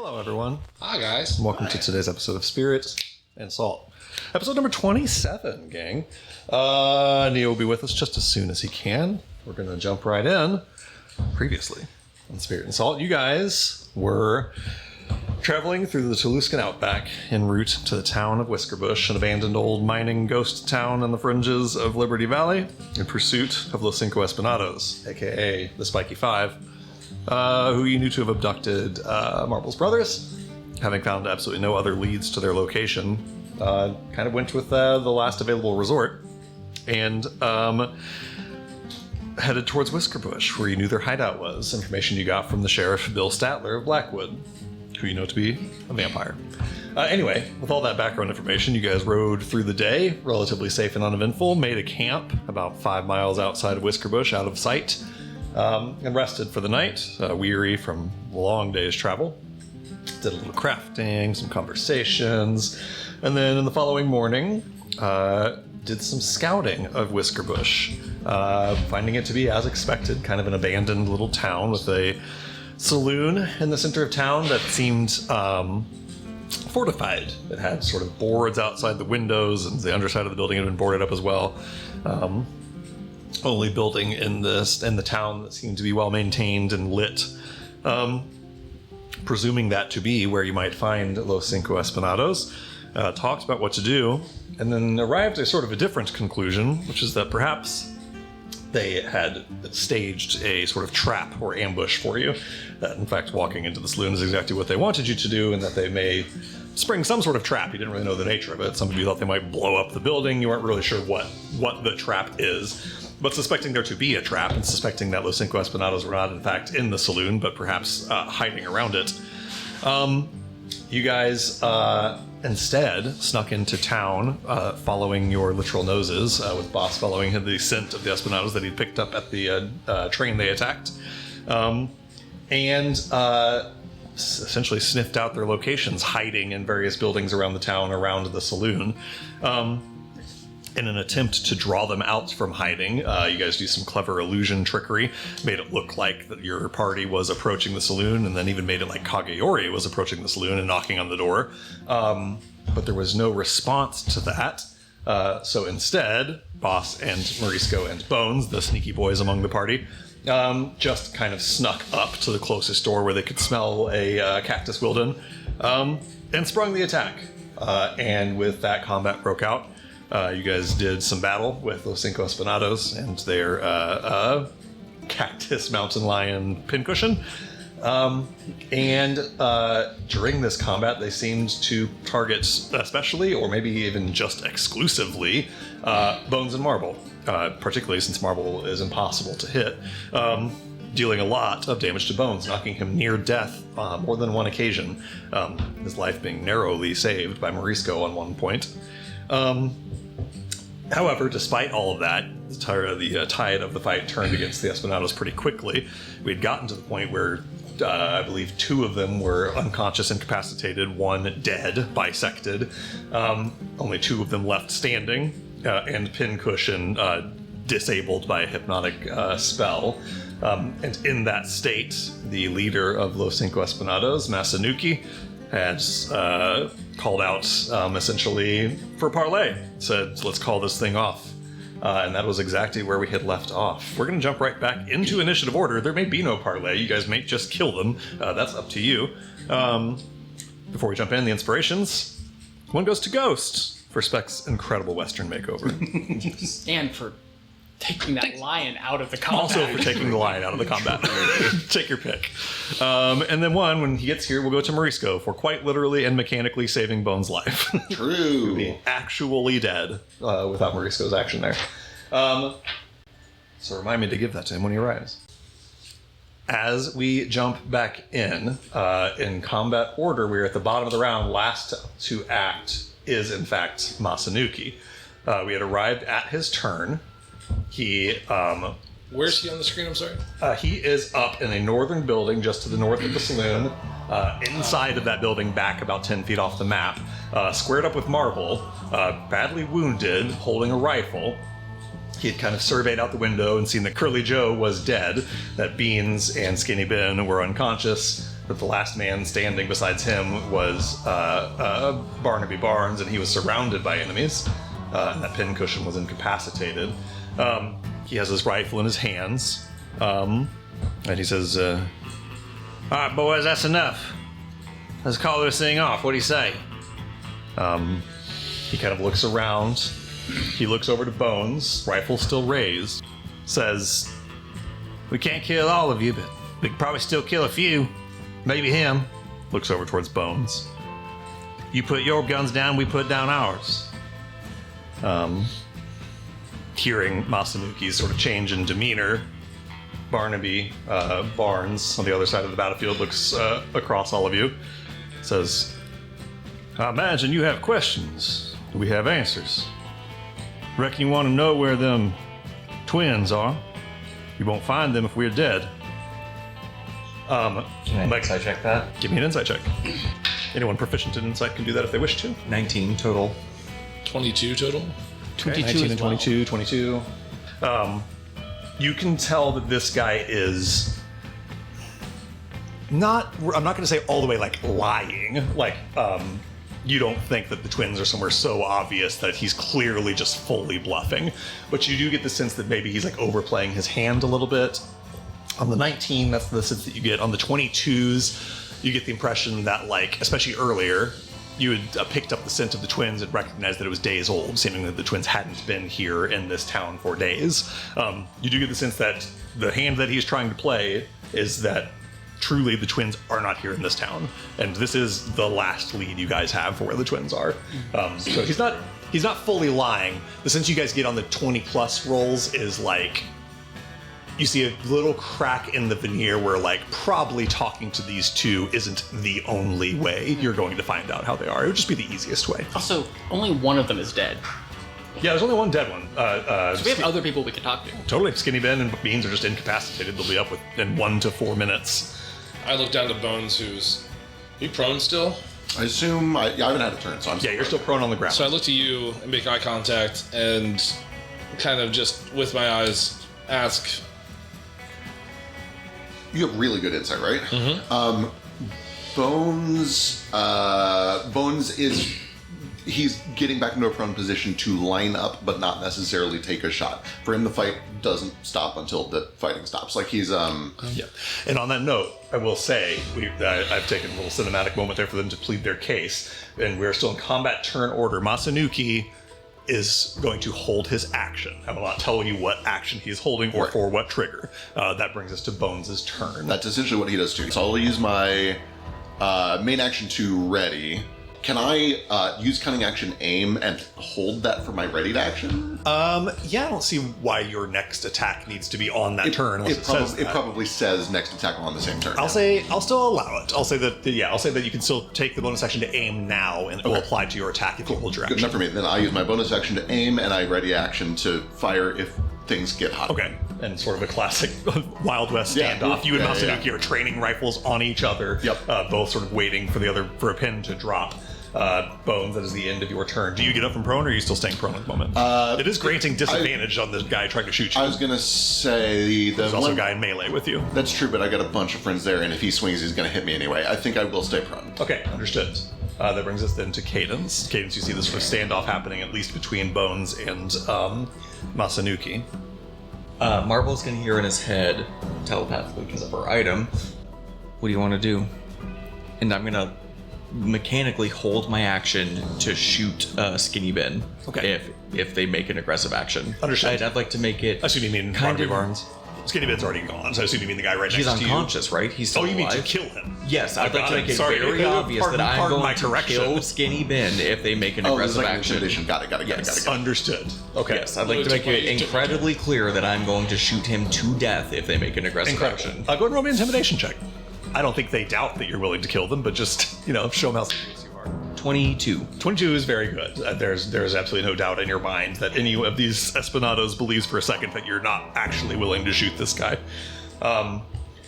Hello, everyone. Hi, guys. Welcome to today's episode of Spirit and Salt. Episode number 27, gang. Neo will be with us just as soon as he can. We're going to jump right in. Previously on Spirit and Salt, you guys were traveling through the Toulouscan outback en route to the town of Whiskerbush, an abandoned old mining ghost town on the fringes of Liberty Valley, in pursuit of Los Cinco Espanados, a.k.a. the Spiky Five, who you knew to have abducted Marble's brothers. Having found absolutely no other leads to their location, kind of went with the last available resort, and headed towards Whiskerbush, where you knew their hideout was. Information you got from the sheriff, Bill Statler of Blackwood, who you know to be a vampire. Anyway, with all that background information, you guys rode through the day, relatively safe and uneventful, made a camp about 5 miles outside of Whiskerbush, out of sight, and rested for the night, weary from a long day's travel. Did a little crafting, some conversations, and then in the following morning, did some scouting of Whiskerbush, finding it to be, as expected, kind of an abandoned little town with a saloon in the center of town that seemed fortified. It had sort of boards outside the windows, and the underside of the building had been boarded up as well. Only building in the town that seemed to be well maintained and lit. Presuming that to be where you might find Los Cinco Espanados, talked about what to do, and then arrived at sort of a different conclusion, which is that perhaps they had staged a sort of trap or ambush for you. That, in fact, walking into the saloon is exactly what they wanted you to do, and that they may spring some sort of trap. You didn't really know the nature of it. Some of you thought they might blow up the building. You weren't really sure what the trap is. But suspecting there to be a trap, and suspecting that Los Cinco Espanados were not, in fact, in the saloon, but perhaps hiding around it, you guys instead snuck into town, following your literal noses, with Boss following the scent of the Espanados that he'd picked up at the train they attacked, and essentially sniffed out their locations, hiding in various buildings around the town, around the saloon. In an attempt to draw them out from hiding, you guys do some clever illusion trickery, made it look like that your party was approaching the saloon, and then even made it like Kageyori was approaching the saloon and knocking on the door. But there was no response to that. So instead, Boss and Morisco and Bones, the sneaky boys among the party, just kind of snuck up to the closest door where they could smell a Cactus Wilden, and sprung the attack. And with that, combat broke out. You guys did some battle with Los Cinco Espanados and their Cactus Mountain Lion pincushion. And during this combat, they seemed to target especially, or maybe even just exclusively, Bones and Marble, particularly since Marble is impossible to hit, dealing a lot of damage to Bones, knocking him near death more than one occasion, his life being narrowly saved by Morisco on one point. However, despite all of that, the tide of the fight turned against the Espanados pretty quickly. We'd gotten to the point where I believe 2 of them were unconscious, incapacitated, 1 dead, bisected, only 2 of them left standing, and Pincushion disabled by a hypnotic spell. And in that state, the leader of Los Cinco Espanados, Masanuki, had called out essentially for parley, said, let's call this thing off. And that was exactly where we had left off. We're going to jump right back into initiative order. There may be no parley. You guys may just kill them. That's up to you. Before we jump in, the inspirations. One goes to Ghost for Speck's incredible Western makeover. And for taking that lion out of the combat. Also for taking the lion out of the combat. Take your pick. And then one, when he gets here, we'll go to Morisco for quite literally and mechanically saving Bones' life. True. Be actually dead without Morisco's action there. So remind me to give that to him when he arrives. As we jump back in combat order, we're at the bottom of the round. Last to act is, in fact, Masanuki. We had arrived at his turn. He, Where's he on the screen? I'm sorry. He is up in a northern building just to the north of the saloon. Inside of that building, back about 10 feet off the map, squared up with Marble, badly wounded, holding a rifle. He had kind of surveyed out the window and seen that Curly Joe was dead, that Beans and Skinny Ben were unconscious, But the last man standing besides him was Barnaby Barnes, and he was surrounded by enemies. And that pincushion was incapacitated. He has his rifle in his hands, and he says, "All right, boys, that's enough. Let's call this thing off. What do you say?" He kind of looks around. He looks over to Bones, rifle still raised, says, "We can't kill all of you, but we can probably still kill a few. Maybe him." Looks over towards Bones. "You put your guns down, we put down ours." Hearing Masanuki's sort of change in demeanor, Barnaby Barnes on the other side of the battlefield looks across all of you, says, "I imagine you have questions. We have answers. Reckon you want to know where them twins are? You won't find them if we're dead." Can I insight check that? Give me an insight check. Anyone proficient in insight can do that if they wish to. 19 total. 22 total. 22 19 as and well. 22. You can tell that this guy is not, I'm not going to say all the way like lying. Like, you don't think that the twins are somewhere so obvious that he's clearly just fully bluffing. But you do get the sense that maybe he's like overplaying his hand a little bit. On the 19, that's the sense that you get. On the 22s, you get the impression that, like, especially earlier, you had picked up the scent of the twins and recognized that it was days old, seeming that the twins hadn't been here in this town for days. You do get the sense that the hand that he's trying to play is that truly the twins are not here in this town, and this is the last lead you guys have for where the twins are. So he's not fully lying. The sense you guys get on the 20+ rolls is like, you see a little crack in the veneer where, like, probably talking to these two isn't the only way you're going to find out how they are. It would just be the easiest way. Also, only one of them is dead. Yeah, there's only one dead one. So we have other people we can talk to. Totally. Skinny Ben and Beans are just incapacitated. They'll be up in 1 to 4 minutes. I look down to Bones, who's... Are you prone still? I assume I haven't had a turn, so I'm Yeah, you're still prone on the ground. So I look to you and make eye contact and kind of just, with my eyes, ask... You have really good insight, right? Mm-hmm. Bones is... He's getting back into a prone position to line up, but not necessarily take a shot. For him, the fight doesn't stop until the fighting stops. Like, he's... Yeah. And on that note, I will say, I've taken a little cinematic moment there for them to plead their case, and we're still in combat turn order. Masanuki is going to hold his action. I will not tell you what action he is holding or for what trigger. That brings us to Bones' turn. That's essentially what he does too. So I'll use my main action to ready. Can I use cunning action aim and hold that for my readied action? Yeah, I don't see why your next attack needs to be on that turn unless it says that. It probably says next attack on the same turn. I'll still allow it. I'll say that you can still take the bonus action to aim now, and it will apply to your attack if you hold your Good action. enough for me. Then I use my bonus action to aim, and I ready action to fire if things get hot. Okay, and sort of a classic Wild West Yeah. standoff. You and Yeah, Masanuki yeah. are training rifles on each other. Yep. Both sort of waiting for a pin to drop. Bones, that is the end of your turn. Do you get up from prone, or are you still staying prone at the moment? It is granting disadvantage on the guy trying to shoot you. I was gonna say There's also a guy in melee with you. That's true, but I got a bunch of friends there, and if he swings, he's gonna hit me anyway. I think I will stay prone. Okay, understood. That brings us then to Cadence. Cadence, you see this sort of standoff happening at least between Bones and Masanuki. Marble's gonna hear in his head, telepathically because of her item, "What do you want to do?" And I'm gonna mechanically hold my action to shoot Skinny Ben. Okay. If they make an aggressive action. Understood. I'd like to make it. I assume you mean kind Barnaby of- Barnes. Skinny Ben's already gone, so I assume you mean the guy right He's next to you. unconscious, right? He's still Oh, you mean to alive. kill him? Yes, I'd like to make it Sorry, very obvious that I'm pardon my going to correction. kill Skinny Ben if they make an Oh, aggressive there's like an action. intimidation. Got it. Yes. Understood. Okay. Yes, I'd like to make it incredibly clear that I'm going to shoot him to death if they make an aggressive Incredible. action. Go ahead and roll me an intimidation check. I don't think they doubt that you're willing to kill them, but just, show them how serious you are. 22. 22 is very good. There's absolutely no doubt in your mind that any of these Espinados believes for a second that you're not actually willing to shoot this guy.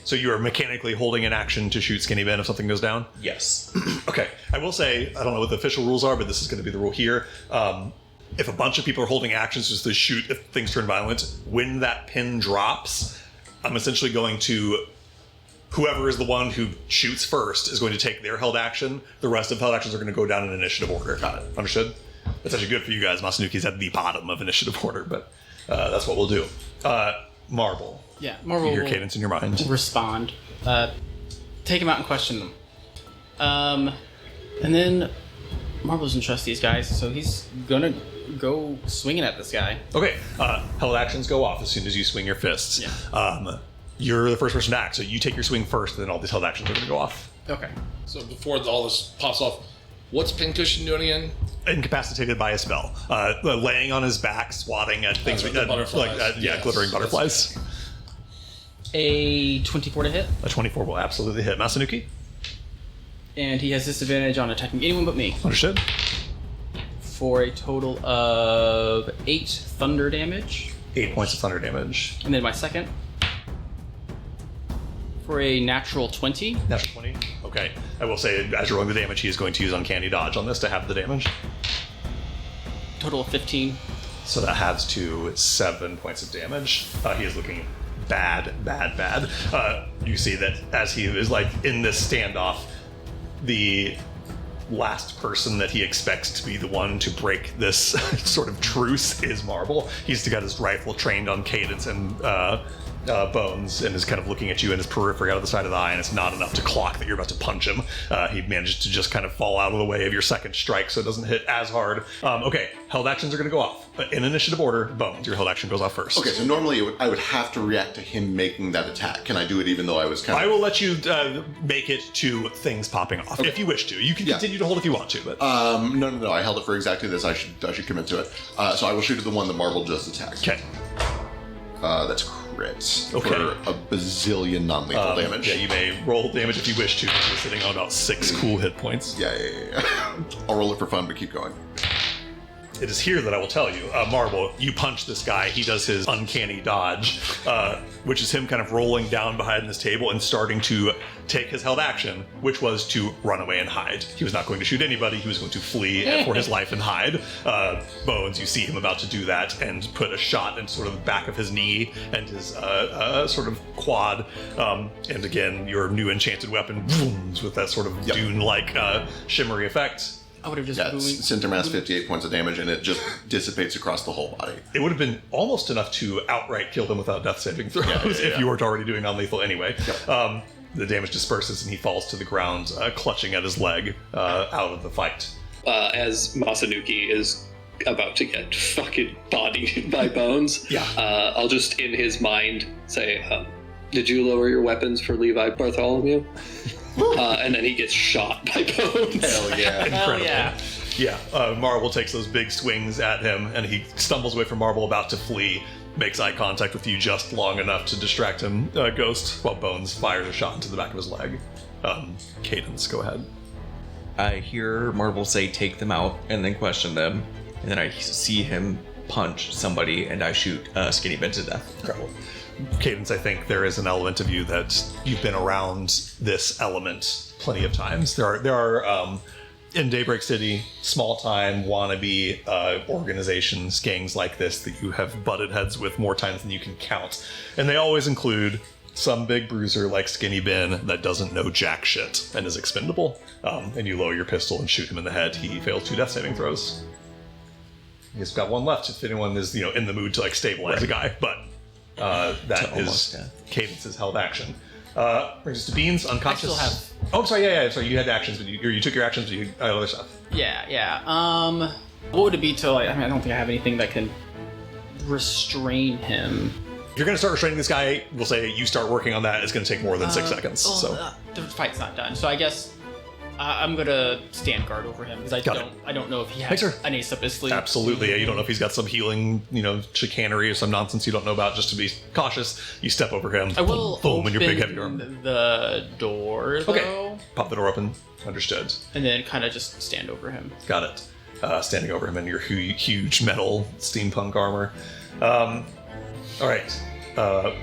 So you are mechanically holding an action to shoot Skinny Ben if something goes down? Yes. Okay. I will say, I don't know what the official rules are, but this is going to be the rule here. If a bunch of people are holding actions just to shoot if things turn violent, when that pin drops, I'm essentially going to whoever is the one who shoots first is going to take their held action. The rest of held actions are going to go down in initiative order. Got it. Understood? That's actually good for you guys. Masanuki's at the bottom of initiative order, but that's what we'll do. Marble. Yeah, Marvel You hear will cadence in your mind. respond. Take him out and question them. And then Marvel doesn't trust these guys, so he's gonna go swinging at this guy. Okay, held actions go off as soon as you swing your fists. Yeah. You're the first person to act, so you take your swing first, and then all these held actions are going to go off. Okay. So before all this pops off, what's Pincushion doing again? Incapacitated by a spell, laying on his back, swatting at things Like the butterflies. Yes, glittering that's butterflies. A 24 to hit, A 24 will absolutely hit Masanuki. and he has disadvantage on attacking anyone but me Understood. for a total of 8 thunder damage. 8 points of thunder damage. And then my second for a natural 20. Natural 20. Okay. I will say, as you're rolling the damage, he is going to use Uncanny Dodge on this to have the damage. Total of 15. So that halves to 7 points of damage. He is looking bad. You see that as he is like in this standoff, the last person that he expects to be the one to break this sort of truce is Marble. He's got his rifle trained on Cadence and Bones, and is kind of looking at you in his periphery out of the side of the eye, and it's not enough to clock that you're about to punch him. He manages to just kind of fall out of the way of your second strike, so it doesn't hit as hard. Okay, held actions are going to go off. In initiative order, Bones, your held action goes off first. Okay, so normally I would have to react to him making that attack. Can I do it even though I was kind of... I will let you make it to things popping off, if you wish to. You can continue to hold if you want to, but... No. I held it for exactly this. I should commit to it. So I will shoot at the one that Marble just attacked. Okay. That's crit Okay. for a bazillion non-lethal damage. Yeah, you may roll damage if you wish to, because you're sitting on about 6 cool hit points. Yeah. I'll roll it for fun, but keep going. It is here that I will tell you, Marble, you punch this guy. He does his uncanny dodge, which is him kind of rolling down behind this table and starting to take his held action, which was to run away and hide. He was not going to shoot anybody. He was going to flee for his life and hide. Bones, you see him about to do that and put a shot in sort of the back of his knee and his sort of quad. And again, your new enchanted weapon booms with that sort of Dune-like shimmery effect. I would have just Yeah, boomed. Center Mass 58 points of damage, and it just dissipates across the whole body. It would have been almost enough to outright kill him without death saving throws if you weren't already doing non-lethal anyway. The damage disperses and he falls to the ground, clutching at his leg out of the fight. As Masanuki is about to get fucking bodied by Bones, I'll just in his mind say, did you lower your weapons for Levi Bartholomew? And then he gets shot by Bones. Hell yeah. Incredible. yeah. Yeah, Marble takes those big swings at him, and he stumbles away from Marble, about to flee, makes eye contact with you just long enough to distract him, Ghost, while Bones fires a shot into the back of his leg. Cadence, go ahead. I hear Marble say, take them out, and then question them. And then I see him punch somebody, and I shoot Skinny Ben to death. Incredible. Cadence, I think there is an element of you that you've been around this element plenty of times. There are in Daybreak City, small-time wannabe organizations, gangs like this that you have butted heads with more times than you can count. And they always include some big bruiser like Skinny Ben that doesn't know jack shit and is expendable. And you lower your pistol and shoot him in the head. He fails 2 death saving throws. He's got 1 left if anyone is in the mood to like stabilize a guy, but that almost is death. Cadence's held action. Brings us to Beans, unconscious. I still have- Oh, I'm sorry. Yeah. Sorry, you had actions, but you took your actions, but you had other stuff. Yeah. What would it be to like? I mean, I don't think I have anything that can restrain him. If you're going to start restraining this guy, we'll say you start working on that. It's going to take more than 6 seconds. The fight's not done, so I guess I'm gonna stand guard over him because I don't know if he has any stuff up his sleeve. Absolutely. Yeah, you don't know if he's got some healing, chicanery or some nonsense you don't know about. Just to be cautious, you step over him. I will boom, open in your big heavy arm. the door, though. Okay. Pop the door open. Understood. And then kind of just stand over him. Got it. Standing over him in your huge metal steampunk armor. All right.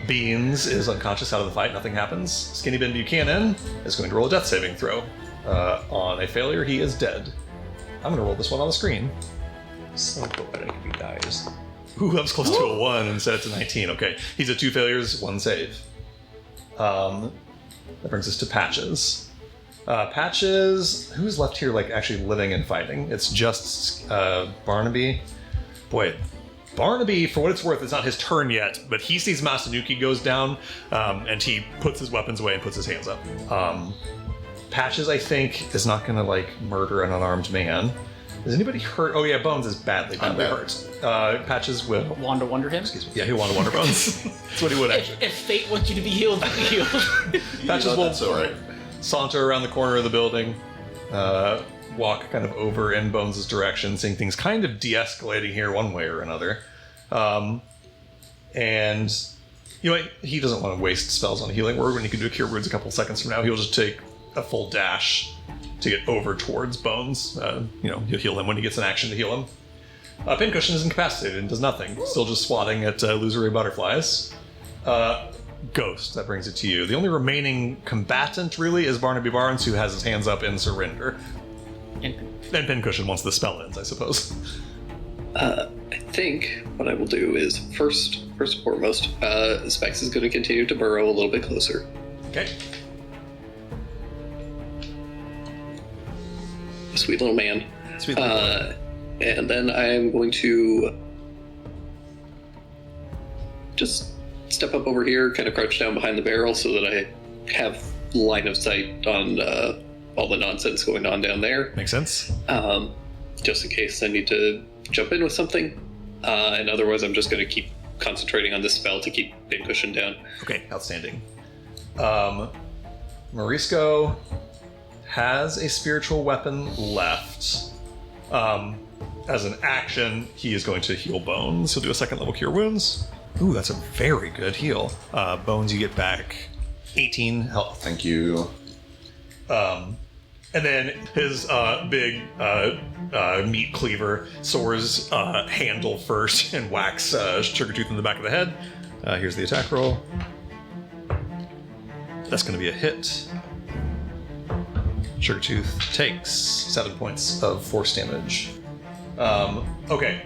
Beans is unconscious out of the fight. Nothing happens. Skinny Ben Buchanan is going to roll a death saving throw. On a failure, he is dead. I'm going to roll this one on the screen. So poetic if he dies. Ooh, that was close to a 1 and set it to 19. Okay. He's at 2 failures, 1 save. That brings us to Patches. Patches, who's left here, like, actually living and fighting? It's just Barnaby. Boy, Barnaby, for what it's worth, it's not his turn yet, but he sees Masanuki goes down, and he puts his weapons away and puts his hands up. Patches, I think, is not going to, like, murder an unarmed man. Is anybody hurt? Oh, yeah, Bones is badly hurt. Patches will... Wanda Wonder him? Excuse me. Yeah, he'll want to Wonder Bones. That's what he would, actually. If fate wants you to be healed, be healed. Patches will... That's all right. Saunter around the corner of the building, walk kind of over in Bones' direction, seeing things kind of de-escalating here one way or another. And, you know, he doesn't want to waste spells on a healing word when he can do Cure Wounds a couple seconds from now. He'll just take a full dash to get over towards Bones. You'll heal him when he gets an action to heal him. Pincushion is incapacitated and does nothing, still just swatting at illusory butterflies. Ghost, that brings it to you. The only remaining combatant, really, is Barnaby Barnes, who has his hands up in surrender. And Pincushion once the spell ends, I suppose. I think what I will do is, first and foremost, Specs is going to continue to burrow a little bit closer. Okay. Sweet little man. Sweet little man. And then I am going to just step up over here, kind of crouch down behind the barrel so that I have line of sight on all the nonsense going on down there. Makes sense. Just in case I need to jump in with something. And otherwise, I'm just going to keep concentrating on this spell to keep Pincushion down. Okay, outstanding. Morisco has a spiritual weapon left. As an action, he is going to heal Bones. He'll do a second level Cure Wounds. Ooh, that's a very good heal. Bones, you get back 18 health. Thank you. And then his big meat cleaver soars handle first and whacks Sugartooth in the back of the head. Here's the attack roll. That's going to be a hit. Sugartooth takes 7 points of force damage. Okay.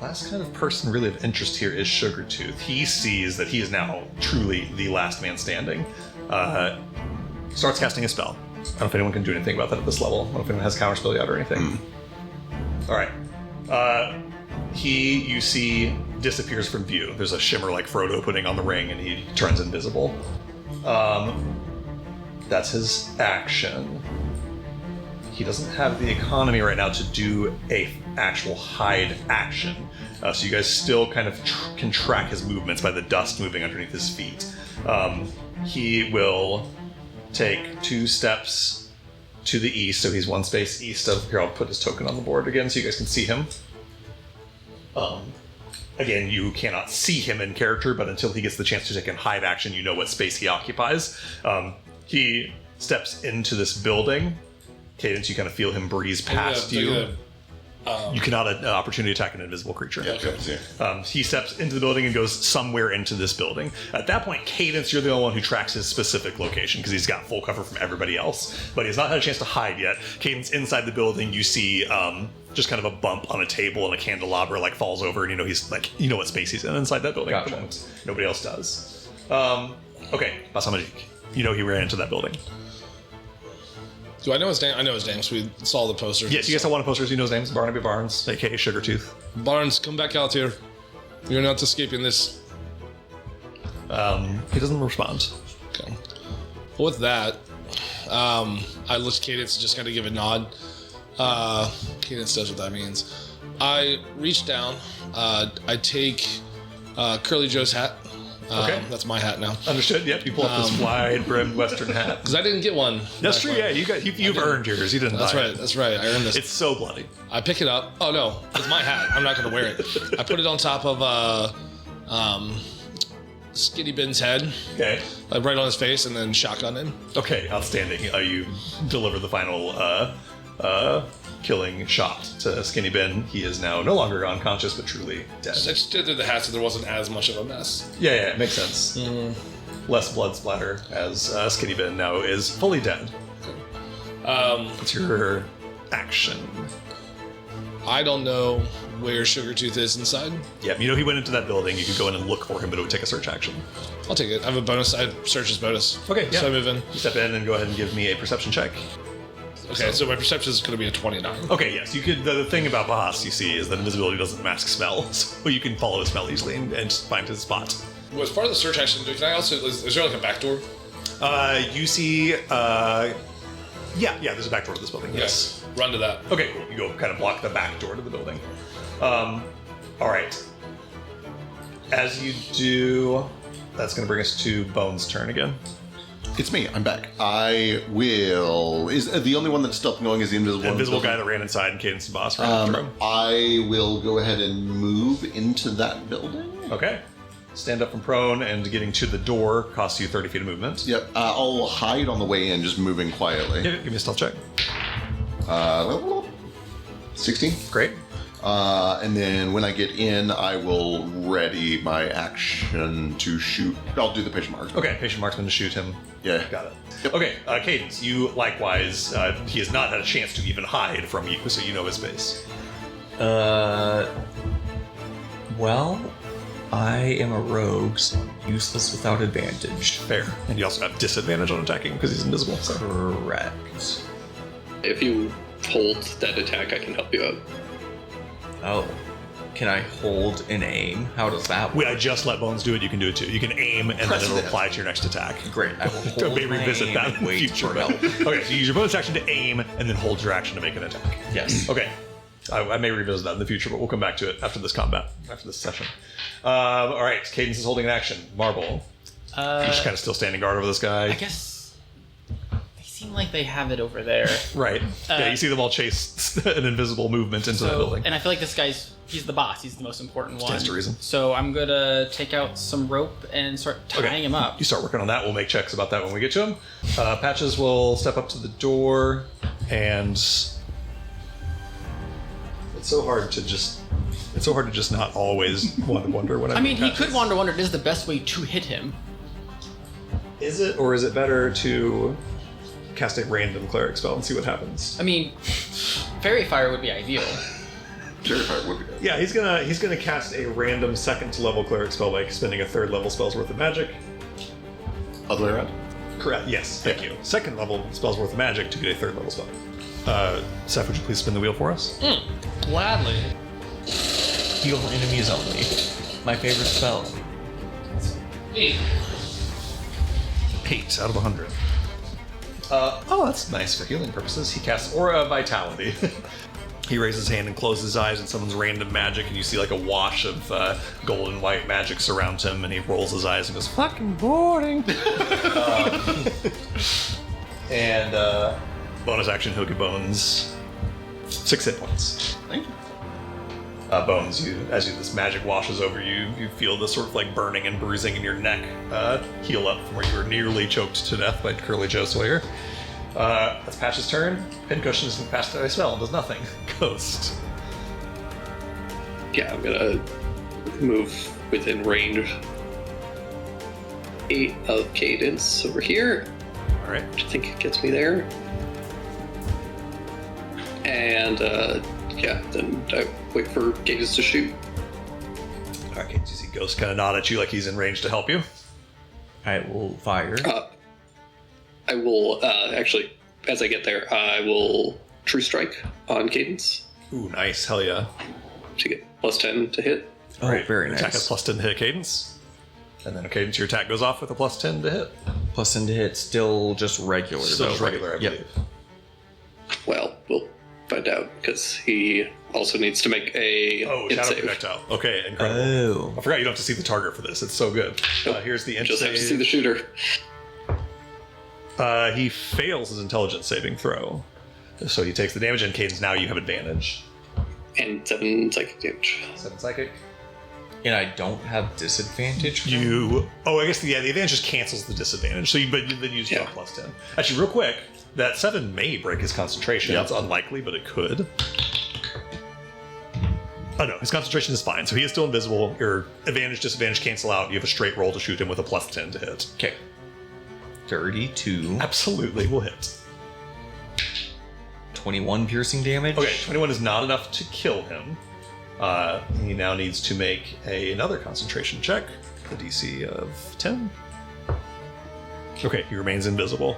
Last kind of person really of interest here is Sugartooth. He sees that he is now truly the last man standing. Starts casting a spell. I don't know if anyone can do anything about that at this level. I don't know if anyone has counterspell yet or anything. Alright. He, you see, disappears from view. There's a shimmer like Frodo putting on the ring and he turns invisible. That's his action. He doesn't have the economy right now to do a actual hide action. So you guys still kind of can track his movements by the dust moving underneath his feet. He will take 2 steps to the east, so he's 1 space east of... Here, I'll put his token on the board again so you guys can see him. Again, you cannot see him in character, but until he gets the chance to take a hide action, you know what space he occupies. He steps into this building. Cadence, you kind of feel him breeze past you. You cannot opportunity attack an invisible creature. Yeah, okay. He steps into the building and goes somewhere into this building. At that point, Cadence, you're the only one who tracks his specific location because he's got full cover from everybody else, but he's not had a chance to hide yet. Cadence, inside the building, you see just kind of a bump on a table and a candelabra like falls over, and he's like, you know what space he's in inside that building at the moment. Nobody else does. Okay, Basamajik. You know he ran into that building. Do I know his name? I know his name, because we saw the posters. Yes, you guys have one of the posters. You know his name. Barnaby Barnes, a.k.a. Sugartooth. Barnes, come back out here. You're not escaping this. He doesn't respond. Okay. Well, with that, I look at Cadence and just kind of give a nod. Cadence does what that means. I reach down. I take Curly Joe's hat. Okay. That's my hat now. Understood. Yep. You pull up this wide-brimmed Western hat. Because I didn't get one. That's true. Yeah, you've earned yours. You didn't. That's buy right. it. That's right. I earned this. It's so bloody. I pick it up. Oh no, it's my hat. I'm not going to wear it. I put it on top of Skinny Ben's head. Okay. Right on his face, and then shotgun him. Okay. Outstanding. You deliver the final killing shot to Skinny Ben. He is now no longer unconscious, but truly dead. I just did the hat so there wasn't as much of a mess. Yeah, it makes sense. Less blood splatter as Skinny Ben now is fully dead. What's your action? I don't know where Sugartooth is inside? Yeah, you know he went into that building. You could go in and look for him, but it would take a search action. I'll take it. I have a bonus. I have search as bonus. Okay, yeah. So I move in. You step in and go ahead and give me a perception check. Okay, so my perception is going to be a 29. Okay, yes. You could. The thing about Bahas, you see, is that invisibility doesn't mask smell, so you can follow his smell easily and find his spot. Well, as part of the search action, can I also? Is there like a back door? You see. Yeah, there's a back door to this building. Yes. Run to that. Okay, cool. You go kind of block the back door to the building. All right. As you do, that's going to bring us to Bones' turn again. It's me. I'm back. I will. Is the only one that's still going is the invisible one? Invisible guy that ran inside and Cadence and Boss ran after him. I will go ahead and move into that building. Okay. Stand up from prone, and getting to the door costs you 30 feet of movement. Yep. I'll hide on the way in, just moving quietly. Yeah, give me a stealth check. 16. Great. And then when I get in, I will ready my action to shoot. I'll do the patient mark. Okay, patient marksman to shoot him. Yeah. Got it. Yep. Okay, Cadence, you likewise, he has not had a chance to even hide from you, so you know his space. Well, I am a rogue, so I'm useless without advantage. Fair. And you also have disadvantage on attacking because he's invisible. So. Correct. If you hold that attack, I can help you out. Oh. Can I hold an aim? How does that work? I just let Bones do it. You can do it too. You can aim, and then it'll apply to your next attack. Great. I will hold May my revisit aim that and in the wait future. for But, help. okay, so you use your bonus action to aim, and then hold your action to make an attack. Yes. Okay. I may revisit that in the future, but we'll come back to it after this combat, after this session. All right, Cadence is holding an action. Marble. You're just kind of still standing guard over this guy. I guess they seem like they have it over there. Right. Yeah, you see them all chase an invisible movement into that building. And I feel like this he's the boss. He's the most important one. Stands to reason. So I'm gonna take out some rope and start tying him up. You start working on that. We'll make checks about that when we get to him. Patches will step up to the door, and it's so hard to just not always wonder when I mean, he Patches. could wander. It is the best way to hit him. Is it, or is it better to cast a random cleric spell and see what happens? I mean, fairy fire would be ideal. Terrified would be good. Yeah, he's gonna cast a random second level cleric spell by spending a third level spell's worth of magic. Other way around. Correct. Yes. Thank you. Second level spell's worth of magic to get a third level spell. Seth, would you please spin the wheel for us? Gladly. Heal enemies only. My favorite spell. 8. 8 out of 100. Oh, that's nice for healing purposes. He casts Aura of Vitality. He raises his hand and closes his eyes, and summons random magic, and you see like a wash of gold and white magic surrounds him, and he rolls his eyes and goes, "Fucking boring." And bonus action, he'll give Bones 6 hit points. Thank you. Bones, this magic washes over you, you feel this sort of like burning and bruising in your neck heal up from where you were nearly choked to death by Curly Joe Sawyer. That's Patch's turn. Pincushion isn't cast by spell, does nothing. Ghost. Yeah, I'm gonna move within range 8 of Cadence over here, Alright. which I think gets me there. And then I wait for Cadence to shoot. Alright, you see Ghost kind of nod at you like he's in range to help you. I will fire. I will actually, as I get there, I will True Strike on Cadence Ooh, nice. Hell yeah. to get +10 to hit. Oh, Alright, very attack nice. at +10 to hit Cadence. And then Cadence, your attack goes off with a +10 to hit. Plus into hit, still just regular. Still though, just right? regular, I Yep. believe. Well, we'll find out because he also needs to make a Oh, hit Shadow save. Projectile. Okay, incredible. Oh. I forgot you don't have to see the target for this. It's so good. Here's the int Just have to save. see the shooter. He fails his intelligence saving throw. So he takes the damage, and Cadence, now you have advantage. And 7 psychic damage. 7 psychic. And I don't have disadvantage? I guess the advantage just cancels the disadvantage. So then you just Yeah. got +10. Actually, real quick, that 7 may break his concentration. Yep. It's unlikely, but it could. Oh no, his concentration is fine. So he is still invisible. Your advantage, disadvantage cancel out. You have a straight roll to shoot him with a +10 to hit. Okay. 32. Absolutely will hit. 21 piercing damage. Okay, 21 is not enough to kill him. He now needs to make another concentration check, the DC of 10. Okay, he remains invisible.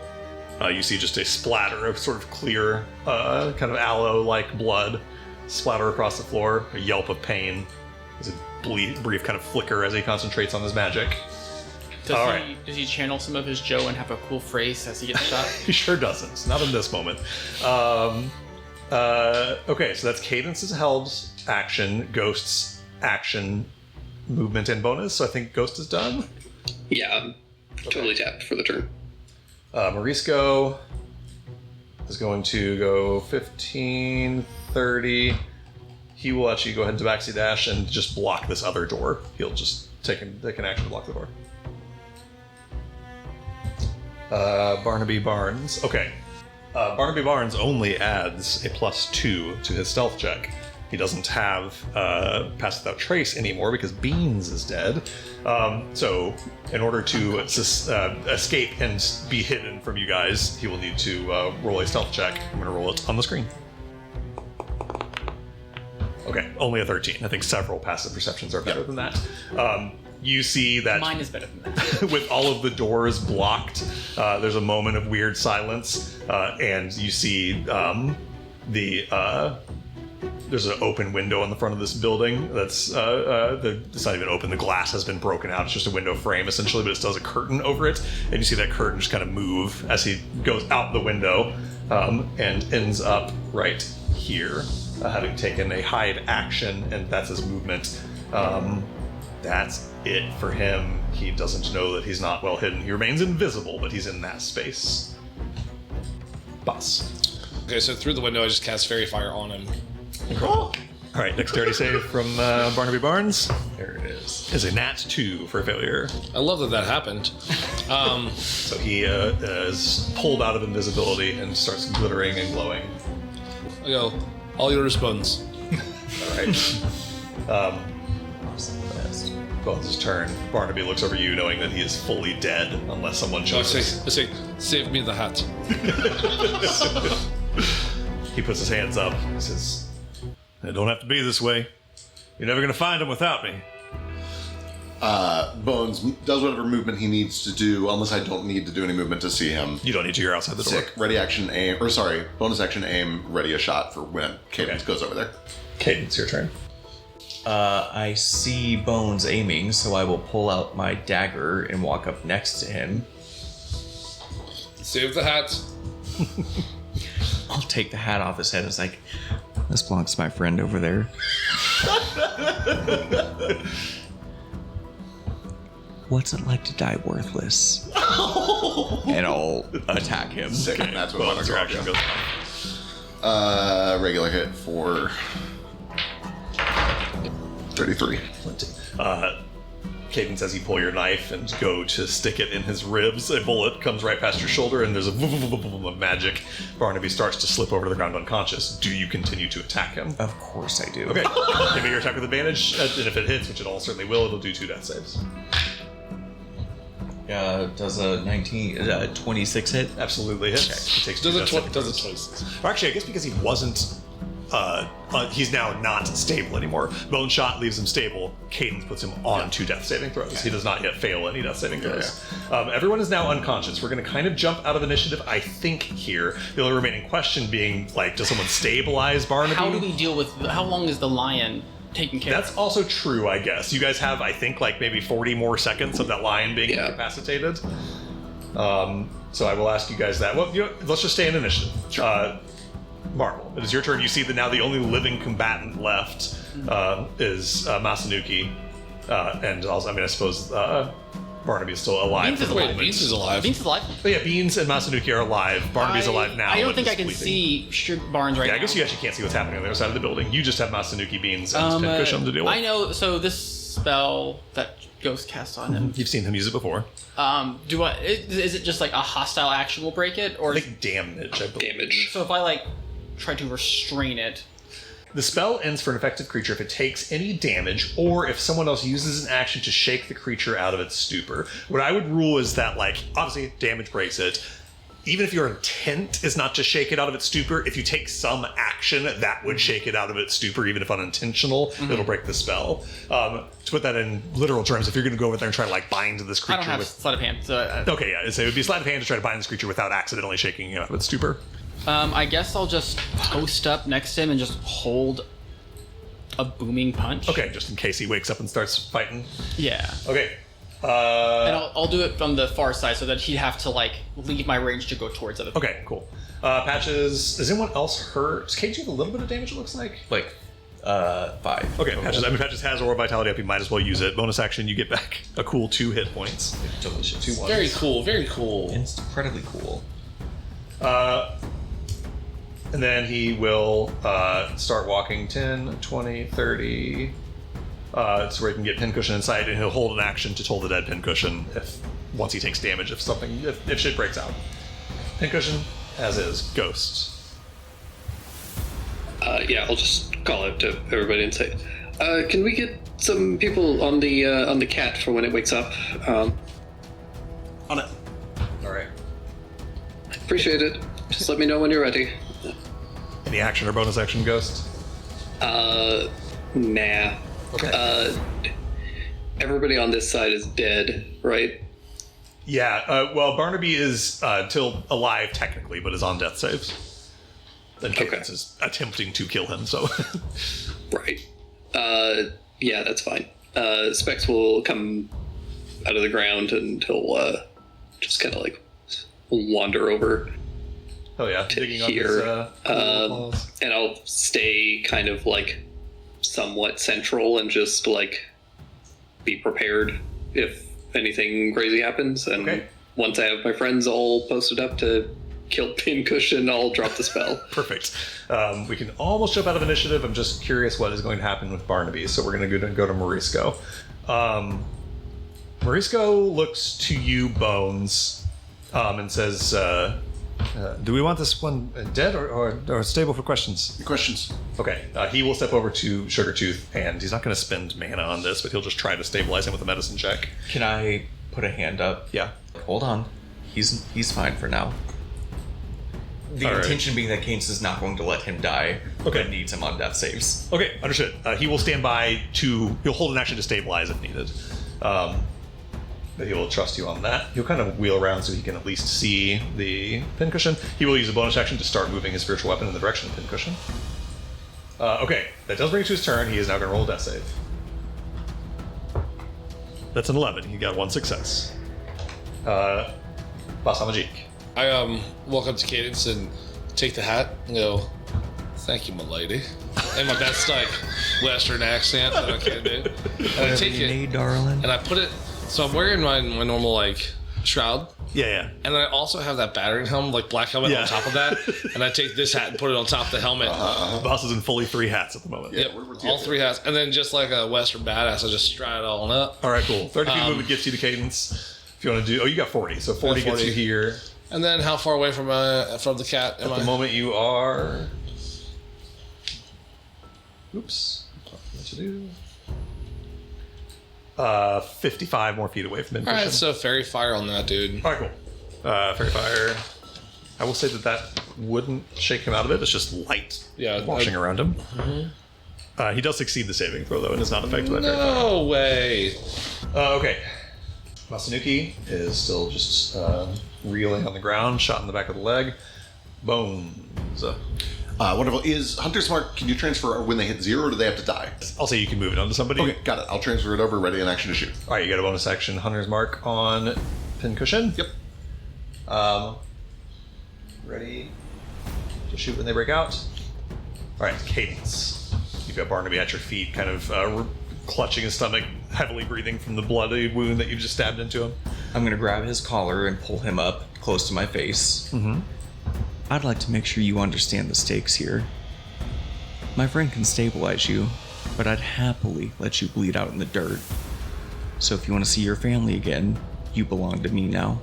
You see just a splatter of sort of clear, kind of aloe-like blood splatter across the floor, a yelp of pain. There's a brief kind of flicker as he concentrates on his magic. Does he channel some of his Joe and have a cool phrase as he gets shot? He sure doesn't. Not in this moment. Okay, so that's Cadence's held action, Ghost's action, movement, and bonus. So I think Ghost is done. Yeah, I'm totally tapped for the turn. Morisco is going to go 15, 30. He will actually go ahead and Tabaxi Dash and just block this other door. He'll just take an action to block the door. Barnaby Barnes. Okay. Barnaby Barnes only adds a +2 to his stealth check. He doesn't have Pass Without Trace anymore because Beans is dead. So, in order to escape and be hidden from you guys, he will need to roll a stealth check. I'm going to roll it on the screen. Okay, only a 13. I think several passive perceptions are better than that. You see that Mine is better than that. with all of the doors blocked, there's a moment of weird silence, and you see there's an open window on the front of this building that's it's not even open. The glass has been broken out. It's just a window frame essentially, but it still has a curtain over it, and you see that curtain just kind of move as he goes out the window and ends up right here, having taken a hide action, and that's his movement. That's it for him. He doesn't know that he's not well hidden. He remains invisible, but he's in that space. Boss. Okay, so through the window, I just cast Fairy Fire on him. Incredible. All right, dexterity save from Barnaby Barnes. There it is. Is a nat 2 for failure. I love that happened. So he is pulled out of invisibility and starts glittering and glowing. I go, all yours, Bones. All right. Bones' turn. Barnaby looks over you, knowing that he is fully dead unless someone I chooses. say, save me the hat. He puts his hands up. He says, "It don't have to be this way. You're never going to find him without me." Bones does whatever movement he needs to do, unless I don't need to do any movement to see him. You don't need to. You're outside the door. Sick. Ready action aim, bonus action aim, ready a shot for when Cadence goes over there. Cadence, your turn. I see Bones aiming, so I will pull out my dagger and walk up next to him. Save the hat. I'll take the hat off his head. It's like, this belongs to my friend over there. What's it like to die worthless? And I'll attack him. Sick. Okay, That's what Bones, your Wondercraft action does. goes on. Regular hit for 33. Cadence, as you pull your knife and go to stick it in his ribs, a bullet comes right past your shoulder, and there's a of magic. Barnaby starts to slip over to the ground unconscious. Do you continue to attack him? Of course I do. Okay. Give me your attack with advantage, and if it hits, which it all certainly will, it'll do 2 death saves. Does a 26 hit? Absolutely hits. Okay. It takes 2 Does death saving it throws. twice? Or actually, I guess because he wasn't. He's now not stable anymore. Bone Shot leaves him stable. Cadence puts him on 2 death saving throws. He does not yet fail any death saving throws. Everyone is now unconscious. We're going to kind of jump out of initiative, I think, here. The only remaining question being, like, does someone stabilize Barnaby? How do we deal with? How long is the lion taking care That's of? also true, I guess. You guys have, I think, like maybe 40 more seconds of that lion being incapacitated. So I will ask you guys that. Well, let's just stay in initiative. Sure. Marvel, it is your turn. You see that now the only living combatant left is Masanuki, and also, I suppose Barnaby is still alive. Beans is for the alive. moment. Beans is alive. Beans is alive. Oh, yeah, Beans and Masanuki are alive. Barnaby's alive now. I don't but think I is can sleeping. see Barnes right now. Yeah, I guess you actually can't see what's happening on the other side of the building. You just have Masanuki, Beans, and Cushion to deal with. I know. So this spell that Ghost cast on him. You've seen him use it before. Is it just like a hostile action will break it, or I think damage, I believe. Damage. so if I try to restrain it? The spell ends for an effective creature if it takes any damage, or if someone else uses an action to shake the creature out of its stupor. What I would rule is that, obviously, damage breaks it. even if your intent is not to shake it out of its stupor, if you take some action that would shake it out of its stupor, even if unintentional, it'll break the spell. To put that in literal terms, if you're going to go over there and try to like bind this creature I don't have with sleight of hand, so okay, yeah, so it would be sleight of hand to try to bind this creature without accidentally shaking it out of its stupor. I guess I'll just post up next to him and just hold a booming punch. Okay, just in case he wakes up and starts fighting. Yeah. Okay. And I'll do it from the far side so that he'd have to like leave my range to go towards other people. Okay, cool. Patches, is anyone else hurt? Does Cage have a little bit of damage, it looks like? Like 5. Okay, Patches, Patches has Aura Vitality up, you might as well use it. Bonus action, you get back a cool 2 hit points. Delicious. 2 ones. Very cool, very cool. It's incredibly cool. And then he will start walking 10, 20, 30, so where he can get Pincushion in sight, and he'll hold an action to toll the dead Pincushion once he takes damage if shit breaks out. Pincushion, as is. Ghost. Yeah, I'll just call out to everybody and say, can we get some people on the cat for when it wakes up? On it. Alright. Appreciate it. Just let me know when you're ready. Any action or bonus action, Ghost? Nah. Okay. Everybody on this side is dead, right? Yeah, well, Barnaby is still alive technically, but is on death saves. Then Cadence is attempting to kill him, so. Right. Yeah, that's fine. Specs will come out of the ground and he'll just kind of like wander over Oh yeah, to digging here. on his And I'll stay kind of like somewhat central and just like be prepared if anything crazy happens. And Okay. once I have my friends all posted up to kill Pincushion, I'll drop the spell. Perfect. We can almost jump out of initiative. I'm just curious what is going to happen with Barnaby, so we're going to go to Morisco. Morisco looks to you, Bones, and says, do we want this one dead or stable for questions? Questions? Okay. He will step over to Sugartooth, and he's not going to spend mana on this, but he'll just try to stabilize him with a medicine check. Can I put a hand up? Yeah. Hold on. He's fine for now. The All right. intention being that Cadence is not going to let him die, Okay. but needs him on death saves. Okay, understood. He will stand by he'll hold an action to stabilize if needed. But he will trust you on that. He'll kind of wheel around so he can at least see the Pincushion. He will use a bonus action to start moving his spiritual weapon in the direction of Pincushion. Okay, that does bring it to his turn. He is now going to roll a death save. That's an 11. He got 1 success. Basamajik. I walk up to Cadence and take the hat and go, "Thank you, my lady," in my best like Western accent that I can do. And I take it darling. and I put it. So I'm wearing my normal like shroud, Yeah. and I also have that battering helmet, like black helmet, Yeah. on top of that. And I take this hat and put it on top of the helmet. Boss is in fully 3 hats at the moment. Yep, all 3 hats, and then just like a Western badass, I just stride it all up. All right, cool. 30 feet movement gets you to Cadence. If you want to do... Oh, you got 40. So 40 gets 40. you here. And then how far away from the cat am At the I? moment, you are. Oops. What to do? 55 more feet away from Pincushion. All right, so fairy fire on that dude. All right, cool. Fairy fire. I will say that wouldn't shake him out of it. It's just light Yeah, washing around him. He does succeed the saving throw, though, and is not affected by fairy fire. No way. Okay. Masanuki is still just reeling on the ground, shot in the back of the leg. Bones. Wonderful. Is Hunter's Mark, can you transfer when they hit 0, or do they have to die? I'll say you can move it onto somebody. Okay, got it. I'll transfer it over, ready in action to shoot. All right, you got a bonus action, Hunter's Mark on Pincushion. Yep. Ready to shoot when they break out. All right, Cadence. You've got Barnaby at your feet, kind of clutching his stomach, heavily breathing from the bloody wound that you've just stabbed into him. I'm gonna grab his collar and pull him up close to my face. Mm-hmm. I'd like to make sure you understand the stakes here. My friend can stabilize you, but I'd happily let you bleed out in the dirt. So if you want to see your family again, you belong to me now.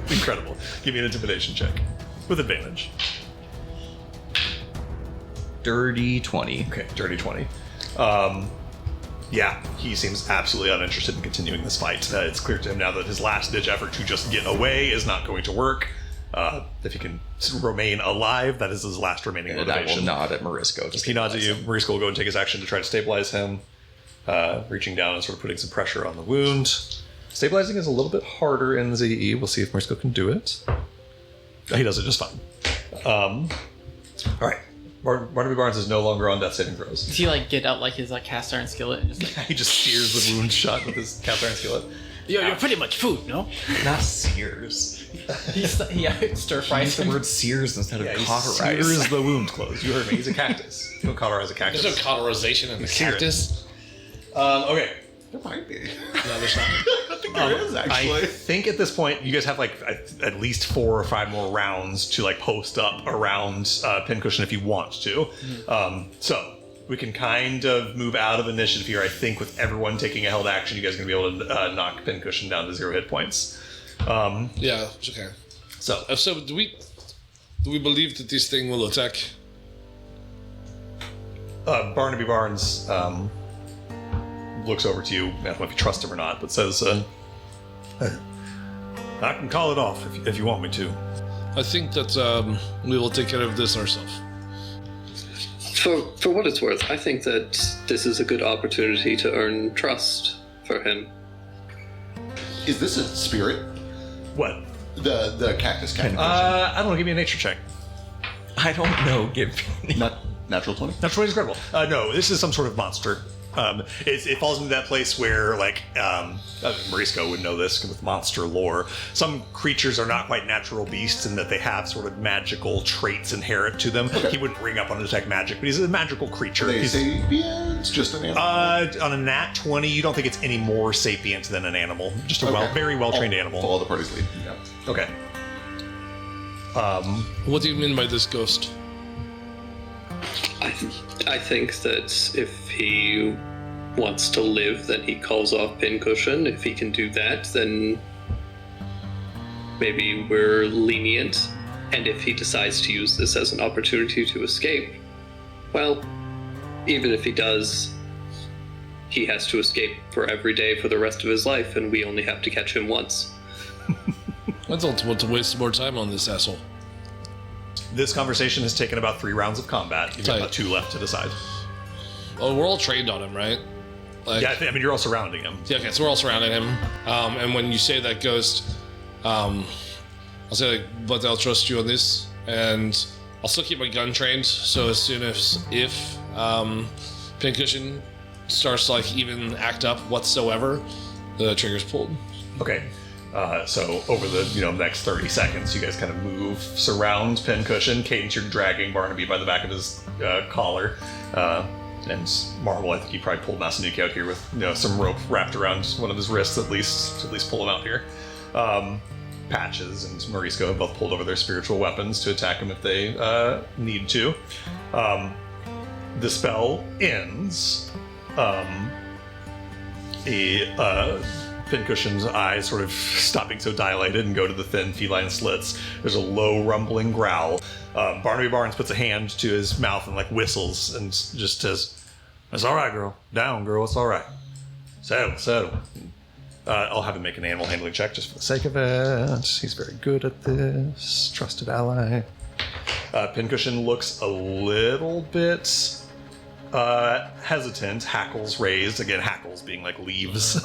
Incredible. Give me an intimidation check with advantage. Dirty 20. Okay, dirty 20. Yeah, he seems absolutely uninterested in continuing this fight. It's clear to him now that his last-ditch effort to just get away is not going to work. If he can remain alive, that is his last remaining And I motivation. will nod at Morisco. He nods at you. Marisco will go and take his action to try to stabilize him, reaching down and sort of putting some pressure on the wound. Stabilizing is a little bit harder in ZE. We'll see if Marisco can do it. He does it just fine. All right. Barnaby Barnes is no longer on death saving throws. Does he like get out like his like cast iron skillet and just like, He just sears the wound shut with his cast iron skillet. you're pretty much food, no? Not Sears. He stir fries The him. word Sears instead of He cauterize. sears the wound closed. You heard me. He's a cactus. You don't cauterize a cactus. There's no cauterization in the Sear it. cactus. Okay. There might be. No, there's not. I think there is, actually. I think at this point you guys have like at least 4 or 5 more rounds to like post up around Pincushion if you want to. So we can kind of move out of initiative here. I think with everyone taking a held action, you guys are going to be able to knock Pincushion down to 0 hit points. Yeah, it's okay. So So do we believe that this thing will attack? Barnaby Barnes looks over to you. I don't know if you trust him or not, but says, "I can call it off if you want me to." I think that we will take care of this ourselves. For what it's worth, I think that this is a good opportunity to earn trust for him. Is this a spirit? What? The cactus cat. I don't know. Give me a nature check. I don't know. Give me. Not natural 20? That's really incredible. No, this is some sort of monster. It falls into that place where, like, Marisco would know this with monster lore. Some creatures are not quite natural beasts in that they have sort of magical traits inherent to them. Okay. He wouldn't bring up on detect magic, but he's a magical creature. Are they He's, sapiens? Just an animal? on a nat 20, you don't think it's any more sapient than an animal. Just a Okay. very well-trained animal. Follow the party's lead. Yeah. Okay. What do you mean by this ghost? I think that if he wants to live, then he calls off Pincushion. If he can do that, then maybe we're lenient. And if he decides to use this as an opportunity to escape, well, even if he does, he has to escape for every day for the rest of his life, and we only have to catch him once. I don't want to waste more time on this asshole. This conversation has taken about 3 rounds of combat. You've got Tight. about 2 left to decide. Oh, we're all trained on him, right? Like, Yeah, I mean, you're all surrounding him. yeah, okay, so we're all surrounding him. And when you say that ghost, I'll say, like, but I'll trust you on this. And I'll still keep my gun trained, so as soon as, if Pincushion starts to, like, even act up whatsoever, the trigger's pulled. Okay. So over the next 30 seconds, you guys kind of move, surround Pincushion. Cadence, you're dragging Barnaby by the back of his collar, and Marvel, I think you probably pulled Masanuki out here with some rope wrapped around one of his wrists at least pull him out here. Patches and Marisco have both pulled over their spiritual weapons to attack him if they need to. The spell ends. Pincushion's eyes sort of stopping so dilated and go to the thin feline slits. There's a low rumbling growl. Barnaby Barnes puts a hand to his mouth and like whistles and just says, "It's all right, girl. Down, girl. It's all right. Settle." I'll have him make an animal handling check just for the sake of it. He's very good at this. Trusted ally. Pincushion looks a little bit hesitant, hackles raised. Again, hackles being like leaves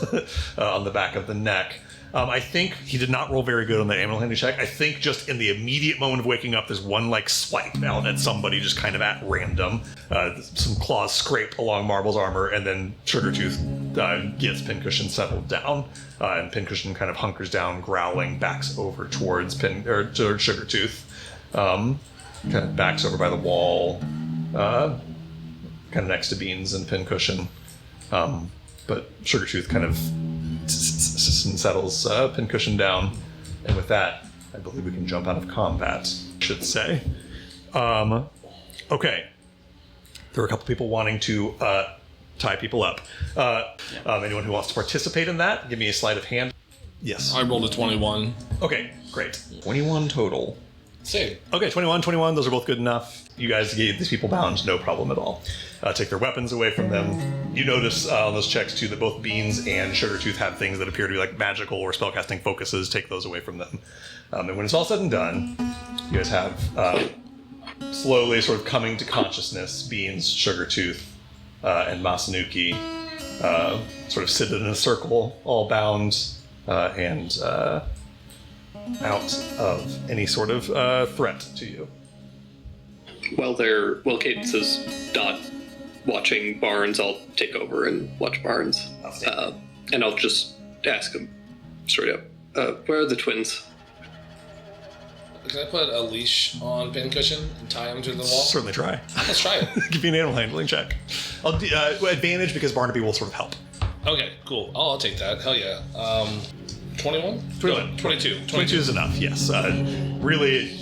on the back of the neck. I think he did not roll very good on the animal handling check. I think just in the immediate moment of waking up, there's one like swipe out at somebody just kind of at random. Some claws scrape along Marble's armor, and then Sugartooth gets Pincushion settled down. And Pincushion kind of hunkers down, growling, backs over towards Sugartooth. Kind of backs over by the wall. Kind of next to Beans and Pincushion. But Sugartooth kind of settles Pincushion down. And with that, I believe we can jump out of combat, I should say. Okay. There are a couple people wanting to tie people up. Anyone who wants to participate in that, give me a sleight of hand. Yes. I rolled a 21. Okay, great. 21 total. Same. Okay, 21. Those are both good enough. You guys gave these people bound, no problem at all. Take their weapons away from them. You notice on those checks, too, that both Beans and Sugartooth have things that appear to be like magical or spellcasting focuses. Take those away from them. And when it's all said and done, you guys have slowly sort of coming to consciousness, Beans, Sugartooth, and Masanuki sort of sit in a circle, all bound and out of any sort of threat to you. While Cadence is not watching Barnes, I'll take over and watch Barnes. And I'll just ask him straight up, where are the twins? Can I put a leash on Pincushion and tie him to the wall? Certainly try. Let's try it. Give me an animal handling check. I'll advantage because Barnaby will sort of help. Okay, cool. I'll take that. Hell yeah. 21? 21. 22. 22 is enough, yes. Really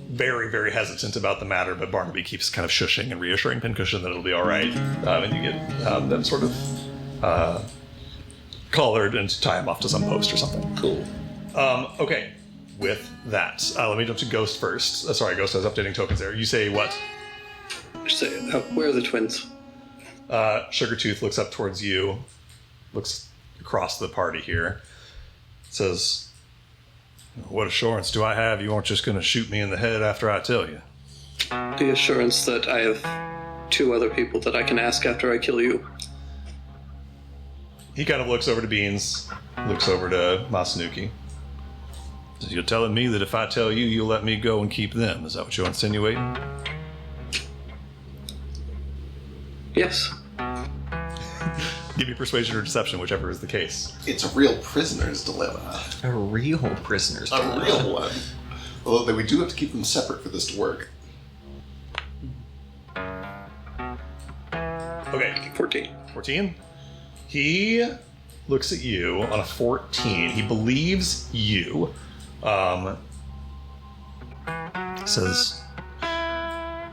very, very hesitant about the matter, but Barnaby keeps kind of shushing and reassuring Pincushion that it'll be all right. And you get them sort of collared and tie him off to some post or something. Cool. Okay. With that, let me jump to Ghost first. Sorry, Ghost has updating tokens there. You say what? Say, where are the twins? Sugartooth looks up towards you, looks across the party here, says, what assurance do I have you aren't just going to shoot me in the head after I tell you? The assurance that I have 2 other people that I can ask after I kill you. He kind of looks over to Beans, looks over to Masanuki. You're telling me that if I tell you, you'll let me go and keep them. Is that what you're insinuating? Yes. Give me persuasion or deception, whichever is the case. It's a real prisoner's dilemma. A real prisoner's A dilemma. real one. Although we do have to keep them separate for this to work. Okay. 14. He looks at you on a 14. He believes you. Says, I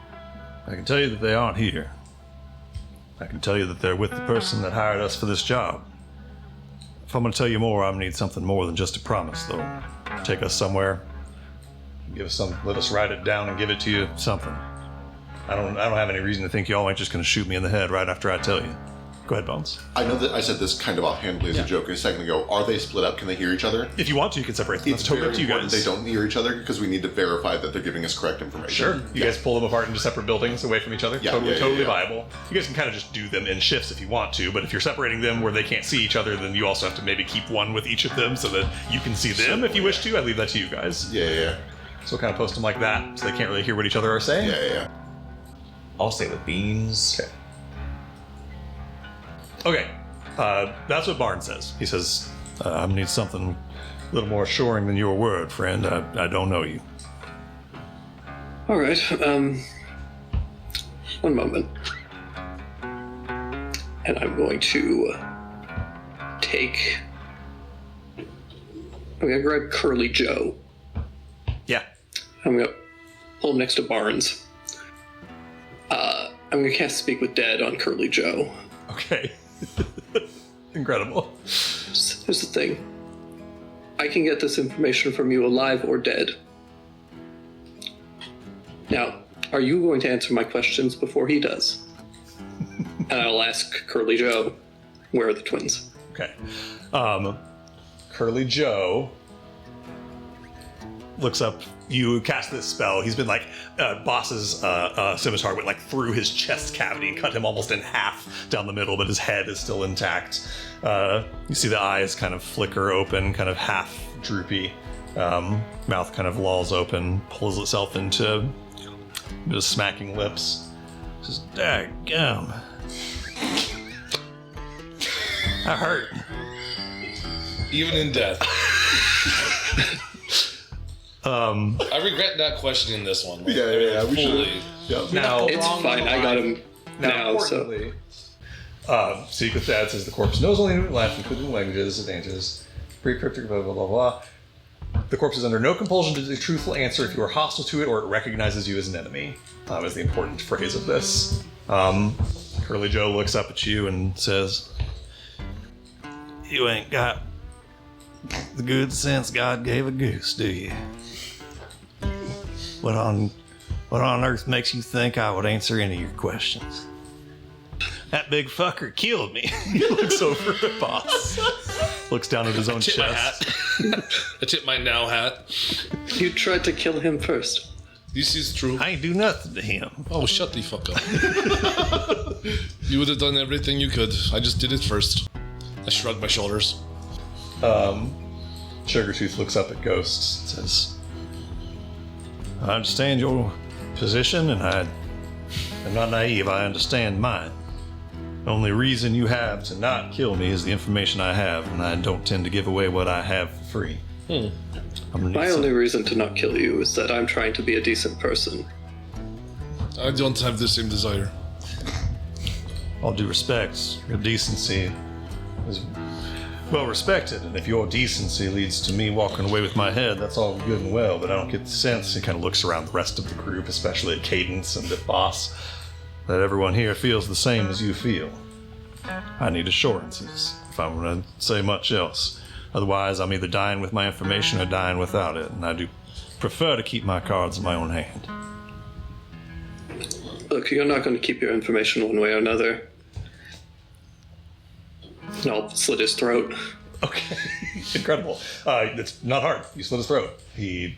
can tell you that they aren't here. I can tell you that they're with the person that hired us for this job. If I'm going to tell you more, I need something more than just a promise, though. Take us somewhere. Give us some. Let us write it down and give it to you. Something. I don't have any reason to think y'all ain't just going to shoot me in the head right after I tell you. Go ahead, Bones. I know that I said this kind of offhandedly as a joke a second ago. Are they split up? Can they hear each other? If you want to, you can separate them. It's That's totally very up to you important guys. they don't hear each other because we need to verify that they're giving us correct information. Sure. You guys pull them apart into separate buildings away from each other. Yeah, totally yeah. viable. You guys can kind of just do them in shifts if you want to, but if you're separating them where they can't see each other, then you also have to maybe keep one with each of them so that you can see them if you wish to. I leave that to you guys. Yeah. So kind of post them like that so they can't really hear what each other are saying. Yeah. I'll stay with Beans. Okay. That's what Barnes says. He says, I need something a little more assuring than your word, friend. I don't know you. All right. One moment. And I'm going to take... I'm going to grab Curly Joe. Yeah. I'm going to pull him next to Barnes. I'm going to cast Speak with Dead on Curly Joe. Okay. Incredible. Here's the thing. I can get this information from you alive or dead. Now, are you going to answer my questions before he does? And I'll ask Curly Joe, where are the twins? Okay. Curly Joe looks up. You cast this spell. He's been like, Boss's scimitar went like through his chest cavity and cut him almost in half down the middle, but his head is still intact. You see the eyes kind of flicker open, kind of half droopy. Mouth kind of lolls open, pulls itself into just smacking lips. Just, daggum. I hurt. Even in death. I regret not questioning this one. Yeah, we should. Yeah. Now, It's fine, I got him now, so... importantly, Speak with Dad says the corpse knows only life, including languages, disadvantages, pre-cryptic, blah, blah, blah, blah. The corpse is under no compulsion to do a truthful answer if you are hostile to it or it recognizes you as an enemy, is the important phrase of this. Curly Joe looks up at you and says, you ain't got the good sense God gave a goose, do you? What on earth makes you think I would answer any of your questions? That big fucker killed me. He looks over at Boss. Looks down at his own Tip my chest. hat. I tip my now hat. You tried to kill him first. This is true. I ain't do nothing to him. Oh, shut the fuck up. You would have done everything you could. I just did it first. I shrugged my shoulders. Sugartooth looks up at Ghost and says, I understand your position, and I'm not naive. I understand mine. The only reason you have to not kill me is the information I have, and I don't tend to give away what I have for free. I'm gonna need My some- only reason to not kill you is that I'm trying to be a decent person. I don't have the same desire. all due respect, your decency is well respected, and if your decency leads to me walking away with my head, that's all good and well, but I don't get the sense. He kind of looks around the rest of the group, especially at Cadence and at Boss, that everyone here feels the same as you feel. I need assurances if I'm going to say much else. Otherwise, I'm either dying with my information or dying without it, and I do prefer to keep my cards in my own hand. Look, you're not going to keep your information one way or another. I'll slit his throat. Okay, incredible. It's not hard. You slit his throat. He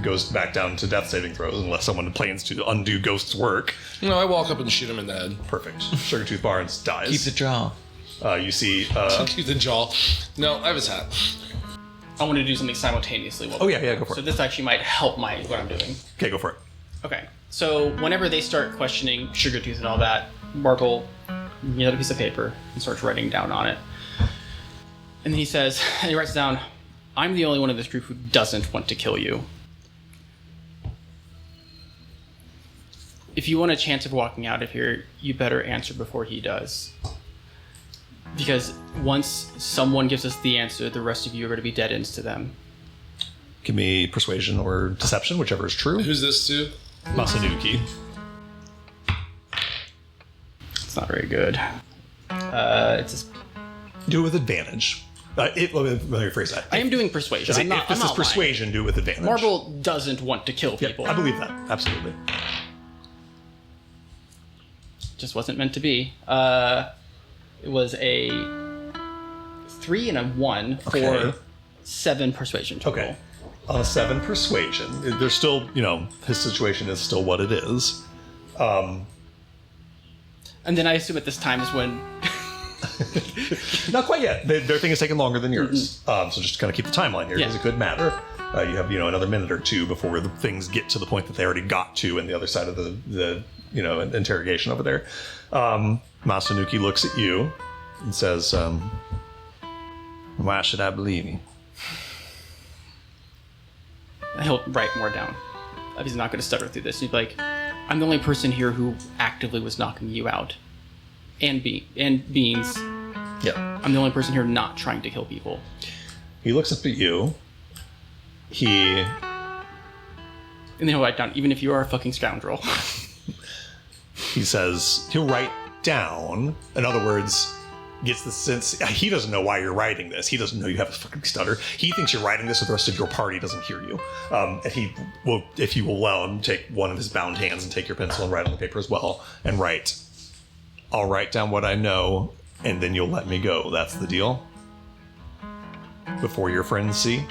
goes back down to death saving throws unless someone plans to undo Ghost's work. No, I walk up and shoot him in the head. Perfect. Sugartooth Barnes dies. Keep the jaw. You see. Keep the jaw. No, I have his hat. I want to do something simultaneously. Oh yeah, go for So it. this actually might help what I'm doing. Okay, go for it. Okay. So whenever they start questioning Sugartooth and all that, Bartle gets out a piece of paper and starts writing down on it. And then he says, and he writes down, I'm the only one in this group who doesn't want to kill you. If you want a chance of walking out of here, you better answer before he does. Because once someone gives us the answer, the rest of you are going to be dead ends to them. Give me persuasion or deception, whichever is true. Who's this to? Masanuki. It's not very good. It's just, Do it with advantage. Let me rephrase that. I am doing persuasion. I'm not, if this I'm is not persuasion, do it with advantage. lying. Marble doesn't want to kill Yep, people. I believe that. Absolutely. Just wasn't meant to be. It was a 3 and a 1 for Okay. 7 persuasion total. Okay. On a 7 persuasion, there's still, his situation is still what it is. And then I assume at this time is when Not quite yet. Their thing is taking longer than yours. So just kind of keep the timeline here because Yeah. it could matter. You have, another minute or two before the things get to the point that they already got to in the other side of the interrogation over there. Masanuki looks at you and says, why should I believe you? he'll write more down. He's not going to stutter through this. He'd be like, I'm the only person here who actively was knocking you out. And Beans. Yeah. I'm the only person here not trying to kill people. He looks up at you. He... And then he'll write down, even if you are a fucking scoundrel. He says he'll write down, in other words, gets the sense he doesn't know why you're writing this. He doesn't know you have a fucking stutter. He thinks you're writing this so the rest of your party doesn't hear you. And he will, if you will allow him, take one of his bound hands and take your pencil and write on the paper as well and write. I'll write down what I know, and then you'll let me go. That's the deal. Before your friends see.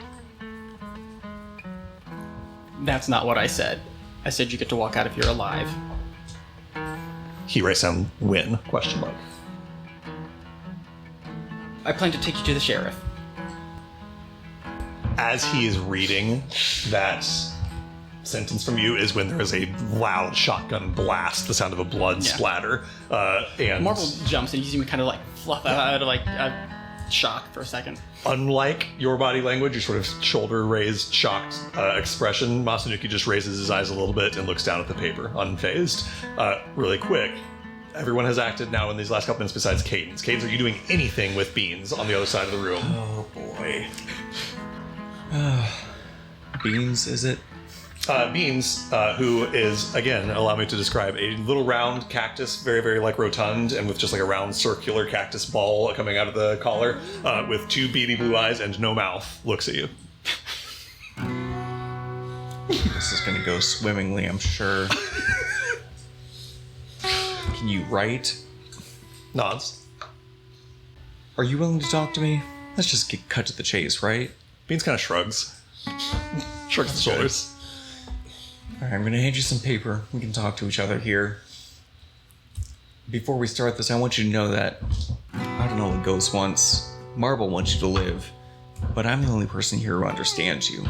That's not what I said. I said you get to walk out if you're alive. He writes down when? Question mark. I plan to take you to the sheriff. As he is reading that sentence from you is when there is a loud shotgun blast, the sound of a blood splatter, and Marvel jumps and you see me kind of like fluff out of like shock for a second. unlike your body language, your sort of shoulder raised, shocked expression, Masanuki just raises his eyes a little bit and looks down at the paper, unfazed. Really quick, everyone has acted now in these last couple minutes besides Cadence. Cadence, are you doing anything with Beans on the other side of the room? Oh boy. Beans, is it? Beans, who is, again, allow me to describe, a little round cactus, very, very like rotund, and with just like a round circular cactus ball coming out of the collar, with 2 beady blue eyes and no mouth, looks at you. This is gonna go swimmingly, I'm sure. Can you write? Nods. Are you willing to talk to me? Let's just get cut to the chase, right? Beans kind of shrugs. Shrugs the shoulders. Alright, I'm gonna hand you some paper. We can talk to each other here. Before we start this, I want you to know that I don't know what goes once. Marble wants you to live, but I'm the only person here who understands you.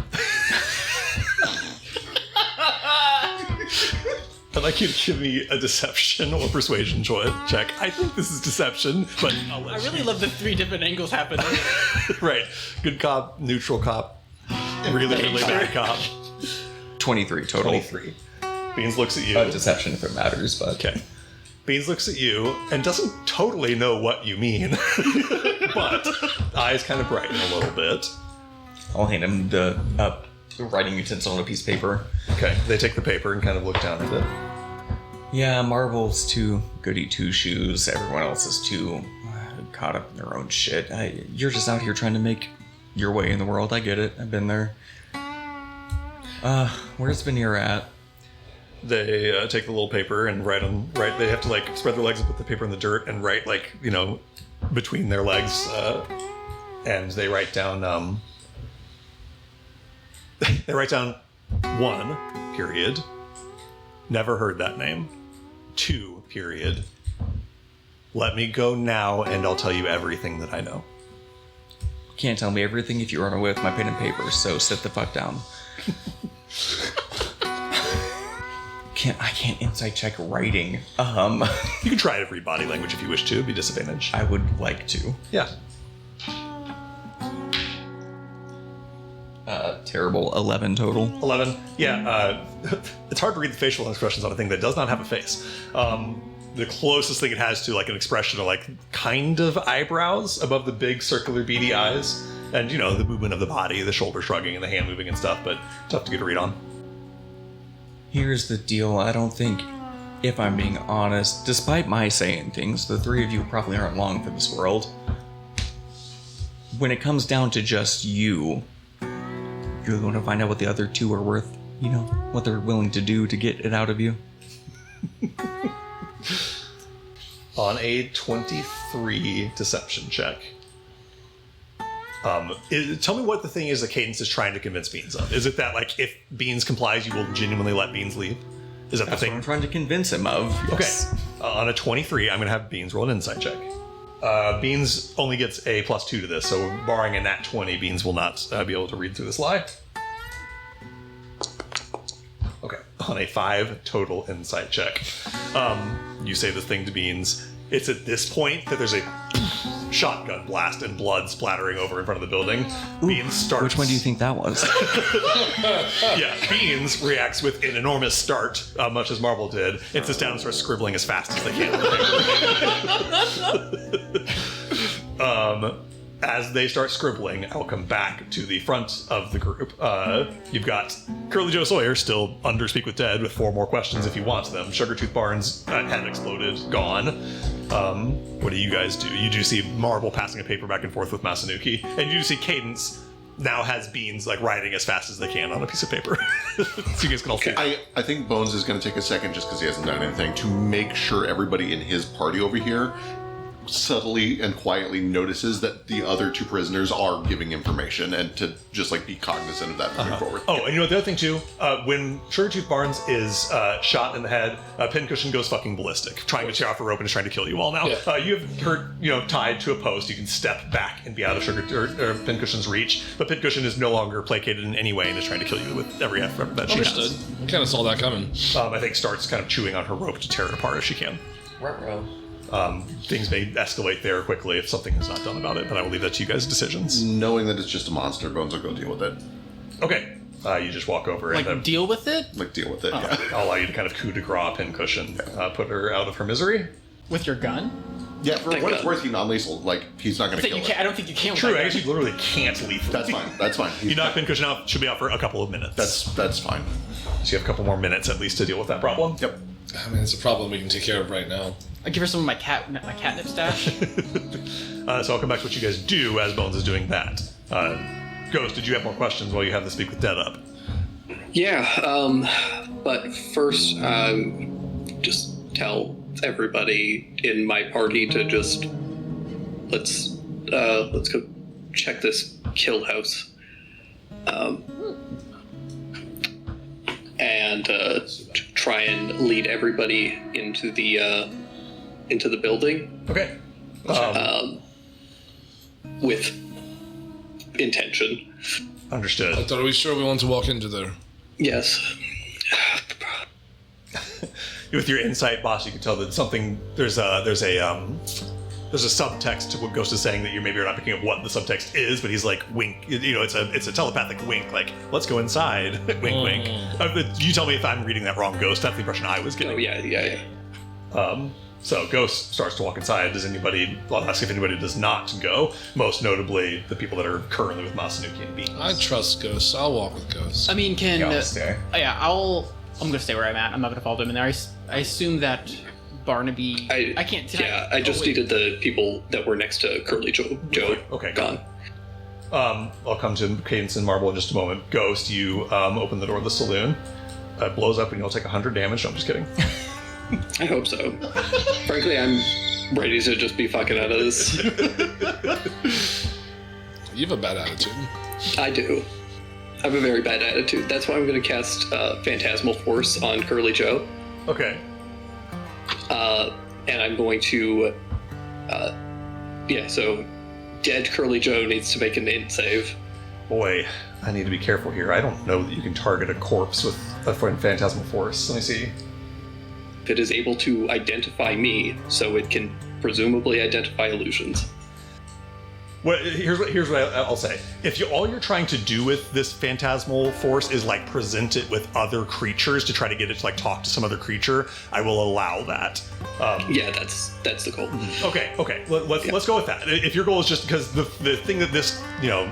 I'd like you to give me a deception or persuasion check. I think this is deception, but I'll let I really love the 3 different angles happening. Right. Good cop, neutral cop, really bad cop. 23 total. 23. Beans looks at you. Deception if it matters, but... Okay. Beans looks at you and doesn't totally know what you mean, but eyes kind of brighten a little bit. I'll hand him the writing utensil on a piece of paper. Okay. They take the paper and kind of look down at it. Yeah, Marble's too goody two-shoes. Everyone else is too caught up in their own shit. You're just out here trying to make your way in the world. I get it. I've been there. Where's Veneer at? They take the little paper and write. They have to like spread their legs and put the paper in the dirt and write like between their legs, and they write down. They write down 1 period. Never heard that name. 2 period. Let me go now, and I'll tell you everything that I know. You can't tell me everything if you run away with my pen and paper. So sit the fuck down. I can't insight check writing. You can try to read body language if you wish to. It'd be disadvantage. I would like to. Yeah. Terrible. 11 total. 11. Yeah. It's hard to read the facial expressions on a thing that does not have a face. The closest thing it has to like an expression of like kind of eyebrows above the big circular beady eyes, and the movement of the body, the shoulder shrugging and the hand moving and stuff, but tough to get a read on. Here's the deal. I don't think, if I'm being honest, despite my saying things, the 3 of you probably aren't long for this world. When it comes down to just you, you're going to find out what the other 2 are worth. What they're willing to do to get it out of you. On a 23 deception check. Tell me what the thing is that Cadence is trying to convince Beans of. Is it that, like, if Beans complies, you will genuinely let Beans leave? Is that That's the what thing? I'm trying to convince him of. Yes. Okay. On a 23, I'm going to have Beans roll an insight check. Beans only gets a +2 to this, so barring a nat 20, Beans will not be able to read through this lie. Okay. On a 5 total insight check. You say this thing to Beans. It's at this point that there's a shotgun blast and blood splattering over in front of the building. Beans starts. Which one do you think that was? Yeah, Beans reacts with an enormous start, much as Marble did, and sits down and starts scribbling as fast as they can. As they start scribbling, I'll come back to the front of the group. You've got Curly Joe Sawyer still under Speak with Dead with 4 more questions if you want them. Sugartooth Barnes' head exploded, gone. What do you guys do? You do see Marble passing a paper back and forth with Masanuki, and you do see Cadence now has Beans like writing as fast as they can on a piece of paper. So you guys can all see. I think Bones is going to take a second, just because he hasn't done anything, to make sure everybody in his party over here subtly and quietly notices that the other 2 prisoners are giving information, and to just like be cognizant of that moving forward. Oh, and the other thing too, when Sugartooth Barnes is shot in the head, Pincushion goes fucking ballistic, trying to tear off a rope and is trying to kill you all now. Yeah. You have her, tied to a post. You can step back and be out of Pincushion's reach, but Pincushion is no longer placated in any way and is trying to kill you with every effort that she Understood. has. I kind of saw that coming. I think starts kind of chewing on her rope to tear it apart if she can. Things may escalate there quickly if something is not done about it, but I will leave that to you guys' decisions. Knowing that it's just a monster, Bones will go deal with it. Okay. You just walk over and Deal with it? Like, deal with it, yeah. I'll allow you to kind of coup de grace Pincushion, put her out of her misery. With your gun? Yeah, for what it's worth, he's non-lethal. Like, he's not going to kill her. I don't think you can. True, I guess you literally can't leave. That's fine. That's fine. You knock Pincushion out, should be out for a couple of minutes. That's fine. So you have a couple more minutes at least to deal with that problem. Yep. I mean, it's a problem we can take care of right now. I give her some of my catnip stash. So I'll come back to what you guys do as Bones is doing that. Ghost, did you have more questions while you have the Speak with Dead up? Yeah, but first, just tell everybody in my party to just let's go check this kill house, and try and lead everybody into the building. Okay. With intention. Understood. Are we sure we want to walk into there? Yes. With your insight, boss, you can tell that there's a subtext to what Ghost is saying that you maybe are not picking up what the subtext is, but he's like wink. It's a telepathic wink, like let's go inside. Wink, wink. You tell me if I'm reading that wrong, Ghost. That's the impression I was getting. Oh yeah. So Ghost starts to walk inside. I'll ask if anybody does not go. Most notably, the people that are currently with Masanuki and Beans. I trust Ghost. I'll walk with Ghost. I mean, can... Yeah, I'll stay. I'm going to stay where I'm at. I'm not going to follow them in there. I assume that Barnaby... I can't... I just needed the people that were next to Curly Joe. Okay, Gone. I'll come to Cadence and Marble in just a moment. Ghost, you open the door of the saloon. It blows up and you'll take 100 damage. No, I'm just kidding. I hope so. Frankly, I'm ready to just be fucking out of this. You have a bad attitude. I do. I have a very bad attitude. That's why I'm going to cast Phantasmal Force on Curly Joe. Okay. And I'm going to... so dead Curly Joe needs to make an int save. Boy, I need to be careful here. I don't know that you can target a corpse with a Phantasmal Force. Let me see. It is able to identify me, so it can presumably identify illusions. Well, here's what I'll say. If all you're trying to do with this Phantasmal Force is like present it with other creatures to try to get it to like talk to some other creature, I will allow that. Yeah, that's the goal. Okay. Let's go with that. If your goal is just because the thing that this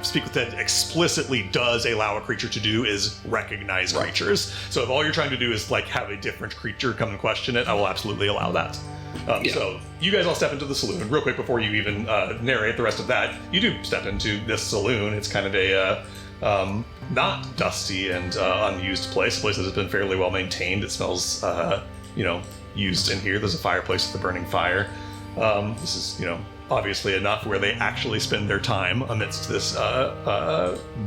Speak with Dead explicitly does allow a creature to do is recognize creatures. So if all you're trying to do is like have a different creature come and question it, I will absolutely allow that. So you guys all step into the saloon real quick before you even narrate the rest of that. You do step into this saloon. It's kind of a not dusty and unused place. A place that has been fairly well maintained. It smells used in here. There's a fireplace with a burning fire. This is obviously enough where they actually spend their time amidst this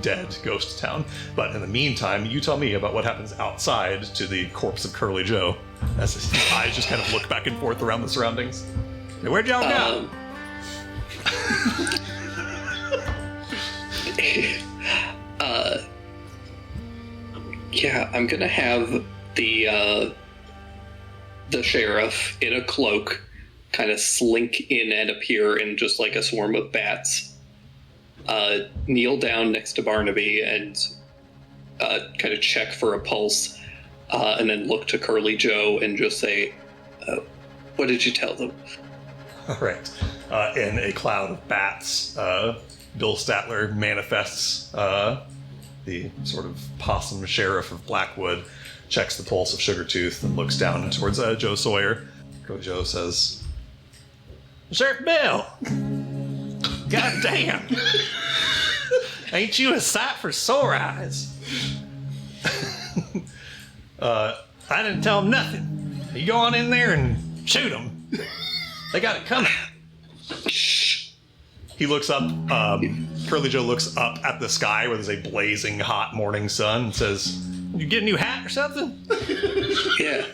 dead ghost town. But in the meantime, you tell me about what happens outside to the corpse of Curly Joe as his eyes just kind of look back and forth around the surroundings. Hey, where'd y'all go? I'm gonna have the sheriff in a cloak kind of slink in and appear in just like a swarm of bats, kneel down next to Barnaby and kind of check for a pulse, and then look to Curly Joe and just say, what did you tell them? All right. In a cloud of bats, Bill Statler manifests the sort of possum sheriff of Blackwood, checks the pulse of Sugartooth, and looks down towards Joe Sawyer. Joe says, Sheriff Bill! God damn! Ain't you a sight for sore eyes? I didn't tell them nothing. You go on in there and shoot them. They got it coming. Shh. He looks up, Curly Joe looks up at the sky where there's a blazing hot morning sun and says, you get a new hat or something? Yeah.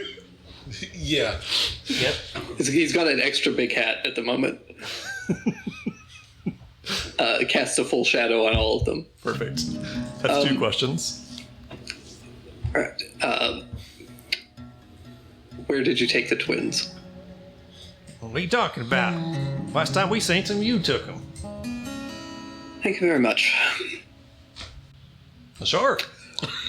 Yeah. Yep. He's got an extra big hat at the moment. Casts a full shadow on all of them. Perfect. That's 2 questions. All right. Where did you take the twins? What are you talking about? Last time we seen them, you took them. Thank you very much. Sure.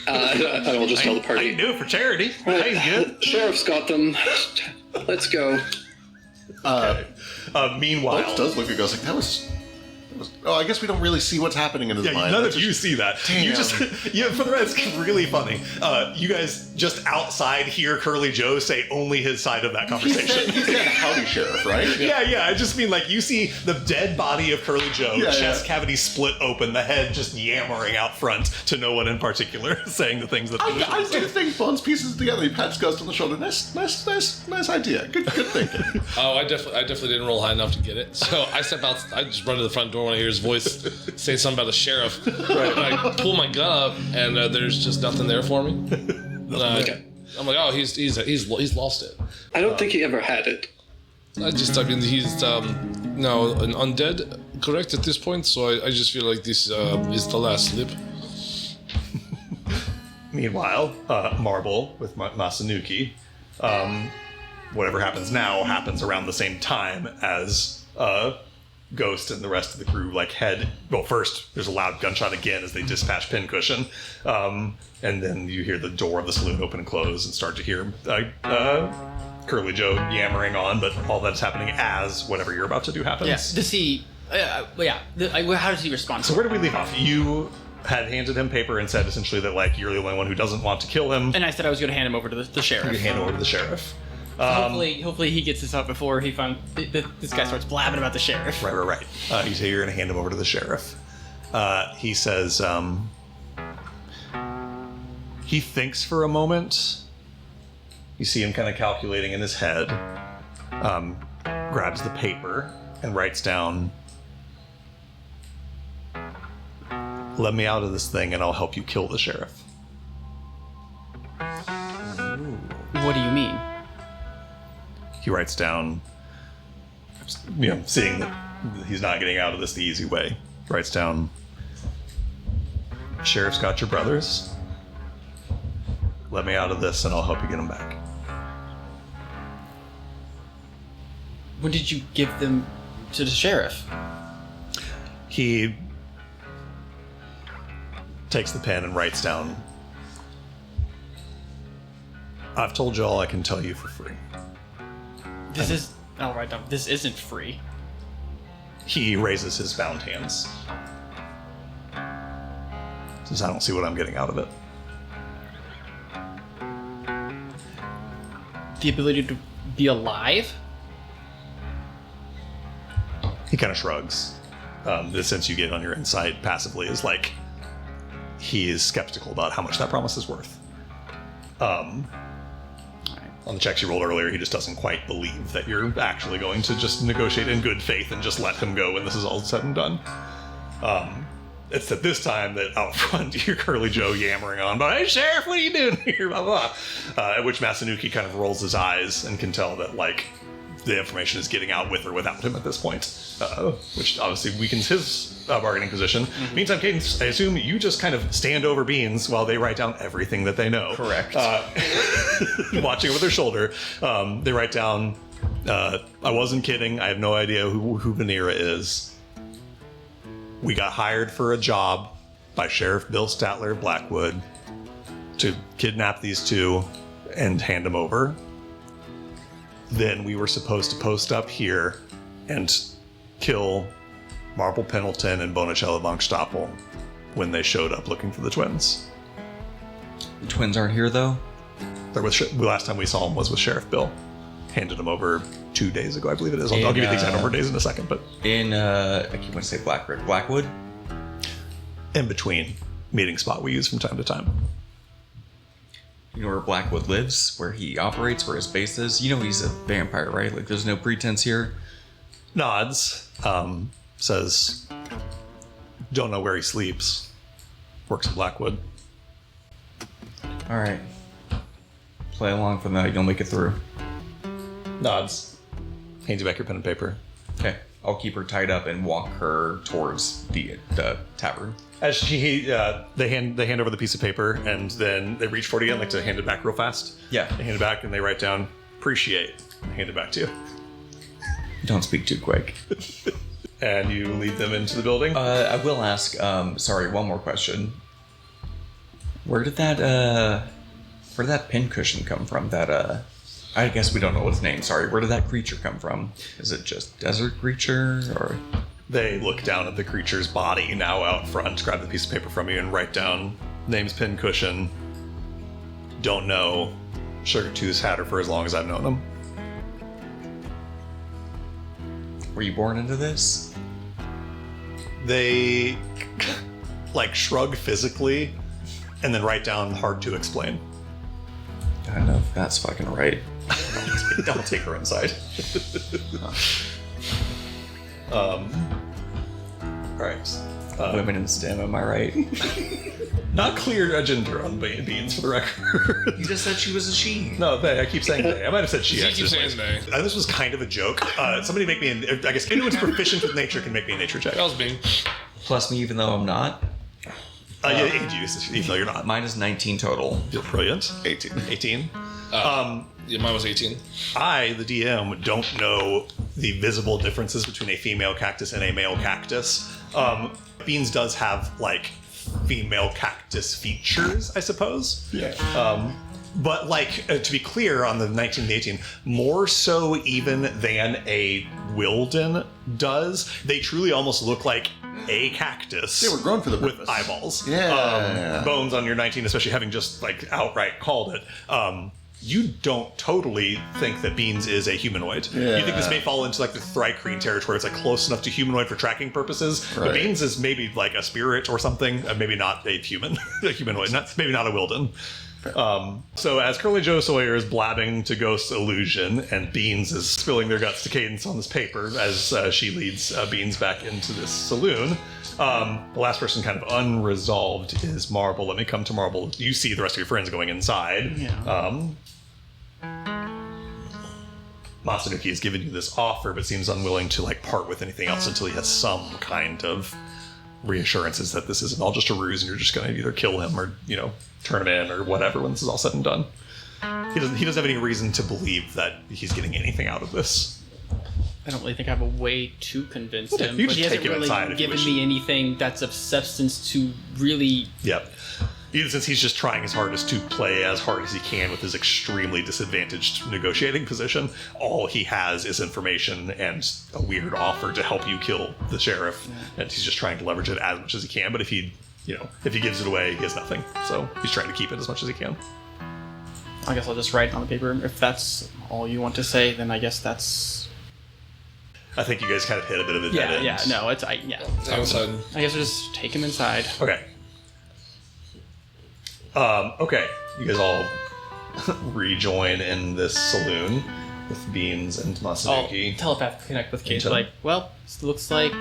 I will just tell the I party. can do it for charity. Pays good. Sheriff's got them. Let's go. Meanwhile, It does look at Ghost like that was Oh, I guess we don't really see what's happening in his mind. None That's of you see that. Damn. You just, for the rest, it's really funny. You guys just outside hear Curly Joe say only his side of that conversation. He said, "Howdy, Sheriff," right? Yeah. I just mean like you see the dead body of Curly Joe, chest cavity split open, the head just yammering out front to no one in particular, saying the things that. I do think Bones pieces it together. He pats Ghost on the shoulder. Nice idea. Good thinking. Oh, I definitely didn't roll high enough to get it. So I step out. I just run to the front door when I hear his voice say something about the sheriff. Right. And I pull my gun up, and there's just nothing there for me. Okay. I'm like, oh, he's lost it. I don't think he ever had it. He's now an undead, correct at this point. So I just feel like this is the last slip. Meanwhile, Marble with Masanuki, whatever happens now happens around the same time as Ghost and the rest of the crew head. Well, first there's a loud gunshot again as they dispatch Pincushion, and then you hear the door of the saloon open and close, and start to hear Curly Joe yammering on. But all that's happening as whatever you're about to do happens. Yeah. Does he? How does he respond? So where do we leave off? You had handed him paper and said essentially that you're the only one who doesn't want to kill him. And I said I was going to hand him over to the sheriff. You hand him over to the sheriff. Hopefully he gets this out before he this guy starts blabbing about the sheriff. Right. You say you're going to hand him over to the sheriff. He says, he thinks for a moment. You see him kind of calculating in his head, grabs the paper and writes down, "Let me out of this thing and I'll help you kill the sheriff." What do you mean? He writes down, seeing that he's not getting out of this the easy way, writes down, "Sheriff's got your brothers. Let me out of this and I'll help you get them back." When did you give them to the sheriff? He takes the pen and writes down, "I've told you all I can tell you for free." I'll write down. This isn't free. He raises his bound hands. Says, "I don't see what I'm getting out of it." The ability to be alive? He kind of shrugs. The sense you get on your insight passively is he is skeptical about how much that promise is worth. On the checks you rolled earlier, he just doesn't quite believe that you're actually going to just negotiate in good faith and just let him go when this is all said and done. It's at this time that out front you hear Curly Joe yammering on, but "Hey, Sheriff, what are you doing here?" Blah, blah, blah. At which Masanuki kind of rolls his eyes and can tell that the information is getting out with or without him at this point, which obviously weakens his bargaining position. Mm-hmm. Meantime, Cadence, I assume you just kind of stand over Beans while they write down everything that they know. Correct. Watching over their shoulder, they write down, "I wasn't kidding. I have no idea who Vanera is. We got hired for a job by Sheriff Bill Statler of Blackwood to kidnap these two and hand them over. Then we were supposed to post up here and kill Marble Pendleton and Bonicello von Stoppel when they showed up looking for the twins." The twins aren't here, though? The last time we saw them was with Sheriff Bill. Handed them over 2 days ago, I believe it is. I'll give you the exact number of days in a second, but In, I keep wanting to say Blackwood? in between meeting spot we use from time to time. You know where Blackwood lives? Where he operates? Where his base is? You know he's a vampire, right? There's no pretense here? Nods, says, "Don't know where he sleeps. Works in Blackwood." Alright. Play along for the night. You'll make it through. Nods. Hands you back your pen and paper. Okay. I'll keep her tied up and walk her towards the tavern. As they hand over the piece of paper, and then they reach for it again, to hand it back real fast. Yeah. They hand it back, and they write down, "Appreciate," and hand it back to you. Don't speak too quick. And you lead them into the building. I will ask, sorry, one more question. Where did that pincushion come from? I guess we don't know its name, sorry. Where did that creature come from? Is it just desert creature, or...? They look down at the creature's body now out front, grab the piece of paper from you, and write down names, Pincushion. Don't know. Sugartooth's had her for as long as I've known him. Were you born into this? They like shrug physically and then write down hard to explain. I don't know if that's fucking right. I'll take her inside. Alright. Women in STEM, am I right? Not clear a gender on Beans for the record. You just said she was a she. No, I keep saying they. I might have said she. You keep accidentally. saying they. This was kind of a joke. Somebody make me I guess anyone who's proficient with nature can make me a nature check. That was Bing. Plus me, even though I'm not. Yeah, even though you're not. Mine is 19 total. You're brilliant. 18. 18. Yeah, mine was 18. I, the DM, don't know the visible differences between a female cactus and a male cactus. Beans does have, like, female cactus features, I suppose. Yeah. But, like, to be clear on the 1918, more so even than a Wilden does, they truly almost look like a cactus. They were grown for the with purpose. eyeballs. Yeah. Bones on your 19, especially having just, like, outright called it. You don't totally think that Beans is a humanoid. Yeah. You think this may fall into like the Thrycreen territory. It's like close enough to humanoid for tracking purposes. But Right. Beans is maybe like a spirit or something. Maybe not a human, a humanoid. Maybe not a Wilden. So as Curly Joe Sawyer is blabbing to Ghost Illusion and Beans is spilling their guts to Cadence on this paper as she leads Beans back into this saloon, the last person kind of unresolved is Marble. Let me come to Marble. You see the rest of your friends going inside. Yeah. Masanuki has given you this offer, but seems unwilling to like part with anything else until he has some kind of reassurances that this isn't all just a ruse and you're just going to either kill him or, you know, turn him in or whatever when this is all said and done. He doesn't have any reason to believe that he's getting anything out of this. I don't really think I have a way to convince Okay, him, you but just he hasn't take him really inside if you given wish. me anything that's of substance to really. Yep. Even since he's just trying his hardest to play as hard as he can with his extremely disadvantaged negotiating position, all he has is information and a weird offer to help you kill the sheriff, and he's just trying to leverage it as much as he can. But if he gives it away, he has nothing. So he's trying to keep it as much as he can. I guess I'll just write it on the paper. If that's all you want to say, then I guess that's. I think you guys kind of hit a bit of a dead end. Yeah. No, it's yeah. Outside. I guess we'll just take him inside. Okay. Okay. You guys all rejoin in this saloon with Beans and I'll Masanuki. telepathically connect with Kate. Tell him. Like, well, it looks like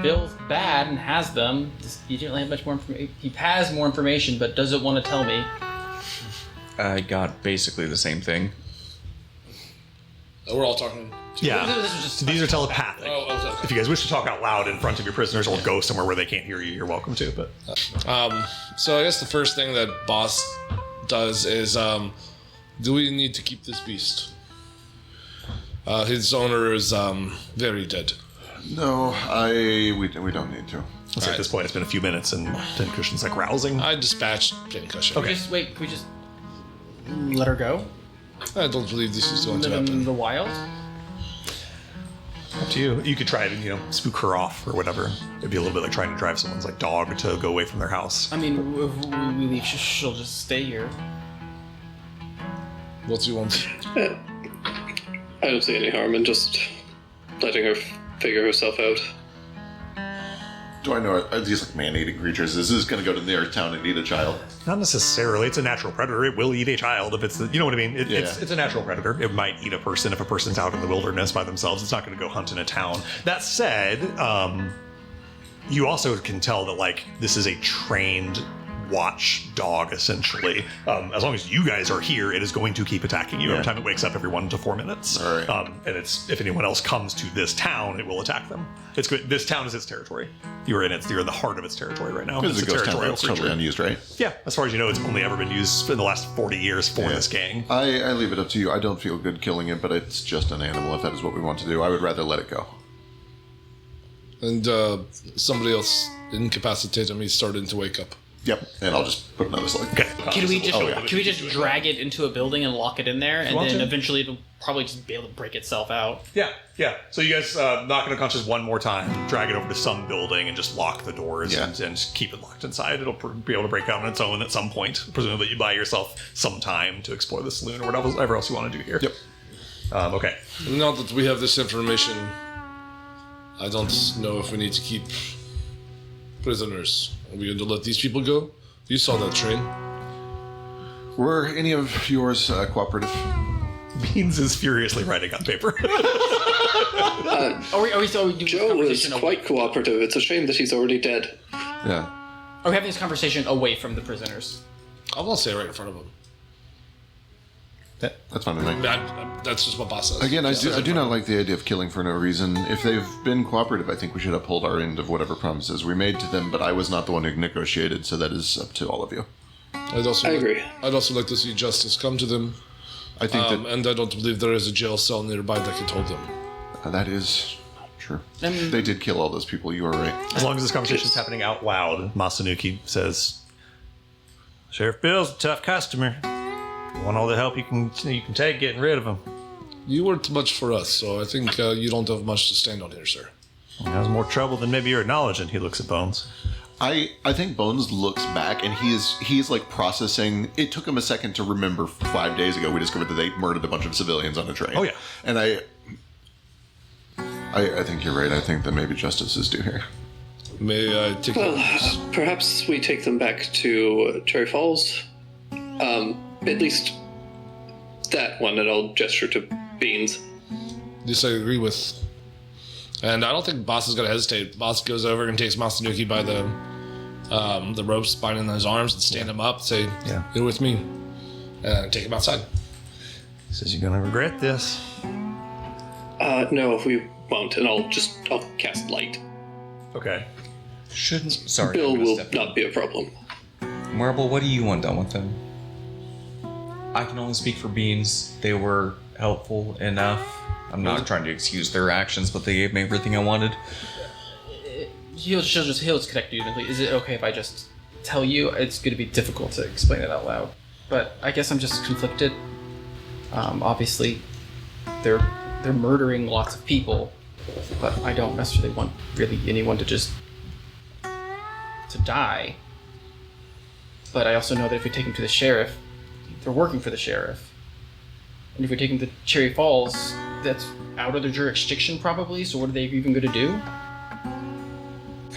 Bill's bad and has them. He didn't really have much more information. He has more information, but doesn't want to tell me. I got basically the same thing. We're all talking. Yeah. This was just- These are telepathic. Oh, okay. If you guys wish to talk out loud in front of your prisoners or go somewhere where they can't hear you, you're welcome to. But So I guess the first thing that Boss does is, do we need to keep this beast? His owner is very dead. No, we don't need to. let's say at this point it's been a few minutes and Pincushion's like rousing. I dispatched Pincushion. Okay. Can we just let her go? I don't believe this is going to Live in happen. the wild? Up to you. You could try to, spook her off or whatever. It'd be a little bit like trying to drive someone's like dog to go away from their house. I mean, if we leave, she'll just stay here. What do you want? I don't see any harm in just letting her figure herself out. Do I know, are these like man-eating creatures? Is this going to go to the nearest town and eat a child? Not necessarily. It's a natural predator. It will eat a child if it's the, you know what I mean? It's a natural predator. It might eat a person if a person's out in the wilderness by themselves. It's not going to go hunt in a town. That said, you also can tell that like this is a trained watch dog essentially. As long as you guys are here, it is going to keep attacking you every time it wakes up every 1 to 4 minutes. All right. And if anyone else comes to this town, it will attack them. It's good. This town is its territory. You're in the heart of its territory right now. Because It's the a ghost town territorial that's totally creature. unused, right? Yeah, as far as you know, it's only ever been used in the last 40 years for this gang. I leave it up to you. I don't feel good killing it, but it's just an animal if that is what we want to do. I would rather let it go. And somebody else incapacitated me starting to wake up. Yep, and I'll just put another slug. Okay. Can we just yeah. can we just drag it into a building and lock it in there, and want then to. eventually it'll probably just be able to break itself out? Yeah. So you guys knock it unconscious one more time, drag it over to some building, and just lock the doors Yeah. and keep it locked inside. It'll be able to break out on its own at some point. Presumably, you buy yourself some time to explore the saloon or whatever else you want to do here. Yep. Okay. Now that we have this information, I don't know if we need to keep prisoners. Are we going to let these people go? You saw that train. Were any of yours cooperative? Beans is furiously writing on paper. Are we doing this Joe was conversation quite cooperative. It's a shame that he's already dead. Yeah. Are we having this conversation away from the prisoners? I won't say it right in front of them. That's fine with me. That's just what boss says. Again, I do not like the idea of killing for no reason. If they've been cooperative, I think we should uphold our end of whatever promises we made to them, but I was not the one who negotiated, so that is up to all of you. I agree. I'd also like to see justice come to them. I think And I don't believe there is a jail cell nearby that could hold them. that is true. And- They did kill all those people, you are right. As long as this conversation is happening out loud, Masanuki says, Sheriff Bill's a tough customer. You want all the help you can take getting rid of him. You weren't much for us, so I think you don't have much to stand on here, sir. That was more trouble than maybe you're acknowledging. He looks at Bones. I think Bones looks back and he is like processing. It took him a second to remember 5 days ago we discovered that they murdered a bunch of civilians on a train. Oh, yeah. And I think you're right. I think that maybe justice is due here. May I take Well, yours? perhaps we take them back to Cherry Falls. At least that one, and I'll gesture to Beans. This I agree with. And I don't think Boss is going to hesitate. Boss goes over and takes Masanuki by the ropes binding his arms and stand him up, say, Yeah. you're with me, and take him outside. He says, you're going to regret this. No, we won't, and I'll cast light. Okay. Shouldn't. Sorry. Bill I'm gonna will step not be a problem. in. Marble, what do you want done with them? I can only speak for Beans. They were helpful enough. I'm not trying to excuse their actions, but they gave me everything I wanted. He'll just connect you. Is it okay if I just tell you? It's going to be difficult to explain it out loud, but I guess I'm just conflicted. Obviously, they're murdering lots of people, but I don't necessarily want really anyone to just to die. But I also know that if we take them to the sheriff, they're working for the sheriff, and if we take them to Cherry Falls, that's out of their jurisdiction probably. So what are they even going to do?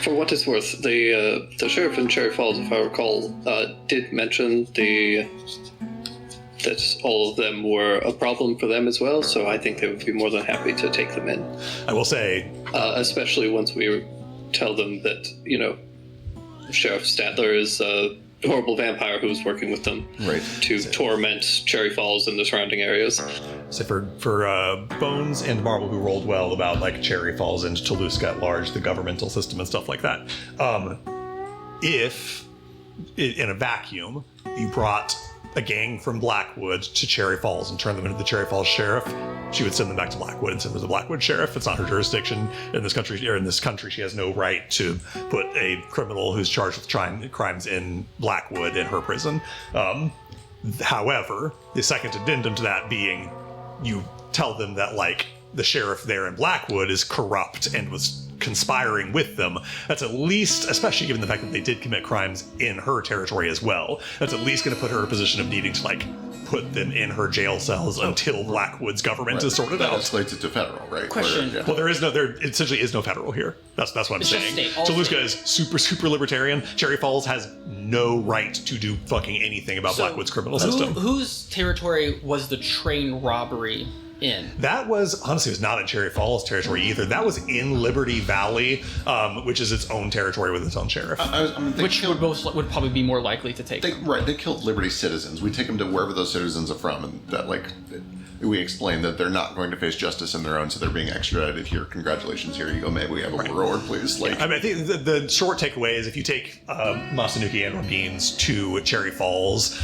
For what it's worth, the sheriff in Cherry Falls, if I recall, did mention that all of them were a problem for them as well, so I think they would be more than happy to take them in. I will say, Especially once we tell them that, Sheriff Statler is a horrible vampire who's working with them Right. to torment Cherry Falls and the surrounding areas. so for Bones and Marble, who rolled well about like Cherry Falls and Toulouse at large, the governmental system and stuff like that. If in a vacuum you brought a gang from Blackwood to Cherry Falls and turned them into the Cherry Falls sheriff, she would send them back to Blackwood and send them to the Blackwood sheriff. It's not her jurisdiction in this country. Or in this country, she has no right to put a criminal who's charged with crimes in Blackwood in her prison. However, the second addendum to that being, you tell them that like the sheriff there in Blackwood is corrupt and was conspiring with them. That's at least, especially given the fact that they did commit crimes in her territory as well, that's at least going to put her in a position of needing to like put them in her jail cells until Blackwood's government is sorted That out. escalates it to federal, right? Question. Where, Well, there essentially is no federal here. That's what I'm It's just saying. state, all Toulouse state. is super libertarian. Cherry Falls has no right to do fucking anything about So, Blackwood's criminal system. Whose territory was the train robbery in? That was, honestly, it was not in Cherry Falls territory either. That was in Liberty Valley, which is its own territory with its own sheriff. they Which killed, would probably be more likely to take them. They killed Liberty citizens. We take them to wherever those citizens are from, and that we explain that they're not going to face justice in their own, so they're being extradited here. Congratulations, here you go. Maybe we have a reward, please. I mean, I think the short takeaway is if you take Masanuki and Beans to Cherry Falls,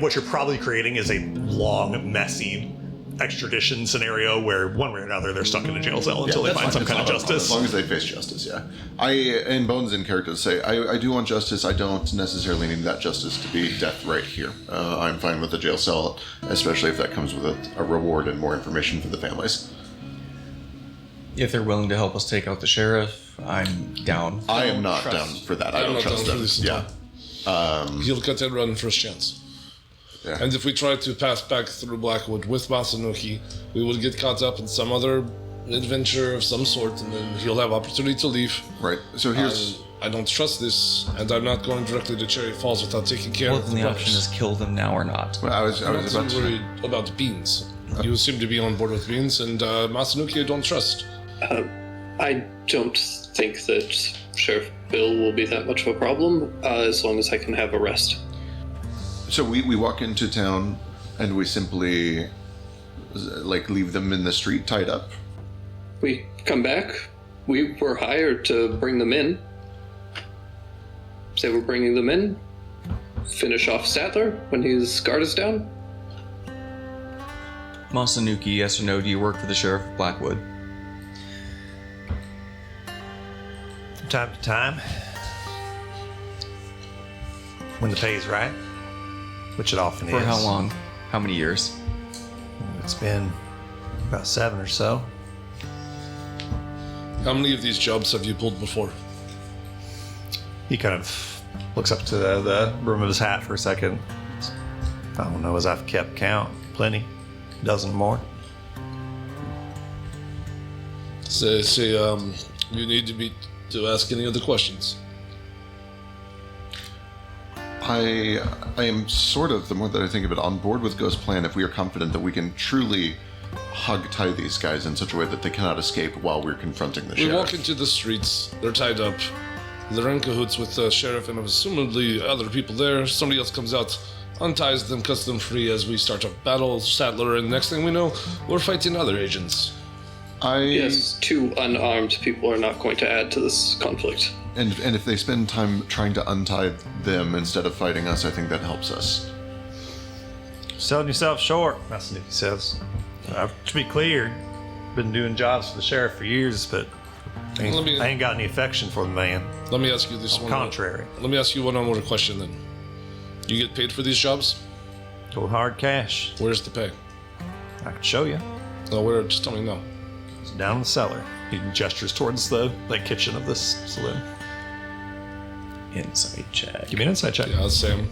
what you're probably creating is a long, messy extradition scenario where one way or another they're stuck in a jail cell until they find some kind of justice. As long as they face justice, yeah. And Bones in character say, I do want justice. I don't necessarily need that justice to be death right here. I'm fine with the jail cell, especially if that comes with a reward and more information for the families. If they're willing to help us take out the sheriff, I'm down. I am not down for that. I don't trust them. Yeah. He'll cut and run first chance. Yeah. And if we try to pass back through Blackwood with Masanuki, we will get caught up in some other adventure of some sort, and then he'll have opportunity to leave. Right. So here's... I don't trust this, and I'm not going directly to Cherry Falls without taking care Well, of then the option is kill them now or not. I was I'm about not to... worried about the beans. You seem to be on board with beans, and Masanuki I don't trust. I don't think that Sheriff Bill will be that much of a problem, as long as I can have a rest. So we walk into town and we simply leave them in the street tied up. We come back. We were hired to bring them in. Say we're bringing them in. Finish off Statler when his guard is down. Masanuki, yes or no, do you work for the Sheriff of Blackwood? From time to time, when the pay's right, which it often is. For how long? How many years? It's been about 7 or so. How many of these jobs have you pulled before? He kind of looks up to the brim of his hat for a second. I don't know as I've kept count. Plenty. A dozen more. Say, you need to ask any other questions. I am sort of, the more that I think of it, on board with Ghost's plan if we are confident that we can truly hog-tie these guys in such a way that they cannot escape while we're confronting the We sheriff. walk into the streets, they're tied up. They're in cahoots with the sheriff and assumably other people there. Somebody else comes out, unties them, cuts them free as we start a battle, Statler, and next thing we know, we're fighting other agents. Yes, 2 unarmed people are not going to add to this conflict. And if they spend time trying to untie them instead of fighting us, I think that helps us. Selling yourself short, Masanuki says. To be clear, been doing jobs for the sheriff for years, but I ain't got any affection for the man. Let me ask you this one. Contrary. Let me ask you one more question then. You get paid for these jobs? Cold hard cash. Where's the pay? I can show you. No, where? Just tell me no. It's down in the cellar. He gestures towards the kitchen of this saloon. Insight check. Give me an insight check. Yeah, I'll say him.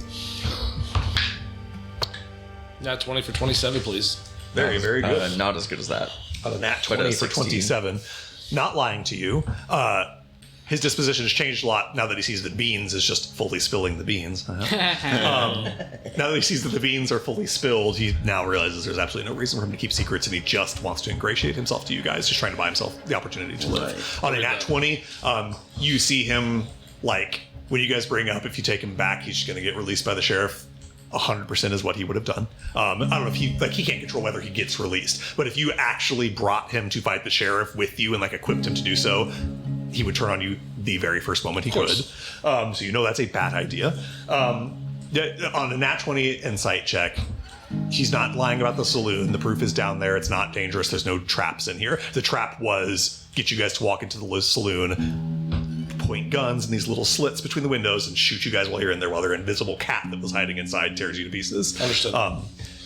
Nat 20 for 27, please. Very, very good. Not as good as that. A nat But 20 a for 16. 27. Not lying to you. His disposition has changed a lot now that he sees that Beans is just fully spilling the beans. Now that he sees that the beans are fully spilled, he now realizes there's absolutely no reason for him to keep secrets, and he just wants to ingratiate himself to you guys, just trying to buy himself the opportunity to live. On a nat 20, you see him, when you guys bring up, if you take him back, he's just going to get released by the sheriff. 100% is what he would have done. I don't know if he can't control whether he gets released, but if you actually brought him to fight the sheriff with you and equipped him to do so, he would turn on you the very first moment he could. So you know that's a bad idea. On a nat 20 insight check, he's not lying about the saloon. The proof is down there. It's not dangerous. There's no traps in here. The trap was get you guys to walk into the saloon, point guns in these little slits between the windows, and shoot you guys while you're in there, while their invisible cat that was hiding inside tears you to pieces. Understood.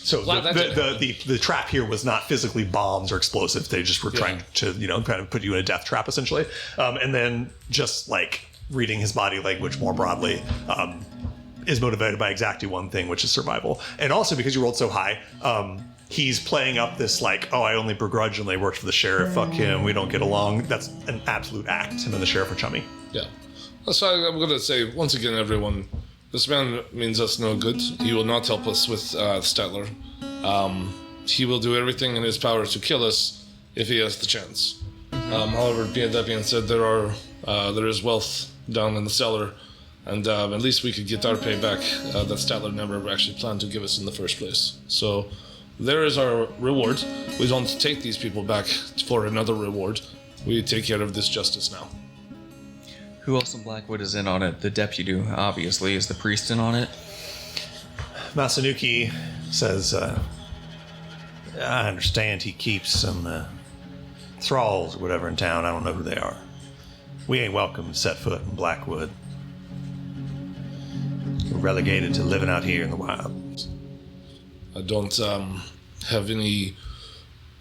So the trap here was not physically bombs or explosives. They just were trying to, kind of put you in a death trap, essentially. And then just reading his body language more broadly is motivated by exactly one thing, which is survival. And also because you rolled so high, he's playing up this I only begrudgingly worked for the sheriff. Fuck him. We don't get along. That's an absolute act. Him and the sheriff are chummy. Yeah. That's why I'm going to say, once again, everyone, this man means us no good. He will not help us with Statler. He will do everything in his power to kill us if he has the chance. However, that being said, there is wealth down in the cellar, and at least we could get our pay back that Statler never actually planned to give us in the first place. So there is our reward. We don't take these people back for another reward. We take care of this justice now. Who else in Blackwood is in on it? The deputy, obviously. Is the priest in on it? Masanuki says, I understand he keeps some thralls or whatever in town. I don't know who they are. We ain't welcome to set foot in Blackwood. We're relegated to living out here in the wilds. I don't have any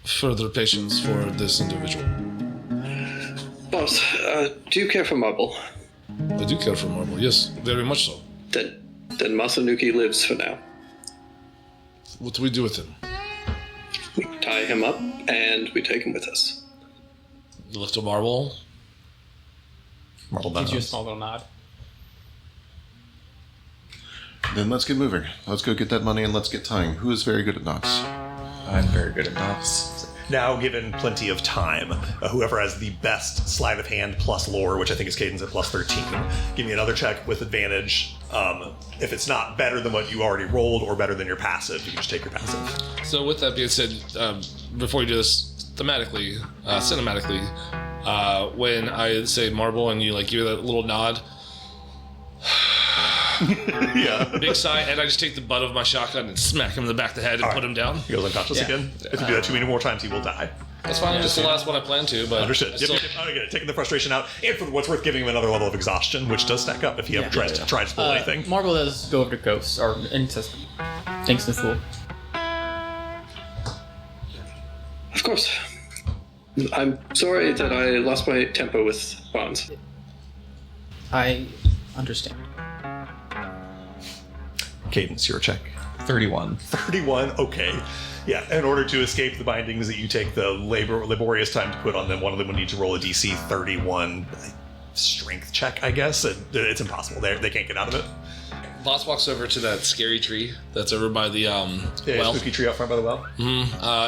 further patience for this individual. Boss, do you care for Marble? I do care for Marble, yes, very much so. Then Masanuki lives for now. What do we do with him? We tie him up and we take him with us. You lift a Marble? Marble Gives you a Bones. small little nod. Then let's get moving. Let's go get that money and let's get tying. Who is very good at knots? I'm very good at knots. Now, given plenty of time, whoever has the best sleight of hand plus lore, which I think is Cadence at plus 13, give me another check with advantage. If it's not better than what you already rolled or better than your passive, you can just take your passive. So with that being said, before you do this thematically, cinematically, when I say Marble and you like give that little nod, Yeah. big sigh, and I just take the butt of my shotgun and smack him in the back of the head and put him down. He goes unconscious again. If you do that too many more times, he will die. That's fine. It's the last one I planned to, but Understood. I still- Yep. Taking the frustration out, and for what's worth, giving him another level of exhaustion, which does stack up if you have tried to pull anything. Marble does go over to Ghost, and says, "Thanks, the fool." Of course. I'm sorry that I lost my temper with Bonds. I understand. Cadence, your check. 31. 31, okay. Yeah, in order to escape the bindings that you take the laborious time to put on them, one of them would need to roll a DC 31 strength check, I guess. It's impossible. They can't get out of it. Boss walks over to that scary tree that's over by the well, Spooky tree out front by the well.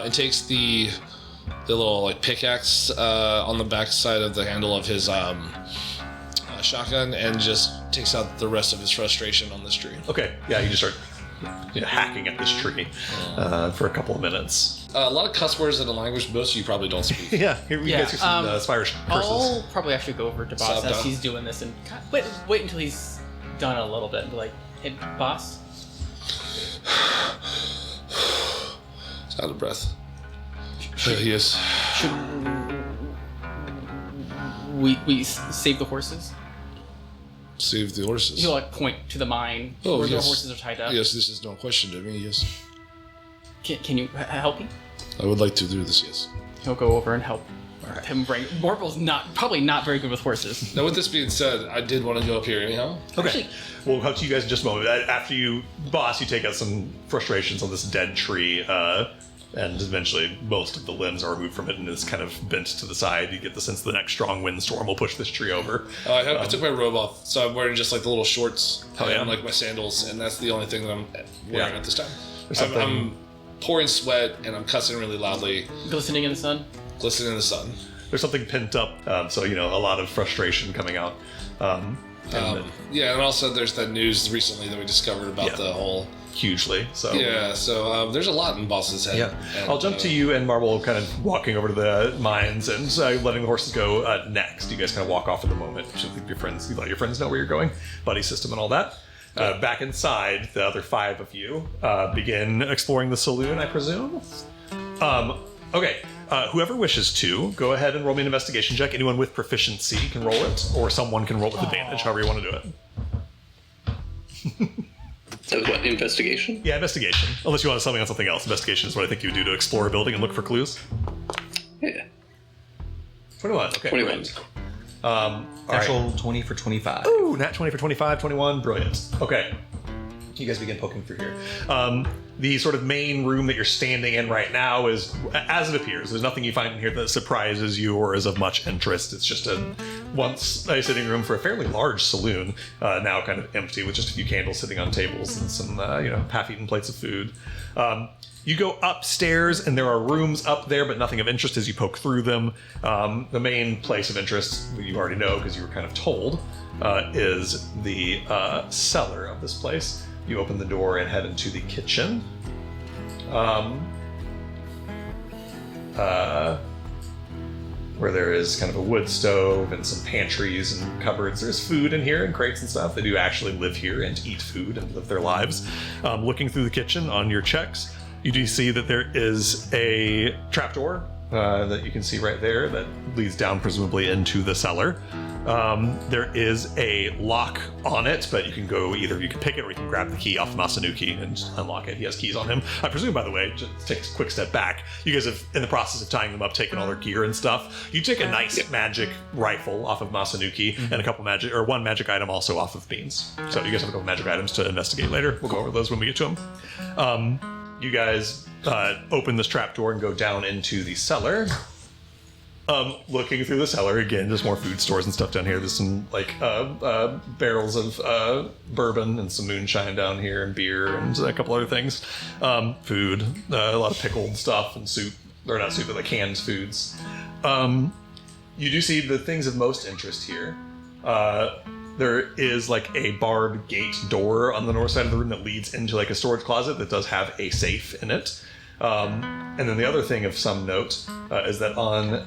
and takes the little like pickaxe on the back side of the handle of his shotgun and just takes out the rest of his frustration on this tree. Okay, yeah, you just start hacking at this tree for a couple of minutes. A lot of cuss words in a language most of you probably don't speak. Yeah, here we Yeah, get some Spirish curses. I'll probably actually go over to Boss as Sabda. he's doing this and wait until he's done a little bit and be like, "Hey, Boss, It's out of breath. Yes. should we save the horses?" Save the horses. He'll like point to the mine Oh, where yes. the horses are tied up. Yes, this is no question to me, yes. Can you help me? I would like to do this, yes. He'll go over and help him bring. Marble's probably not very good with horses. Now, with this being said, I did want to go up here anyhow. Okay. We'll come to you guys in just a moment. After you, Boss, you take out some frustrations on this dead tree, and eventually most of the limbs are removed from it and is kind of bent to the side. You get the sense the next strong windstorm will push this tree over. I took my robe off, so I'm wearing just like the little shorts Oh, yeah? and like my sandals, and that's the only thing that I'm wearing Yeah. at this time. There's I'm, something- I'm pouring sweat and I'm cussing really loudly, Glistening in the sun. glistening in the sun. There's something pent up, so, a lot of frustration coming out. Yeah, and also there's that news recently that we discovered about Yeah. the whole. Hugely. So Yeah, so there's a lot in Boss's head. Yeah, And, I'll jump to you and Marble kind of walking over to the mines and letting the horses go next. You guys kind of walk off at the moment. You let your friends know where you're going, buddy system and all that. Back inside, the other five of you begin exploring the saloon, I presume. Okay, whoever wishes to, go ahead and roll me an investigation check. Anyone with proficiency can roll it, or someone can roll with advantage, however you want to do it. That was what, investigation? Yeah, investigation. Unless you want to tell me on something else. Investigation is what I think you would do to explore a building and look for clues. Yeah. 21, okay. 21. All right. Actual 20 for 25. Ooh, nat 20 for 25, 21, brilliant. Okay. You guys begin poking through here. The sort of main room that you're standing in right now is, as it appears, there's nothing you find in here that surprises you or is of much interest. It's just once a sitting room for a fairly large saloon, now kind of empty with just a few candles sitting on tables and some, half-eaten plates of food. You go upstairs, and there are rooms up there, but nothing of interest as you poke through them. The main place of interest, you already know because you were kind of told, is the cellar of this place. You open the door and head into the kitchen. Where there is kind of a wood stove and some pantries and cupboards. There's food in here and crates and stuff. They do actually live here and eat food and live their lives. Looking through the kitchen on your checks, You do see that there is a trapdoor that you can see right there that leads down presumably into the cellar. There is a lock on it, but you can go either you can pick it or you can grab the key off Masanuki and unlock it. He has keys on him. I presume, by the way, just take a quick step back. You guys have, in the process of tying them up, taken all their gear and stuff. You take a nice magic rifle off of Masanuki and a couple magic, or one magic item also off of Beans. So you guys have a couple magic items to investigate later. We'll go over those when we get to them. You guys open this trapdoor and go down into the cellar. Looking through the cellar again, just more food stores and stuff down here. There's some like barrels of bourbon and some moonshine down here, and beer and a couple other things. Food, a lot of pickled stuff and soup, or not soup, but like canned foods. You do see the things of most interest here. There is like a barred gate door on the north side of the room that leads into like a storage closet that does have a safe in it. And then the other thing of some note is that on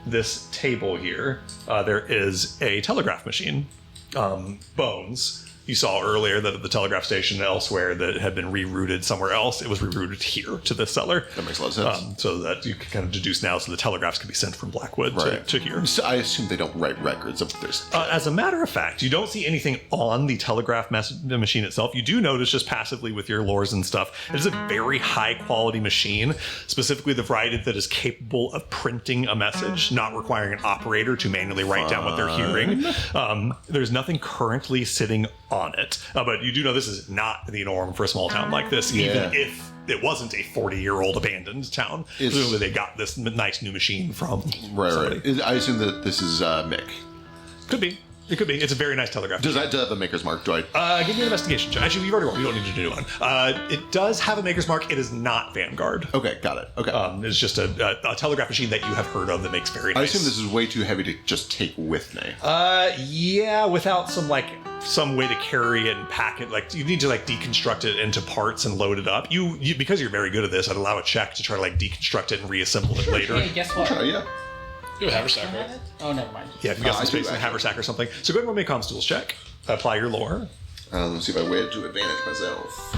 this table here, there is a telegraph machine. Bones. You saw earlier that at the telegraph station elsewhere that had been rerouted somewhere else, it was rerouted here to the cellar. That makes a lot of sense. So that you can kind of deduce now, so the telegraphs can be sent from Blackwood to here. So I assume they don't write records of this. As a matter of fact, you don't see anything on the telegraph machine itself. You do notice just passively with your lores and stuff, it is a very high quality machine, specifically the variety that is capable of printing a message, not requiring an operator to manually write down what they're hearing. There's nothing currently sitting on it, but you do know this is not the norm for a small town like this, even if it wasn't a 40-year-old abandoned town. Presumably they got this nice new machine from somebody. Right. I assume that this is Mick. Could be. It could be. It's a very nice telegraph. Does that have a maker's mark? Do I? Give me an investigation check. Actually, you've already rolled. You don't need to do one. It does have a maker's mark. It is not Vanguard. Okay, got it. Okay. It's just a telegraph machine that you have heard of that makes very nice. I assume this is way too heavy to just take with me. Yeah, without some way to carry it and pack it. Like you need to deconstruct it into parts and load it up. You because you're very good at this, I'd allow a check to try to deconstruct it and reassemble it later. Hey, guess what? Yeah. You have a haversack, right? Oh, never mind. Yeah, if you got some I space do, in a haversack or something. So go ahead and roll me a comms tools check. Apply your lore. Let's see if I wait to advantage myself.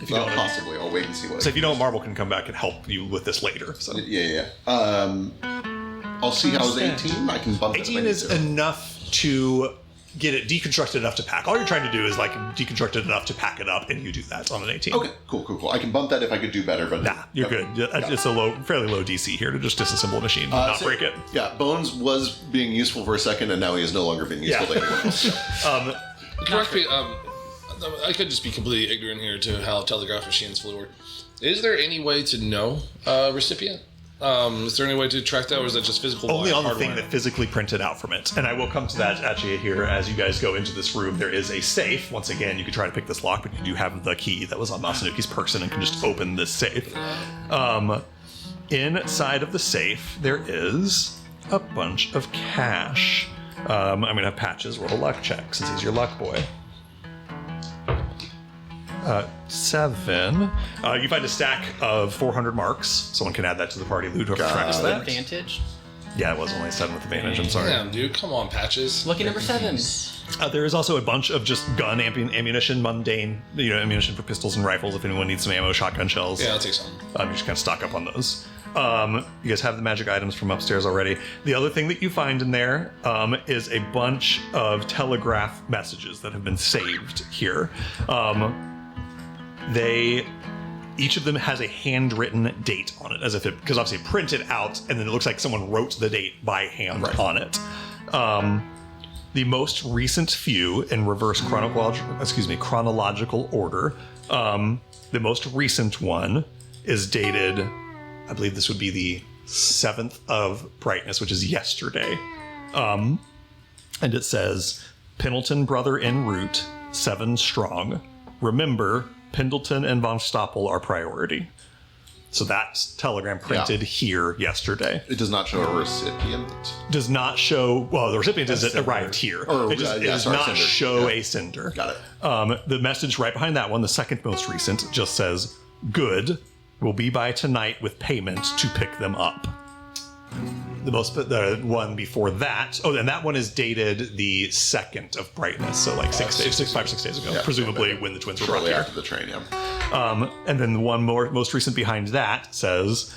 If you don't, possibly. I'll wait and see what. So if you don't, Marble can come back and help you with this later. So Yeah. I'll see how it's 18. I can bump it. 18 is enough to get it deconstructed enough to pack. All you're trying to do is deconstruct it enough to pack it up, and you do that on an 18. Okay, cool. I can bump that if I could do better, but Nah, you're good. It's a fairly low DC here to just disassemble a machine, not break it. Yeah, Bones was being useful for a second, and now he has no longer been useful to anyone else. Correct me. I could just be completely ignorant here to how telegraph machines fully work. Is there any way to know recipient? Is there any way to track that, or is that just physical? Only on the hardware? thing that physically printed out from it. And I will come to that actually here as you guys go into this room. There is a safe. Once again, you could try to pick this lock, but you do have the key that was on Masanuki's person and can just open this safe. Inside of the safe, there is a bunch of cash. I'm going to have Patches roll a luck check since he's your luck boy. 7. You find a stack of 400 marks. Someone can add that to the party loot. Whoever tracks that. Advantage. Yeah, it was only 7 with advantage. I'm sorry. Damn, dude, come on, Patches. Lucky number 7. There is also a bunch of just gun ammunition, mundane, ammunition for pistols and rifles. If anyone needs some ammo, shotgun shells. Yeah, I'll take some. You just kind of stock up on those. You guys have the magic items from upstairs already. The other thing that you find in there is a bunch of telegraph messages that have been saved here. Each of them has a handwritten date on it, because obviously it printed out, and then it looks like someone wrote the date by hand on it. The most recent few in reverse chronological order. The most recent one is dated, I believe this would be the 7th of brightness, which is yesterday. And it says, Pendleton brother en route, 7 strong. Remember, Pendleton and Von Stoppel are priority. So that's telegram printed here yesterday. It does not show a recipient. Does not show, the recipient is arrived here. Or, it does sorry, not sender. show a sender. Got it. The message right behind that one, the second most recent, just says, good, will be by tonight with payment to pick them up. The one before that, and that one is dated the 2nd of brightness, so 5 or 6 days ago, presumably when the twins were brought Shortly here. after the train, yeah. And then the one most recent behind that says,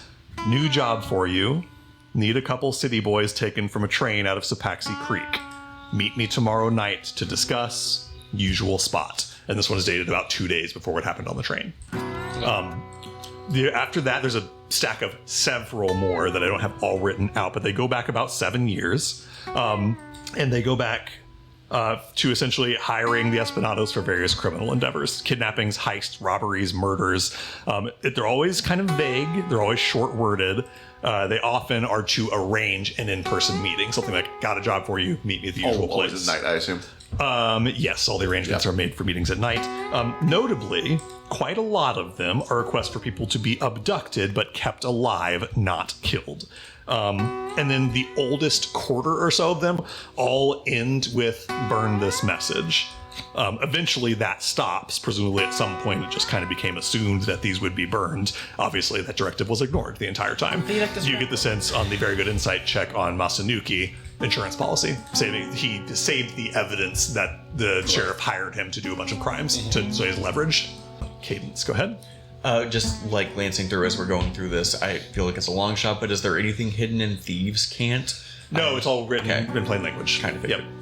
"New job for you. Need a couple city boys taken from a train out of Sapaxi Creek. Meet me tomorrow night to discuss. Usual spot." And this one is dated about 2 days before what happened on the train. After that, there's a stack of several more that I don't have all written out, but they go back about 7 years. And they go back to essentially hiring the Espinados for various criminal endeavors: kidnappings, heists, robberies, murders. They're always kind of vague. They're always short-worded. They often are to arrange an in-person meeting. Something like, "Got a job for you, meet me at the usual place." Always at night, I assume. Yes, all the arrangements are made for meetings at night. Notably, quite a lot of them are requests for people to be abducted but kept alive, not killed. And then the oldest quarter or so of them all end with "burn this message." Eventually that stops. Presumably at some point it just kind of became assumed that these would be burned. Obviously that directive was ignored the entire time. You get the sense on the very good insight check on Masanuki, insurance policy, he saved the evidence that the sheriff hired him to do a bunch of crimes, so he has leverage. Cadence, go ahead. Just like glancing through as we're going through this, I feel like it's a long shot, but is there anything hidden in Thieves' Cant? No, it's all written in plain language. Kind of Yep. figured.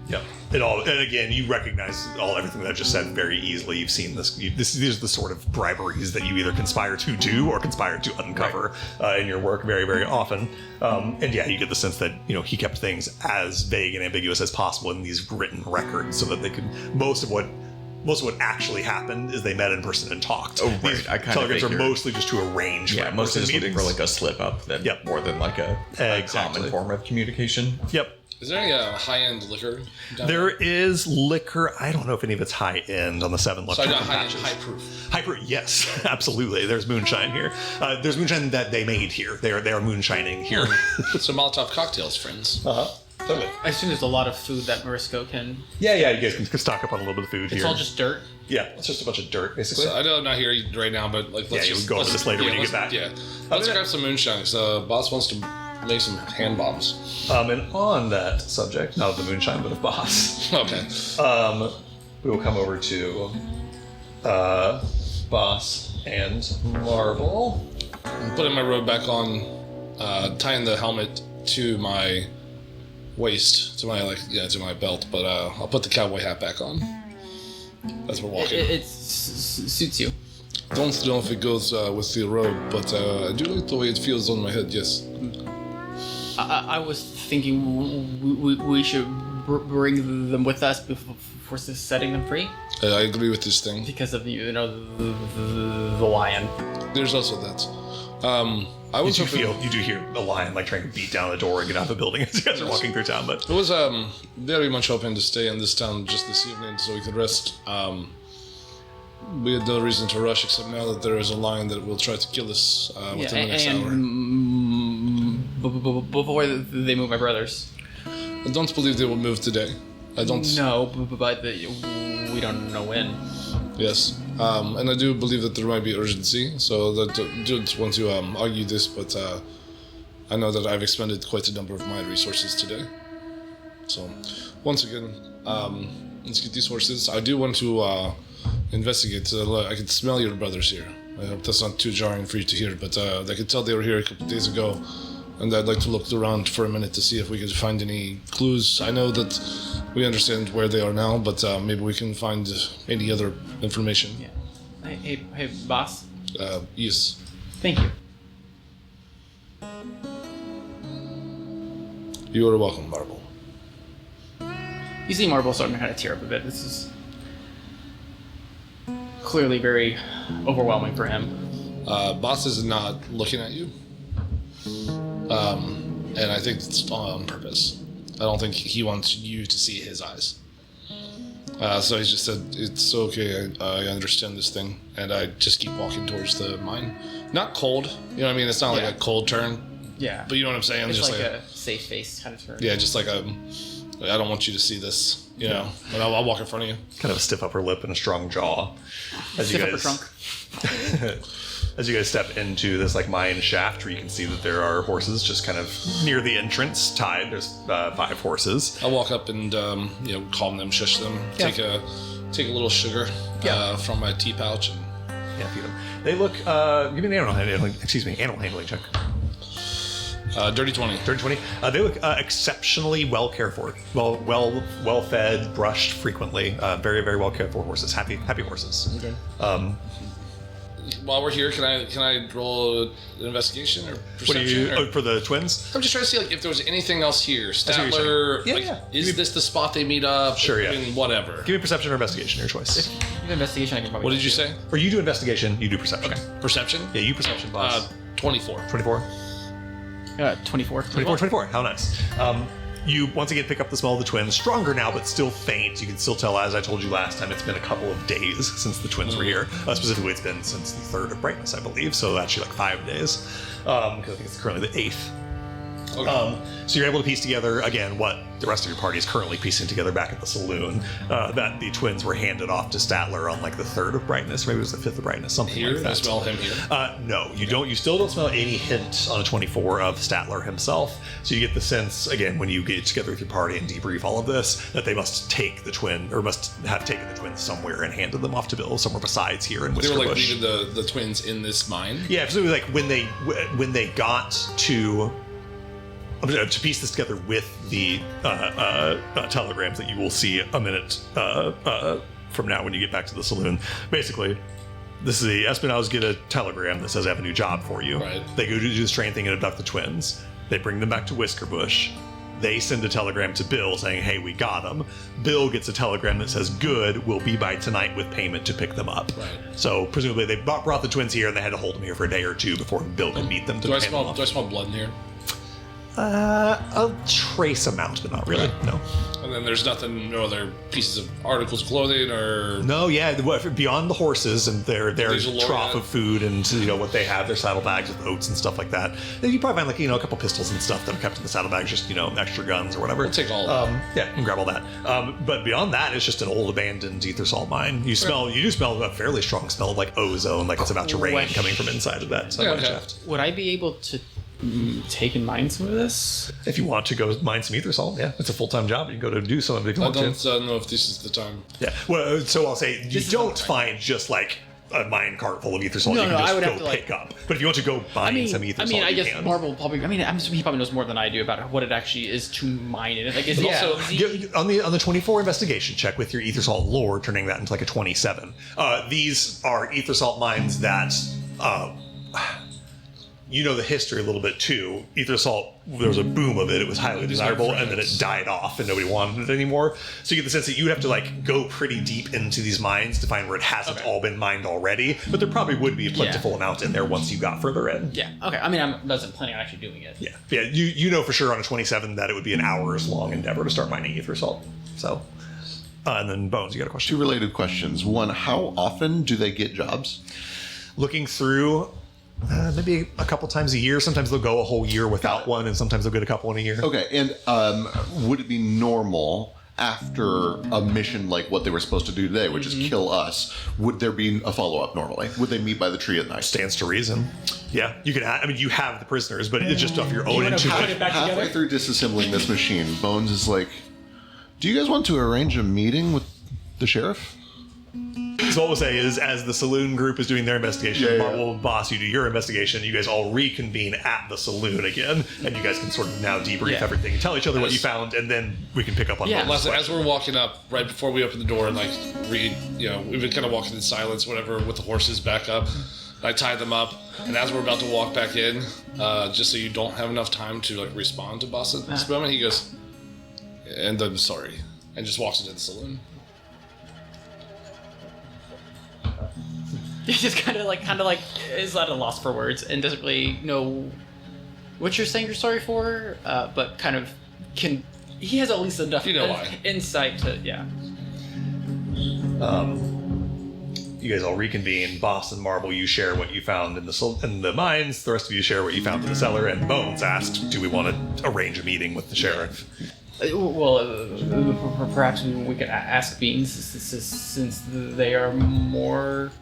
Yep. It all, and again, you recognize everything that I just said very easily. You've seen this. These are the sort of briberies that you either conspire to do or conspire to uncover in your work very, very often. And yeah, you get the sense that he kept things as vague and ambiguous as possible in these written records, so that they could most of what actually happened is they met in person and talked. Oh, right. These I kind of telegrams are figured. mostly just to arrange. Yeah, for mostly just meetings. looking for like a slip up, more than like a Exactly. common form of communication. Yep. Is there any high-end liquor? down There is liquor. I don't know if any of it's high end on the 7 left. So I got patches. high proof. High proof, yes, absolutely. There's moonshine here. There's moonshine that they made here. They are moonshining here. So Molotov cocktails, friends. Totally. I assume there's a lot of food that Morisco can. Yeah. You guys can stock up on a little bit of food It's here. all just dirt. Yeah, it's just a bunch of dirt, basically. So I know I'm not here right now, but like let's Yeah, just you'll go over let's- this later when you let's- get back. Yeah, let's grab some moonshine. So boss wants to make some hand bombs. And on that subject, not of the moonshine, but of Boss, Okay. we will come over to Boss and Marvel. I'm putting my robe back on, tying the helmet to my waist, to my belt, but I'll put the cowboy hat back on as we're walking. It suits you. Don't know if it goes with the robe, but I do like the way it feels on my head, yes. I was thinking we should bring them with us before setting them free I agree with this thing. because of the lion. There's also that. I was hoping... You do hear a lion like trying to beat down the door and get out of the building as you guys are walking through town, but I was very much hoping to stay in this town just this evening so we could rest. We had no reason to rush except now that there is a lion that will try to kill us within the next hour. Before they move my brothers. I don't believe they will move today. I don't. No, but we don't know when. Yes, and I do believe that there might be urgency. So I don't want to argue this, but I know that I've expended quite a number of my resources today. So once again, let's get these horses. I do want to investigate. I can smell your brothers here. I hope that's not too jarring for you to hear, but I could tell they were here a couple of days ago, and I'd like to look around for a minute to see if we could find any clues. I know that we understand where they are now, but maybe we can find any other information. Yeah. Hey, boss. Yes. Thank you. You are welcome, Marble. You see Marble starting to kind of tear up a bit. This is clearly very overwhelming for him. Boss is not looking at you. And I think it's on purpose. I don't think he wants you to see his eyes. So he just said, it's okay, I understand this thing. And I just keep walking towards the mine. Not cold, you know what I mean? It's not like a cold turn. Yeah. But you know what I'm saying? It's Just like a safe face kind of turn. yeah, just like I don't want you to see this, you know. But I'll walk in front of you. kind of a stiff upper lip and a strong jaw. As Stiff you upper guys, trunk. as you guys step into this like mine shaft, where you can see that there are horses just kind of near the entrance tied. There's 5 horses. I'll walk up and calm them, shush them, take a little sugar from my tea pouch, and Yeah, feed them. They look. Give me an animal handling check. Dirty 20. Dirty 20. They look exceptionally well cared for. Well fed, brushed frequently. Very, very well cared for horses. Happy horses. Okay. While we're here, can I roll an investigation or perception? What do you or- for the twins? I'm just trying to see like if there was anything else here. what you're Statler, saying. like, Yeah. is this the spot they meet up? Sure, yeah. I mean, whatever. Give me perception or investigation, your choice. You have investigation. I can probably. What did you say? Or you do investigation, you do perception. Okay. Perception? Yeah, you perception, boss. 24. 24. 24. 24. How nice. You once again pick up the smell of the twins. Stronger now, but still faint. You can still tell, as I told you last time, it's been a couple of days since the twins were here. Specifically, it's been since the 3rd of brightness, I believe. So actually like 5 days. Because I think it's currently the 8th. Okay. So you're able to piece together, again, what the rest of your party is currently piecing together back at the saloon. That the twins were handed off to Statler on like the 3rd of brightness. Maybe it was the 5th of brightness, something Here? like that. I smell him here. No, you don't. You still don't smell any hint on a 24 of Statler himself. So you get the sense, again, when you get together with your party and debrief all of this, that they must take the twin, or must have taken the twins somewhere and handed them off to Bill somewhere besides here in They were like Whiskerbush. leaving the twins in this mine. Yeah, absolutely. Like when they got to piece this together with the telegrams that you will see a minute from now when you get back to the saloon. Basically, this is the Espinals get a telegram that says I have a new job for you. Right. They go to do this train thing and abduct the twins. They bring them back to Whiskerbush. They send a telegram to Bill saying, hey, we got them. Bill gets a telegram that says, good, we'll be by tonight with payment to pick them up. Right. So presumably they brought the twins here and they had to hold them here for a day or two before Bill could meet them to Do I hand them smell off. blood in here? A trace amount, but not really. Okay. No. And then there's no other pieces of articles of clothing or No, yeah. Beyond the horses and their There's a trough lorry. of food and what they have, their saddlebags with oats and stuff like that. Then you probably find a couple pistols and stuff that are kept in the saddlebags, just extra guns or whatever. We'll take all of that. Yeah, you can grab all that. But beyond that, it's just an old abandoned ether salt mine. You do smell a fairly strong smell of like ozone, like it's about to rain Question. coming from inside of that Yeah, mine okay. shaft. Would I be able to take and mine some of this? If you want to go mine some ether salt, yeah, it's a full-time job. You can go to do some of it if you I want to. don't know if this is the time. Yeah. Well, so I'll say you This is don't not find just like a mine cart full of ether salt. No, you no, can just I would go have to, like- pick up. But if you want to go buy some ether salt, I you guess can. Marvel probably. I'm assuming he probably knows more than I do about what it actually is to mine it. Like, is it Yeah. also On the 24 investigation check with your ether salt lore, turning that into like a 27. These are ether salt mines that. You know the history a little bit too. Ether salt, there was a boom of it. It was highly desirable, and then it died off, and nobody wanted it anymore. So you get the sense that you have to like go pretty deep into these mines to find where it hasn't all been mined already. But there probably would be a plentiful amount in there once you got further in. Yeah. Okay. I mean, I wasn't planning on actually doing it. Yeah. You know for sure on a 27 that it would be an hours long endeavor to start mining ether salt. So, and then Bones, you got a question? Two related questions. One, how often do they get jobs? Looking through. Maybe a couple times a year. Sometimes they'll go a whole year without one, and sometimes they'll get a couple in a year. Okay, and would it be normal after a mission like what they were supposed to do today, which is kill us? Would there be a follow-up normally? Would they meet by the tree at night? Stands to reason. Yeah, you can. You have the prisoners, but it's just stuff you're owed wanna into put it. it back Halfway together? through disassembling this machine, Bones is like, do you guys want to arrange a meeting with the sheriff? So what we'll say is, as the saloon group is doing their investigation, Yeah, yeah. Marvel Boss, you do your investigation. You guys all reconvene at the saloon again, and you guys can sort of now debrief Yeah. everything and tell each other what you found, and then we can pick up on Yeah. Bones' As question. we're walking up, right before we open the door and like read, we've been kind of walking in silence, whatever, with the horses back up. I tie them up, and as we're about to walk back in, just so you don't have enough time to like respond to Boss at this moment, he goes, "And I'm sorry," and just walks into the saloon. He just kind of like is at a loss for words and doesn't really know what you're saying you're sorry for, but kind of can. He has at least enough You know why. insight to You guys all reconvene. Boss and Marvel, you share what you found in the mines. The rest of you share what you found in the cellar. And Bones asked, "Do we want to arrange a meeting with the sheriff?" Perhaps we could ask Beans since they are more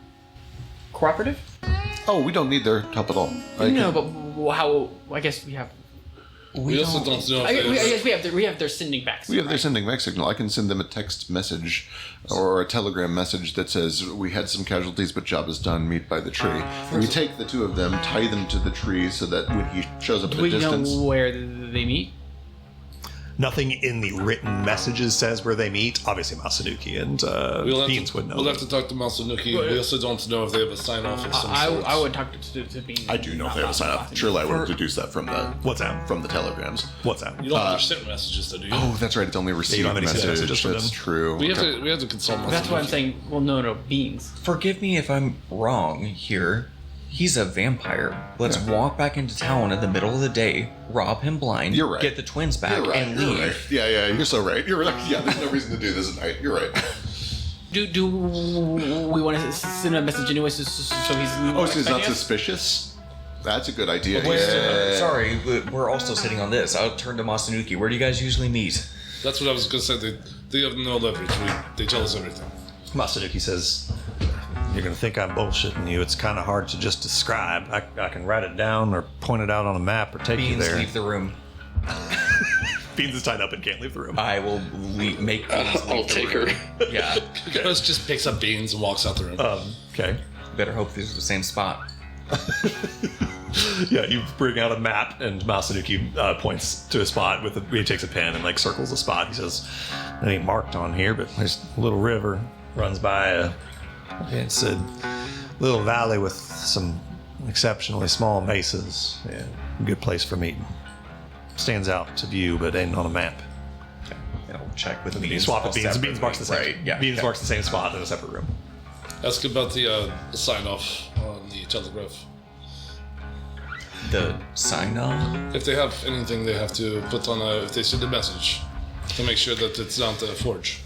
cooperative. Oh, we don't need their help at all. No, but how? I guess we have. We also don't know if I guess we have their sending back. We have their sending back signal. I can send them a text message or a telegram message that says, we had some casualties, but job is done, meet by the tree. We take the two of them, tie them to the tree so that when he shows up at Do a we distance... know where they meet? Nothing in the written messages says where they meet. Obviously, Masanuki and Beans would know. We'll have to talk to Masanuki. We also don't know if they have a sign-off of some sort. I would talk to Beans. I do know if they have a sign up. Surely I would deduce that from the What's that? from the telegrams. What's that? You don't have sent messages, though, do you? Oh, that's right. It's only received don't have any sent message. messages from That's them. true. We have to consult Masanuki. That's why I'm saying. Well, no, Beans. Forgive me if I'm wrong here. He's a vampire. Let's walk back into town in the middle of the day, rob him blind, You're right. get the twins back, You're right. and You're leave. right. Yeah, you're so right. You're right. Yeah, there's no reason to do this at night. You're right. Do we want to send a message anyway, so he's? Oh, so he's not expecting us? suspicious? That's a good idea. Sorry, we're also sitting on this. I'll turn to Masanuki. Where do you guys usually meet? That's what I was going to say. They have no leverage. They tell us everything. Masanuki says, "You're going to think I'm bullshitting you. It's kind of hard to just describe. I can write it down or point it out on a map or take you Beans, there." leave the room. Beans is tied up and can't leave the room. I will make Beans I'll leave the take room. her. Yeah. Ghost just picks up Beans and walks out the room. Okay. Better hope these are the same spot. Yeah, you bring out a map, and Masanuki points to a spot he takes a pen and like circles a spot. He says, "It ain't marked on here, but there's a little river runs by it's a little valley with some exceptionally small mesas. Yeah, good place for meeting. Stands out to view, but ain't on a map." I'll check with You Beans. swap with Beans. Beans marks the same. Right, yeah. Beans okay. marks the same spot in a separate room. Ask about the sign-off on the telegraph. The sign off? If they have anything they have to put on if they send a message to make sure that it's not a forge.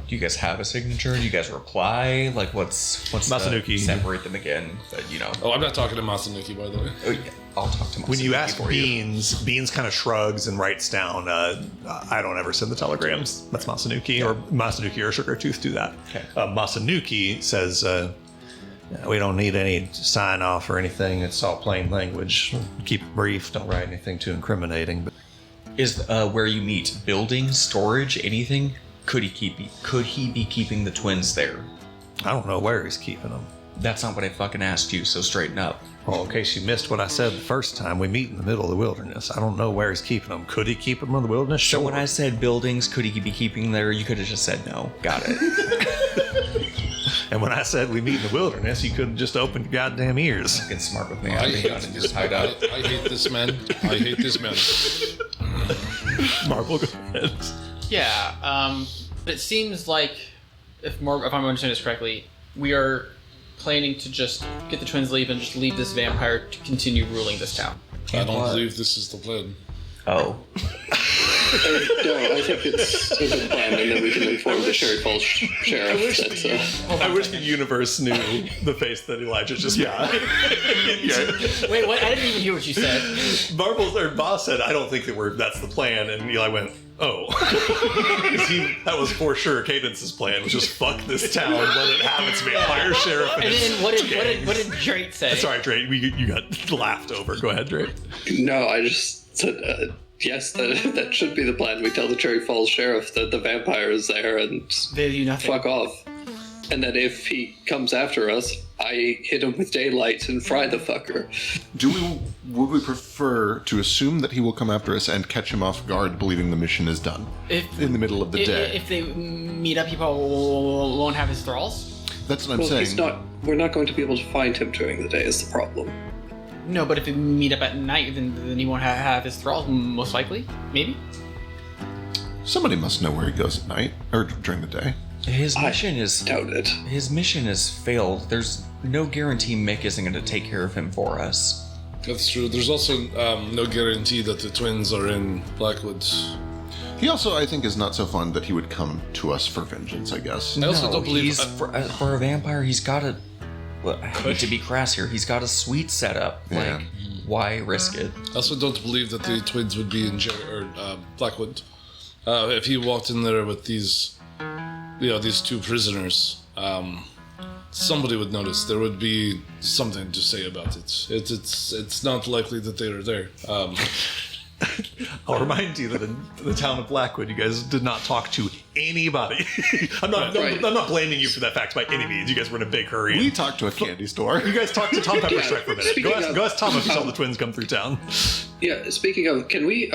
Do you guys have a signature? Do you guys reply? Like, what's Masanuki. separate them again? But, Oh, I'm not talking to Masanuki, by the way. oh, yeah, I'll talk to Masanuki When you ask for Beans kind of shrugs and writes down, "I don't ever send the telegrams. That's Masanuki, or Masanuki or Sugartooth do that." Okay. Masanuki says, "We don't need any sign off or anything. It's all plain language. Keep it brief. Don't write anything too incriminating." But Is where you meet building, storage, anything? Could he be keeping the twins there? I don't know where he's keeping them. That's not what I fucking asked you, so straighten up. Well, in case you missed what I said the first time, we meet in the middle of the wilderness. I don't know where he's keeping them. Could he keep them in the wilderness? So Sure. when I said buildings, could he be keeping there? You could have just said no. Got it. And when I said we meet in the wilderness, you could have just opened your goddamn ears. Fucking smart with me. I I'm hate done and just tied up. I hate this man. I hate this man. Marvel, go ahead. Yeah. But it seems like, if I'm understanding this correctly, we are planning to just get the twins leave and just leave this vampire to continue ruling this town. I don't believe this is the plan. Oh. No, I think it's a good plan, and then we can inform the Cherry Falls sheriff that. I wish the universe knew the face that Elijah just made. Wait, what? I didn't even hear what you said. Marvel's or boss said, "I don't think that's the plan," and Eli went, "Oh," 'Cause that was for sure Cadence's plan, was just fuck this town, let it have its vampire sheriff. And then what did Drake say? Sorry, Drake, you got laughed over. Go ahead, Drake. No, I just said yes. That should be the plan. We tell the Cherry Falls sheriff that the vampire is there, and They do nothing. fuck off. And then if he comes after us, I hit him with daylight and fry the fucker. Would we prefer to assume that he will come after us and catch him off guard, believing the mission is done in the middle of the day? If they meet up, he probably won't have his thralls. That's what I'm Well, saying. we're not going to be able to find him during the day is the problem. No, but if they meet up at night, then he won't have his thralls, most likely. Maybe? Somebody must know where he goes at night or during the day. His mission is Doubt it. his mission has failed. There's no guarantee Mick isn't going to take care of him for us. That's true. There's also no guarantee that the twins are in Blackwood. He also, I think, is not so fun that he would come to us for vengeance, I guess. I also don't believe he's for a vampire. He's got a. Well, I hate to be crass here. He's got a sweet setup. Yeah. Like, why risk it? I also don't believe that the twins would be in Blackwood. If he walked in there with these two prisoners, somebody would notice. There would be something to say about it. It's not likely that they are there. I'll remind you that in the town of Blackwood, you guys did not talk to anybody. I'm not blaming you for that fact by any means. You guys were in a big hurry. We talked to a candy store. You guys talked to Tom Pepperstrike for a minute. Speaking Go of- ask Tom if he saw the twins come through town. Yeah, speaking of, can we,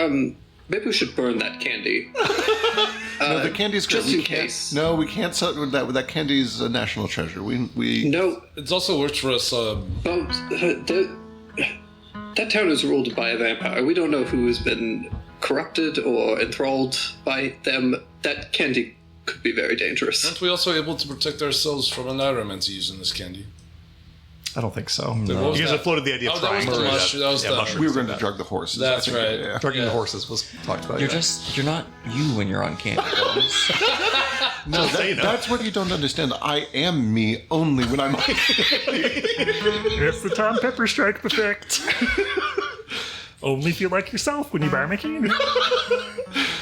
maybe we should burn that candy. No, the candy's great. just We in can't- case. No, we can't sell that. That candy's a national treasure. We No, It's also worked for us. Bones, that town is ruled by a vampire. We don't know who has been corrupted or enthralled by them. That candy could be very dangerous. Aren't we also able to protect ourselves from environment using this candy? I don't think so. What You was guys that? have floated the idea of Oh, that trying was to the do that. mushroom- that was the- mushrooms we were going did to that. drug the horses. That's I think. right. Yeah. Drugging the horses was talked about. You're yeah. you're not you when you're on candy. Bones. No, so you know. that's what you don't understand. I am me only when I'm. It's the Tom Pepperstrike effect. Only feel like yourself when you buy McCain.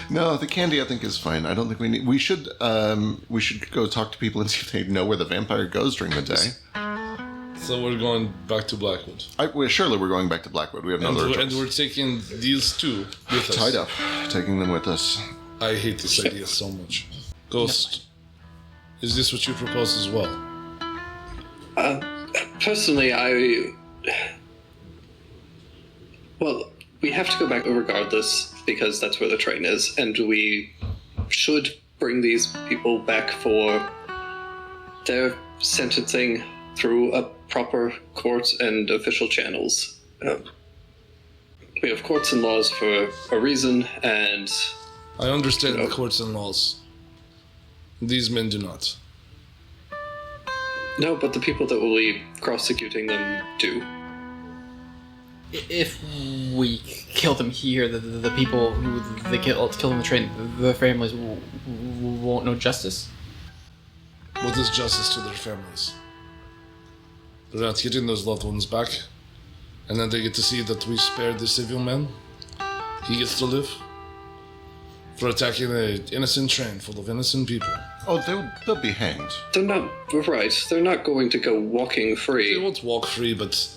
No, the candy I think is fine. I don't think we need. We should go talk to people and see if they know where the vampire goes during the day. So we're going back to Blackwood. Surely we're going back to Blackwood. We have no And other we're, choice. and we're taking these two with us. Tied up, taking them with us. I hate this idea so much. Ghost, is this what you propose as well? Personally, well, we have to go back regardless because that's where the train is, and we should bring these people back for their sentencing through a proper court and official channels. We have courts and laws for a reason, and I understand No. the courts and laws. These men do not. no, but the people that will be prosecuting them do. If we kill them here, the people who they kill on the train, the families won't know justice. What is justice to their families? They're not getting those loved ones back. And then they get to see that we spared the civil man. He gets to live. For attacking an innocent train full of innocent people. Oh, they'll be hanged. They're not right. They're not going to go walking They free. won't walk free, but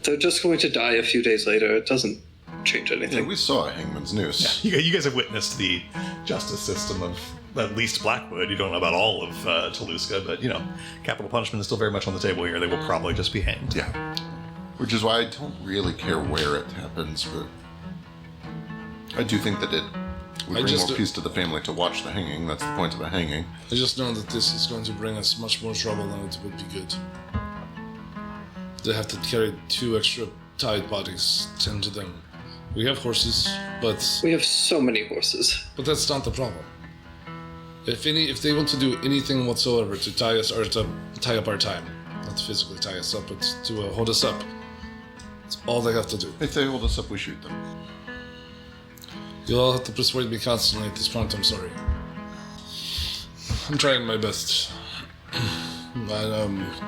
They're just going to die a few days later. It doesn't change Yeah, anything. we saw a hangman's noose. You guys have witnessed the justice system of at least Blackwood. You don't know about all of Toulouse, but capital punishment is still very much on the table here. They will probably just be hanged. Yeah. Which is why I don't really care where it happens, but I do think that it would bring just- more peace to the family to watch the hanging. That's the point of the hanging. I just know that this is going to bring us much more trouble than it would be good. They have to carry 2 extra tied bodies, tend to them. We have horses, but We have so many horses. that's not the problem. If they want to do anything whatsoever to tie us or to tie up our time, not to physically tie us up, but to hold us up, it's all they have to do. If they hold us up, we shoot them. You'll all have to persuade me constantly at this point. I'm sorry. I'm trying my best.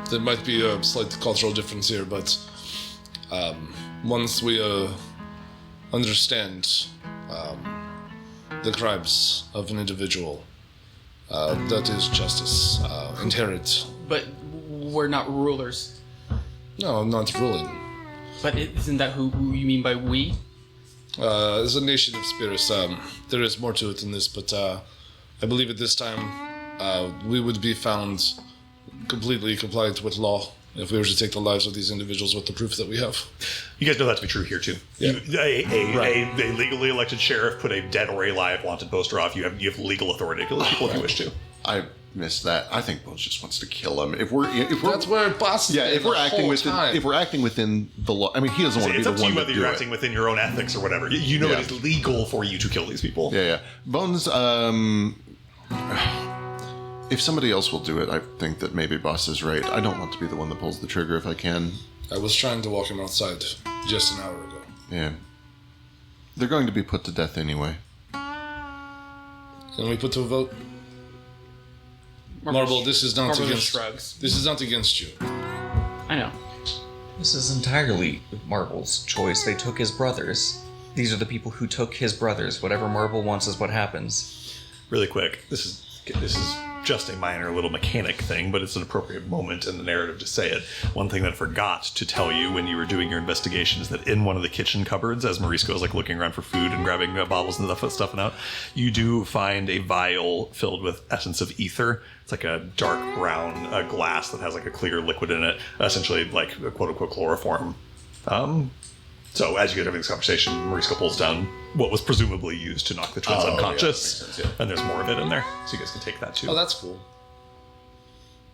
There might be a slight cultural difference here, but once we understand the crimes of an individual, that is justice. Inherent. But we're not rulers. No, I'm not ruling. But isn't that who you mean by we? As a nation of spirits, there is more to it than this, but I believe at this time we would be found completely compliant with law if we were to take the lives of these individuals with the proof that we have. You guys know that to be true here too. Yeah. A legally elected sheriff put a dead or alive wanted poster off. You have legal authority to kill people if you wish to. I missed that. I think Bones just wants to kill him. If we're That's where boss is. yeah, if we're acting within the law. I mean, he doesn't want to It's be up the to one you to whether do you're it. acting within your own ethics or whatever. You know Yeah. it is legal for you to kill these people. Yeah. Bones. If somebody else will do it, I think that maybe Boss is right. I don't want to be the one that pulls the trigger if I can. I was trying to walk him outside just an hour ago. Yeah. They're going to be put to death anyway. Can we put to a vote? Marble, this is not Marble against. shrugs. This is not against you. I know. This is entirely Marble's choice. They took his brothers. These are the people who took his brothers. Whatever Marble wants is what happens. Really quick, this is just a minor little mechanic thing, but it's an appropriate moment in the narrative to say it. One thing that I forgot to tell you when you were doing your investigation is that in one of the kitchen cupboards, as Maurice goes like looking around for food and grabbing bottles and stuff out, you do find a vial filled with essence of ether. It's like a dark brown glass that has like a clear liquid in it, essentially like a quote-unquote chloroform. So as you get having this conversation, Maurice pulls down what was presumably used to knock the twins unconscious, yeah, that makes sense, and there's more of it in there, so you guys can take that too. Oh, that's cool.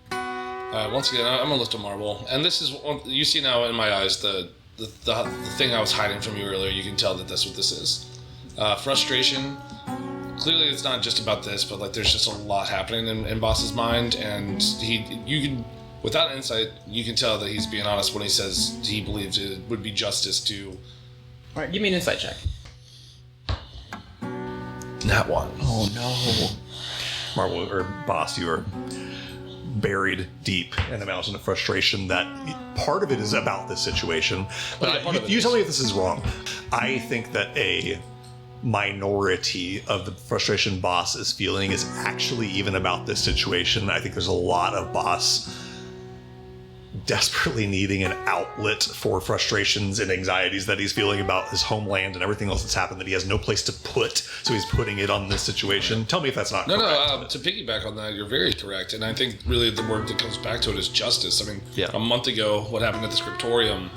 Once again, I'm gonna lift a marble, and this is you see now in my eyes the thing I was hiding from you earlier. You can tell that that's what this is. Frustration. Clearly, it's not just about this, but like there's just a lot happening in Boss's mind, and you can. Without insight, you can tell that he's being honest when he says he believes it would be justice to... All right, give me an insight check. That one. Oh no. Marvel or Boss, you are buried deep in a mountain of frustration that part of it is about this situation. But you tell me if this is wrong. I think that a minority of the frustration Boss is feeling is actually even about this situation. I think there's a lot of Boss desperately needing an outlet for frustrations and anxieties that he's feeling about his homeland and everything else that's happened that he has no place to put, so he's putting it on this situation. Tell me if that's not correct. No, to piggyback on that, you're very correct, and I think really the word that comes back to it is justice. I mean, a month ago, what happened at the Scriptorium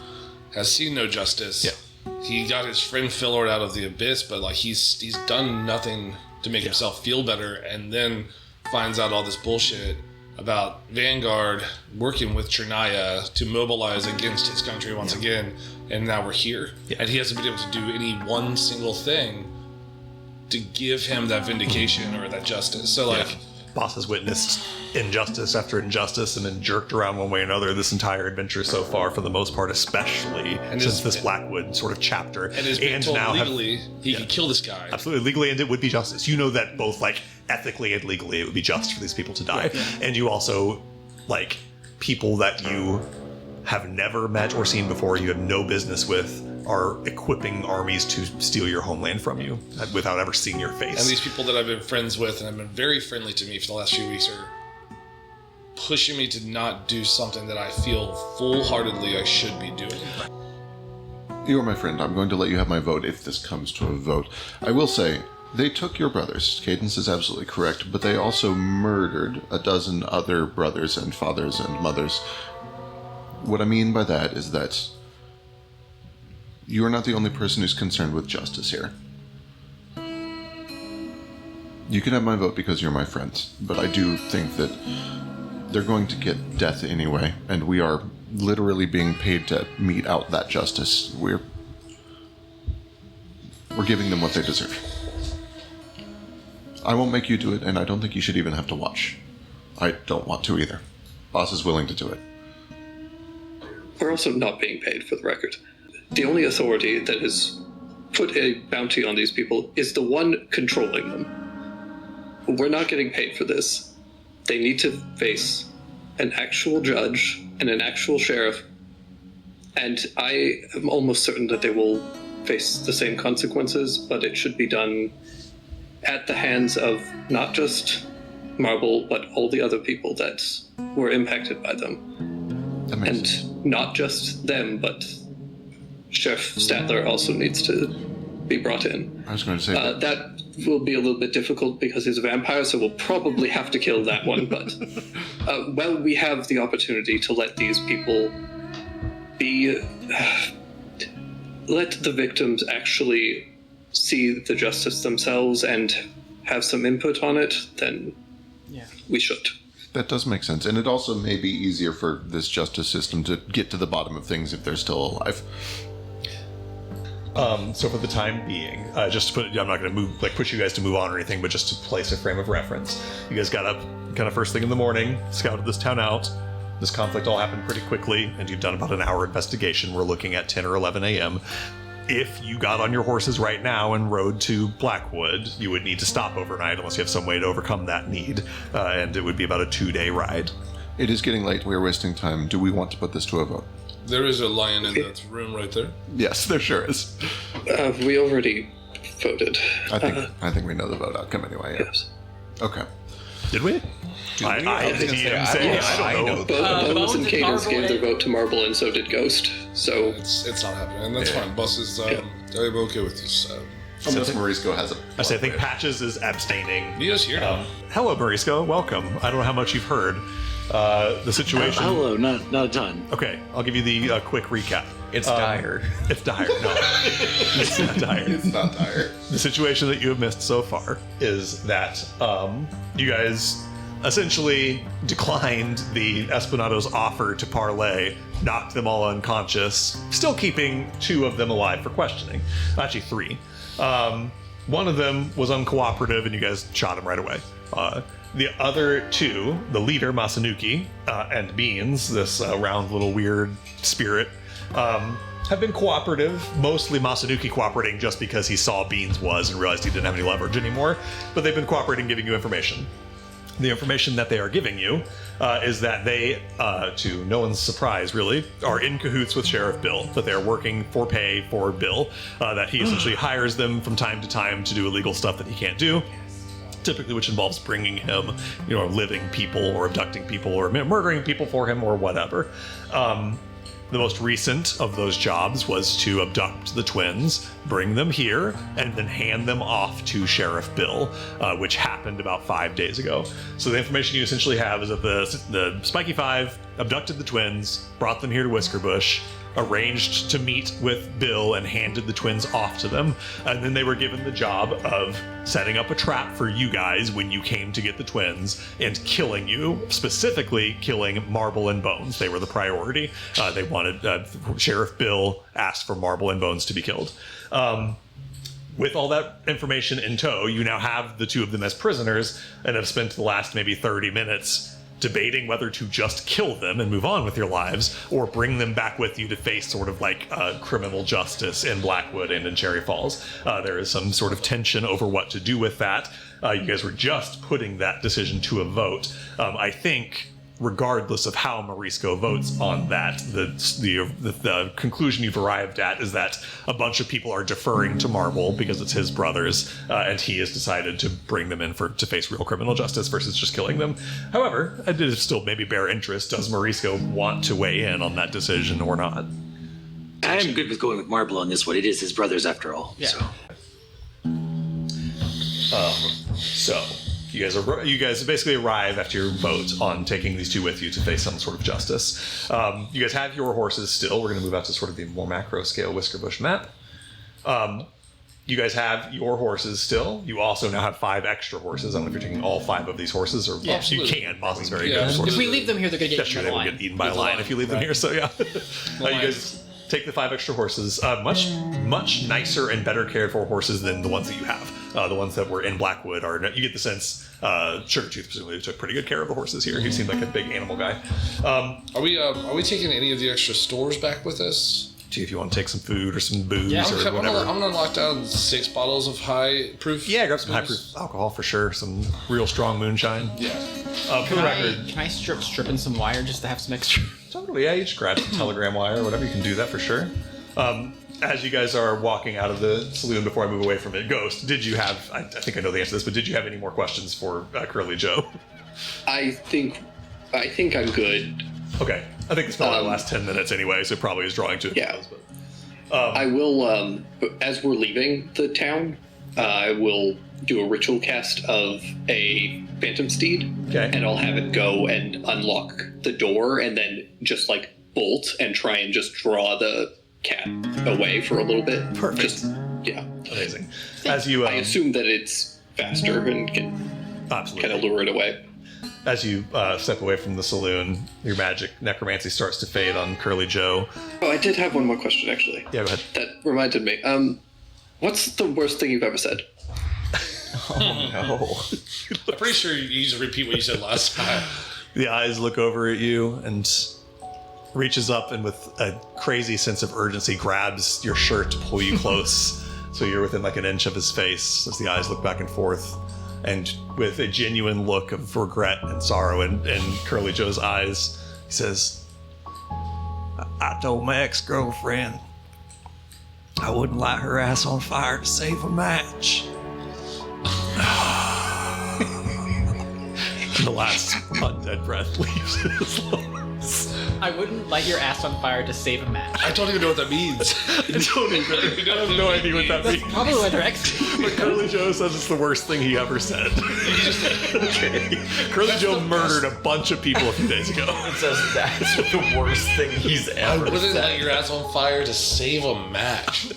has seen no justice. Yeah. He got his friend Fillard out of the abyss, but like he's done nothing to make himself feel better, and then finds out all this bullshit about Vanguard working with Chernaya to mobilize against his country once again, and now we're here. Yeah. And he hasn't been able to do any one single thing to give him that vindication or that justice. So, like... Boss has witnessed injustice after injustice and been jerked around one way or another this entire adventure so far, for the most part, especially since this Blackwood sort of chapter. And has been told now legally he can kill this guy. Absolutely, legally, and it would be justice. You know that both, like, ethically and legally it would be just for these people to die. Yeah. And you also, like, people that you have never met or seen before, you have no business with, are equipping armies to steal your homeland from you without ever seeing your face. And these people that I've been friends with and have been very friendly to me for the last few weeks are pushing me to not do something that I feel full-heartedly I should be doing. You are my friend. I'm going to let you have my vote if this comes to a vote. I will say, they took your brothers. Cadence is absolutely correct, but they also murdered a dozen other brothers and fathers and mothers. What I mean by that is that you are not the only person who's concerned with justice here. You can have my vote because you're my friend, but I do think that they're going to get death anyway, and we are literally being paid to mete out that justice. We're giving them what they deserve. I won't make you do it, and I don't think you should even have to watch. I don't want to either. Boss is willing to do it. We're also not being paid, for the record. The only authority that has put a bounty on these people is the one controlling them. We're not getting paid for this. They need to face an actual judge and an actual sheriff, and I am almost certain that they will face the same consequences, but it should be done at the hands of not just Marble, but all the other people that were impacted by them. And not just them, but Sheriff Statler also needs to be brought in. I was going to say that will be a little bit difficult because he's a vampire, so we'll probably have to kill that one. But we have the opportunity to let these people be, let the victims actually see the justice themselves and have some input on it, then we should. That does make sense. And it also may be easier for this justice system to get to the bottom of things if they're still alive. So for the time being, just to put, I'm not going to push you guys to move on or anything, but just to place a frame of reference. You guys got up kind of first thing in the morning, scouted this town out. This conflict all happened pretty quickly, and you've done about an hour investigation. We're looking at 10 or 11 a.m. If you got on your horses right now and rode to Blackwood, you would need to stop overnight unless you have some way to overcome that need, and it would be about a 2-day ride. It is getting late. We are wasting time. Do we want to put this to a vote? There is a lion in that room right there. Yes, there sure is. We already voted. I think we know the vote outcome anyway. Yeah. Yes. Okay. Did we? I the DM say, I don't know. Bones and Bones Cadence and gave their Marble vote to Marble, and so did Ghost. So It's not happening, and that's fine. Boss is I'm okay with this. So. Unless Morisco has a. I say I think Patches is abstaining. Mio's here now. Hello, Morisco. Welcome. I don't know how much you've heard. The situation. Hello, not a ton. Okay, I'll give you the quick recap. It's dire. It's dire. No, it's not dire. It's not dire. The situation that you have missed so far is that you guys essentially declined the Espinado's offer to parlay, knocked them all unconscious, still keeping 2 of them alive for questioning. Actually, 3. One of them was uncooperative, and you guys shot him right away. The other 2, the leader, Masanuki, and Beans, this round little weird spirit, have been cooperative, mostly Masanuki cooperating just because he saw Beans was and realized he didn't have any leverage anymore, but they've been cooperating, giving you information. The information that they are giving you is that they, to no one's surprise really, are in cahoots with Sheriff Bill, that they are working for pay for Bill, that he essentially hires them from time to time to do illegal stuff that he can't do, typically which involves bringing him, living people or abducting people or murdering people for him or whatever. The most recent of those jobs was to abduct the twins, bring them here, and then hand them off to Sheriff Bill, which happened about 5 days ago. So the information you essentially have is that the Spiky Five abducted the twins, brought them here to Whiskerbush, arranged to meet with Bill and handed the twins off to them, and then they were given the job of setting up a trap for you guys when you came to get the twins and killing you, specifically killing Marble and Bones. They were the priority. They wanted Sheriff Bill asked for Marble and Bones to be killed. With all that information in tow, you now have the 2 of them as prisoners and have spent the last maybe 30 minutes debating whether to just kill them and move on with your lives or bring them back with you to face sort of like criminal justice in Blackwood and in Cherry Falls. There is some sort of tension over what to do with that. You guys were just putting that decision to a vote. I think regardless of how Morisco votes on that, the conclusion you've arrived at is that a bunch of people are deferring to Marble because it's his brothers, and he has decided to bring them in to face real criminal justice versus just killing them. However, I did still maybe bear interest. Does Morisco want to weigh in on that decision or not? I'm good with going with Marble on this one. It is his brothers after all. Yeah. So you guys basically arrive after your vote on taking these 2 with you to face some sort of justice. You guys have your horses still. We're going to move out to sort of the more macro scale Whiskerbush map. You guys have your horses still. You also now have 5 extra horses. I don't know if you're taking all 5 of these horses, or Yeah, you can. Boss is very Yeah. good. If we leave them here, they're going to get That's eaten true. They by will the lion. get eaten by a With lion the if you leave them lion, here. So yeah, you guys take the 5 extra horses. Much nicer and better cared for horses than the ones that you have. The ones that were in Blackwood are. You get the sense Sugartooth presumably took pretty good care of the horses here. He seemed like a big animal guy. Are we taking any of the extra stores back with us? See if you want to take some food or some booze Yeah. or whatever. I'm gonna lock down 6 bottles of high proof. Yeah, grab some high booze. proof alcohol for sure. Some real strong moonshine. Yeah. For the record, Can I strip in some wire just to have some extra? totally. Yeah, you just grab some telegram wire or whatever. You can do that for sure. As you guys are walking out of the saloon before I move away from it, Ghost, did you have? I think I know the answer to this, but did you have any more questions for Curly Joe? I think I'm good. Okay, I think it's probably the last 10 minutes anyway, so it probably is drawing to a Yeah. close. But I will, as we're leaving the town, I will do a ritual cast of a phantom steed, Okay. and I'll have it go and unlock the door, and then just like bolt and try and just draw the cat away for a little bit. Perfect. Just, yeah. Amazing. As you, I assume that it's faster and can absolutely. kind of lure it away. As you step away from the saloon, your magic necromancy starts to fade on Curly Joe. Oh, I did have one more question actually. Yeah, go ahead. That reminded me. What's the worst thing you've ever said? No. I'm pretty sure you just repeat what you said last time. The eyes look over at you and reaches up and with a crazy sense of urgency grabs your shirt to pull you close so you're within like an inch of his face as the eyes look back and forth. And with a genuine look of regret and sorrow in Curly Joe's eyes, he says, I told my ex-girlfriend I wouldn't light her ass on fire to save a match. the last undead breath leaves his lungs. I wouldn't light your ass on fire to save a match. I don't even know what that means. I have no idea what that means. Probably why they're exiting. But Curly Joe says it's the worst thing he ever said. Okay. Curly Joe murdered a bunch of people a few days ago. It says that's the worst thing he's I ever wouldn't said. light your ass on fire to save a match.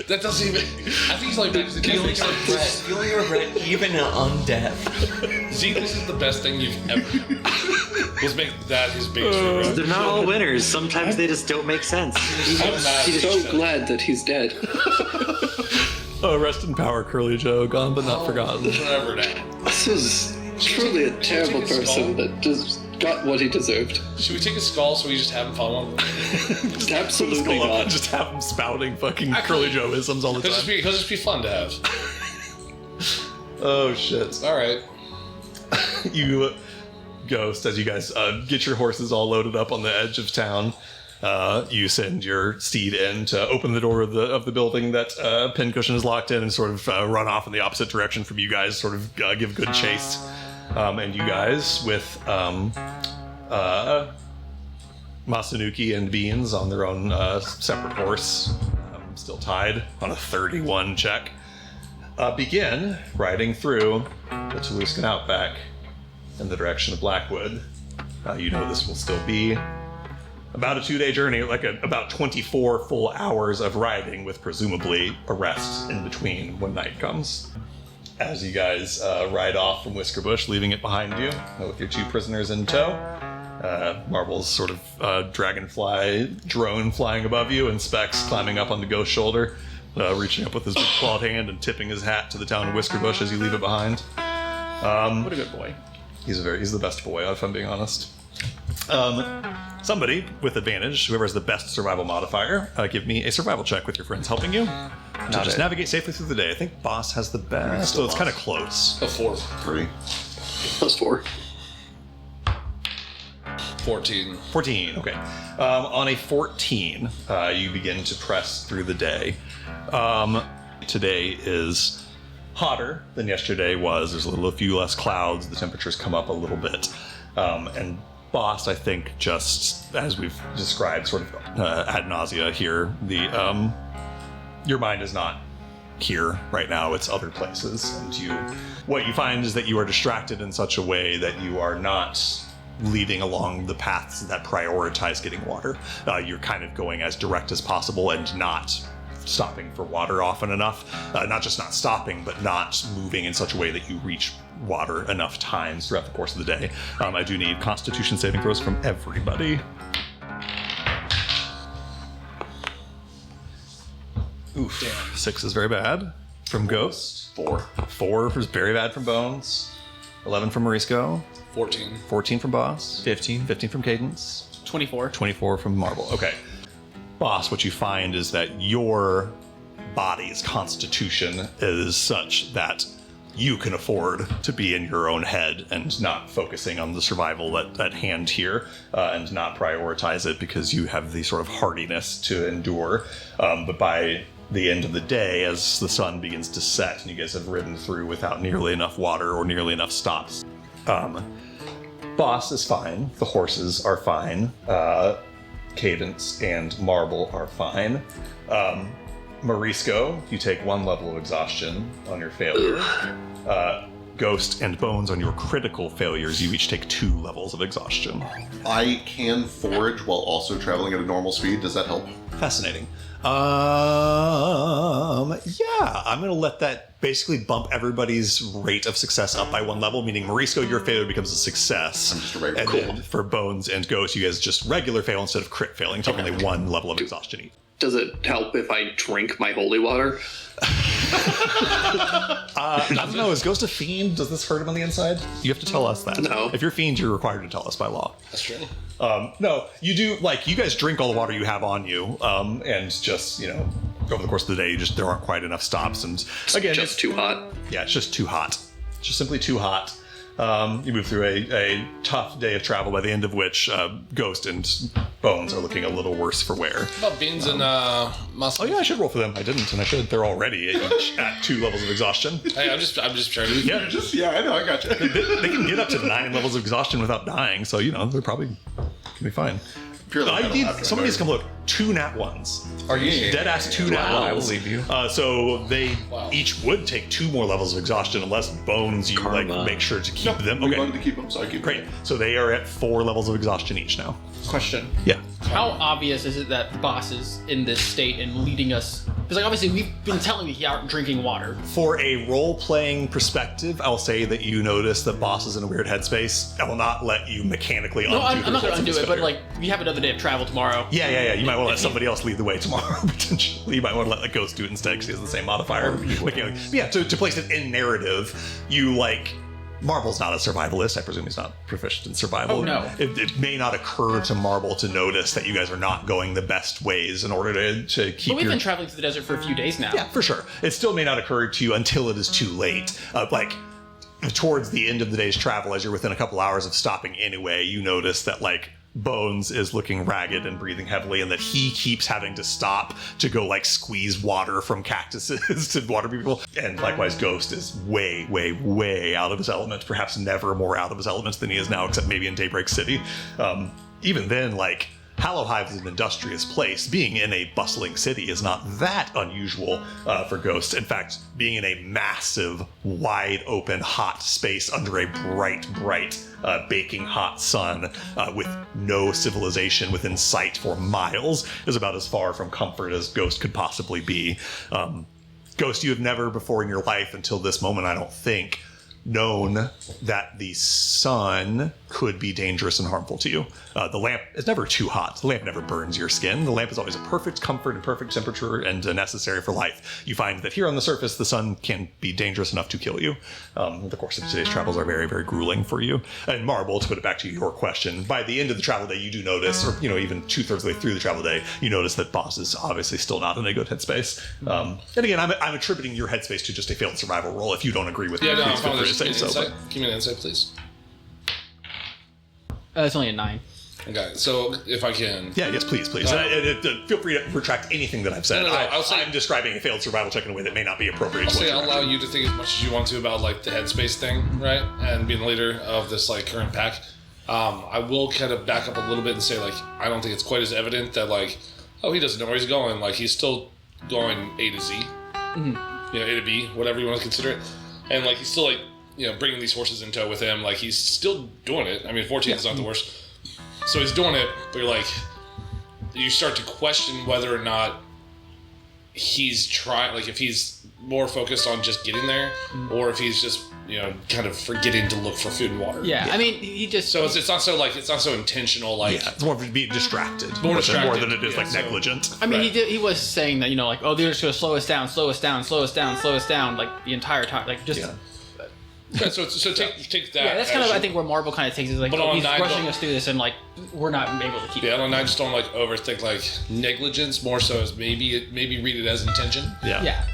That doesn't even. I think he's like You only regret even an undead. See, this is the best thing you've ever. Let's make that his biggest regret. They're not all winners. Sometimes they just don't make sense. I'm mad. So glad that he's dead. Oh, rest in power, Curly Joe. Gone but not forgotten. Whatever now. This is truly a terrible Take a person skull. that just got what he deserved. Should we take a skull so we just have him follow one? Absolutely Go up and not. just have him spouting fucking Curly Joe isms all the He'll time. just be fun to have. Oh shit. All right. You, Ghost, as you guys get your horses all loaded up on the edge of town, you send your steed in to open the door of the building that Pincushion is locked in and sort of run off in the opposite direction from you guys, sort of give good chase. And you guys, with Masanuki and Beans on their own separate horse, still tied on a 31 check, begin riding through the Toulouscan Outback in the direction of Blackwood. You know this will still be about a 2-day journey, like about 24 full hours of riding, with presumably a rest in between when night comes. As you guys ride off from Whiskerbush, leaving it behind you with your 2 prisoners in tow, Marble's sort of dragonfly drone flying above you, and Specs climbing up on the Ghost's shoulder, reaching up with his big clawed hand and tipping his hat to the town of Whiskerbush as you leave it behind. What a good boy. He's the best boy, if I'm being honest. Somebody with advantage, whoever has the best survival modifier, give me a survival check with your friends helping you to just navigate safely through the day. I think Boss has the best, so it's kind of close. A 4. 3. +4. 14. 14, okay. On a 14, you begin to press through the day. Today is hotter than yesterday was. There's a few less clouds. The temperatures come up a little bit. And Boss, I think, just as we've described sort of ad nausea here, your mind is not here right now, it's other places. And what you find is that you are distracted in such a way that you are not leading along the paths that prioritize getting water. You're kind of going as direct as possible and not stopping for water often enough. Not just not stopping, but not moving in such a way that you reach water enough times throughout the course of the day. I do need Constitution saving throws from everybody. Oof. Damn. 6 is very bad from Ghost. 4. 4 is very bad from Bones. 11 from Morisco. 14. 14 from Boss. 15. 15 from Cadence. 24. 24 from Marble. Okay. Boss, what you find is that your body's constitution is such that you can afford to be in your own head and not focusing on the survival at hand here, and not prioritize it because you have the sort of hardiness to endure. But by the end of the day, as the sun begins to set and you guys have ridden through without nearly enough water or nearly enough stops, Boss is fine. The horses are fine. Cadence and Marble are fine. Morisco, you take 1 level of exhaustion on your failure. Ghost and Bones, on your critical failures, you each take 2 levels of exhaustion. I can forage while also traveling at a normal speed. Does that help? Fascinating. Yeah, I'm gonna let that basically bump everybody's rate of success up by 1 level, meaning Morisco, your failure becomes a success. I'm just a regular. And Cool. then for Bones and Ghost, you guys just regular fail instead of crit failing, taking only 1 level of exhaustion each. Does it help if I drink my holy water? I don't know, is Ghost a fiend? Does this hurt him on the inside? You have to tell us that. No. If you're fiend, you're required to tell us by law. That's true. No, you do, like, you guys drink all the water you have on you, and just, over the course of the day, there aren't quite enough stops, and again, Just too hot. Yeah, it's just too hot. It's just simply too hot. You move through a tough day of travel, by the end of which Ghost and Bones are looking a little worse for wear. What about Beans and Muscle? Oh yeah, I should roll for them. I didn't, and I should. They're already at 2 levels of exhaustion. Hey, I'm just trying to. Yeah, I know, I got you. they can get up to 9 levels of exhaustion without dying, so they're probably gonna be fine. Purely I metal need after somebody I needs to come look. 2 nat 1s. Are you Dead ass 2 nat Wow, I 1s. believe you. So they each would take 2 more levels of exhaustion unless Bones you Karma. make sure to keep them. We Okay, wanted to keep them, so I keep great. So they are at 4 levels of exhaustion each now. Question. Yeah. How obvious is it that the boss is in this state and leading us? Because obviously we've been telling you he out drinking water. For a role-playing perspective, I'll say that you notice that Boss is in a weird headspace. I will not let you mechanically undo No, I'm the not going results to of undo this it, but failure. we have another day of travel tomorrow. Yeah. You might want to let somebody else lead the way tomorrow, potentially. You might want to let the Ghost do it instead, because he has the same modifier. Mechanically. Yeah, to place it in narrative, you, Marble's not a survivalist. I presume he's not proficient in survival. Oh, no. It may not occur to Marble to notice that you guys are not going the best ways in order to keep But we've your... been traveling through the desert for a few days now. Yeah, for sure. It still may not occur to you until it is too late. Towards the end of the day's travel, as you're within a couple hours of stopping anyway, you notice that, Bones is looking ragged and breathing heavily, and that he keeps having to stop to go, squeeze water from cactuses to water people. And likewise, Ghost is way, way, way out of his element, perhaps never more out of his element than he is now, except maybe in Daybreak City. Even then, Hallowhive is an industrious place. Being in a bustling city is not that unusual for Ghosts. In fact, being in a massive, wide open, hot space under a bright, baking hot sun with no civilization within sight for miles is about as far from comfort as Ghost could possibly be. Ghost, you have never before in your life until this moment, I don't think, known that the sun could be dangerous and harmful to you. The lamp is never too hot. The lamp never burns your skin. The lamp is always a perfect comfort and perfect temperature and necessary for life. You find that here on the surface, the sun can be dangerous enough to kill you. The course of today's travels are very, very grueling for you. And Marble, to put it back to your question, by the end of the travel day, you do notice, or even 2/3 of the way through the travel day, you notice that Boss is obviously still not in a good headspace. And again, I'm attributing your headspace to just a failed survival roll. If you don't agree with me, Yeah, no, please feel I'm free to say so. Give me an insight, please. It's only a 9. Okay, so if I can. Yeah, yes, please. Feel free to retract anything that I've said. No, I'll say- I'm describing a failed survival check in a way that may not be appropriate. I'll to what say you're I'll allow you to think as much as you want to about the headspace thing, right? And being the leader of this current pack. I will kind of back up a little bit and say I don't think it's quite as evident that he doesn't know where he's going. He's still going A to Z, A to B, whatever you want to consider it, and he's still bringing these horses in tow with him. He's still doing it. I mean, 14 is not the worst. So he's doing it, but you start to question whether or not he's trying, if he's more focused on just getting there, or if he's just, kind of forgetting to look for food and water. Yeah, I mean, he just... So it's not so it's not so intentional. it's more of being distracted, More more distracted, than it is yeah, so- negligent. I mean, Right. he was saying that, they're just going to slow us down, the entire time. Yeah, so take that. Yeah, that's kind as of, I your- think, where Marble kind of takes it. But on He's 9, rushing don't- us through this, and, we're not able to keep Yeah, it. and I just don't overthink negligence more so as maybe read it as intention. Yeah.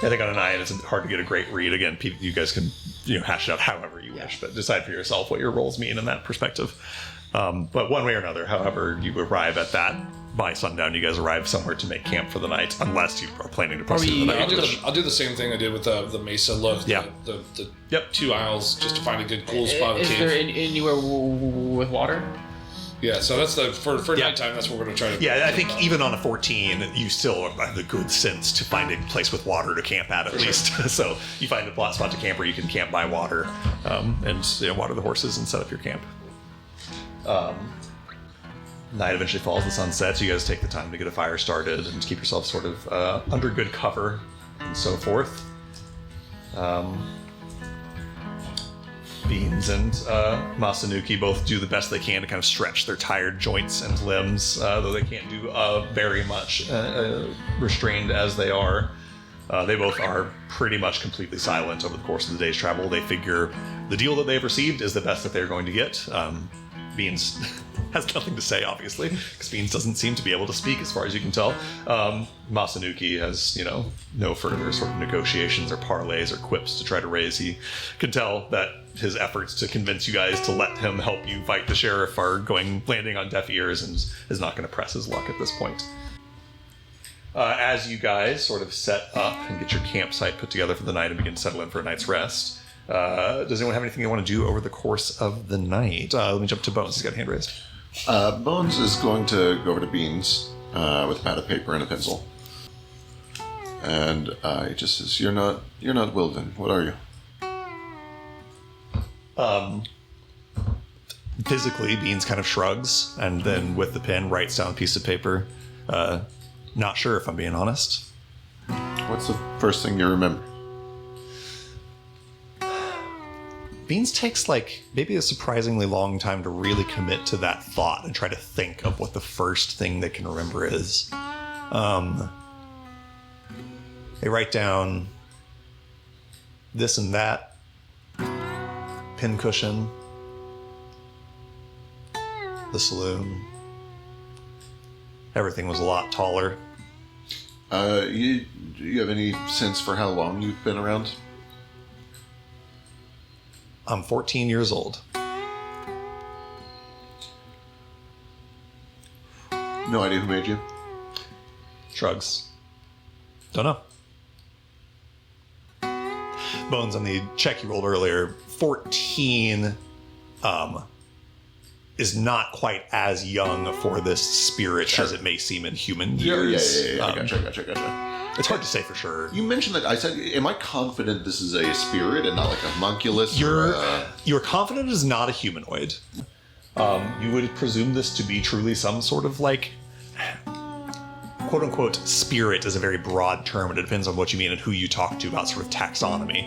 I think on a 9, it's hard to get a great read. Again, you guys can hash it out however you wish, but decide for yourself what your roles mean in that perspective. But one way or another, however you arrive at that, by sundown, you guys arrive somewhere to make camp for the night, unless you are planning to proceed the night. I'll do the same thing I did with the Mesa look. Yeah. The Yep. 2 aisles just to find a good cool spot of Is cave. there anywhere with water? Yeah, so that's for nighttime. That's what we're gonna try to. Yeah, I think even on a 14, you still have the good sense to find a place with water to camp at least. So you find a spot to camp where you can camp by water and water the horses and set up your camp. Night eventually falls, the sun sets. You guys take the time to get a fire started and keep yourself sort of under good cover and so forth. Beans and Masanuki both do the best they can to kind of stretch their tired joints and limbs, though they can't do very much, restrained as they are. They both are pretty much completely silent over the course of the day's travel. They figure the deal that they've received is the best that they're going to get. Beans has nothing to say, obviously, because Beans doesn't seem to be able to speak as far as you can tell. Masanuki has, no further sort of negotiations or parlays or quips to try to raise. He can tell that his efforts to convince you guys to let him help you fight the sheriff are landing on deaf ears, and is not going to press his luck at this point. As you guys sort of set up and get your campsite put together for the night and begin to settle in for a night's rest, does anyone have anything they want to do over the course of the night? Let me jump to Bones. He's got a hand raised. Bones is going to go over to Beans with a pad of paper and a pencil. And he just says, You're not Wilden. What are you? Physically, Beans kind of shrugs, and then with the pen writes down a piece of paper. Not sure, if I'm being honest. What's the first thing you remember? Beans takes maybe a surprisingly long time to really commit to that thought and try to think of what the first thing they can remember is. They write down this and that, pincushion, the saloon. Everything was a lot taller. Do you have any sense for how long you've been around? I'm 14 years old. No idea who made you? Shrugs. Don't know. Bones, on the check you rolled earlier, 14 is not quite as young for this spirit as it may seem in human years. Yeah. Gotcha. It's hard to say for sure. You mentioned that. I said, am I confident this is a spirit and not like a homunculus? You're confident it is not a humanoid. You would presume this to be truly some sort of quote-unquote spirit is a very broad term, and it depends on what you mean and who you talk to about sort of taxonomy.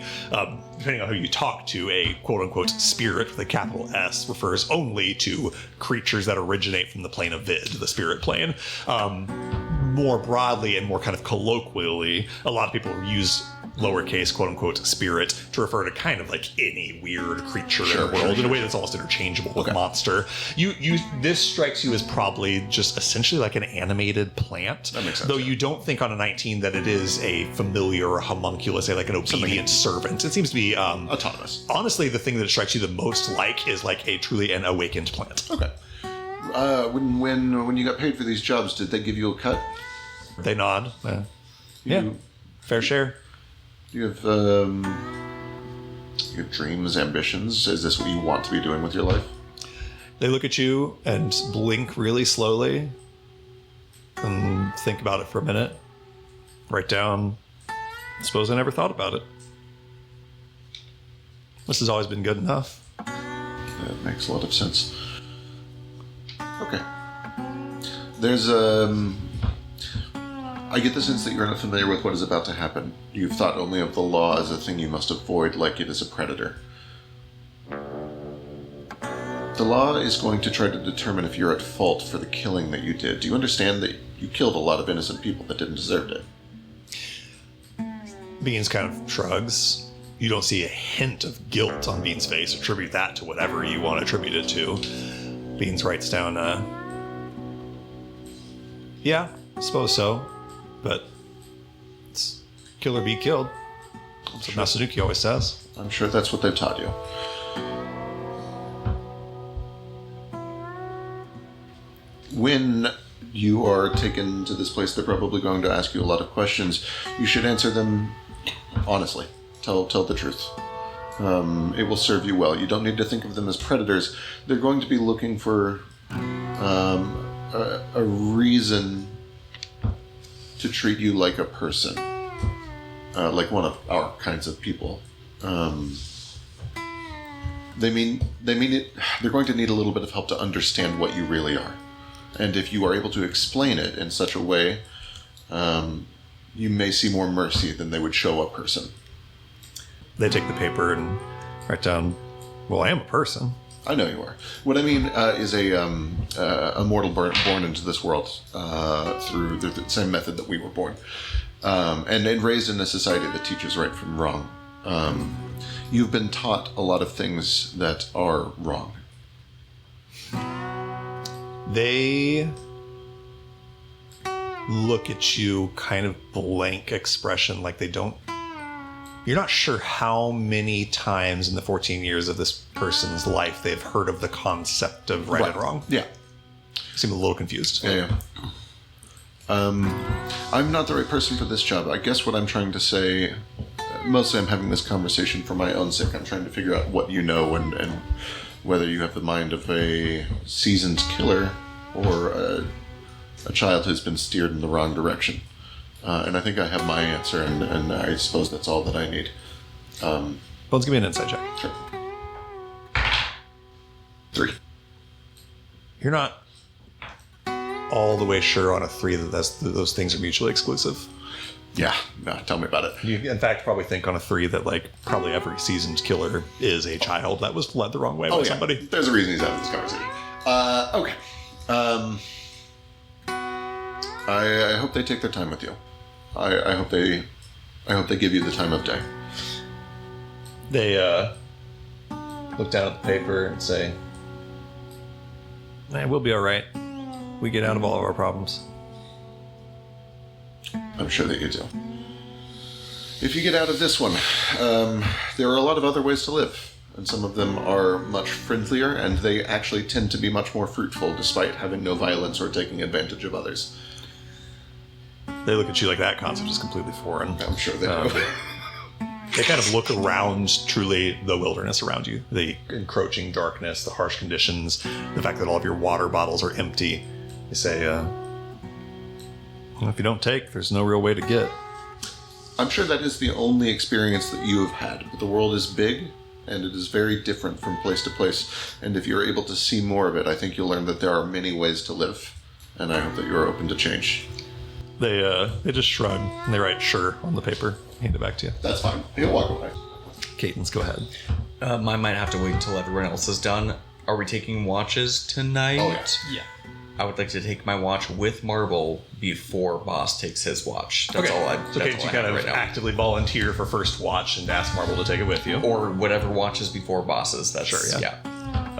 Depending on who you talk to, a quote-unquote spirit with a capital S refers only to creatures that originate from the plane of Vid, the spirit plane. More broadly and more kind of colloquially, a lot of people use lowercase quote-unquote spirit to refer to kind of any weird creature in the world in a way that's almost interchangeable with monster. This strikes you as probably just essentially like an animated plant. That makes sense. Though you don't think on a 19 that it is a familiar or homunculus, like an obedient servant. It seems to be autonomous. Honestly, the thing that it strikes you the most is a truly an awakened plant. Okay. When you got paid for these jobs, did they give you a cut? They nod. Yeah. Fair share. Do you have dreams, ambitions? Is this what you want to be doing with your life? They look at you and blink really slowly and think about it for a minute. Write down, I suppose I never thought about it. This has always been good enough. That makes a lot of sense. Okay. There's I get the sense that you're not familiar with what is about to happen. You've thought only of the law as a thing you must avoid, like it is a predator. The law is going to try to determine if you're at fault for the killing that you did. Do you understand that you killed a lot of innocent people that didn't deserve it? Beans kind of shrugs. You don't see a hint of guilt on Beans' face. Attribute that to whatever you want to attribute it to. Beans writes down, yeah, I suppose so. But it's kill or be killed. That's what Masanuki always says. I'm sure that's what they've taught you. When you are taken to this place, they're probably going to ask you a lot of questions. You should answer them honestly. Tell the truth. It will serve you well. You don't need to think of them as predators. They're going to be looking for a reason to treat you like a person, like one of our kinds of people. They mean it. They're going to need a little bit of help to understand what you really are, and if you are able to explain it in such a way, you may see more mercy than they would show a person. They take the paper and write down, well, I am a person. I know you are. What I mean is a mortal born into this world through the same method that we were born, and raised in a society that teaches right from wrong. You've been taught a lot of things that are wrong. They look at you kind of blank expression, like they don't. You're not sure how many times in the 14 years of this person's life they've heard of the concept of right and wrong. Yeah. Seem a little confused. Yeah. I'm not the right person for this job. I guess what I'm trying to say, mostly I'm having this conversation for my own sake. I'm trying to figure out what you know and whether you have the mind of a seasoned killer or a child who's been steered in the wrong direction. And I think I have my answer, and I suppose that's all that I need. Bones, give me an insight check. Sure. 3. You're not all the way sure on a 3 that those things are mutually exclusive. Yeah, no, tell me about it. You, in fact, probably think on a 3 that, like, probably every seasoned killer is a child that was led the wrong way by somebody. There's a reason he's having this conversation. Okay. I hope they take their time with you. I hope they give you the time of day. They look down at the paper and say, "We'll be all right. We get out of all of our problems." I'm sure that you do. If you get out of this one, there are a lot of other ways to live, and some of them are much friendlier, and they actually tend to be much more fruitful, despite having no violence or taking advantage of others. They look at you like that concept is completely foreign. I'm sure they do. They kind of look around truly the wilderness around you, the encroaching darkness, the harsh conditions, the fact that all of your water bottles are empty. They say, well, if you don't take, there's no real way to get. I'm sure that is the only experience that you have had, but the world is big, and it is very different from place to place, and if you're able to see more of it, I think you'll learn that there are many ways to live, and I hope that you're open to change. They just shrug, and they write "sure" on the paper, hand it back to you. That's fine. He'll walk away. Cadence, go ahead. I might have to wait until everyone else is done. Are we taking watches tonight? Oh, yeah. Yeah. I would like to take my watch with Marble before Boss takes his watch. That's all I. So, Cadence, you kind of right now. actively volunteer for first watch and ask Marble to take it with you. Or whatever watches before Boss's. That's Sure, yeah.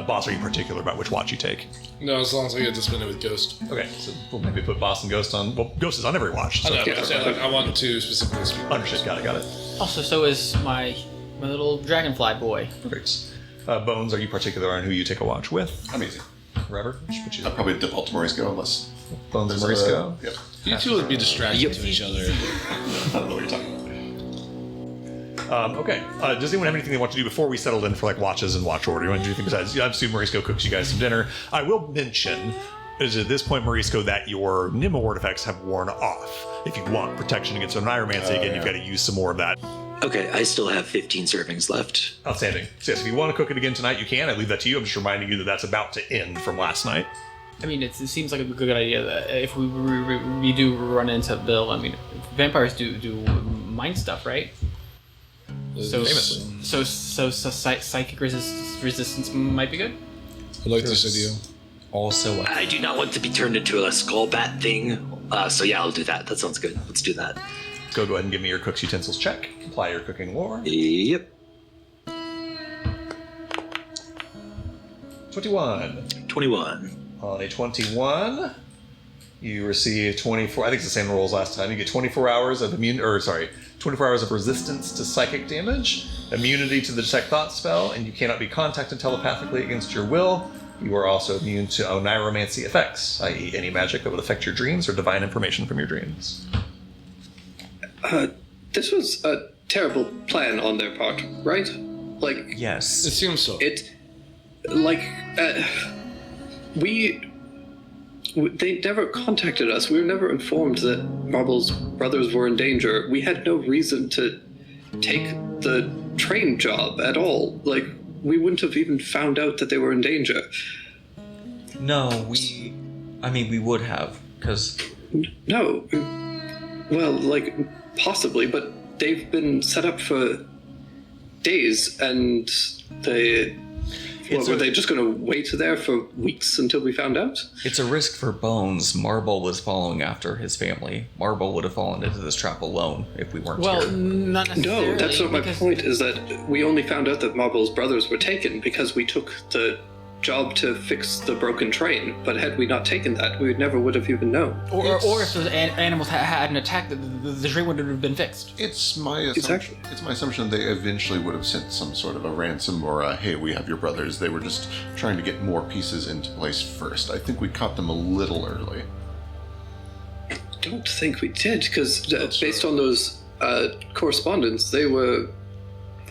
Boss, are you particular about which watch you take? No, as long as I get to spend it with Ghost. Okay, so we'll maybe put Boss and Ghost on. Well, Ghost is on every watch. So I know, I'm saying, like, I want to specifically speak. understood. Got it. Also, so is my little dragonfly boy. Perfect. Bones, are you particular on who you take a watch with? I'm easy. Robert, which would you? I'll probably default to Maurice Go unless... Bones and Maurice go. Yep. You two would be distracted to each other. I don't know what you're talking about. Okay. Does anyone have anything they want to do before we settled in for like watches and watch order? You want to do anything besides? I assume Maurice cooks you guys some dinner. I will mention is at this point, Maurice, that your Nimmo artifacts have worn off. If you want protection against Oneiromancy again, you've got to use some more of that. Okay, I still have 15 servings left. Outstanding. So yes, if you want to cook it again tonight, you can. I leave that to you. I'm just reminding you that that's about to end from last night. I mean, it seems like a good idea that if we do run into Bill, I mean, vampires do mind stuff, right? So psychic resistance might be good. I like this idea. Also, I do not want to be turned into a skull bat thing. So yeah, I'll do that. That sounds good. Let's do that. Go ahead and give me your cook's utensils check. Apply your cooking lore. Yep. 21. 21. On a 21, you receive 24. I think it's the same roll as last time. You get 24 hours of 24 hours of resistance to psychic damage, immunity to the detect thought spell, and you cannot be contacted telepathically against your will. You are also immune to oneiromancy effects, i.e., any magic that would affect your dreams or divine information from your dreams. This was a terrible plan on their part, right? Like, yes. It seems so. They never contacted us. We were never informed that Marble's brothers were in danger. We had no reason to take the train job at all. Like, we wouldn't have even found out that they were in danger. No, we would have, because... No. Well, like, possibly, but they've been set up for days, and were they just going to wait there for weeks until we found out? It's a risk for Bones. Marble was following after his family. Marble would have fallen into this trap alone if we weren't here. Not necessarily. No, that's not my point, is that we only found out that Marble's brothers were taken because we took the job to fix the broken train, but had we not taken that, we never would have even known. Or if those animals hadn't attacked, the train would have been fixed. It's my assumption. It's my assumption they eventually would have sent some sort of a ransom or a, hey, we have your brothers. They were just trying to get more pieces into place first. I think we caught them a little early. I don't think we did, because based on those correspondence, they were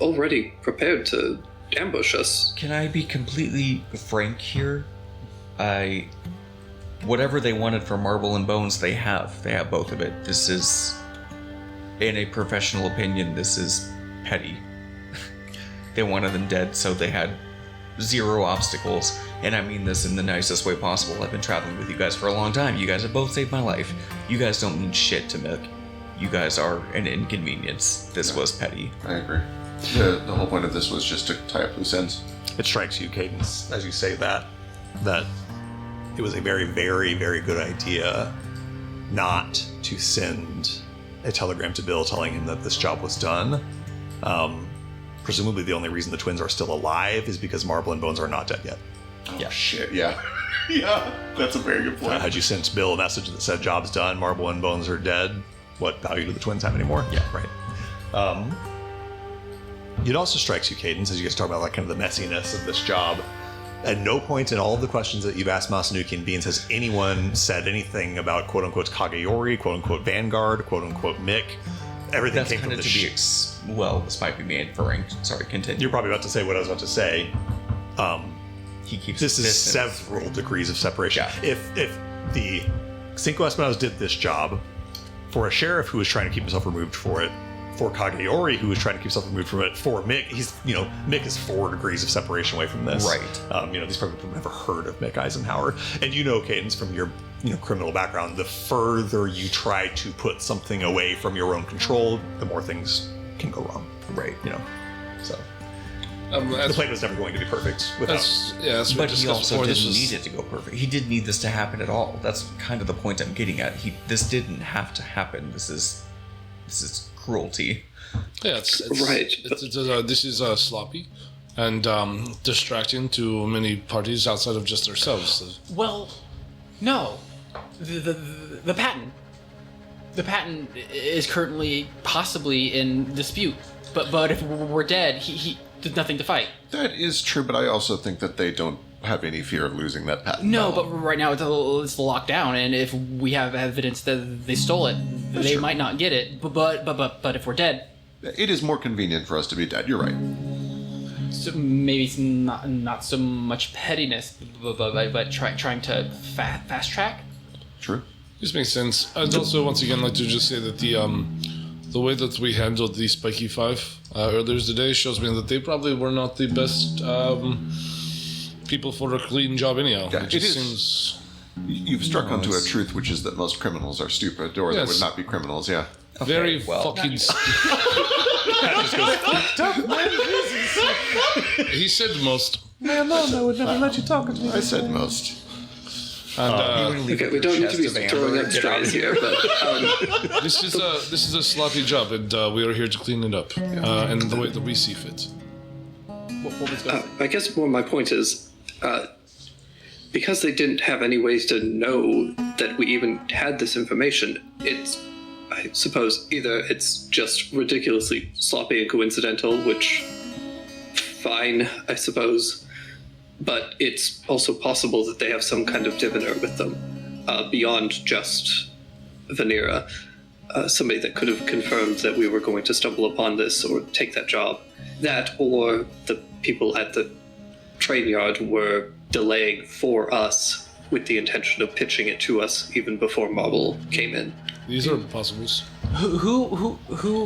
already prepared to ambush us. Can I be completely frank here? Whatever they wanted for Marble and Bones, they have. They have both of it. This is, in a professional opinion, this is petty. They wanted them dead, so they had 0 obstacles. And I mean this in the nicest way possible. I've been traveling with you guys for a long time. You guys have both saved my life. You guys don't mean shit to Mick. You guys are an inconvenience. This was petty. I agree. The whole point of this was just to tie up loose ends. It strikes you, Cadence, as you say that it was a very, very, very good idea not to send a telegram to Bill telling him that this job was done. Presumably the only reason the twins are still alive is because Marble and Bones are not dead yet. Yeah. Shit, yeah. Yeah, that's a very good point. Had you sent Bill a message that said job's done, Marble and Bones are dead, what value do the twins have anymore? Yeah, right. It also strikes you, Cadence, as you guys talk about like kind of the messiness of this job. At no point in all of the questions that you've asked Masanuki and Beans has anyone said anything about quote-unquote Kageyori, quote-unquote Vanguard, quote-unquote Mick. Everything That's came kind from of the to be well, this might be me inferring. Sorry, continue. You're probably about to say what I was about to say. He keeps This is distance. several degrees of separation. Yeah. If the Cinco Espinados did this job for a sheriff who was trying to keep himself removed for it, for Kageyori who was trying to keep himself removed from it, for Mick, Mick is 4 degrees of separation away from this. Right. These people have never heard of Mick Eisenhower. And Cadence, from your criminal background, the further you try to put something away from your own control, the more things can go wrong. Right. So the plan was never going to be perfect without. That's But he also This didn't was- need it to go perfect. He didn't need this to happen at all. That's kind of the point I'm getting at. This didn't have to happen. This is cruelty. Yeah, it's Right. This is sloppy and distracting to many parties outside of just ourselves. Well, no. The patent. The patent is currently possibly in dispute. But if we're dead, he there's nothing to fight. That is true, but I also think that they don't have any fear of losing that patent. No, but right now it's locked down, and if we have evidence that they stole it, they might not get it. But if we're dead, It is more convenient for us to be dead. You're right. so maybe it's not so much pettiness, but trying to fast track. True. This makes sense. I'd also once again like to just say that the way that we handled the Spiky Five earlier today shows me that they probably were not the best people for a clean job anyhow. Yeah, it just it is. seems. You've struck onto a truth, which is that most criminals are stupid, or they Yes. would not be criminals, yeah. Very well. fucking. He said most. I would never let you talk to me. I said most. And Okay, we don't need to be throwing up straws here, but this is a sloppy job, and we are here to clean it up, and the way that we see fit. What was going I guess more my point is, because they didn't have any ways to know that we even had this information, it's, I suppose, either it's just ridiculously sloppy and coincidental, which, fine, I suppose, but it's also possible that they have some kind of diviner with them, beyond just Vanera, somebody that could have confirmed that we were going to stumble upon this or take that job. That, or the people at the train yard were delaying for us with the intention of pitching it to us even before Marble came in. These are possibles. Who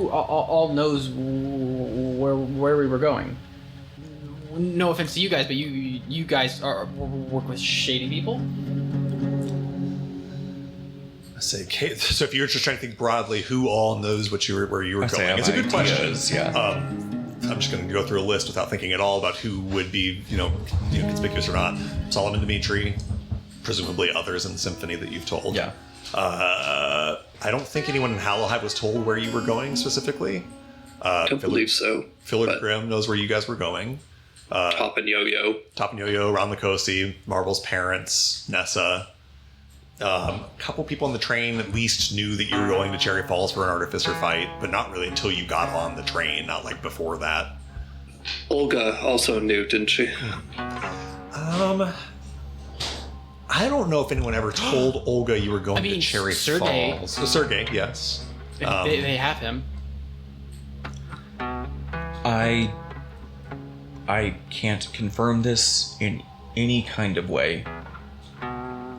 all knows where we were going? No offense to you guys, but you guys work with shady people. I say, so if you're just trying to think broadly, who all knows where you were I say going? I It's a have good question. ideas, yeah. I'm just going to go through a list without thinking at all about who would be, conspicuous or not. Solomon Dimitri, presumably others in the symphony that you've told. Yeah. I don't think anyone in Hallowhive was told where you were going specifically. I don't believe so. Philip but- Grimm knows where you guys were going. Top and Yo-Yo. Top and Yo-Yo, Ron Lucosi, Marble's parents, Nessa. A couple people on the train at least knew that you were going to Cherry Falls for an Artificer fight, but not really until you got on the train, not like before that. Olga also knew, didn't she? I don't know if anyone ever told Olga you were going to Cherry Sergei. Falls. Sergei, yes. They have him. I can't confirm this in any kind of way,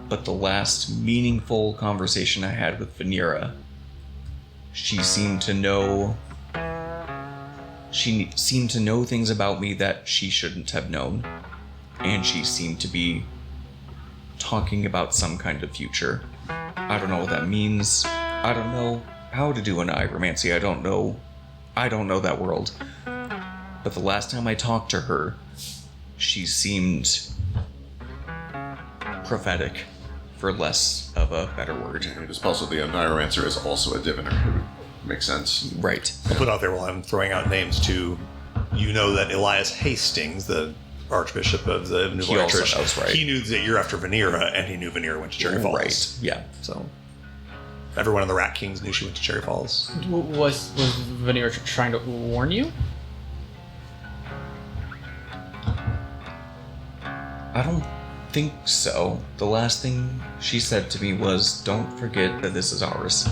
but the last meaningful conversation I had with Vanera, she seemed to know things about me that she shouldn't have known, and she seemed to be talking about some kind of future. I don't know what that means. I don't know how to do an nigromancy. I don't know that world. But the last time I talked to her, she seemed prophetic, for less of a better word. It is possible the Nigromancer is also a diviner. Makes sense. Right. I'll put out there while I'm throwing out names too. You know that Elias Hastings, the Archbishop of the New Light also Church, knows, right? He knew that you're after Vanera, and he knew Vanera went to Cherry Falls. Right. Yeah. So everyone in the Rat Kings knew she went to Cherry Falls. Was Vanera trying to warn you? I don't think so. The last thing she said to me was, "Don't forget that this is ours."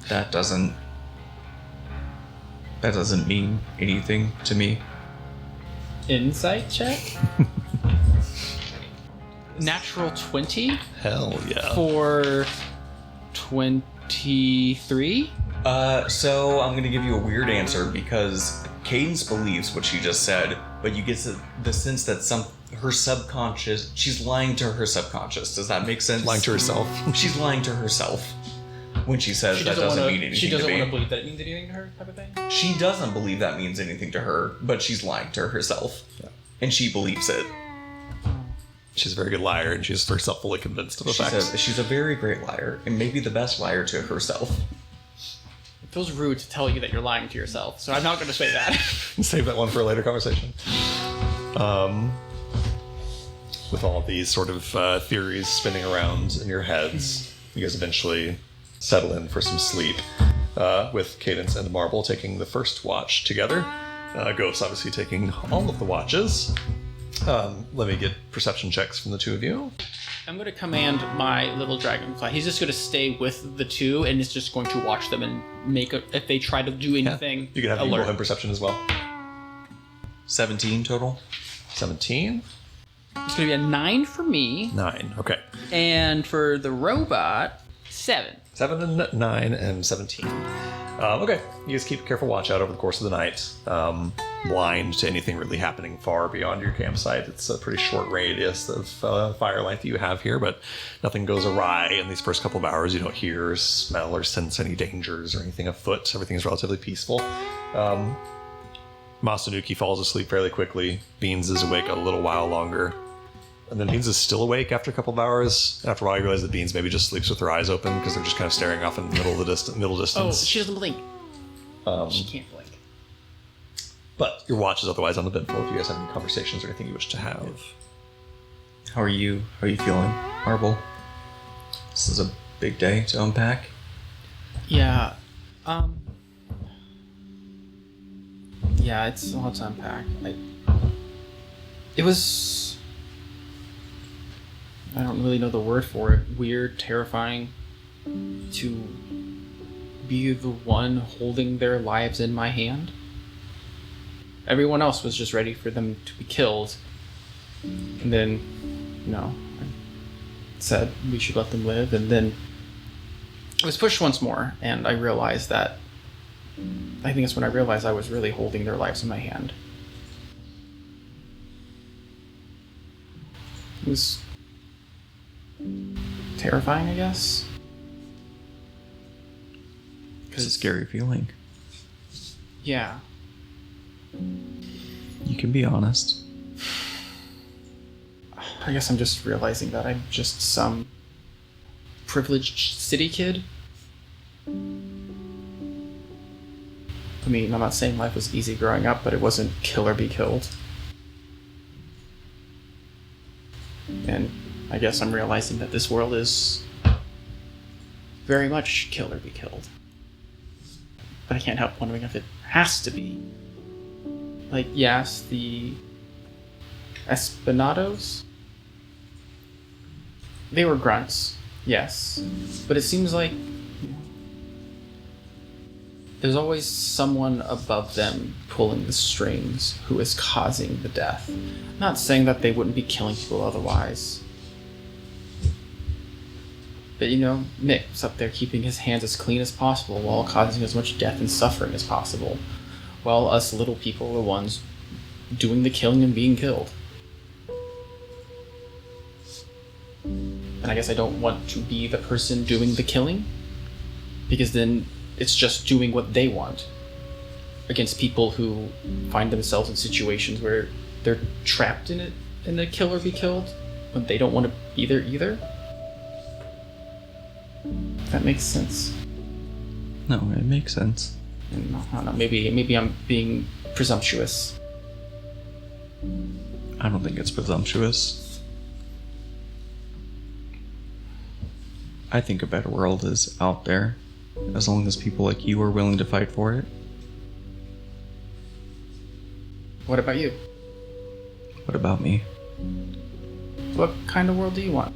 That doesn't mean anything to me. Insight check? Natural 20 Hell yeah. for 23? So I'm gonna give you a weird answer because Cadence believes what she just said, but you get the sense that her subconscious, she's lying to her subconscious. Does that make sense? Lying to herself. She's lying to herself when she says that doesn't mean anything She doesn't to me. want to believe that it means anything to her, type of thing? She doesn't believe that means anything to her, but she's lying to herself. Yeah. And she believes it. She's a very good liar, and she's herself fully convinced of the facts. She's a very great liar, and maybe the best liar to herself. It feels rude to tell you that you're lying to yourself, so I'm not going to say that. Save that one for a later conversation. With all of these sort of theories spinning around in your heads, you guys eventually settle in for some sleep, with Cadence and Marble taking the first watch together. Ghost obviously taking all of the watches. Let me get perception checks from the two of you. I'm going to command my little dragonfly. He's just going to stay with the two and is just going to watch them and if they try to do anything, You can have alert. Evil Him perception as well. 17 total. 17. It's going to be a 9 for me, 9. Okay. and for the robot, 7. 7 and 9 and 17. Okay, you guys keep a careful watch out over the course of the night. Blind to anything really happening far beyond your campsite. It's a pretty short radius of firelight that you have here, but nothing goes awry in these first couple of hours. You don't hear, smell, or sense any dangers or anything afoot. Everything is relatively peaceful. Masanuki falls asleep fairly quickly. Beans is awake a little while longer. And then Beans is still awake after a couple of hours. And after a while, you realize that Beans maybe just sleeps with her eyes open because they're just kind of staring off in the middle of the middle Oh, distance. she doesn't blink. She can't blink. But your watch is otherwise uneventful if you guys have any conversations or anything you wish to have. How are you? How are you feeling, Marble? This is a big day to unpack. Yeah. Yeah, it's a lot to unpack. It was... I don't really know the word for it. Weird, terrifying to be the one holding their lives in my hand. Everyone else was just ready for them to be killed. And then, I said we should let them live. And then I was pushed once more, and I realized that I think that's when I realized I was really holding their lives in my hand. It was terrifying, I guess. It's a scary feeling. Yeah. You can be honest. I guess I'm just realizing that I'm just some privileged city kid. I mean, I'm not saying life was easy growing up, but it wasn't kill or be killed. And I guess I'm realizing that this world is very much kill or be killed. But I can't help wondering if it has to be. Like, yes, the Espinados? They were grunts, yes. But it seems like there's always someone above them pulling the strings who is causing the death. Not saying that they wouldn't be killing people otherwise. But you know, Mick's up there keeping his hands as clean as possible while causing as much death and suffering as possible. While us little people are the ones doing the killing and being killed. And I guess I don't want to be the person doing the killing, because then it's just doing what they want against people who find themselves in situations where they're trapped in it, in the kill or be killed, when they don't want to be there either. If that makes sense. No, it makes sense. And I don't know, maybe I'm being presumptuous. I don't think it's presumptuous. I think a better world is out there, as long as people like you are willing to fight for it. What about you? What about me? What kind of world do you want?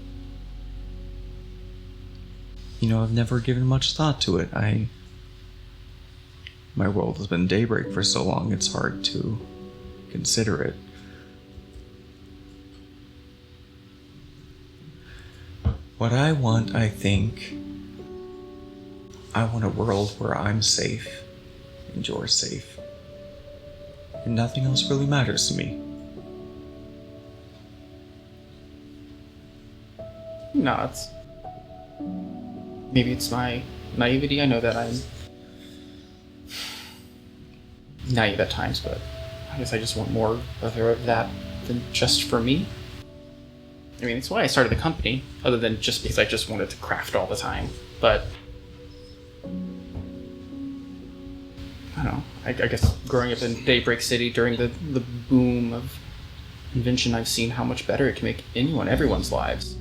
You know, I've never given much thought to it. My world has been Daybreak for so long, it's hard to consider it. What I want, I think, I want a world where I'm safe and you're safe. And nothing else really matters to me. No, maybe it's my naivety. I know that I'm naive at times, but I guess I just want more of that than just for me. I mean, it's why I started the company, other than just because I just wanted to craft all the time. But I don't know. I guess growing up in Daybreak City during the boom of invention, I've seen how much better it can make everyone's lives.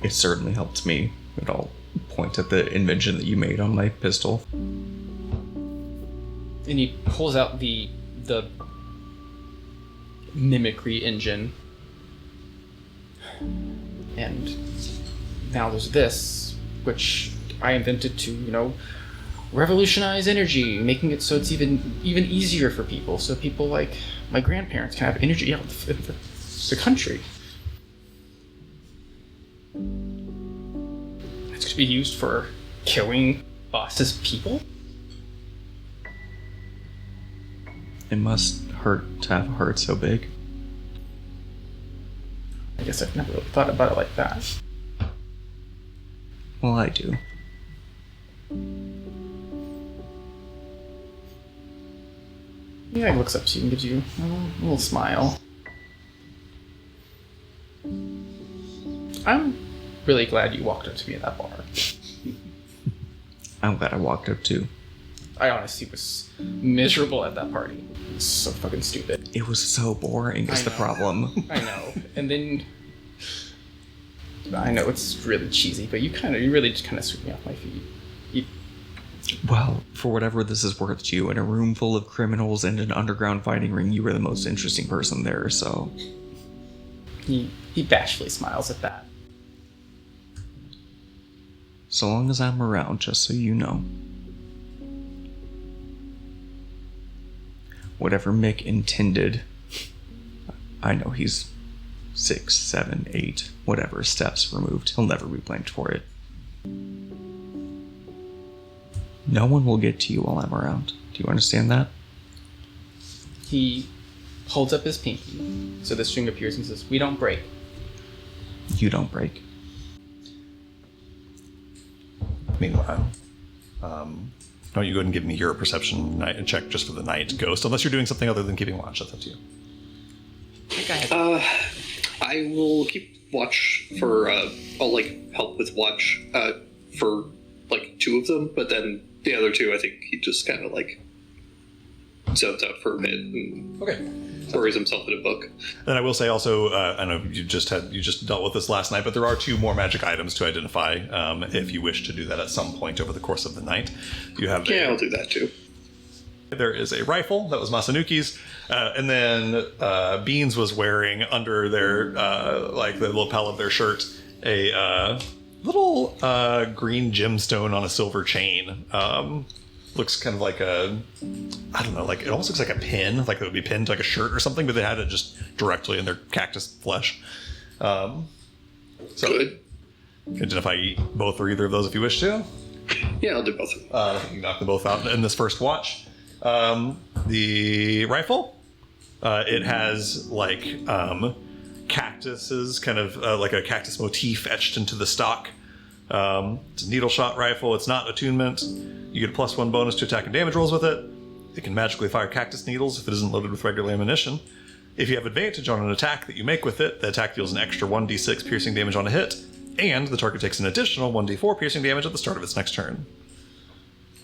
It certainly helped me. It all point at the invention that you made on my pistol. And he pulls out the mimicry engine. And now there's this, which I invented to, you know, revolutionize energy, making it so it's even easier for people. So people like my grandparents can have energy out in the country. It's going to be used for killing Boss's people? It must hurt to have a heart so big. I guess I've never really thought about it like that. Well, I do. Yeah, he looks up to you and gives you a little smile. I'm really glad you walked up to me at that bar. I'm glad I walked up too. I honestly was miserable at that party. It was so fucking stupid. It was so boring is the problem. I know. And then I know it's really cheesy, but you really just kind of sweep me off my feet. Well, for whatever this is worth to you, in a room full of criminals and an underground fighting ring, you were the most interesting person there, so... He bashfully smiles at that. So long as I'm around, just so you know. Whatever Mick intended, I know he's 6, 7, 8, whatever steps removed. He'll never be blamed for it. No one will get to you while I'm around. Do you understand that? He holds up his pinky, so the string appears and says, "We don't break." You don't break. Meanwhile, don't you go ahead and give me your perception check just for the night, Ghost, unless you're doing something other than keeping watch. That's up to you. I will keep watch for. I'll help with watch for 2 of them, but then The other two, I think he just kind of like zones out for a bit and Okay. buries himself in a book. Then I will say also, I know you just dealt with this last night, but there are 2 more magic items to identify if you wish to do that at some point over the course of the night. You have Yeah, I'll do that too. There is a rifle that was Masanuki's, and then Beans was wearing under their like the lapel of their shirt a little green gemstone on a silver chain. Looks kind of like I don't know, like it almost looks like a pin, like it would be pinned to like a shirt or something, but they had it just directly in their cactus flesh. So Good. you can identify both or either of those if you wish to. Yeah, I'll do both of them. You knock them both out in this first watch. The rifle, it has like cactuses, kind of like a cactus motif etched into the stock. It's a needle shot rifle. It's not attunement. You get a +1 bonus to attack and damage rolls with it. It can magically fire cactus needles if it isn't loaded with regular ammunition. If you have advantage on an attack that you make with it, the attack deals an extra 1d6 piercing damage on a hit, and the target takes an additional 1d4 piercing damage at the start of its next turn.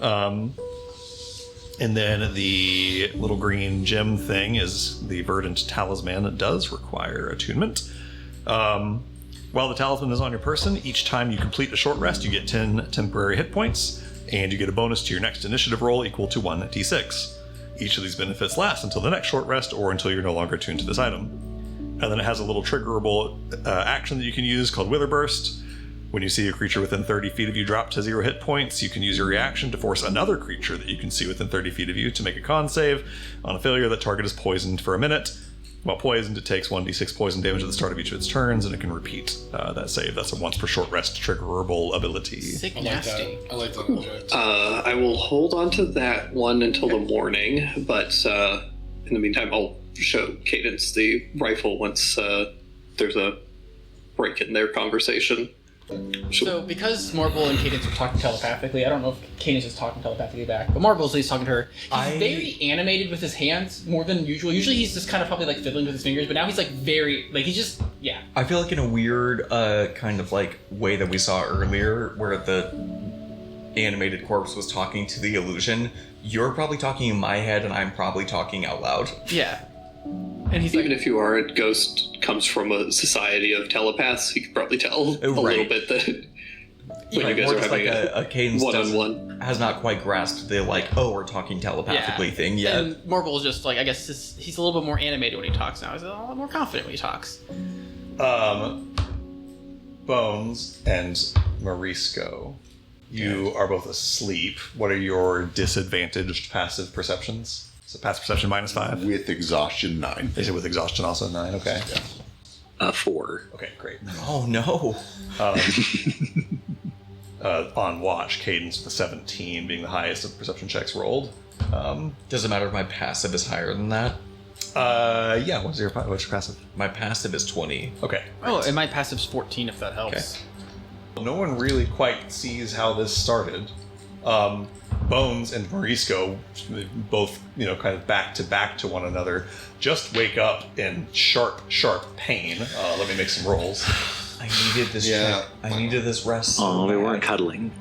And then the little green gem thing is the Verdant Talisman. It does require attunement. While the talisman is on your person, each time you complete a short rest, you get 10 temporary hit points, and you get a bonus to your next initiative roll equal to 1d6. Each of these benefits lasts until the next short rest or until you're no longer attuned to this item. And then it has a little triggerable action that you can use called Wither Burst. When you see a creature within 30 feet of you drop to 0 hit points, you can use your reaction to force another creature that you can see within 30 feet of you to make a con save. On a failure, that target is poisoned for a minute. While poisoned, it takes 1d6 poison damage at the start of each of its turns, and it can repeat that save. That's a once per short rest triggerable ability. Sick I like nasty. that. I like that object. I will hold on to that one until the morning, but in the meantime, I'll show Cadence the rifle once there's a break in their conversation. So, because Marble and Cadence are talking telepathically, I don't know if Cadence is talking telepathically back, but Marble's at least talking to her. He's very animated with his hands more than usual. Usually he's just kind of probably like fiddling with his fingers, but now he's like very, like he's just, yeah. I feel like in a weird kind of like way that we saw earlier, where the animated corpse was talking to the illusion, you're probably talking in my head and I'm probably talking out loud. Yeah. And he's Even like, if you are a ghost, comes from a society of telepaths, you could probably tell a little bit that when you guys more are just having like a cadence one-on-one. has not quite grasped the like, oh, we're talking telepathically thing yet. And Marble is just like, I guess he's a little bit more animated when he talks now. He's a lot more confident when he talks. Bones and Morisco, you are both asleep. What are your disadvantaged passive perceptions? So passive perception -5. With exhaustion 9. Is it with exhaustion also 9? Okay. 4. Okay, great. Oh no. On watch, Cadence with a 17 being the highest of perception checks rolled. Does it matter if my passive is higher than that? Yeah. What's your passive? My passive is 20. Okay. Oh, and my passive's 14 if that helps. No one really quite sees how this started. Bones and Morisco, both kind of back to one another, just wake up in sharp pain. Let me make some rolls. I needed this. Yeah. I needed this rest. Oh, we weren't cuddling.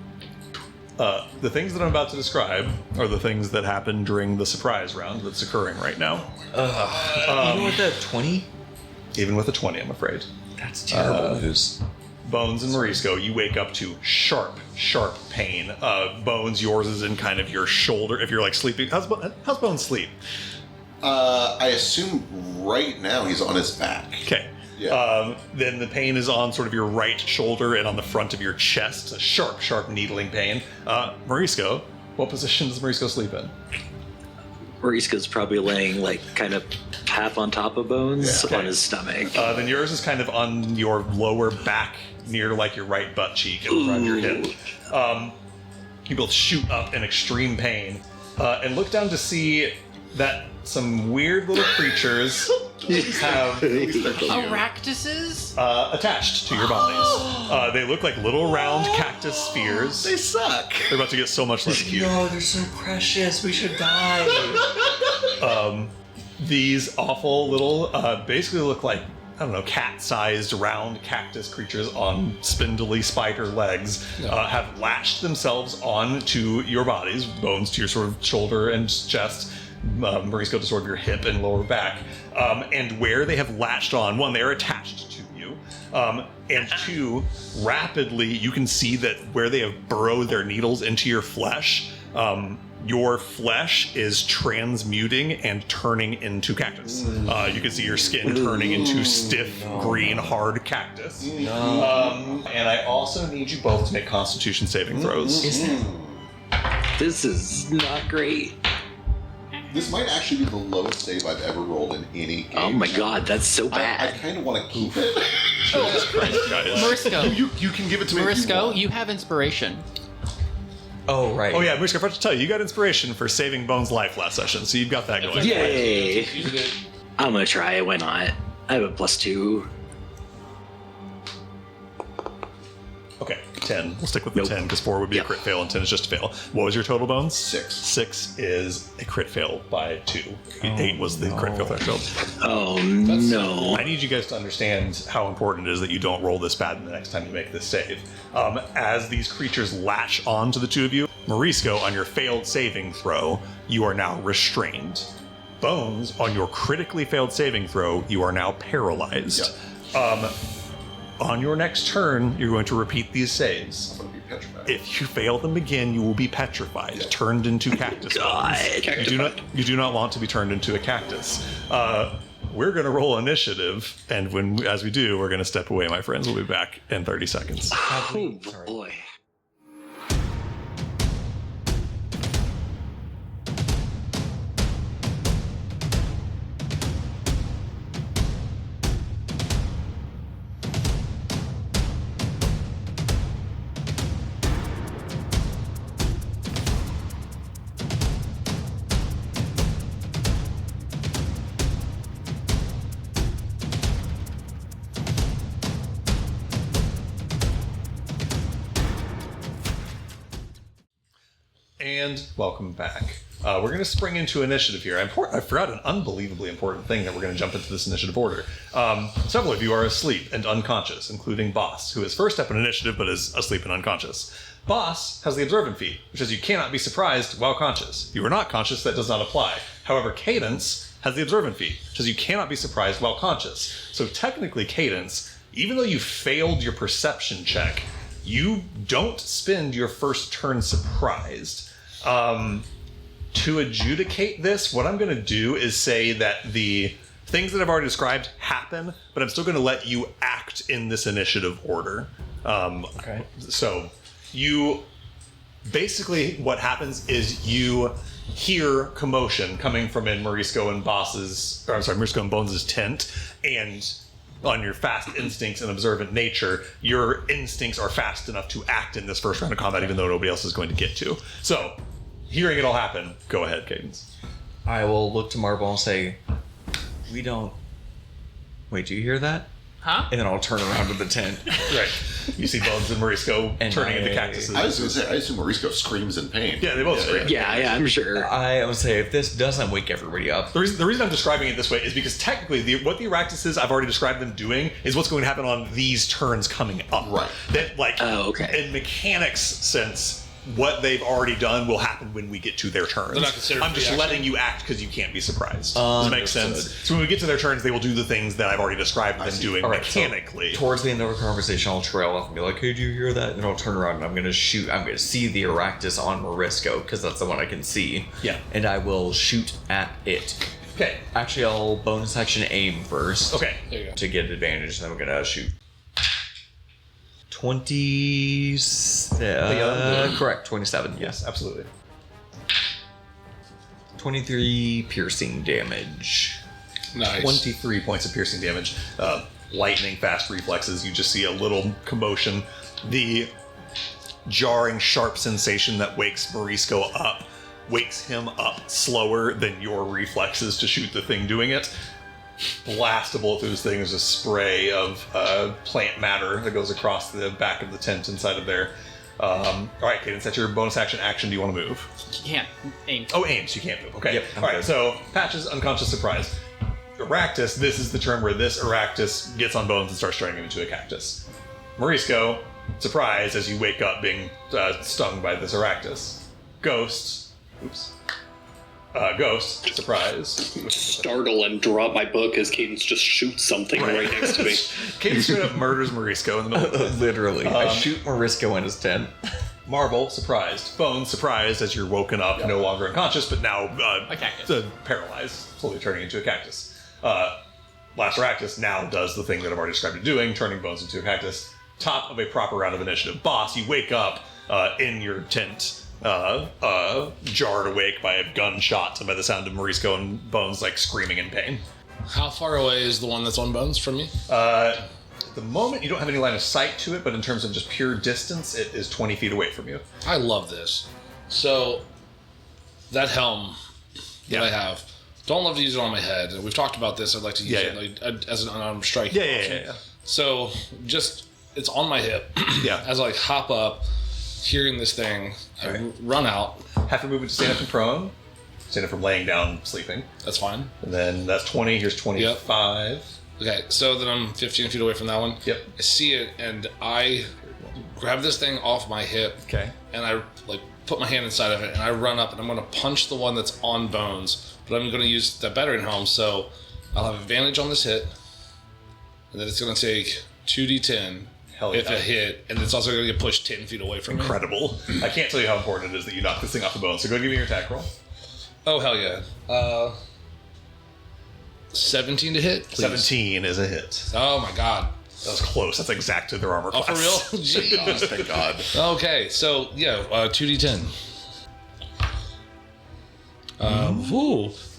The things that I'm about to describe are the things that happened during the surprise round that's occurring right now. Even with the 20? Even with a 20, I'm afraid. That's terrible news. Bones and Morisco, you wake up to sharp pain. Bones, yours is in kind of your shoulder. If you're like sleeping, how's Bones sleep? I assume right now he's on his back. Okay. Yeah. Then the pain is on sort of your right shoulder and on the front of your chest. A sharp needling pain. Morisco, what position does Morisco sleep in? Mariska's probably laying like kind of half on top of Bones on his stomach. Then yours is kind of on your lower back near like your right butt cheek and front of your hip. You both shoot up in extreme pain and look down to see that some weird little creatures have Aractuses? attached to your bodies. They look like little round cactus spheres. They suck. They're about to get so much less cute. No, they're so precious. We should die. These awful little, basically look like don't know, cat-sized round cactus creatures on spindly spider legs have latched themselves onto your bodies, bones to your sort of shoulder and chest, Marisco to sort of your hip and lower back. And where they have latched on, one, they are attached to you, and two, rapidly you can see that where they have burrowed their needles into your flesh, your flesh is transmuting and turning into cactus. You can see your skin turning into stiff, green, hard cactus. And I also need you both to make Constitution saving throws. This is not great. This might actually be the lowest save I've ever rolled in any game. Oh my god, that's so I bad. kind of want to keep it. Marisco, You can give it to me. if you Marisco, want. you have inspiration. Oh, right. Oh yeah, Marisco, I forgot to tell you, you got inspiration for saving Bones' life last session, so you've got that going. Yay! I'm gonna try it, why not? I have a +2. Okay, 10. We'll stick with the Nope. 10 because 4 would be a Yep. crit fail and 10 is just a fail. What was your total, Bones? 6. 6 is a crit fail by 2. 8 was the crit fail threshold. Oh no. I need you guys to understand how important it is that you don't roll this bad the next time you make this save. As these creatures latch on to the two of you, Marisco, on your failed saving throw, you are now restrained. Bones, on your critically failed saving throw, you are now paralyzed. On your next turn, you're going to repeat these saves. I'm going to be petrified. If you fail them again, you will be petrified, turned into cactus God. bones. You do not want to be turned into a cactus. We're going to roll initiative, and as we do, we're going to step away, my friends. We'll be back in 30 seconds. Oh boy. And welcome back. We're going to spring into initiative here. I forgot an unbelievably important thing that we're going to jump into this initiative order. Several of you are asleep and unconscious, including Boss, who is first up in initiative but is asleep and unconscious. Boss has the observant feat, which says you cannot be surprised while conscious. You are not conscious, that does not apply. However, Cadence has the observant feat, which says you cannot be surprised while conscious. So technically, Cadence, even though you failed your perception check, you don't spend your first turn surprised. To adjudicate this, what I'm going to do is say that the things that I've already described happen, but I'm still going to let you act in this initiative order. Okay. So you basically, what happens is you hear commotion coming from in Marisco and Marisco and Bones' tent, and on your fast instincts and observant nature, your instincts are fast enough to act in this first round of combat, even though nobody else is going to get to. So, hearing it all happen, go ahead, Cadence. I will look to Marble and say, we don't... Wait, do you hear that? Huh? And then I'll turn around to the tent. Right. You see Bones and Marisco And turning into cactuses. I was going to say, I assume Marisco screams in pain. Yeah, they both scream. Yeah, I'm sure. I would say, if this doesn't wake everybody up... The reason I'm describing it this way is because technically what the Aractuses I've already described them doing is what's going to happen on these turns coming up. Right. That, like, Oh, okay. in mechanics sense, what they've already done will happen when we get to their turns. They're not considered I'm just free letting action? you act because you can't be surprised. Does it make Understood. sense? So when we get to their turns, they will do the things that I've already described them doing All right, so mechanically. towards the end of our conversation, I'll trail off and be like, hey, do you hear that? And I'll turn around and I'm going to shoot. I'm going to see the Aractus on Marisco, because that's the one I can see. Yeah. And I will shoot at it. Okay. Actually, I'll bonus action aim first. Okay. There you go. To get advantage, then I'm going to shoot. 27. Correct, 27. Yes, absolutely. 23 piercing damage. Nice. 23 points of piercing damage. Lightning fast reflexes. You just see a little commotion. The jarring, sharp sensation that wakes Marisco up wakes him up slower than your reflexes to shoot the thing doing it. Blast a bullet through this thing. There's a spray of plant matter that goes across the back of the tent inside of there. All right, Cadence, that's your bonus action. Do you want to move? You can't aim. Oh, aim, so you can't move. Okay. Yep, All right, good. so Patch's unconscious surprise. Aractus, this is the turn where this Aractus gets on Bones and starts turning him into a cactus. Morisco, surprised as you wake up being stung by this Aractus. Ghost, surprised. Startle and drop my book as Cadence just shoots something right next to me. Cadence straight up murders Morisco in the middle of the Literally. I shoot Morisco in his tent. Marble, surprised. Bones, surprised as you're woken up, no longer unconscious, but now A cactus. Paralyzed, slowly turning into a cactus. Last Aractus now does the thing that I've already described it doing, turning Bones into a cactus. Top of a proper round of initiative. Boss, you wake up in your tent, jarred awake by a gunshot and by the sound of Morisco and Bones like screaming in pain. How far away is the one that's on Bones from me? At the moment, you don't have any line of sight to it, but in terms of just pure distance, it is 20 feet away from you. I love this. So, that helm that I have, don't love to use it on my head. We've talked about this. I'd like to use it like, as an unarmed strike. Yeah. So, just, it's on my hip. Yeah. As I like hop up, hearing this thing, I run out. Half your movement to stand up from prone, stand up from laying down, sleeping. That's fine. And then that's 20, here's 25. Okay, so then I'm 15 feet away from that one. Yep. I see it, and I grab this thing off my hip. Okay. And I like put my hand inside of it, and I run up, and I'm going to punch the one that's on Bones. But I'm going to use the Battering Helm, so I'll have advantage on this hit, and then it's going to take 2d10 Hell if yeah. a hit, and it's also going to get pushed 10 feet away from me. Incredible. I can't tell you how important it is that you knock this thing off the bone, so go give me your attack roll. Oh, hell yeah. 17 to hit, please. 17 is a hit. Oh, my God. That was close. That's exactly their armor Oh, class. for real? Jeez. Thank God. Okay, so, yeah, 2d10.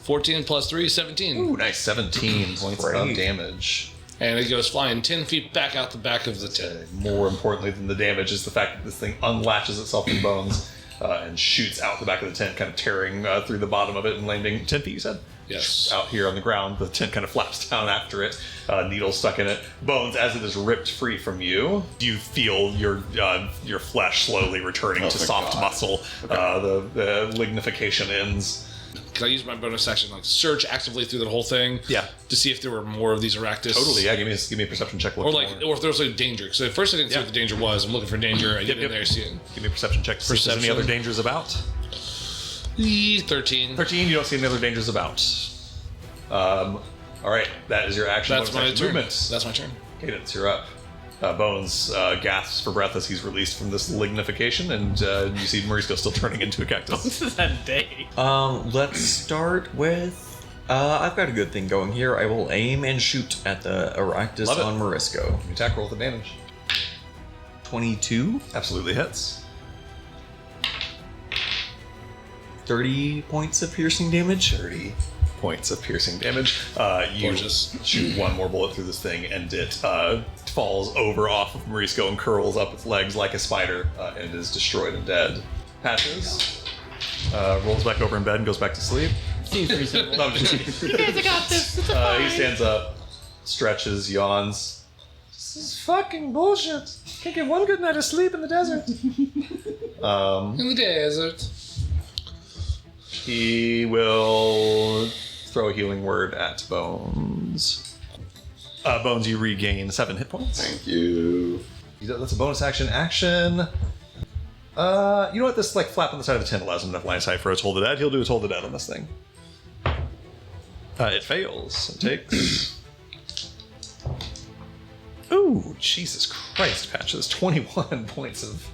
14 plus 3 is 17. Ooh, nice. 17 points of damage. And it goes flying 10 feet back out the back of the tent. More importantly than the damage is the fact that this thing unlatches itself from Bones and shoots out the back of the tent, kind of tearing through the bottom of it and landing 10 feet, you said? Yes. Out here on the ground, the tent kind of flaps down after it, needle stuck in it. Bones, as it is ripped free from you, you feel your flesh slowly returning to thank soft God. muscle. The lignification ends. Can I use my bonus action, like search actively through the whole thing? Yeah. To see if there were more of these Aractus. Totally, yeah. Give me a perception check. Or or if there was like danger. So at first I didn't see what the danger was. I'm looking for danger. I get in there, see it. Give me a perception check to see if there's any Perception. other dangers about. 13. 13, you don't see any other dangers about. All right, that is your action. That's bonus my action turn. movement. That's my turn. Cadence, you're up. Bones gasps for breath as he's released from this lignification, and you see Morisco still turning into a cactus. This is that day. Let's start with... I've got a good thing going here. I will aim and shoot at the Aractus Love it. on Morisco. Attack roll with advantage. 22, Absolutely hits. 30 points of piercing damage. 30 points of piercing damage. You Gorgeous. shoot one more bullet through this thing, and it falls over off of Morisco and curls up its legs like a spider and is destroyed and dead. Patches. Rolls back over in bed and goes back to sleep. Seems pretty simple. No, I'm just kidding. You guys have got this. It's a He fine. stands up, stretches, yawns. This is fucking bullshit. Can't get one good night of sleep in the desert. In the desert. He will throw a healing word at Bones. Bones, you regain 7 hit points. Thank you. That's a bonus action. You know what? This like flap on the side of the tent allows him enough line of sight for a Toll the Dead. He'll do a Toll the Dead on this thing. It fails. It takes. Ooh, Jesus Christ, Patches. 21 points of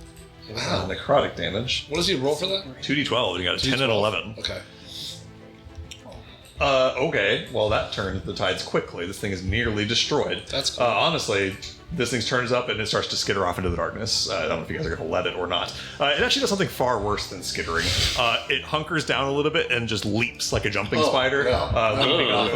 necrotic damage. What does he roll for that? 2d12, you got a 10 and 11. Okay. Okay, well, that turned the tides quickly. This thing is nearly destroyed. That's cool. Honestly, this thing turns up and it starts to skitter off into the darkness. I don't know if you guys are going to let it or not. It actually does something far worse than skittering. It hunkers down a little bit and just leaps like a jumping spider, leaping off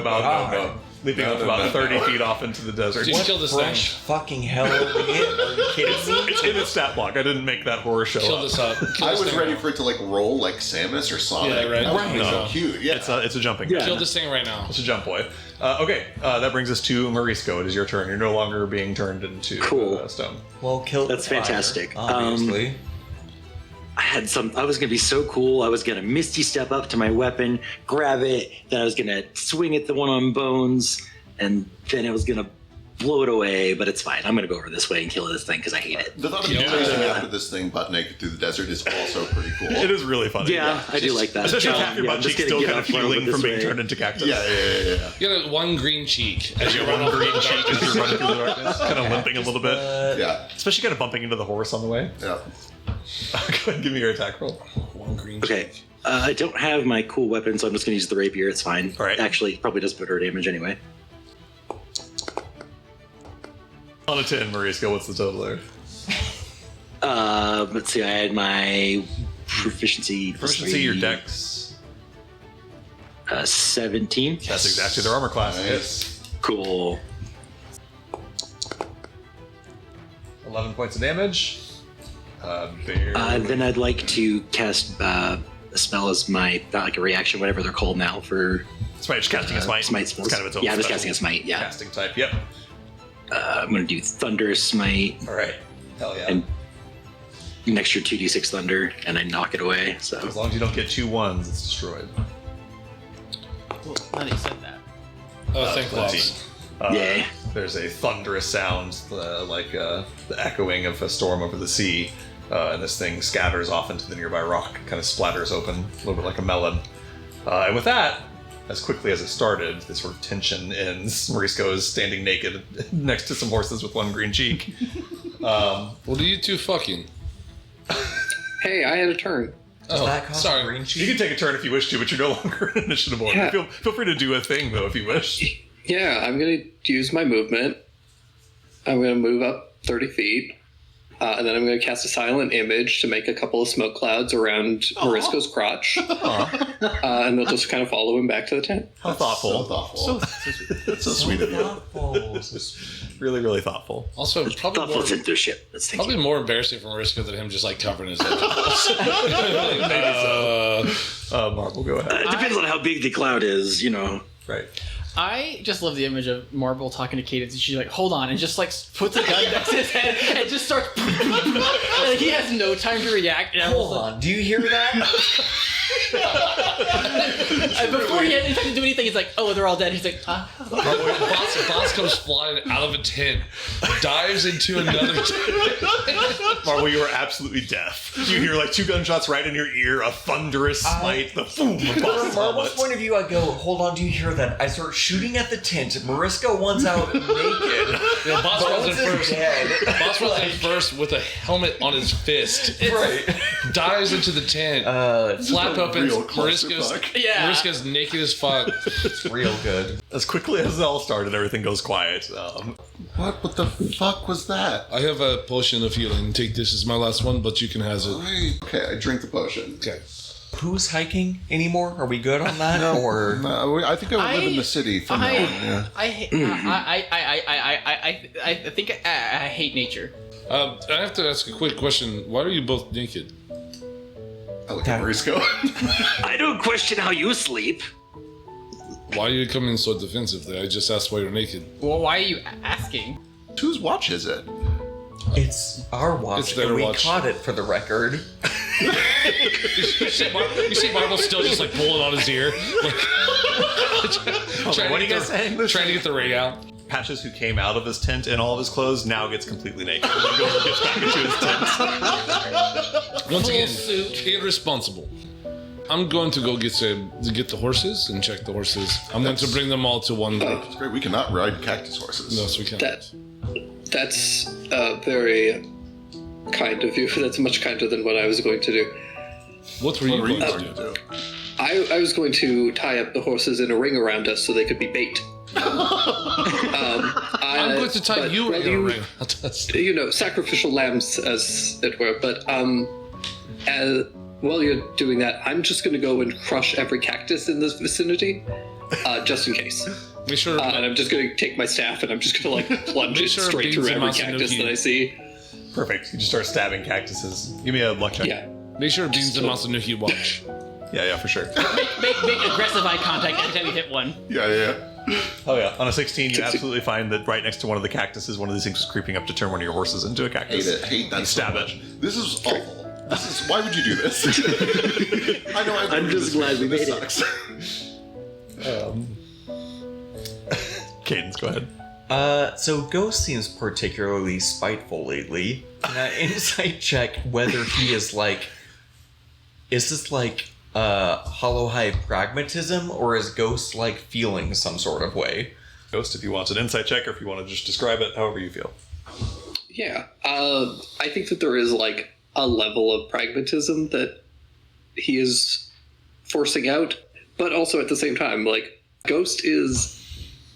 about 30 feet off into the desert. Did you kill this Fresh thing? fucking hell are we in? Are you kidding me? It's in its stat block. I didn't make that horror show Kill up. this up. Kill I this was thing ready now. for it to like roll like Samus or Sonic. Yeah, right. That would be No. so cute. Yeah. It's a jumping. Kill this thing right now. It's a jump boy. Okay, that brings us to Morisco. It is your turn. You're no longer being turned into Cool. stone. Well, kill That's the fire, fantastic. Obviously. I was gonna be so cool. I was gonna Misty Step up to my weapon, grab it, then I was gonna swing at the one on Bones, and then I was gonna blow it away, but it's fine. I'm gonna go over this way and kill this thing because I hate it. The thought of you chasing after this thing butt naked through the desert is also pretty cool. It is really funny. Yeah, I do like that. Especially half your butt I'm just cheeks gonna still get kind of up front healing this from being way. turned into cactus. Yeah. You got one green cheek as you run One over green the cheek as you're running through the darkness, kind of limping a little bit. Yeah. Especially kind of bumping into the horse on the way. Yeah. Go ahead and give me your attack roll. One green Okay. I don't have my cool weapon, so I'm just gonna use the rapier. It's fine. All right. Actually, probably does better damage anyway. On a 10, Marisco, what's the total there? Let's see. I had my proficiency. plus Proficiency, your 3, dex. 17. That's exactly their armor class. Yes. Cool. 11 points of damage. Bear. Then I'd like to cast a spell as my not like a reaction, whatever they're called now for Smite, just casting a smite. smite spells. It's kind of its own Yeah, I'm just special casting a smite. Yeah, casting type. Yep. I'm gonna do thunderous smite All right. Hell yeah. and next year 2d6 thunder, and I knock it away. So As long as you don't get 2 1s, it's destroyed. Well, now that you said that. Oh, thank God. yay. There's a thunderous sound, like the echoing of a storm over the sea, and this thing scatters off into the nearby rock, kind of splatters open, a little bit like a melon. And with that, as quickly as it started, this sort of tension ends. Marisco is standing naked next to some horses with one green cheek. What are you two fucking? Hey, I had a turn. Oh, That costs sorry. green You cheek. can take a turn if you wish to, but you're no longer in initiative order. Yeah. Feel free to do a thing, though, if you wish. Yeah, I'm going to use my movement. I'm going to move up 30 feet. And then I'm going to cast a silent image to make a couple of smoke clouds around Marisco's crotch. And they'll just kind of follow him back to the tent. How thoughtful. So thoughtful. That's so sweet of you. Really, really thoughtful. Also, probably Thoughtful more, censorship. That's thank probably you. more embarrassing for Mariska than him just like covering his head. Marvel, go ahead. It depends on how big the cloud is, you know. Right. I just love the image of Marble talking to Cadence, and she's like, "Hold on," and just like puts a gun next to his head and just starts. Like, he has no time to react. And Hold on, do you hear that? Before he had any time to do anything, he's like, "Oh, they're all dead." He's like, "Huh?" Boss comes flying out of a tent, dives into another tent. Marvel, you are absolutely deaf. You hear like 2 gunshots right in your ear, a thunderous smite, the boom of From Boss's Marvel's helmet. point of view, I go, hold on, do you hear that? I start shooting at the tent. Mariska wants out naked. Yeah, Boss runs in Bones is first. dead. Boss runs in first with a helmet on his fist. Right. Dives into the tent. Flap opens. real Mariska's, clusterfuck. Yeah. Mariska's naked as fuck. It's real good. As quickly as it all started, everything goes quiet. What the fuck was that? I have a potion of healing. Take this as my last one, but you can have it. Okay, I drink the potion. Okay. Who's hiking anymore? Are we good on that? Or No, I think I would live in the city from now on. Yeah. I think I hate nature. I have to ask a quick question. Why are you both naked? I look at Marisco. I don't question how you sleep. Why are you coming so defensively? I just asked why you're naked. Well, why are you asking? Whose watch is it? it's our watch, It's their and we watch. caught it for the record. You see Marvel still just like pulling on his ear. Like, What are you guys saying? Trying to get the ring out. Patches, who came out of his tent in all of his clothes, now gets completely naked. And then gets back into his tent. Once again, suit. irresponsible. I'm going to go get the horses and check the horses. I'm going to bring them all to one group. It's great. We cannot ride cactus horses. No, so we can't. That's very kind of you. That's much kinder than what I was going to do. What were you What were you going going to do? to do? I was going to tie up the horses in a ring around us so they could be bait. I'm going to tie you in a ring. You know, sacrificial lambs, as it were. But while you're doing that, I'm just going to go and crush every cactus in this vicinity, just in case. Make sure. And I'm just going to take my staff and I'm just going to like plunge Make it sure straight Beans through and every Masanuki- cactus that I see. Perfect. You just start stabbing cactuses. Give me a luck check. Yeah. Make sure Beans and Masanuki watch. Yeah, for sure. Make aggressive eye contact every time you hit one. Yeah. Oh yeah. On a 16, you absolutely find that right next to one of the cactuses, one of these things was creeping up to turn one of your horses into a cactus. Hate that You so stab much. it. This is awful. Why would you do this? I know. I'm just glad we made it. sucks. Cadence, go ahead. So Ghost seems particularly spiteful lately. Can I insight check whether he is like... Is this like Hollow Hive pragmatism, or is Ghost like feeling some sort of way? Ghost, if you want an insight check, or if you want to just describe it however you feel. Yeah. I think that there is like a level of pragmatism that he is forcing out, but also at the same time, like, Ghost is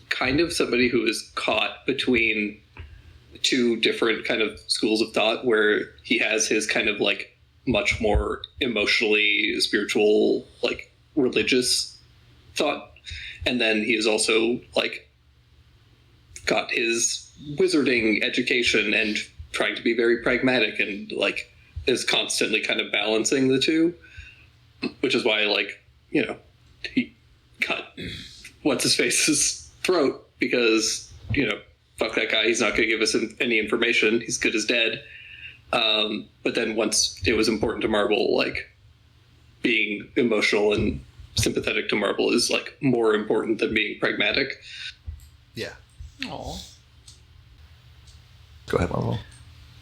kind of somebody who is caught between two different kind of schools of thought, where he has his kind of like much more emotionally spiritual, like religious thought, and then he is also like got his wizarding education and trying to be very pragmatic, and like is constantly kind of balancing the two, which is why, like, you know, he cut what's his face's throat, because, you know, fuck that guy, he's not going to give us any information, he's good as dead. But then once it was important to Marble, like, being emotional and sympathetic to Marble is like more important than being pragmatic. Yeah. Aw. Go ahead, Marvel.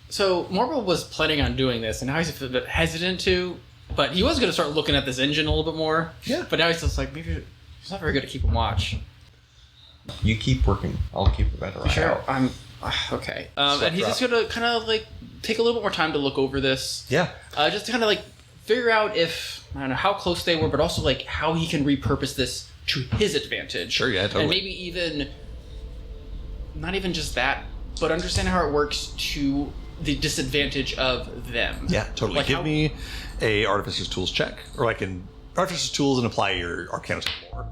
So Marble was planning on doing this, and now he's a bit hesitant to. But he was going to start looking at this engine a little bit more. Yeah. But now he's just like, maybe he's not very good at keeping watch. You keep working. I'll keep a better eye Sure, out. I'm okay. And he's just gonna kind of like take a little bit more time to look over this. Yeah. Just to kind of like figure out if, I don't know, how close they were, but also like how he can repurpose this to his advantage. Sure, yeah, totally. And maybe even not even just that, but understand how it works to the disadvantage of them. Yeah, totally. Like Give how- me a Artificer's Tools check, or like an Artificer's Tools and apply your Arcana Tech lore.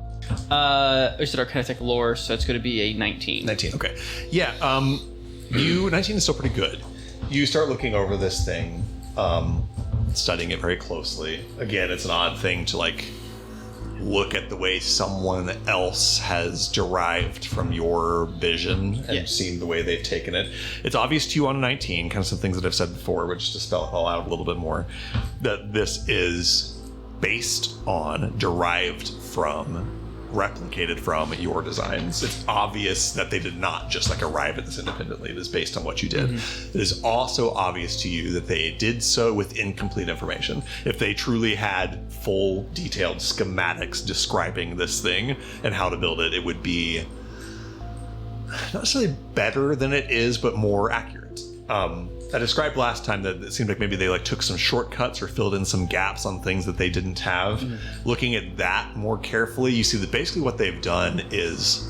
We said Arcana Tech lore, so it's going to be a 19. 19, okay. Yeah, 19 is still pretty good. You start looking over this thing, studying it very closely. Again, it's an odd thing to, like, look at the way someone else has derived from your vision and seen the way they've taken it. It's obvious to you on 19, kind of some things that I've said before, but just to spell it all out a little bit more, that this is based on, derived from, replicated from your designs. It's obvious that they did not just like arrive at this independently. It is based on what you did. It is also obvious to you that they did so with incomplete information. If they truly had full detailed schematics describing this thing and how to build it, it would be not necessarily better than it is, but more accurate. I described last time that it seemed like maybe they like took some shortcuts or filled in some gaps on things that they didn't have. Looking at that more carefully, you see that basically what they've done is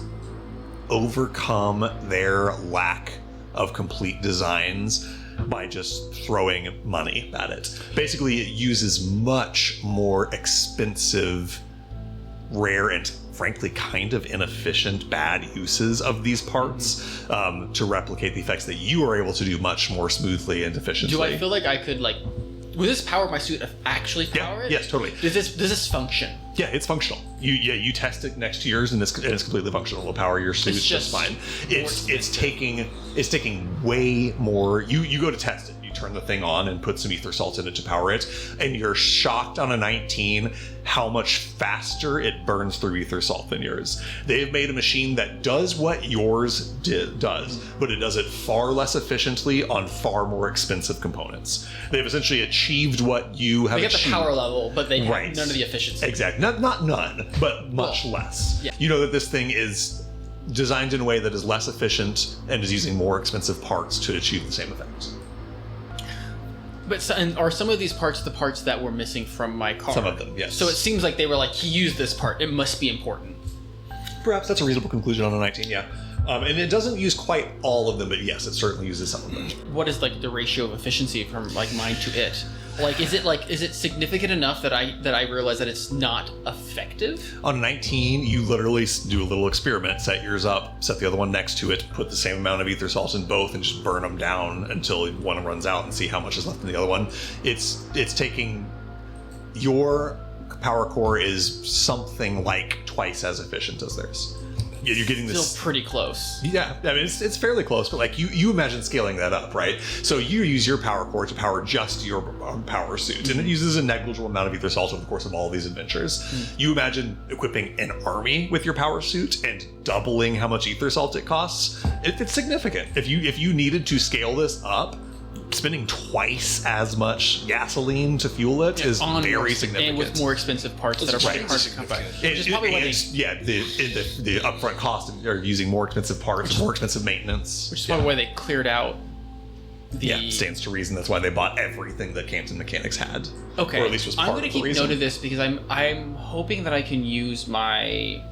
overcome their lack of complete designs by just throwing money at it. Basically, it uses much more expensive, rare, and frankly kind of inefficient bad uses of these parts to replicate the effects that you are able to do much more smoothly and efficiently. Do I feel like I could, like, would this power my suit actually power it? Yes, totally. Does this function? Yeah, it's functional. You test it next to yours, and it's completely functional. It'll power your suit It's just just fine. It's taking way more. You go to test it. You turn the thing on and put some ether salt in it to power it, and you're shocked on a 19 how much faster it burns through ether salt than yours. They've made a machine that does what yours does, but it does it far less efficiently on far more expensive components. They've essentially achieved what you have They get the achieved. power level, but they Right. have none of the efficiency. Exactly. Not none, but much less. Yeah. You know that this thing is designed in a way that is less efficient and is using more expensive parts to achieve the same effect. But and are some of these parts the parts that were missing from my car? Some of them, yes. So it seems like they were like, he used this part. It must be important. Perhaps that's a reasonable conclusion on a 19, yeah. And it doesn't use quite all of them, but yes, it certainly uses some of them. What is like the ratio of efficiency from like mine to it? Is it significant enough that I realize that it's not effective? On a 19, you literally do a little experiment, set yours up, set the other one next to it, put the same amount of ether salt in both, and just burn them down until one runs out and see how much is left in the other one. It's taking your power core is something like twice as efficient as theirs. you're getting this. Still pretty close. Yeah, I mean it's fairly close, but like you imagine scaling that up, right? So you use your power core to power just your power suit, and it uses a negligible amount of ether salt over the course of all of these adventures. You imagine equipping an army with your power suit and doubling how much ether salt it costs. It's significant. If you needed to scale this up, spending twice as much gasoline to fuel it is very significant. And with more expensive parts that are probably hard to come by. Which is probably why the upfront cost of using more expensive parts, more expensive maintenance. Which is probably why they cleared out the... stands to reason. That's why they bought everything that Camden Mechanics had. Okay. Or at least was part I'm going of to the keep reason. note of this because I'm hoping that I can use my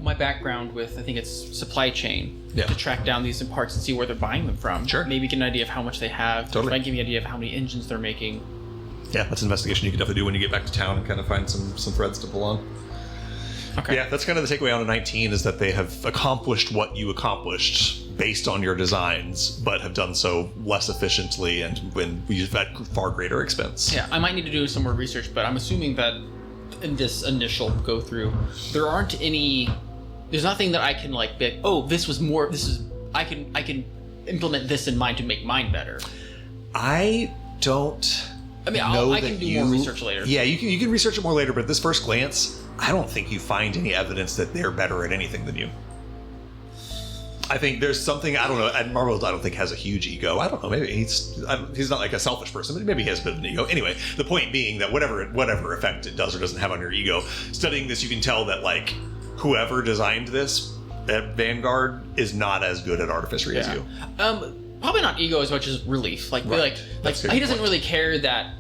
my background with, I think it's supply chain, to track down these parts and see where they're buying them from. Sure. Maybe get an idea of how much they have. Totally. Might give me an idea of how many engines they're making. Yeah, that's an investigation you can definitely do when you get back to town and kind of find some threads to pull on. Okay. Yeah, that's kind of the takeaway on a 19 is that they have accomplished what you accomplished based on your designs, but have done so less efficiently and when we've at far greater expense. Yeah, I might need to do some more research, but I'm assuming that in this initial go through, there's nothing that I can like be like, oh, I can implement this in mine to make mine better. I don't I mean, know I can do more research later. Yeah, you can research it more later, but at this first glance, I don't think you find any evidence that they're better at anything than you. I think there's something, I don't know, and Marvel I don't think has a huge ego. I don't know, maybe he's not like a selfish person, but maybe he has a bit of an ego. Anyway, the point being that whatever effect it does or doesn't have on your ego, studying this, you can tell that like whoever designed this at Vanguard is not as good at artificery as you. Probably not ego as much as relief. Like That's a he good doesn't point. really care that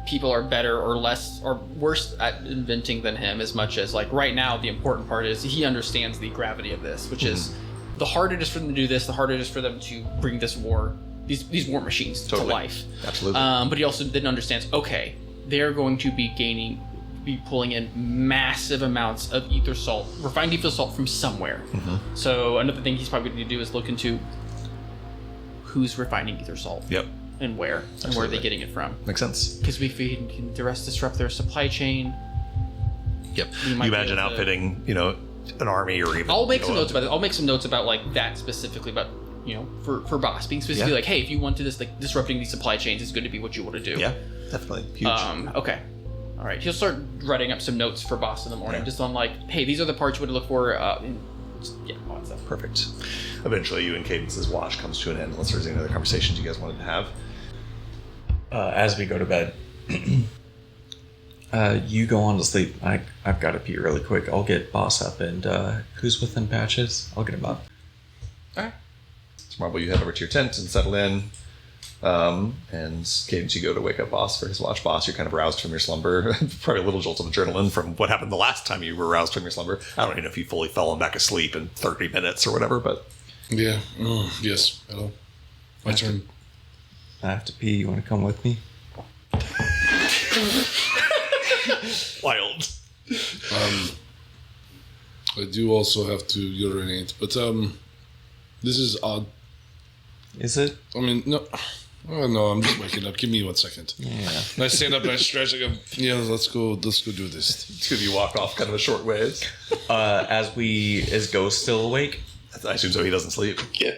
people are better or less or worse at inventing than him as much as like right now the important part is he understands the gravity of this, which is the harder it is for them to do this, the harder it is for them to bring this war, these war machines to life. Absolutely. But he also then understands, okay, they're going to be pulling in massive amounts of ether salt, refined ether salt from somewhere. So another thing he's probably going to do is look into who's refining ether salt. Yep. And where. And where are they getting it from. Makes sense. Because if we can disrupt their supply chain. Yep. We You might be imagine able to- outfitting, an army or even... I'll make some notes about it. I'll make some notes about like that specifically, but for Boss being specifically like, hey, if you want to disrupting these supply chains, it's good to be what you want to do. Yeah, definitely. Huge. Okay. All right. He'll start writing up some notes for Boss in the morning, just on like, hey, these are the parts you want to look for. All that stuff. Perfect. Eventually, you and Cadence's watch comes to an end unless there's any other conversations you guys wanted to have. As we go to bed, you go on to sleep. I've got to pee really quick. I'll get Boss up, and who's within Patches? I'll get him up. All right. So Marble, you head over to your tent and settle in. And Cadence, you go to wake up Boss for his watch. Boss, you're kind of roused from your slumber. Probably a little jolt of adrenaline from what happened the last time you were roused from your slumber. I don't even know if you fully fallen back asleep in 30 minutes or whatever, but... Yeah. Yes. Hello. My turn. I have to pee. You want to come with me? Wild. I do also have to urinate, but this is odd. Is it? I mean, no. Oh, no, I'm just waking up. Give me 1 second. Yeah. And I stand up and I stretch. I go, yeah, let's go do this. Two of you walk off kind of a short ways. Is Ghost still awake? I assume so. He doesn't sleep. Yeah.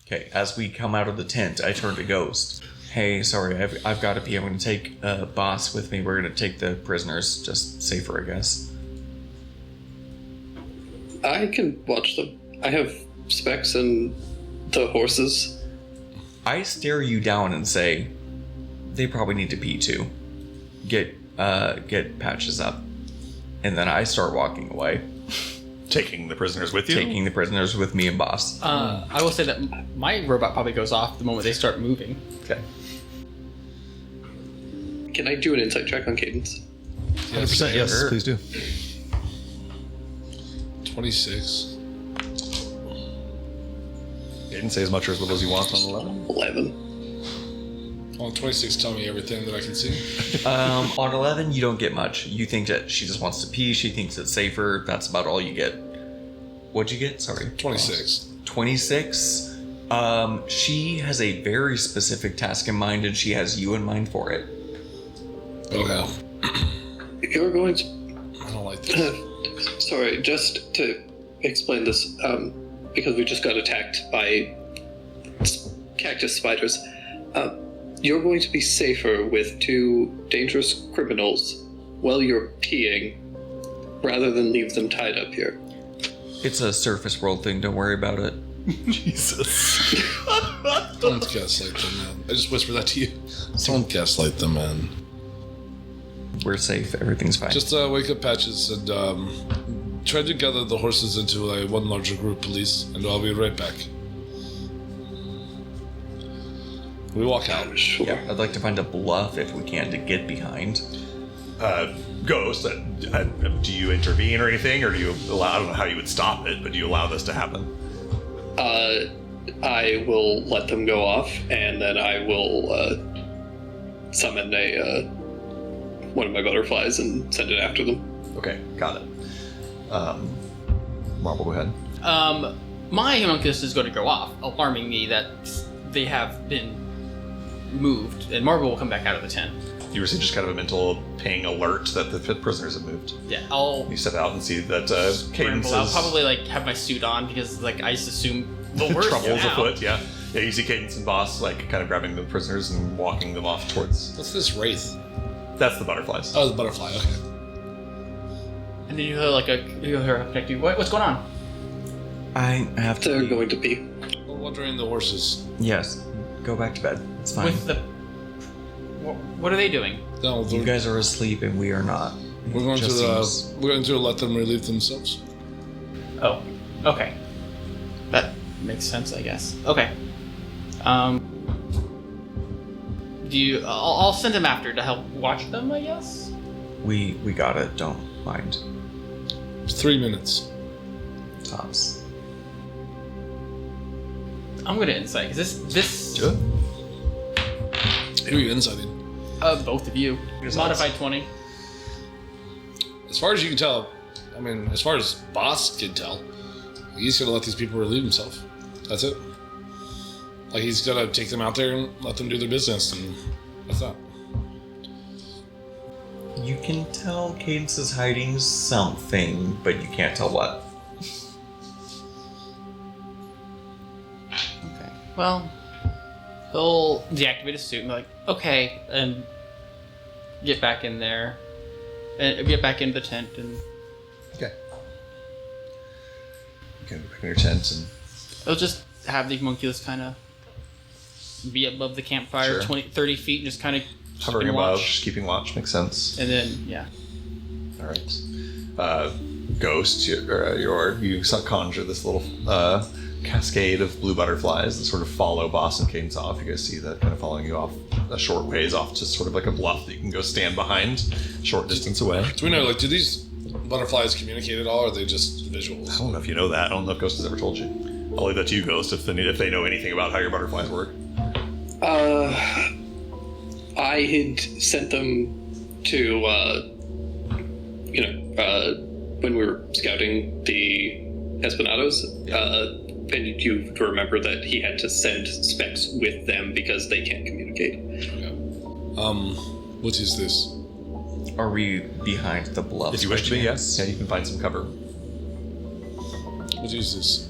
Okay, as we come out of the tent, I turn to Ghost. Hey, sorry, I've got to pee. I'm going to take Boss with me. We're going to take the prisoners. Just safer, I guess. I can watch them. I have Specs and the horses. I stare you down and say, they probably need to pee too. Get Patches up. And then I start walking away. Taking the prisoners with you? Taking the prisoners with me and Boss. I will say that my robot probably goes off the moment they start moving. Okay. Can I do an insight check on Cadence? 100%, yes, please do. 26. You didn't say as much or as little as you want on 11? 11. On 26, tell me everything that I can see. On 11, you don't get much. You think that she just wants to pee. She thinks it's safer. That's about all you get. What'd you get? Sorry. 26. 26. She has a very specific task in mind, and she has you in mind for it. Okay. You're going to... I don't like this. Sorry, just to explain this because we just got attacked by cactus spiders. You're going to be safer with 2 dangerous criminals while you're peeing rather than leave them tied up here. It's a surface world thing. Don't worry about it. Jesus. Don't gaslight them, man. I just whispered that to you. Don't gaslight them, man. We're safe. Everything's fine. Just wake up Patches and try to gather the horses into one larger group, please, and I'll be right back. We walk out. Sure. Yeah, I'd like to find a bluff if we can to get behind. Ghost, do you intervene or anything, or do you allow? I don't know how you would stop it, but do you allow this to happen? I will let them go off, and then I will summon one of my butterflies and send it after them. Okay, got it. Marble, go ahead. My homunculus is going to go off, alarming me that they have been moved, and Marble will come back out of the tent. You receive just kind of a mental ping alert that the prisoners have moved. Yeah, I'll You step out and see that Cadence I'll is... probably have my suit on because I just assume the worst Trouble's now. afoot, yeah. Yeah, you see Cadence and Boss kind of grabbing the prisoners and walking them off towards... What's this wraith? That's the butterflies. Oh, the butterfly, okay. And then you hear her connect you. What's going on? I have to. They're going to pee. We're wandering the horses. Yes. Go back to bed. It's fine. With the what are they doing? No, You guys are asleep and we are not. we're going Just to seems- we're going to let them relieve themselves. Oh, okay. That makes sense, I guess. Okay. Do you? I'll send him after to help watch them, I guess. We got it. Don't mind. 3 minutes. Tops. I'm gonna insight because this Do it. Who are you inciting? both of you modified 20. As far as you can tell, I mean, as far as Boss can tell, he's gonna let these people relieve himself. That's it. Like, he's gonna take them out there and let them do their business, and that's that. You can tell Cadence is hiding something, but you can't tell what. Okay. Well, he'll deactivate his suit and be like, okay, and get back in there, and get back into the tent, and Okay. You can go back in your tent and... he'll just have the homunculus kind of be above the campfire, Sure. 30 feet, and just kind of Hovering above, just keeping watch, makes sense. And then, yeah. All right. Ghost, you conjure this little cascade of blue butterflies that sort of follow Boss and Cadence off. You guys see that kind of following you off a short ways off to sort of like a bluff that you can go stand behind, short distance away. Do we know, like, do these butterflies communicate at all, or are they just visuals? I don't know if you know that. I don't know if Ghost has ever told you. I'll leave that to you, Ghost, if they know anything about how your butterflies work. I had sent them to, when we were scouting the Espinados, and you remember that he had to send specs with them because they can't communicate. What is this? Are we behind the bluff? If you wish to be, yes. Yeah, you can find some cover. What is this?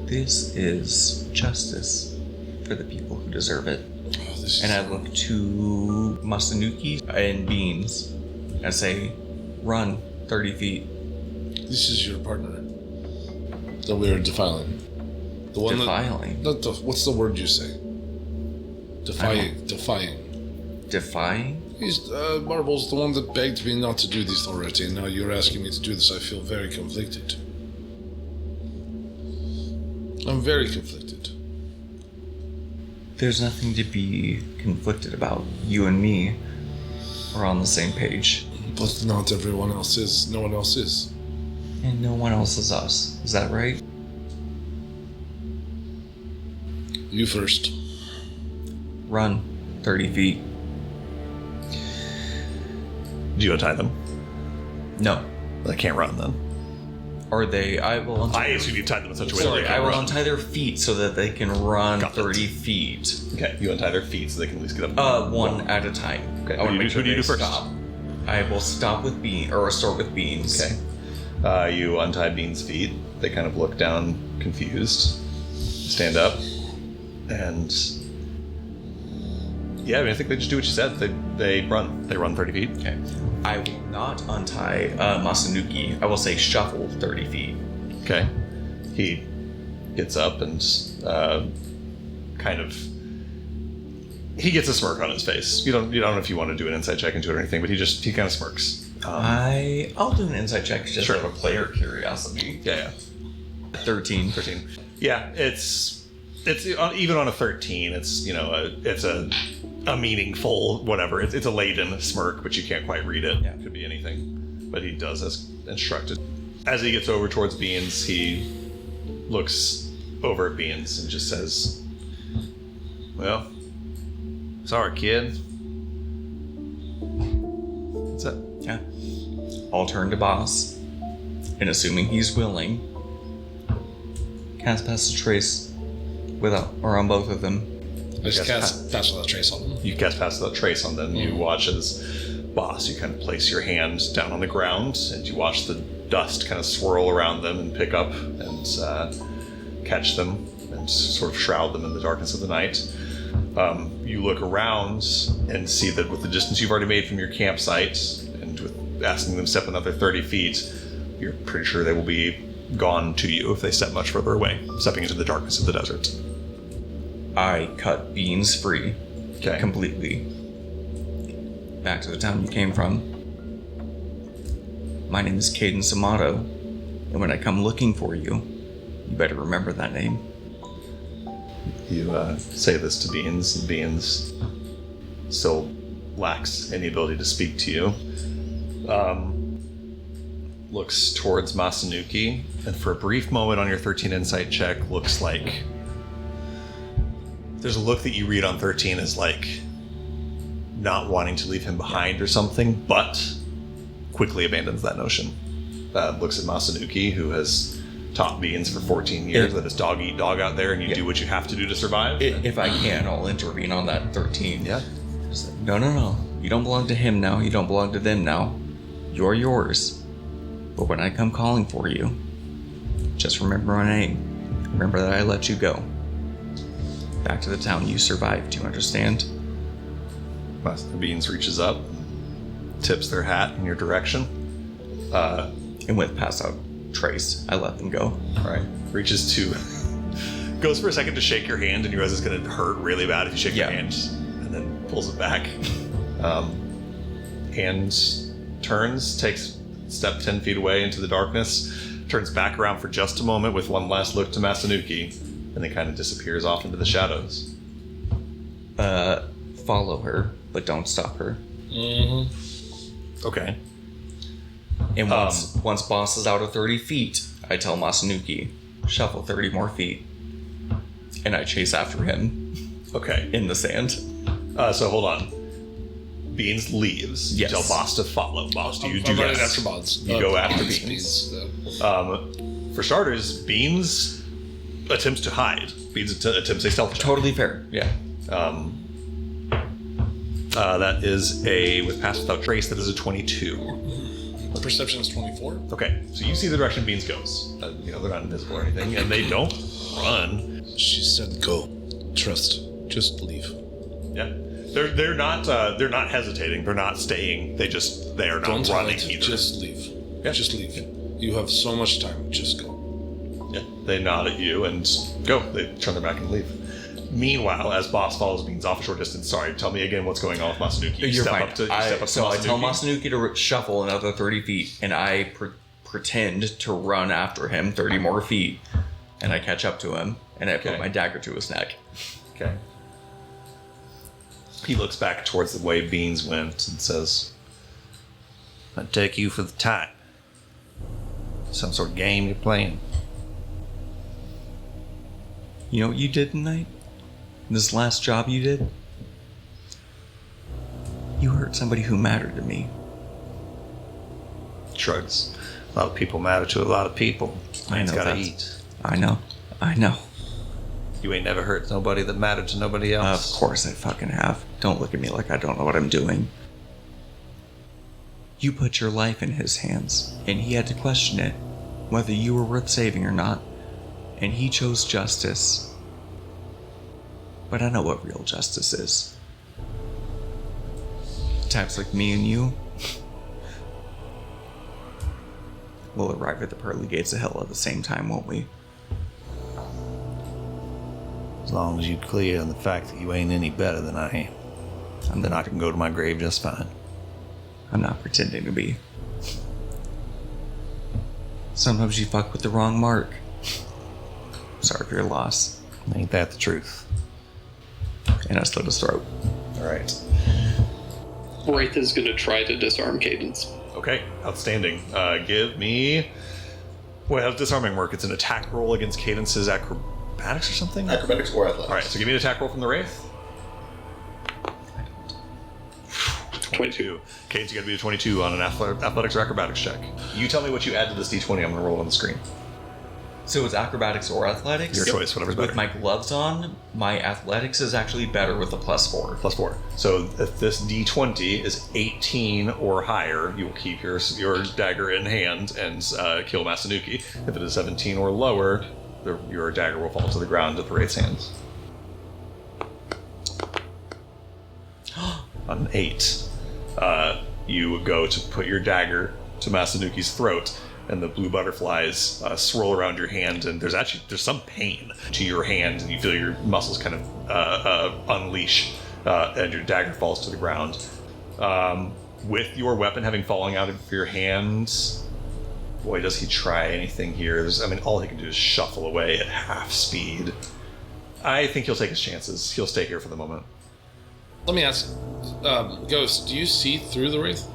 This is justice for the people who deserve it. Oh, this is... And I look to Masanuki and Beans and say, run 30 feet. This is your partner that we are defiling. The one Defiling? what's the word you say? Defying. Defying? He's, Marble's the one that begged me not to do this already, and now you're asking me to do this. I feel very conflicted. I'm very conflicted. There's nothing to be conflicted about. You and me are on the same page. But not everyone else is. No one else is. And no one else is us. Is that right? You first. Run 30 feet. Do you untie them? No. They can't run then. Are they? I will untie I assume you tied them in such a way that Sorry, they I can will run. untie their feet so that they can run Got it. 30 feet. Okay, you untie their feet so they can at least get up. One at a time. Okay, I want to make sure who do you they do first? stop. I will stop with Beans, or start with Beans. Okay. You untie Bean's feet. They kind of look down, confused. Stand up, and yeah, I mean, I think they just do what you said. They run. They run 30 feet. Okay. I will not untie Masanuki. I will say shuffle 30 feet. Okay. He gets up and kind of. He gets a smirk on his face. You don't know if you want to do an insight check into it or anything, but he kind of smirks. I'll do an insight check just Sure. out of player curiosity. Yeah. 13. Yeah, it's even on a 13. It's it's a meaningful whatever. It's a laden smirk, but you can't quite read it. Yeah. It could be anything, but he does as instructed. As he gets over towards Beans, he looks over at Beans and just says, "Well, sorry, kid." That's it. Yeah. I'll turn to boss, and assuming he's willing, cast Pass the Trace on both of them. I just Yes, cast Pass Without Trace on them. You cast Pass Without Trace on them. You watch as boss. You kind of place your hand down on the ground, and you watch the dust kind of swirl around them and pick up and catch them and sort of shroud them in the darkness of the night. You look around and see that with the distance you've already made from your campsite, and with asking them to step another 30 feet, you're pretty sure they will be gone to you if they step much further away, stepping into the darkness of the desert. I cut Beans free. Okay. Completely. Back to the town you came from. My name is Cadence Amato, and when I come looking for you, you better remember that name. You say this to Beans, and Beans still lacks any ability to speak to you. Looks towards Masanuki, and for a brief moment on your 13 insight check, looks like there's a look that you read on 13 as like not wanting to leave him behind or something, but quickly abandons that notion. Looks at Masanuki, who has taught Beans for 14 years that it's dog eat dog out there, and you do what you have to do to survive. If I can, I'll intervene on that 13. Yeah. Just like, no. You don't belong to him now. You don't belong to them now. You're yours. But when I come calling for you, just remember my name. Remember that I let you go. Back to the town you survived. Do you understand? Beans reaches up, tips their hat in your direction. And with Pass Out Trace, I let them go. Right. Reaches to, goes for a second to shake your hand, and you realize it's going to hurt really bad if you shake your hand, and then pulls it back. And turns, takes a step 10 feet away into the darkness, turns back around for just a moment with one last look to Masanuki, and then kind of disappears off into the shadows. Follow her, but don't stop her. Okay. And once boss is out of 30 feet, I tell Masanuki, shuffle 30 more feet. And I chase after him Okay. in the sand. So hold on. Beans leaves. Yes. You tell Boss to follow. Boss, do you do I'm running that? after Bonds. You go after Bonds, Beans. though. For starters, Beans attempts to hide. Beans attempts a stealth check. Totally fair. Yeah. That is with Pass Without Trace, that is a 22. Perception is 24. Okay, so you see the direction Beans goes. They're not invisible or anything, and they don't run. She said, "Go, trust, just leave." Yeah, they're not hesitating. They're not staying. They are not Don't running hide, either. just leave. Yeah. Just leave. You have so much time. Just go. Yeah, they nod at you and go. They turn their back and leave. Meanwhile, as Boss follows Beans off a short distance, sorry, tell me again what's going on with Masanuki. You You're step fine. up to So I tell Masanuki. Masanuki to shuffle another 30 feet, and I pretend to run after him 30 more feet, and I catch up to him, and I Okay. put my dagger to his neck. Okay. He looks back towards the way Beans went and says, "I take you for the type. Some sort of game you're playing." You know what you did tonight? This last job you did? You hurt somebody who mattered to me. Shrugs. A lot of people matter to a lot of people. I Man's know gotta that. eat. I know. You ain't never hurt nobody that mattered to nobody Of else. course I fucking have. Don't look at me like I don't know what I'm doing. You put your life in his hands, and he had to question it, whether you were worth saving or not. And he chose justice. But I know what real justice is. Types like me and you will arrive at the pearly gates of hell at the same time, won't we? As long as you clear on the fact that you ain't any better than I am, then I can go to my grave just fine. I'm not pretending to be. Sometimes you fuck with the wrong mark. Sorry for your loss. Ain't that the truth? And I slit his throat. All right. Wraith is going to try to disarm Cadence. Okay, outstanding. Give me... Boy, how does disarming work? It's an attack roll against Cadence's acrobatics or something? Acrobatics or athletics. All right, so give me an attack roll from the Wraith. 22. Cadence, you gotta be a 22 on an athletics or acrobatics check. You tell me what you add to this d20. I'm gonna roll it on the screen. So it's acrobatics or athletics? Your choice, whatever's better. With my gloves on, my athletics is actually better with a +4. +4. So if this d20 is 18 or higher, you will keep your dagger in hand and kill Masanuki. If it is 17 or lower, your dagger will fall to the ground at the Wraith's hands. On an 8, you go to put your dagger to Masanuki's throat, and the blue butterflies swirl around your hand, and there's some pain to your hand, and you feel your muscles kind of unleash, and your dagger falls to the ground. With your weapon having fallen out of your hands, boy, does he try anything here. All he can do is shuffle away at half speed. I think he'll take his chances. He'll stay here for the moment. Let me ask, Ghost, do you see through the Wraith?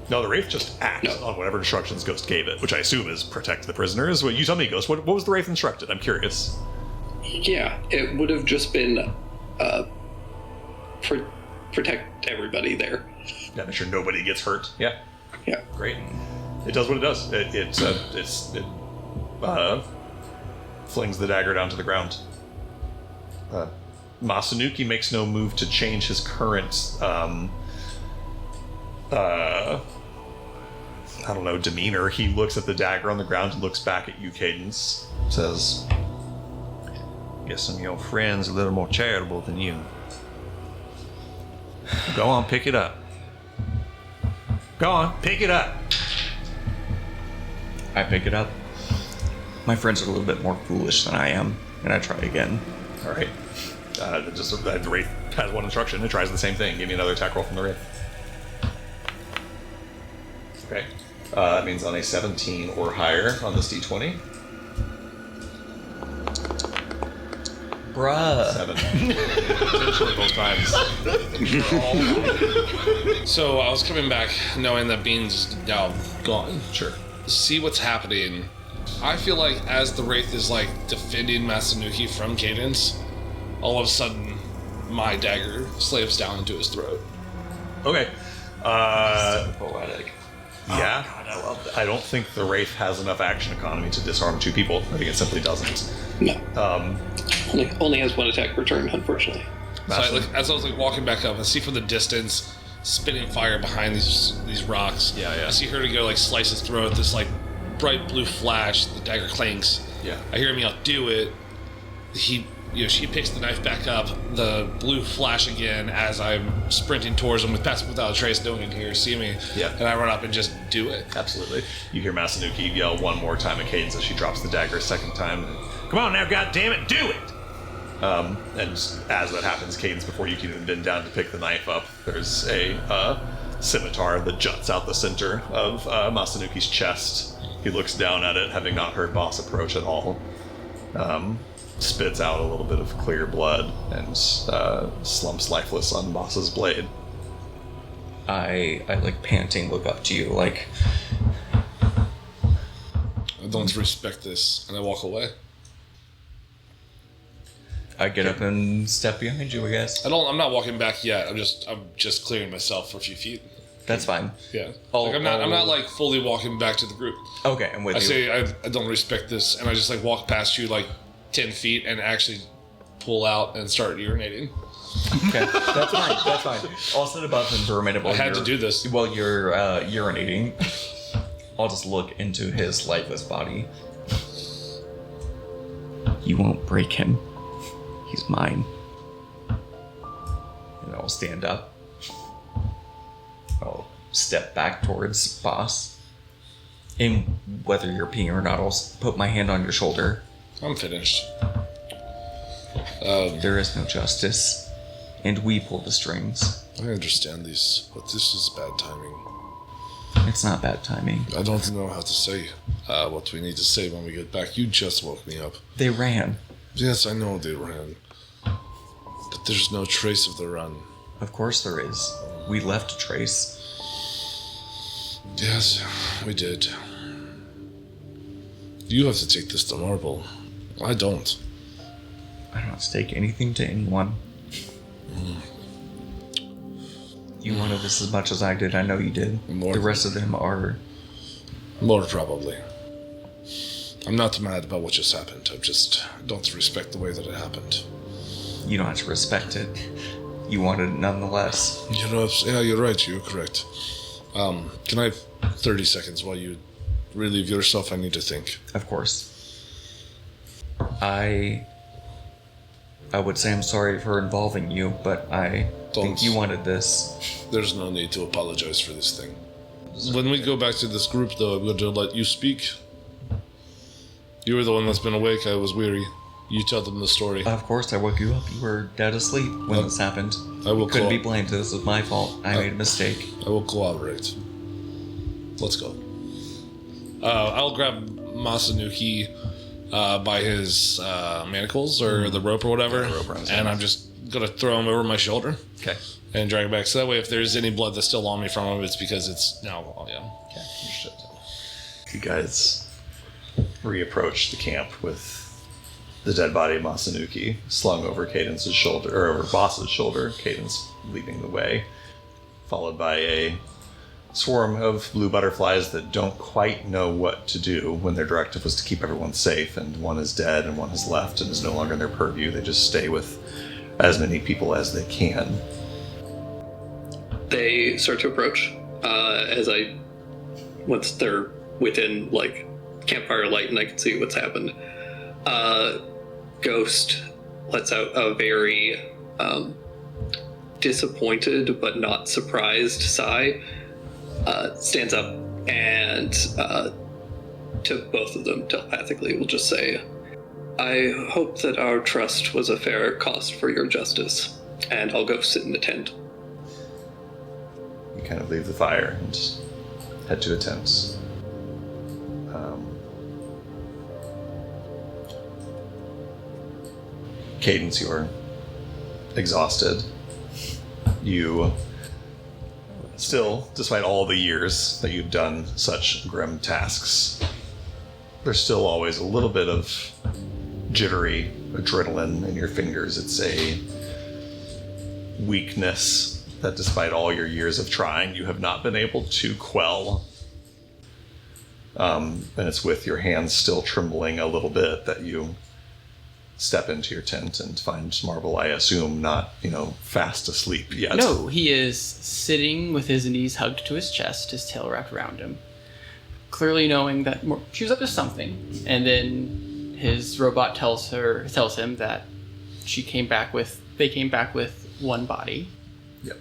No, the Wraith just acts on whatever instructions Ghost gave it, which I assume is protect the prisoners. Well, you tell me, Ghost, what was the Wraith instructed? I'm curious. Yeah, it would have just been protect everybody there. Yeah, make sure nobody gets hurt. Yeah. Yeah. Great. It does what it does. It flings the dagger down to the ground. Masanuki makes no move to change his current demeanor. He looks at the dagger on the ground and looks back at you, Cadence. Says, guess some of your friends are a little more charitable than you. Go on, pick it up. Go on, pick it up. I pick it up. My friends are a little bit more foolish than I am, and I try again. All right. The Wraith has one instruction. It tries the same thing. Give me another attack roll from the Wraith. Okay. That means on a 17 or higher on this d20. Bruh. 7. Potentially both times. So I was coming back knowing that Bean's now gone. Sure. See what's happening. I feel like as the Wraith is like defending Masanuki from Cadence, all of a sudden my dagger slams down into his throat. Okay. So poetic. Yeah. God, I love that. I don't think the Wraith has enough action economy to disarm 2 people. I think it simply doesn't. No. Um, Only has one attack per turn, unfortunately. So as I was walking back up, I see from the distance spitting fire behind these rocks. Yeah. I see her to go slice his throat. This bright blue flash. The dagger clanks. Yeah. I hear him yell, "Do it!" She picks the knife back up. The blue flash again as I'm sprinting towards him with Pass Without a Trace. No one can hear, see me. Yeah. And I run up and just do it. Absolutely. You hear Masanuki yell one more time at Cadence as she drops the dagger a second time. Come on now, goddammit, do it! And as that happens, Cadence, before you can even bend down to pick the knife up, there's a scimitar that juts out the center of Masanuki's chest. He looks down at it, having not heard Boss approach at all. Spits out a little bit of clear blood and slumps lifeless on Boss's blade. I panting look up to you I don't respect this, and I walk away. I get up and step behind you, I guess. I'm not walking back yet. I'm just clearing myself for a few feet. That's fine. Yeah. Oh, I'm not fully walking back to the group. Okay, I'm with I you. say I don't respect this, and I just walk past you 10 feet and actually pull out and start urinating. Okay, that's fine. That's fine. I'll sit above him for a minute. I had to do this. While you're urinating, I'll just look into his lifeless body. You won't break him. He's mine. And I'll stand up. I'll step back towards Boss. And whether you're peeing or not, I'll put my hand on your shoulder. I'm finished. There is no justice. And we pull the strings. I understand these, but this is bad timing. It's not bad timing. I don't know how to say what we need to say when we get back. You just woke me up. They ran. Yes, I know they ran. But there's no trace of the run. Of course there is. We left a trace. Yes, we did. You have to take this to Marble. I don't. I don't stake anything to anyone. You wanted this as much as I did. I know you did. More. The rest of them are... More probably. I'm not mad about what just happened. I just don't respect the way that it happened. You don't have to respect it. You wanted it nonetheless. You know, yeah, you're right. You're correct. Can I have 30 seconds while you relieve yourself? I need to think. Of course. I would say I'm sorry for involving you, but I think you wanted this. There's no need to apologize for this thing. When we go back to this group, though, I'm going to let you speak. You were the one that's been awake. I was weary. You tell them the story. Of course, I woke you up. You were dead asleep when this happened. I will Couldn't be blamed. This was my fault. I made a mistake. I will cooperate. Let's go. I'll grab Masanuki by his manacles or the rope or whatever, and I'm just gonna throw him over my shoulder. Okay. And drag it back. So that way, if there's any blood that's still on me from him, it's because it's now. Oh, yeah. Okay, understood. You guys reapproach the camp with the dead body of Masanuki slung over Cadence's shoulder, or over Boss's shoulder, Cadence leading the way, followed by a swarm of blue butterflies that don't quite know what to do when their directive was to keep everyone safe, and one is dead and one has left and is no longer in their purview. They just stay with as many people as they can. They start to approach once they're within like campfire light and I can see what's happened. Ghost lets out a very disappointed but not surprised sigh, stands up and to both of them telepathically will just say, I hope that our trust was a fair cost for your justice, and I'll go sit in the tent. You kind of leave the fire and head to a tent. Cadence, you're exhausted. You still, despite all the years that you've done such grim tasks, there's still always a little bit of jittery adrenaline in your fingers. It's a weakness that despite all your years of trying, you have not been able to quell. And it's with your hands still trembling a little bit that you step into your tent and find Marble, I assume, not, fast asleep yet. No, he is sitting with his knees hugged to his chest, his tail wrapped around him, clearly knowing that she was up to something. And then his robot tells him that they came back with one body. Yep.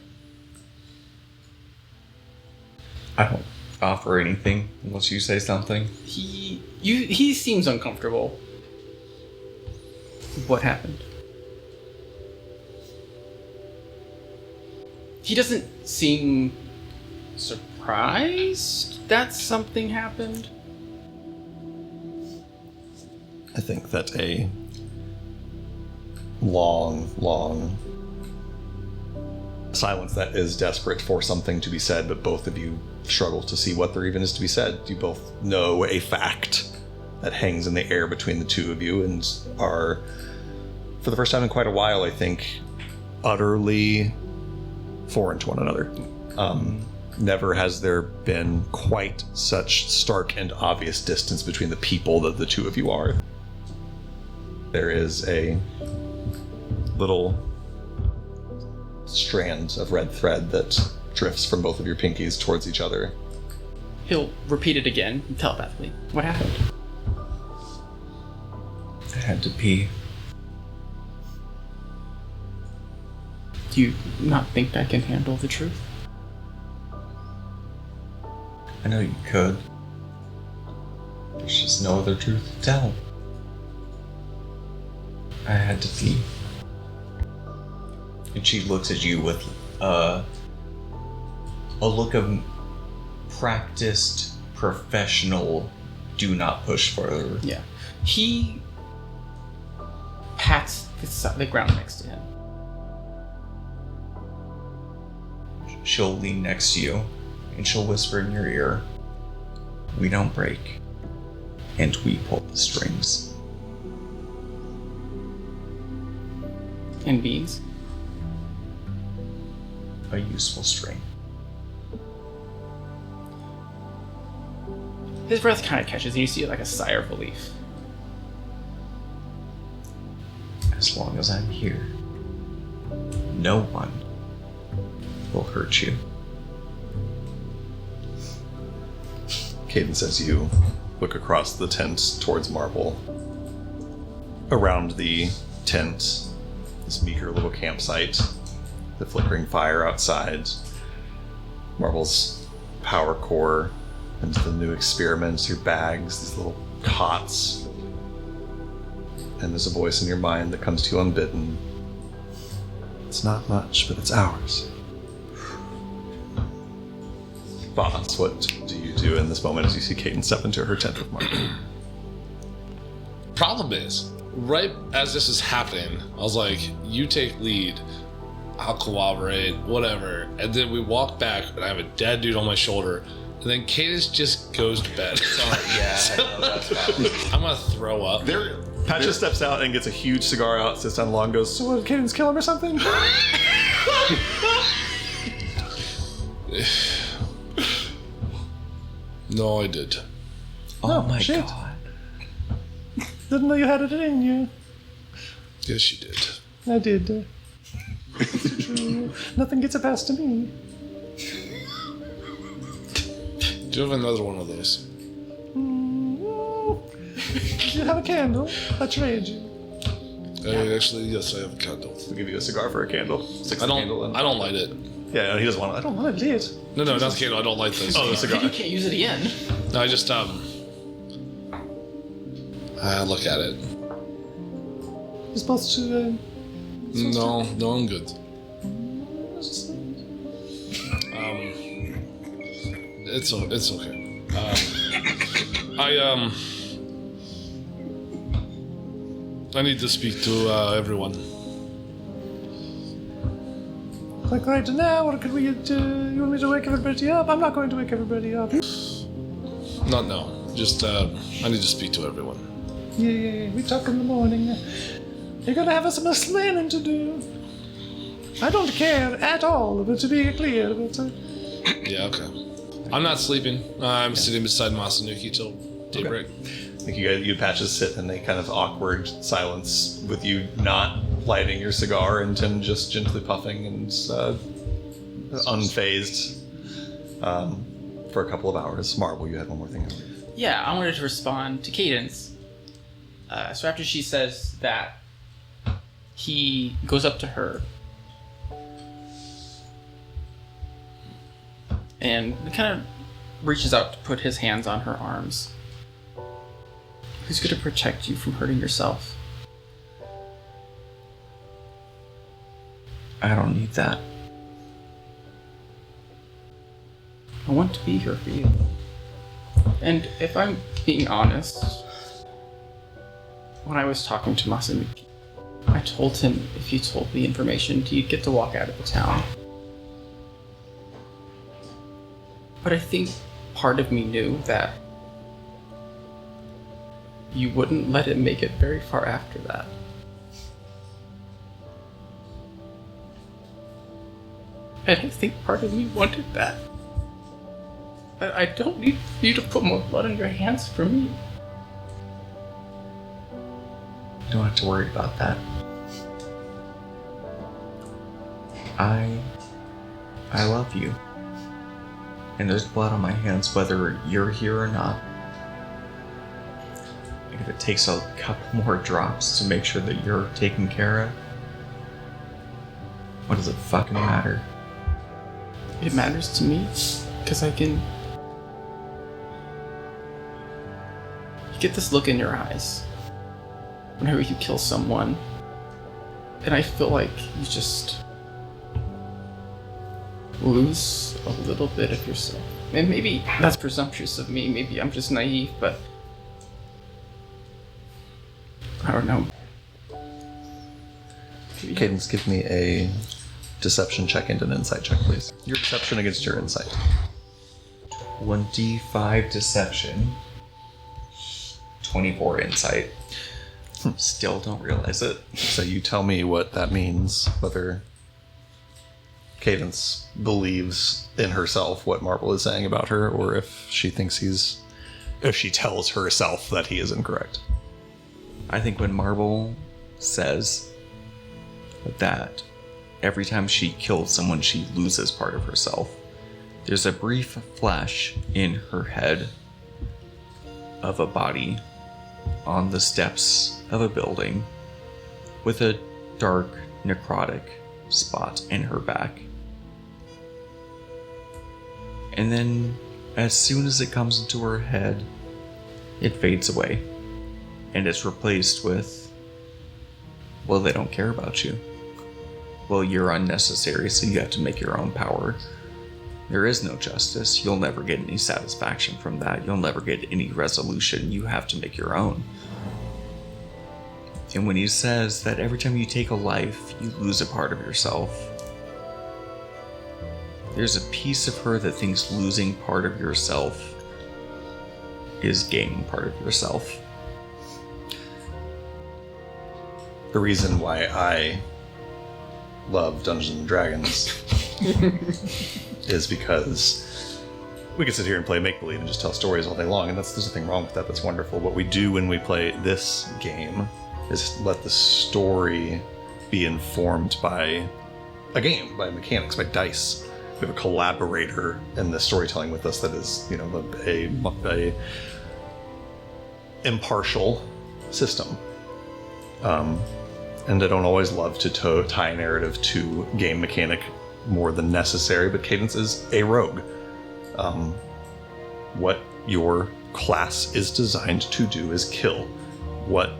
I don't offer anything unless you say something. He seems uncomfortable. What happened? He doesn't seem surprised that something happened. I think that a long silence that is desperate for something to be said, but both of you struggle to see what there even is to be said. You both know a fact that hangs in the air between the two of you and are, for the first time in quite a while, I think, utterly foreign to one another. Never has there been quite such stark and obvious distance between the people that the two of you are. There is a little strand of red thread that drifts from both of your pinkies towards each other. He'll repeat it again telepathically. What happened? I had to pee. Do you not think I can handle the truth? I know you could. There's just no other truth to tell. I had to pee. And she looks at you with a look of practiced, professional, do not push further. Yeah. He pats the ground next to him. She'll lean next to you and she'll whisper in your ear, "We don't break, and we pull the strings." And beans. A useful string. His breath kind of catches, and you see like a sigh of relief. As long as I'm here, no one will hurt you. Cadence, as you look across the tent towards Marble. Around the tent, this meager little campsite, the flickering fire outside, Marble's power core, and the new experiments, your bags, these little cots. And there's a voice in your mind that comes to you unbidden. It's not much, but it's ours. Boss, what do you do in this moment as you see Cadence step into her tent with Marble? Problem is, right as this is happening, I was like, you take lead, I'll cooperate, whatever. And then we walk back, and I have a dead dude on my shoulder, and then Cadence just goes to bed. Sorry, yeah, I know that's bad. I'm gonna throw up. Patches steps out and gets a huge cigar out, sits down long, goes, "So what, did Cadence kill him or something?" No, I did. Oh my shit. god. Didn't know you had it in you. Yes, you did. I did. It's true. Nothing gets it past to me. Do you have another one of those? You have a candle. I trade you. Actually, yes, I have a candle. We'll give you a cigar for a candle. I don't light it. Yeah, he doesn't want it. I don't want it lit. No, not the candle. I don't light those. Oh, the cigar. You can't use it again. No, I just I look at it. You're supposed to. No, I'm good. It's okay. I need to speak to everyone. Like right now, what could we do? You want me to wake everybody up? I'm not going to wake everybody up. Not now. Just I need to speak to everyone. Yeah. We talk in the morning. You're gonna have some explaining to do. I don't care at all, but to be clear, but. Yeah, okay. I'm not sleeping. I'm sitting beside Masanuki till daybreak. I think you Patches sit in a kind of awkward silence with you not lighting your cigar and Tim just gently puffing and unfazed for a couple of hours. Marble, you had one more thing. Yeah, I wanted to respond to Cadence. So after she says that, he goes up to her and kind of reaches out to put his hands on her arms. Who's going to protect you from hurting yourself? I don't need that. I want to be here for you. And if I'm being honest, when I was talking to Masanuki, I told him if you told the information, you'd get to walk out of the town. But I think part of me knew that you wouldn't let it make it very far after that. And I think part of me wanted that. But I don't need you to put more blood on your hands for me. You don't have to worry about that. I love you. And there's blood on my hands whether you're here or not. If it takes a couple more drops to make sure that you're taken care of, what does it fucking matter? It matters to me because I can. You get this look in your eyes whenever you kill someone, and I feel like you just lose a little bit of yourself. And maybe that's presumptuous of me. Maybe I'm just naive, but I don't know. Cadence, give me a deception check and an insight check, please. Your deception against your insight. 25 deception, 24 insight. Still don't realize it. So you tell me what that means, whether Cadence believes in herself what Marble is saying about her, or if she thinks if she tells herself that he is incorrect. I think when Marble says that every time she kills someone, she loses part of herself, there's a brief flash in her head of a body on the steps of a building with a dark necrotic spot in her back. And then, as soon as it comes into her head, it fades away. And it's replaced with, well, they don't care about you. Well, you're unnecessary, so you have to make your own power. There is no justice. You'll never get any satisfaction from that. You'll never get any resolution. You have to make your own. And when he says that every time you take a life, you lose a part of yourself, there's a piece of her that thinks losing part of yourself is gaining part of yourself. The reason why I love Dungeons and Dragons is because we can sit here and play make-believe and just tell stories all day long, and there's nothing wrong with that. That's wonderful. What we do when we play this game is let the story be informed by a game, by mechanics, by dice. We have a collaborator in the storytelling with us that is, a impartial system. And I don't always love to tie narrative to game mechanic more than necessary, but Cadence is a rogue. What your class is designed to do is kill. What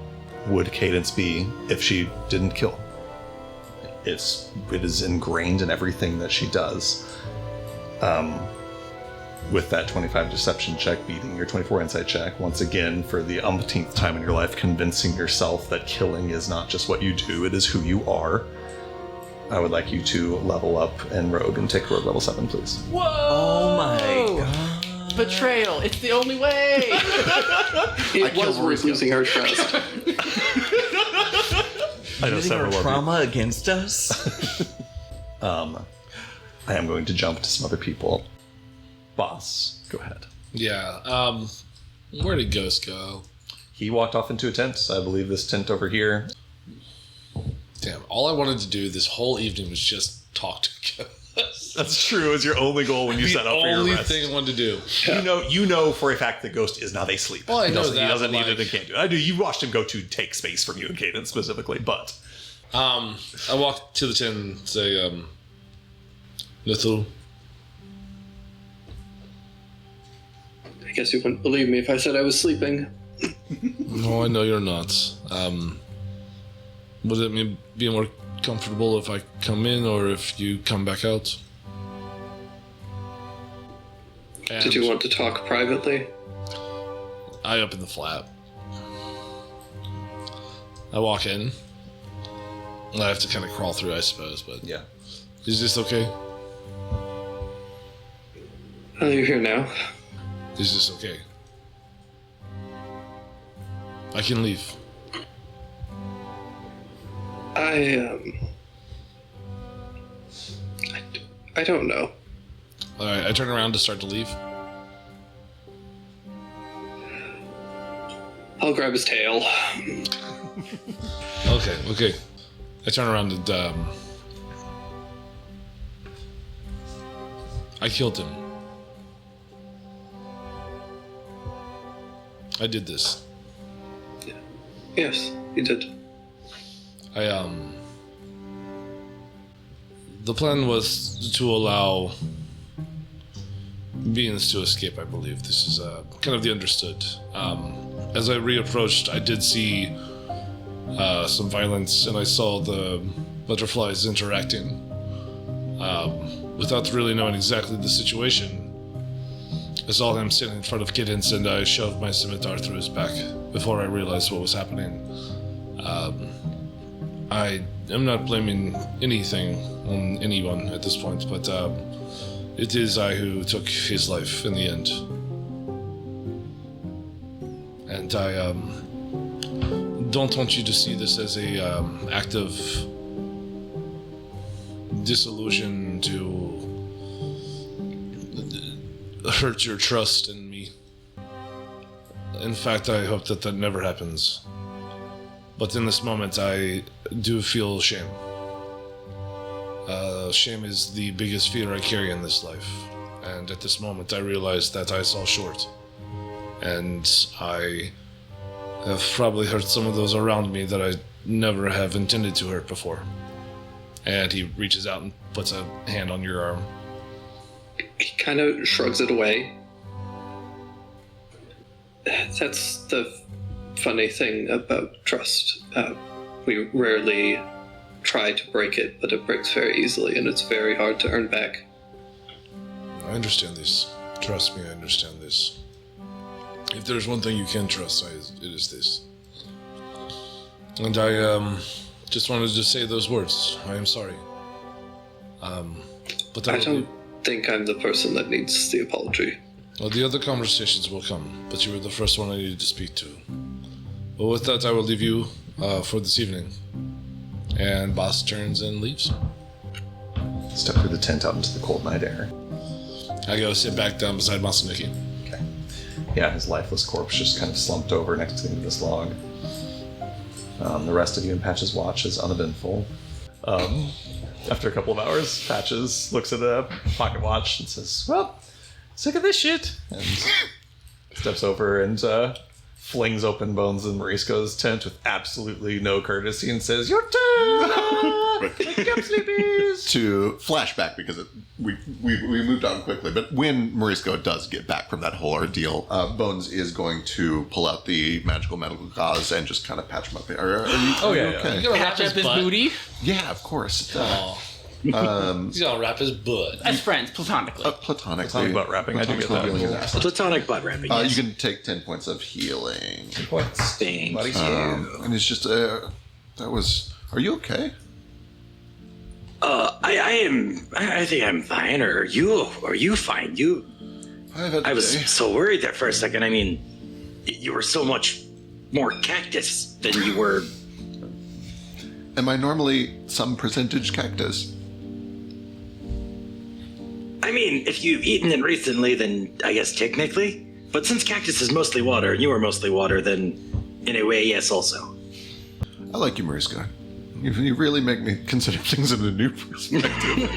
would Cadence be if she didn't kill? It is ingrained in everything that she does. With that 25 deception check beating your 24 insight check, once again, for the umpteenth time in your life, convincing yourself that killing is not just what you do, it is who you are. I would like you to level up in Rogue and take Rogue level 7, please. Whoa! Oh my god. Betrayal! It's the only way! It was worth losing our trust. I know several of you. Trauma against us? I am going to jump to some other people. Boss, go ahead. Yeah. Where did Ghost go? He walked off into a tent. I believe this tent over here. Damn. All I wanted to do this whole evening was just talk to Ghost. That's true. It was your only goal when you set out for your only rest. thing I wanted to do. You know for a fact that Ghost is not asleep. Well, I He know doesn't- that, He doesn't but, need it like- and can't do it. I do. You watched him go to take space from you and Cadence specifically, but I walked to the tent and say, Little. I guess you wouldn't believe me if I said I was sleeping. No, I know you're not. Would it be more comfortable if I come in or if you come back out? Did you want to talk privately? I open the flap. I walk in. I have to kind of crawl through, I suppose, but yeah. is this okay? Oh, you're here now. Is this okay? I can leave. I don't know. Alright, I turn around to start to leave. I'll grab his tail. Okay. I turn around and I killed him. I did this. Yes, you did. The plan was to allow beings to escape, I believe. This is kind of the understood. As I reapproached, I did see some violence, and I saw the butterflies interacting. Without really knowing exactly the situation, I saw him sitting in front of Kittens, and I shoved my scimitar through his back before I realized what was happening. I am not blaming anything on anyone at this point, but it is I who took his life in the end. And I don't want you to see this as a act of disillusion to hurt your trust in me. In fact, I hope that that never happens. But in this moment, I do feel shame. Shame is the biggest fear I carry in this life. And at this moment, I realized that I saw short. And I have probably hurt some of those around me that I never have intended to hurt before. And he reaches out and puts a hand on your arm. He kind of shrugs it away. That's the funny thing about trust. We rarely try to break it, but it breaks very easily, and it's very hard to earn back. I understand this. Trust me, I understand this. If there's one thing you can trust, it is this. And I just wanted to say those words. I am sorry. But I don't think I'm the person that needs the apology. Well, the other conversations will come, but you were the first one I needed to speak to. But with that, I will leave you for this evening. And Boss turns and leaves. Step through the tent out into the cold night air. I go sit back down beside Masanuki. Okay. Yeah, his lifeless corpse just kind of slumped over next to this log. The rest of you in Patch's watch is uneventful. After a couple of hours, Patches looks at a pocket watch and says, "Well, sick of this shit," and steps over and flings open Bones and Morisco's tent with absolutely no courtesy and says, "Your turn! Wake up, sleepies!" To flashback, because we moved on quickly, but when Morisco does get back from that whole ordeal, Bones is going to pull out the medical gauze and just kind of patch him up. Are you okay? Patch up his booty. Yeah, of course. He's gonna wrap his butt. As friends, platonically. Platonically. Platonic butt wrapping, I do get that. Healing is asked. Platonic butt wrapping. You Yes. can take 10 points of healing. Thank you. And it's just, that was... Are you okay? I think I'm fine. Are you fine? I was so worried there for a second. I mean, you were so much more cactus than you were. Am I normally some percentage cactus? I mean, if you've eaten it recently, then I guess technically. But since cactus is mostly water, and you are mostly water, then in a way, yes, also. I like you, Mariska. You really make me consider things in a new perspective.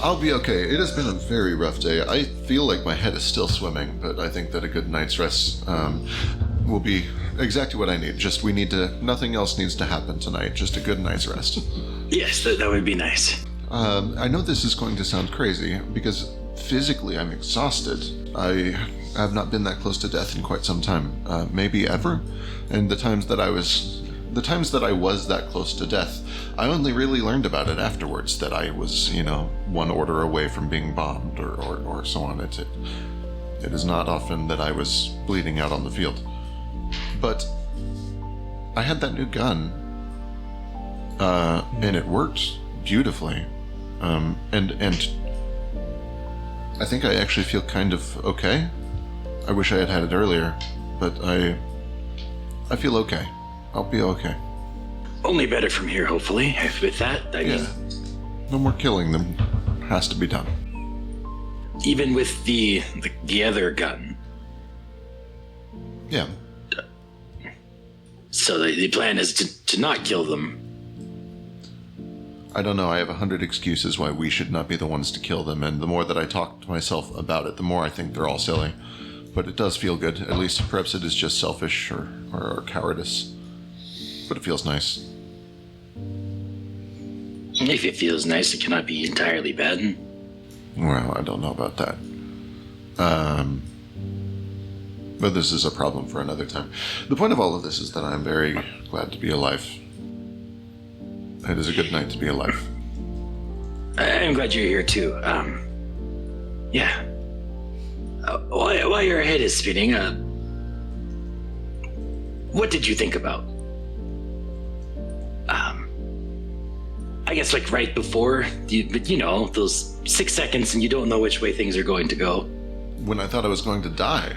I'll be okay. It has been a very rough day. I feel like my head is still swimming, but I think that a good night's rest will be exactly what I need. Just nothing else needs to happen tonight. Just a good night's rest. Yes, that would be nice. I know this is going to sound crazy, because physically I'm exhausted. I have not been that close to death in quite some time. Maybe ever. And the times that I was that close to death, I only really learned about it afterwards, that I was, one order away from being bombed or so on. It is not often that I was bleeding out on the field. But I had that new gun, and it worked beautifully. And I think I actually feel kind of okay. I wish I had it earlier, but I feel okay. I'll be okay. Only better from here, hopefully. With that, I mean, no more killing them has to be done. even with the other gun. Yeah. So the plan is to not kill them. I don't know. I have 100 excuses why we should not be the ones to kill them, and the more that I talk to myself about it, the more I think they're all silly. But it does feel good. At least perhaps it is just selfish or cowardice. But it feels nice. If it feels nice, it cannot be entirely bad. Well, I don't know about that. But this is a problem for another time. The point of all of this is that I'm very glad to be alive. It is a good night to be alive. I'm glad you're here too. Yeah. While your head is spinning, what did you think about? I guess like right before, those 6 seconds and you don't know which way things are going to go. When I thought I was going to die.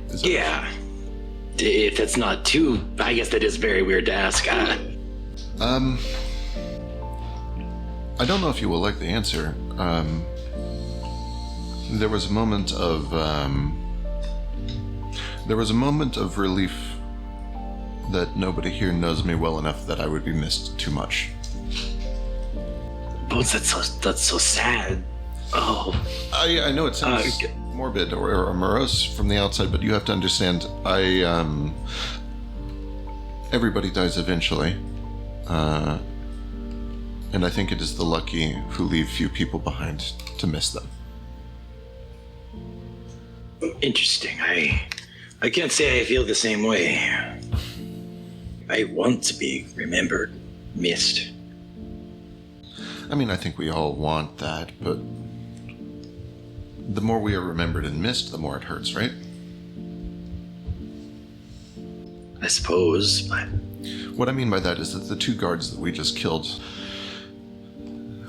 Is that- Yeah. If that's not too, I guess that is very weird to ask. I don't know if you will like the answer. There was a moment of relief that nobody here knows me well enough that I would be missed too much. Bones, that's so sad. Oh. I know it sounds morbid or morose from the outside, but you have to understand, everybody dies eventually. And I think it is the lucky who leave few people behind to miss them. Interesting. I can't say I feel the same way. I want to be remembered, missed. I mean, I think we all want that, but the more we are remembered and missed, the more it hurts, right? I suppose, but... What I mean by that is that the 2 guards that we just killed,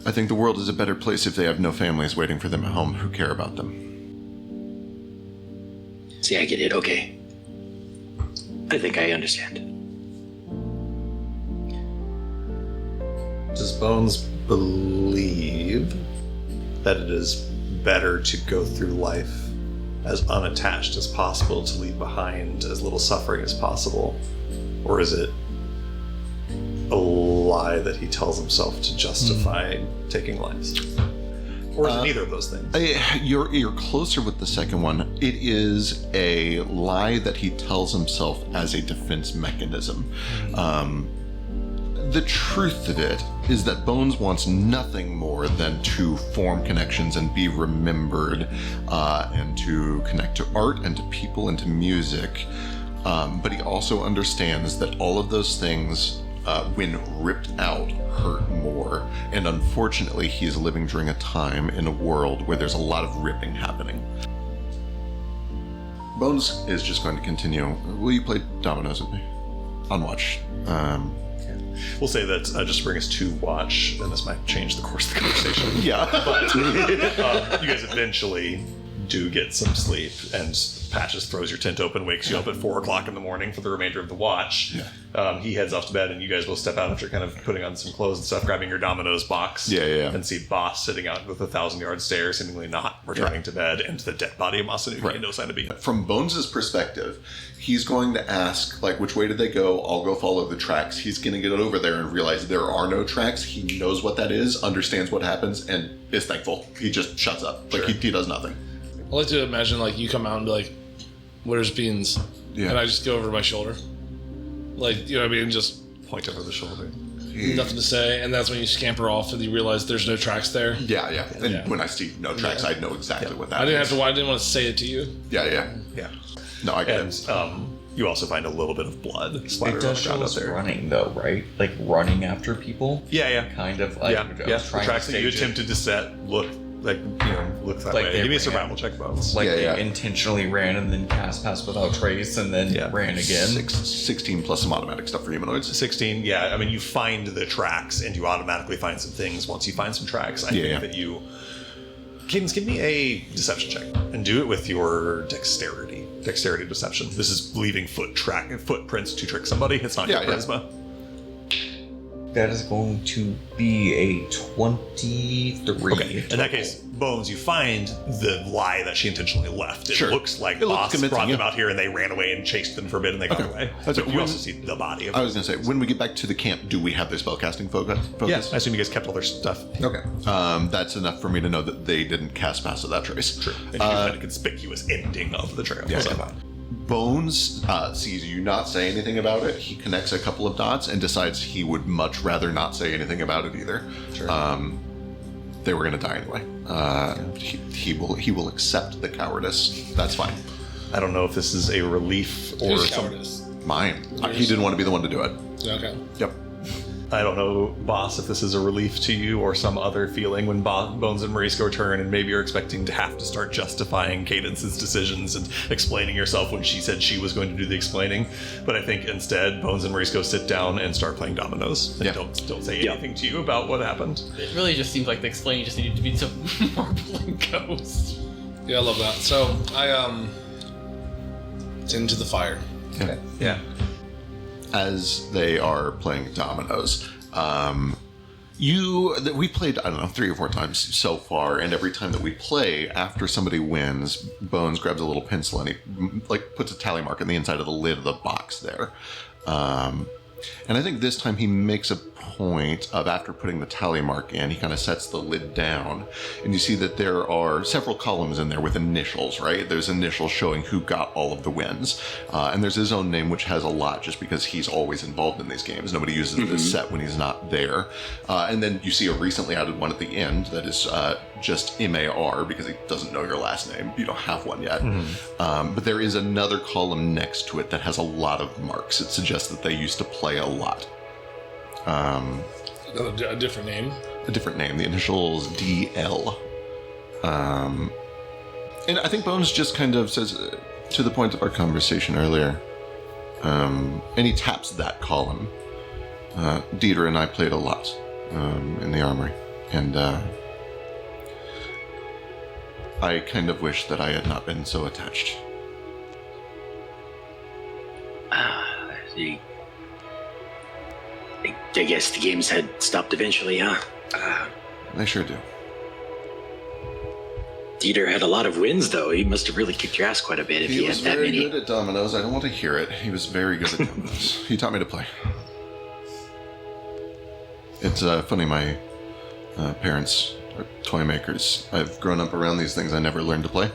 I think the world is a better place if they have no families waiting for them at home who care about them. See, I get it. Okay. I think I understand. Does Bones believe that it is better to go through life as unattached as possible, to leave behind as little suffering as possible? Or is it a lie that he tells himself to justify taking lives? Or is it neither of those things? You're closer with the second one. It is a lie that he tells himself as a defense mechanism. The truth of it is that Bones wants nothing more than to form connections and be remembered, and to connect to art and to people and to music. But he also understands that all of those things, when ripped out, hurt more. And unfortunately, he is living during a time in a world where there's a lot of ripping happening. Bones is just going to continue. Will you play dominoes with me? On watch. We'll say that just to bring us to watch, and this might change the course of the conversation. Yeah. But you guys eventually do get some sleep, and Patches throws your tent open, wakes you up at 4 o'clock in the morning for the remainder of the watch. Yeah. He heads off to bed, and you guys will step out after kind of putting on some clothes and stuff, grabbing your Domino's box. Yeah. And see Boss sitting out with a 1,000-yard stare, seemingly not returning to bed, and the dead body of Masanuki, no sign of being. From Bones' perspective, he's going to ask, like, which way did they go? I'll go follow the tracks. He's going to get over there and realize there are no tracks. He knows what that is, understands what happens, and is thankful. He just shuts up. Like, he does nothing. I like to imagine, like, you come out and be like, where's Beans? Yeah. And I just go over my shoulder. Like, you know what I mean? Just Point over the shoulder. nothing to say. And that's when you scamper off and you realize there's no tracks there. Yeah. And Yeah. when I see no tracks, I know exactly what that I didn't is. have to. I didn't want to say it to you. Yeah. Yeah. No, I get And it. you also find a little bit of blood It splattered on does the show ground out us there. running, though, right? Like running after people. Yeah. Kind of like I Yeah. was The trying tracks to that you stage it. attempted to set look that Like way. they Give me a ran. survival check, Bones. Like Yeah, they yeah. intentionally ran and then passed without trace and then ran again. 16 plus some automatic stuff for humanoids. 16, yeah. I mean, you find the tracks, and you automatically find some things once you find some tracks. I think that you... Cadence, give me a deception check, and do it with your dexterity. Dexterity deception. This is leaving footprints to trick somebody. It's not your Yeah. charisma. That is going to be a 23. Okay. In that case, Bones, you find the lie that she intentionally left. It Sure. looks like It looks Boss convincing, brought them yeah. out here and they ran away and chased them for a bit and they got away. That's But it. you also see the body of I was going to say, when we get back to the camp, do we have their spellcasting focus? Yes, I assume you guys kept all their stuff. Okay. That's enough for me to know that they didn't cast past that trace. True. And you find a conspicuous ending of the trail. Yeah, So- yeah. Bones sees you not say anything about it. He connects a couple of dots and decides he would much rather not say anything about it either. Sure. They were going to die anyway. He will accept the cowardice. That's fine. I don't know if this is a relief or Who's some- cowardice? Mine. He didn't want to be the one to do it. Okay. Yep. I don't know, Boss, if this is a relief to you or some other feeling when Bones and Marisco return and maybe you're expecting to have to start justifying Cadence's decisions and explaining yourself when she said she was going to do the explaining. But I think instead, Bones and Marisco sit down and start playing dominoes. And Yeah. don't say anything to you about what happened. It really just seems like the explaining just needed to be to Marble and Ghost. Yeah, I love that. So I tend to the fire. Okay. Yeah. As they are playing dominoes, we played, I don't know, 3 or 4 times so far, and every time that we play, after somebody wins, Bones grabs a little pencil and he puts a tally mark on the inside of the lid of the box there. And I think this time he makes a point of, after putting the tally mark in, he kind of sets the lid down, and you see that there are several columns in there with initials, right? There's initials showing who got all of the wins, and there's his own name, which has a lot just because he's always involved in these games. Nobody uses this set when he's not there. And then you see a recently added one at the end that is just MAR, because he doesn't know your last name. You don't have one yet. But there is another column next to it that has a lot of marks. It suggests that they used to play a lot. A different name. A different name. The initials DL. And I think Bones just kind of says, to the point of our conversation earlier, and he taps that column. Dieter and I played a lot in the armory, and I kind of wish that I had not been so attached. I guess the games had stopped eventually, huh? They sure do. Dieter had a lot of wins, though. He must have really kicked your ass quite a bit if he, He had was that very many. good at dominoes. I don't want to hear it. He was very good at dominoes. He taught me to play. It's funny, my parents are toy makers. I've grown up around these things. I never learned to play.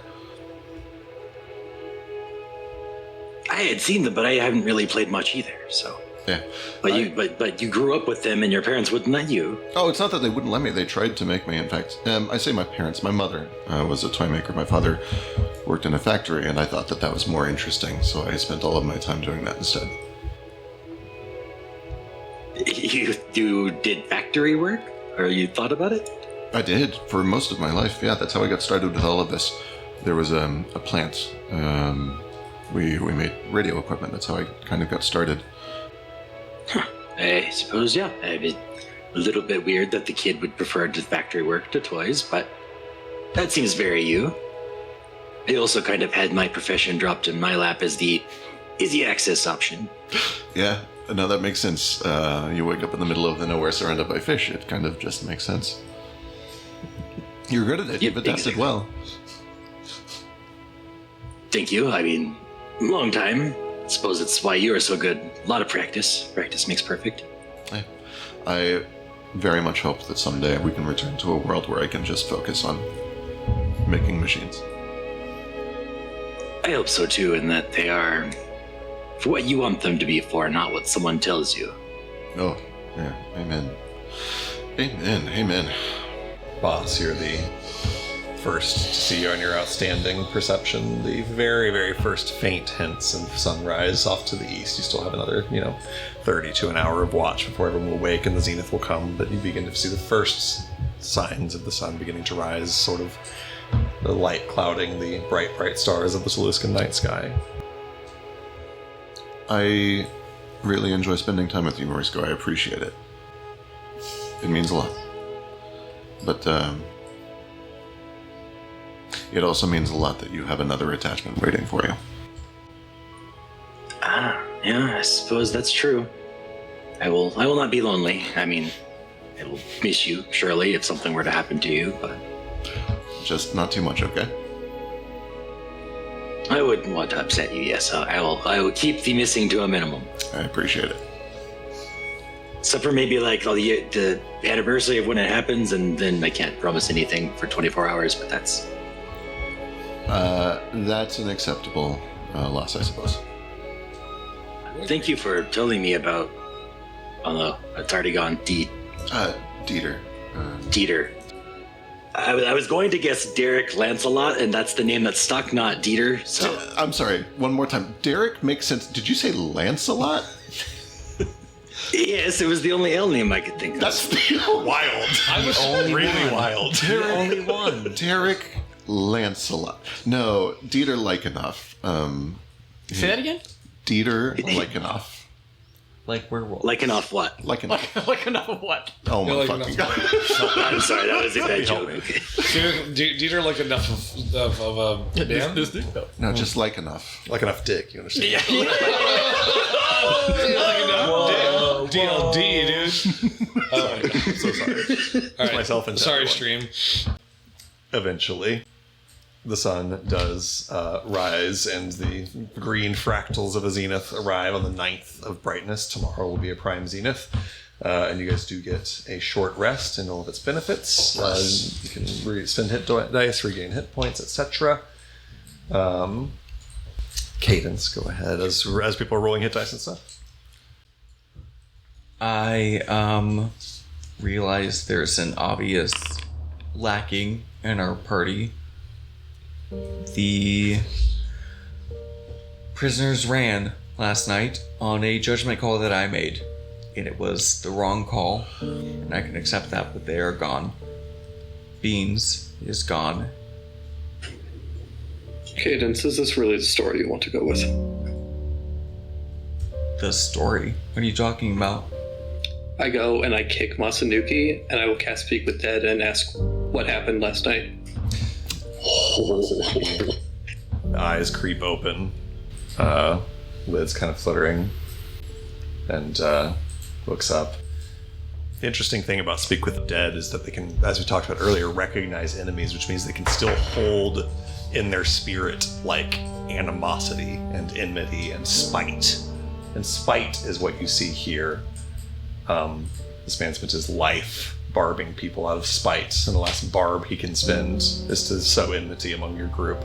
I had seen them, but I haven't really played much either. So, Yeah. but you grew up with them, and your parents wouldn't let you. Oh, it's not that they wouldn't let me. They tried to make me. In fact, I say my parents. My mother was a toy maker. My father worked in a factory, and I thought that was more interesting. So I spent all of my time doing that instead. You did factory work, or you thought about it? I did for most of my life. Yeah, that's how I got started with all of this. There was a plant. We made radio equipment. That's how I kind of got started. I suppose, yeah. I mean, a little bit weird that the kid would prefer the factory work to toys, but that seems very you. I also kind of had my profession dropped in my lap as the easy access option. Yeah, no, that makes sense. You wake up in the middle of the nowhere surrounded by fish. It kind of just makes sense. You're good at it. You've adapted exactly. well. Thank you. I mean, long time. Suppose it's why you are so good. A lot of practice. Practice makes perfect. I very much hope that someday we can return to a world where I can just focus on making machines. I hope so too, and that they are for what you want them to be for, not what someone tells you. Oh, yeah. Amen. Amen. Amen. Boss, you're the first to see on your outstanding perception the very, very first faint hints of sunrise off to the east. You still have another, 30 to an hour of watch before everyone will wake and the zenith will come, but you begin to see the first signs of the sun beginning to rise, sort of the light clouding the bright, bright stars of the Saluscan night sky. I really enjoy spending time with you, Marisco. I appreciate it. It means a lot. But, it also means a lot that you have another attachment waiting for you. Yeah, I suppose that's true. I will not be lonely. I mean, I will miss you, surely, if something were to happen to you, but Just not too much, okay? I wouldn't want to upset you, yes. I will keep the missing to a minimum. I appreciate it. Except for maybe like the anniversary of when it happens, and then I can't promise anything for 24 hours, but that's That's an acceptable loss, I suppose. Thank you for telling me about. Oh no, it's already gone. Dieter. Dieter. I was going to guess Derek Lancelot, and that's the name that stuck, not Dieter. So I'm sorry, one more time. Derek makes sense. Did you say Lancelot? yes, it was the only L name I could think of. That's Wild. I was really wild. The only one. Derek Lancelot. No, Dieter Lycanoff. Say that again? Dieter Lycanoff. Like werewolf. Like enough what? Lycanoff. Like enough of what? Oh my Like fucking enough. god. I'm sorry, that was a bad joke. Okay. Dieter like enough of a band? No, just Lycanoff. Like enough dick, you understand? DLD, dude. Oh my god. I'm so sorry. All right. Myself and sorry, everyone. stream. Eventually, the sun does rise, and the green fractals of a zenith arrive on the 9th of brightness. Tomorrow will be a prime zenith. And you guys do get a short rest and all of its benefits. You can spend hit dice, regain hit points, etc. Cadence, go ahead as people are rolling hit dice and stuff. I realize there's an obvious lacking in our party. The prisoners ran last night on a judgment call that I made, and it was the wrong call, and I can accept that, but they are gone. Beans is gone. Cadence, is this really the story you want to go with? The story? What are you talking about? I go and I kick Masanuki, and I will cast Speak with Dead and ask what happened last night. Eyes creep open, lids kind of fluttering, and looks up. The interesting thing about Speak with the Dead is that they can, as we talked about earlier, recognize enemies, which means they can still hold in their spirit like animosity and enmity and spite. And spite is what you see here. This man spent his life barbing people out of spite, and the last barb he can spend is to sow enmity among your group.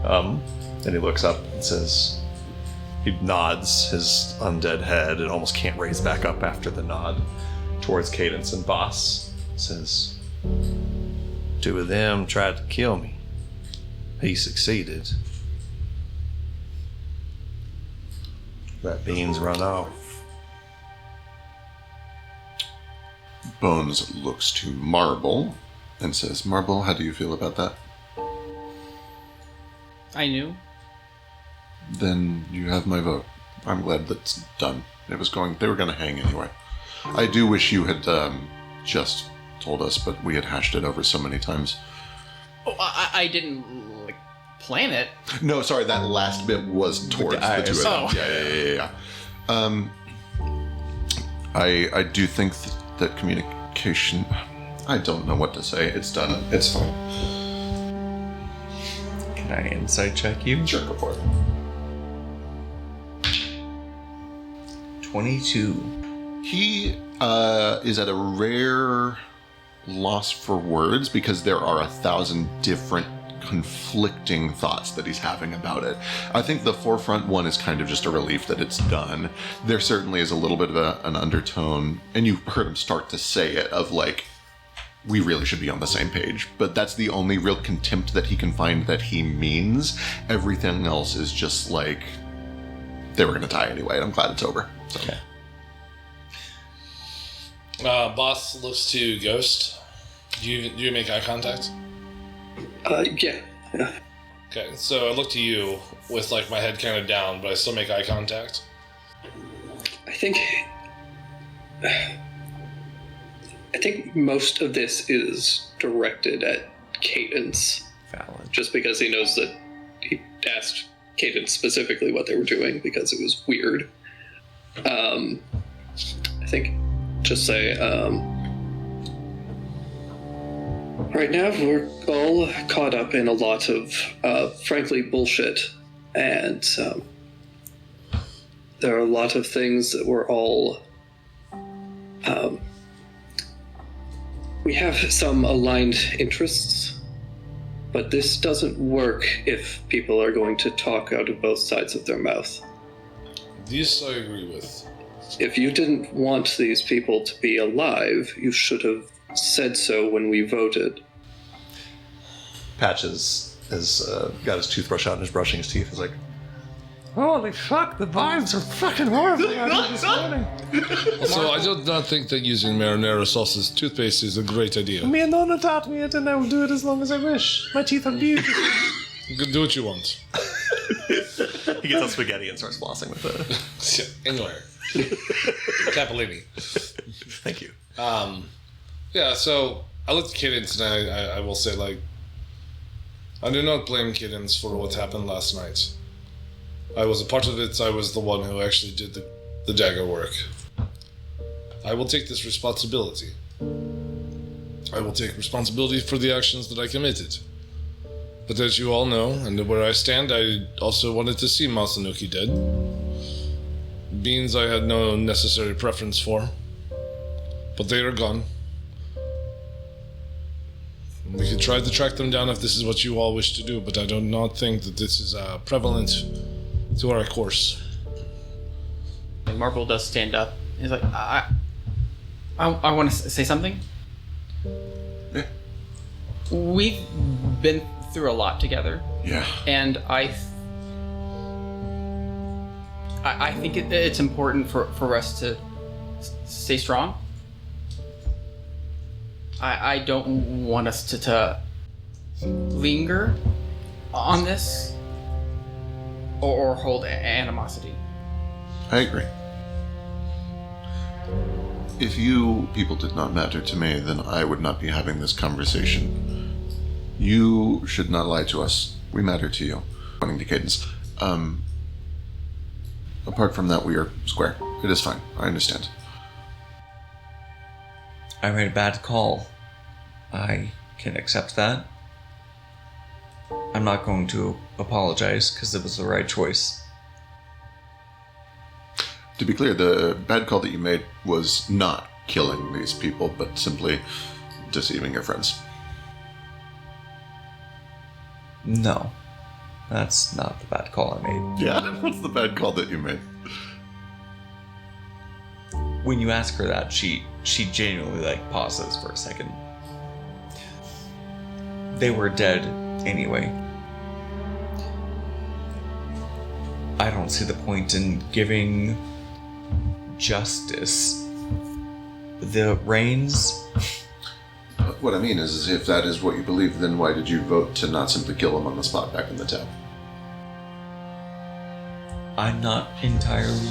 And he looks up and says, he nods his undead head and almost can't raise back up after the nod towards Cadence and Boss. Says, 2 of them tried to kill me. He succeeded. Let Beans run off. Bones looks to Marble and says, Marble, how do you feel about that? I knew. Then you have my vote. I'm glad that's done. They were going to hang anyway. I do wish you had just told us, but we had hashed it over so many times. Oh, I didn't plan it. No, sorry, that last bit was towards the 2 of them. Oh. Yeah. I do think that communication... I don't know what to say. It's done. It's fine. Can I insight check you? Sure, go for it. 22. He is at a rare loss for words because there are 1,000 different conflicting thoughts that he's having about it. I think the forefront one is kind of just a relief that it's done. There certainly is a little bit of an undertone, and you heard him start to say it, of like, we really should be on the same page. But that's the only real contempt that he can find that he means. Everything else is just like, they were going to die anyway, and I'm glad it's over. So. Okay. Boss looks to Ghost. Do you make eye contact? Yeah. Okay, so I look to you with like my head kind of down, but I still make eye contact. I think most of this is directed at Cadence, Valid. just because he knows that he asked Cadence specifically what they were doing because it was weird. I think just say, right now we're all caught up in a lot of, frankly, bullshit. And there are a lot of things that we're all... we have some aligned interests, but this doesn't work if people are going to talk out of both sides of their mouth. This I agree with. If you didn't want these people to be alive, you should have said so when we voted. Patches has got his toothbrush out and is brushing his teeth. He's like, holy fuck, the vibes are fucking horrible out here this morning. So I do not think that using marinara sauce as toothpaste is a great idea. Me and Nona taught me it, and I will do it as long as I wish. My teeth are beautiful. You can do what you want. He gets out spaghetti and starts flossing with it. Anywhere. Capellini. Thank you. Yeah, so I looked at Cadence and I will say, like, I do not blame Cadence for what happened last night. I was a part of it. I was the one who actually did the dagger work. I will take this responsibility. I will take responsibility for the actions that I committed. But as you all know, and where I stand, I also wanted to see Masanuki dead. Beans I had no necessary preference for. But they are gone. We could try to track them down if this is what you all wish to do, but I do not think that this is prevalent to our course. And Marble does stand up. He's like, I want to say something. Yeah. We've been through a lot together. Yeah. And I think it's important for us to stay strong. I don't want us to linger on this or hold animosity. I agree. If you people did not matter to me, then I would not be having this conversation. You should not lie to us. We matter to you. Pointing to Cadence. Apart from that, we are square. It is fine. I understand. I made a bad call. I can accept that. I'm not going to apologize because it was the right choice. To be clear, the bad call that you made was not killing these people, but simply deceiving your friends. No, that's not the bad call I made. Yeah? What's the bad call that you made? When you ask her that, she genuinely pauses for a second. They were dead anyway. I don't see the point in giving justice the reins. What I mean is if that is what you believe, then why did you vote to not simply kill him on the spot back in the town? I'm not entirely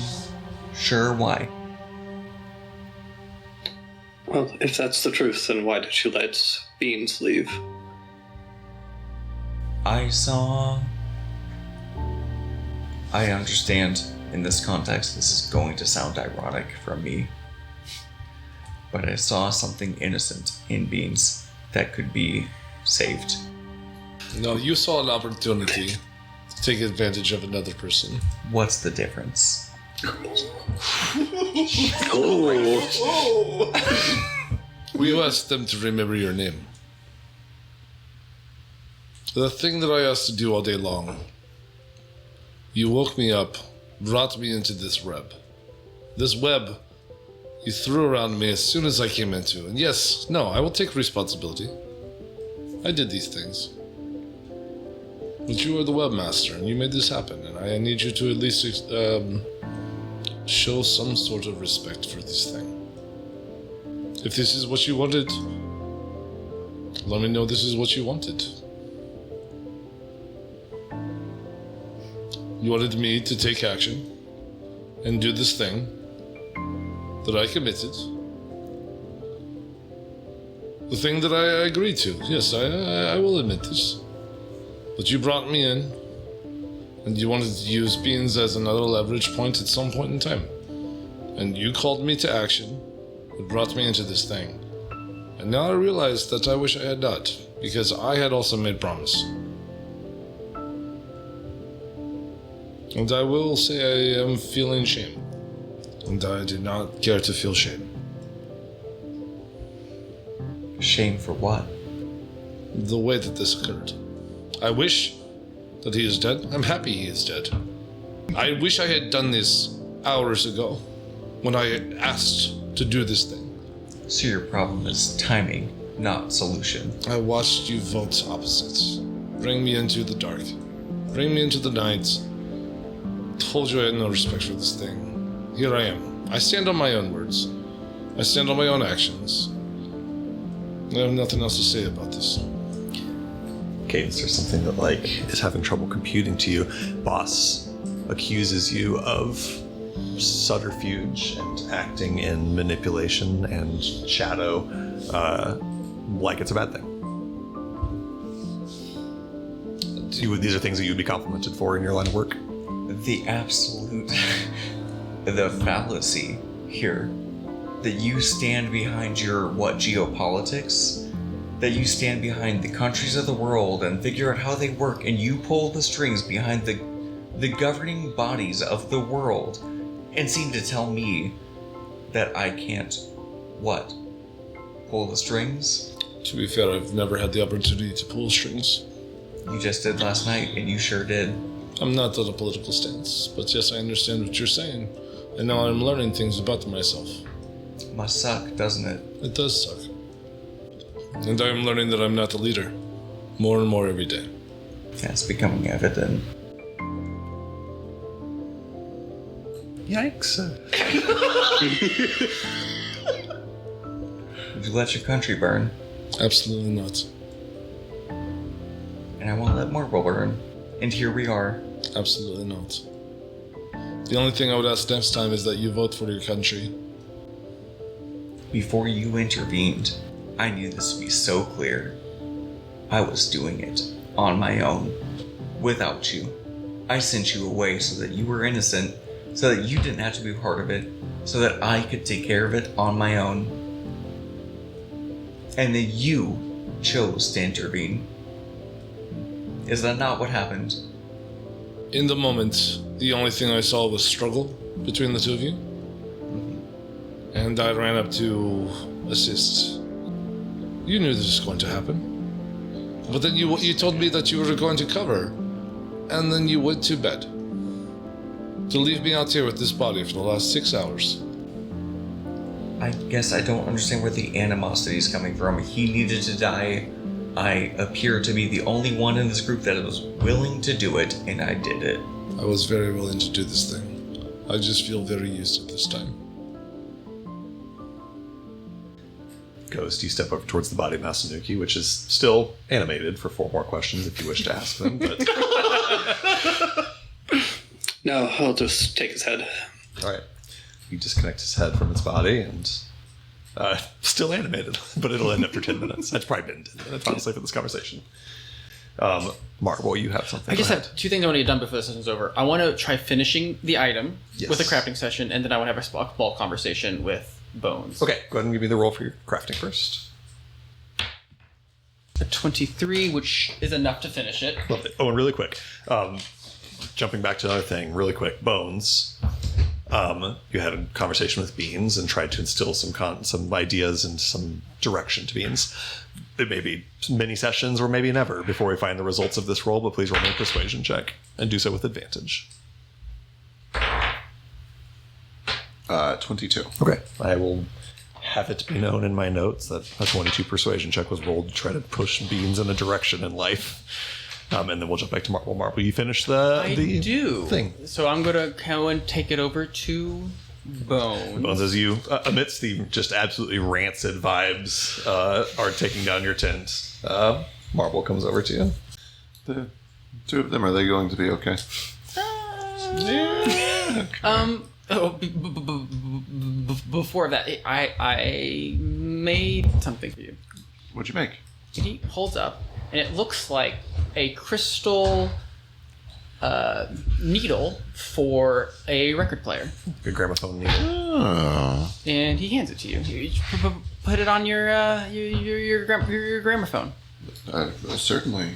sure why. Well, if that's the truth, then why did you let Beans leave? I understand in this context this is going to sound ironic from me, but I saw something innocent in Beans that could be saved. No, you saw an opportunity to take advantage of another person. What's the difference? You asked them to remember your name. The thing that I asked to do all day long. You woke me up, brought me into this web. This web you threw around me as soon as I came into. And yes, no, I will take responsibility. I did these things. But you are the webmaster, and you made this happen, and I need you to at least show some sort of respect for this thing. If this is what you wanted, let me know this is what you wanted. You wanted me to take action and do this thing that I committed. The thing that I agreed to. Yes, I will admit this. But you brought me in, and you wanted to use Beans as another leverage point at some point in time. And you called me to action. It brought me into this thing. And now I realize that I wish I had not, because I had also made promise. And I will say I am feeling shame. And I do not care to feel shame. Shame for what? The way that this occurred. I wish that he is dead. I'm happy he is dead. I wish I had done this hours ago when I asked to do this thing. So your problem is timing, not solution. I watched you vote opposites. Bring me into the dark. Bring me into the night. Told you I had no respect for this thing. Here I am. I stand on my own words. I stand on my own actions. I have nothing else to say about this. Cadence, there's something that is having trouble computing to you. Boss accuses you of subterfuge and acting in manipulation and shadow, like it's a bad thing. These are things that you'd be complimented for in your line of work. The absolute, the fallacy here, that you stand behind your, geopolitics? That you stand behind the countries of the world and figure out how they work, and you pull the strings behind the governing bodies of the world, and seem to tell me that I can't, pull the strings? To be fair, I've never had the opportunity to pull strings. You just did last night, and you sure did. I'm not on a political stance, but yes, I understand what you're saying, and now I'm learning things about myself. Must suck, doesn't it? It does suck. And I am learning that I'm not the leader, more and more every day. That's becoming evident. Yikes. Would you let your country burn? Absolutely not. And I won't let Marble burn. And here we are. Absolutely not. The only thing I would ask next time is that you vote for your country. Before you intervened, I knew this would be so clear. I was doing it on my own, without you. I sent you away so that you were innocent, so that you didn't have to be part of it, so that I could take care of it on my own. And then you chose to intervene. Is that not what happened? In the moment, the only thing I saw was struggle between the two of you. And I ran up to assist. You knew this was going to happen. But then you told me that you were going to cover. And then you went to bed. To leave me out here with this body for the last 6 hours. I guess I don't understand where the animosity is coming from. He needed to die. I appear to be the only one in this group that was willing to do it, and I did it. I was very willing to do this thing. I just feel very used at this time. Ghost, you step over towards the body of Masanuki, which is still animated for 4 more questions if you wish to ask them. But No, I'll just take his head. all right, you disconnect his head from its body, and still animated, but it'll end after 10 minutes. It's probably been 10 minutes, honestly, for this conversation. Marble, you have something. I just Go ahead. have 2 things I want to get done before the session's over. I want to try finishing the item Yes. with a crafting session, and then I want to have a ball conversation with Bones. Okay, go ahead and give me the roll for your crafting first. A 23, which is enough to finish it. Lovely. Oh, and really quick, jumping back to another thing, really quick. Bones, you had a conversation with Beans and tried to instill some ideas and some direction to Beans. It may be many sessions or maybe never before we find the results of this roll, but please roll me a persuasion check and do so with advantage. 22. Okay. I will have it be known in my notes that a 22 persuasion check was rolled to try to push Beans in a direction in life. And then we'll jump back to Marble. Marble, you finish I the do. thing. So I'm going to go and take it over to Bones. Bones, as you, amidst the just absolutely rancid vibes, are taking down your tent, Marble comes over to you. The 2 of them, are they going to be okay? Before that, I made something for you. What'd you make? And he holds up, and it looks like a crystal needle for a record player, Good gramophone needle. Oh. and he hands it to you. You put it on your gramophone. Certainly.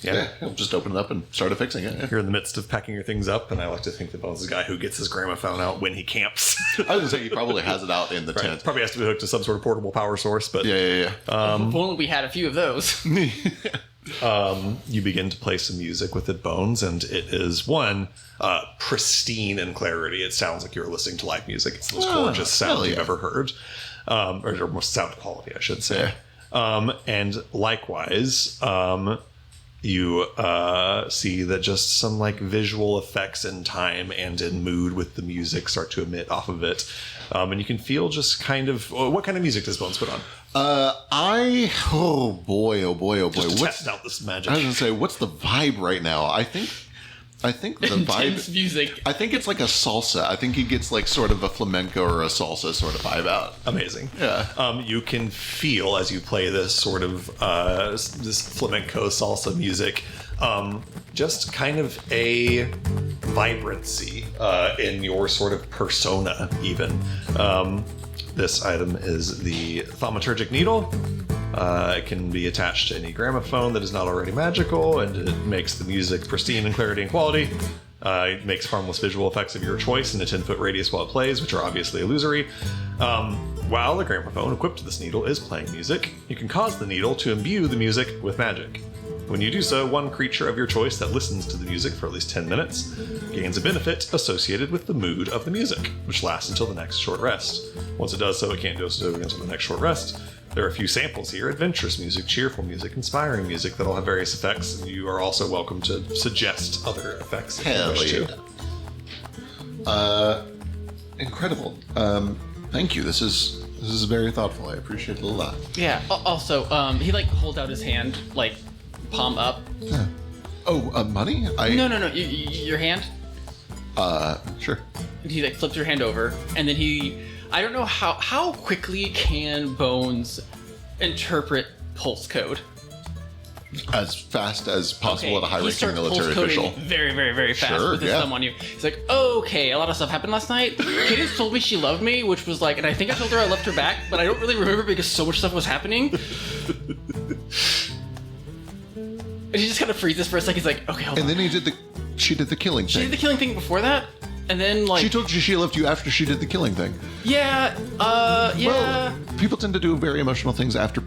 Yeah, he'll just open it up and start fixing it. Yeah. You're in the midst of packing your things up, and I like to think that Bones is a guy who gets his gramophone out when he camps. I was gonna say he probably has it out in the tent. Probably has to be hooked to some sort of portable power source, but Yeah. If only we had a few of those. you begin to play some music with it, Bones, and it is pristine in clarity. It sounds like you're listening to live music. It's the most gorgeous sound hell you've yeah. ever heard, or most sound quality, I should say. And likewise, you see that just some like visual effects in time and in mood with the music start to emit off of it. And you can feel just kind of what kind of music does Bones put on? Oh boy. Just to What's test out this magic. I was gonna say, what's the vibe right now? I think the Intense vibe. music. I think it's like a salsa. I think he gets like sort of a flamenco or a salsa sort of vibe out. Amazing. Yeah. You can feel as you play this sort of this flamenco salsa music, just kind of a vibrancy in your sort of persona. Even this item is the thaumaturgic needle. It can be attached to any gramophone that is not already magical, and it makes the music pristine in clarity and quality. It makes harmless visual effects of your choice in a 10-foot radius while it plays, which are obviously illusory. While the gramophone equipped to this needle is playing music, you can cause the needle to imbue the music with magic. When you do so, one creature of your choice that listens to the music for at least 10 minutes gains a benefit associated with the mood of the music, which lasts until the next short rest. Once it does so, it can't do so until the next short rest. There are a few samples here: adventurous music, cheerful music, inspiring music that'll have various effects, and you are also welcome to suggest other effects if you wish to. Incredible. Thank you. This is very thoughtful. I appreciate it a lot. Yeah. Also, he like holds out his hand, like palm up. Oh, money? No. Your hand. Sure. And he like flips your hand over, and then I don't know how quickly can Bones interpret pulse code. As fast as possible at a he high-ranking starts military pulse coding official. very, very, very fast Sure, with his yeah. thumb on you. He's like, okay, a lot of stuff happened last night. Cadence told me she loved me, which was like, and I think I told her I left her back, but I don't really remember because so much stuff was happening. And he just kind of freezes for a second. He's like, okay, hold on. And then she did the killing She thing. did the killing thing before that, and then like She told you she loved you after she did the killing thing. yeah. Well, people tend to do very emotional things after.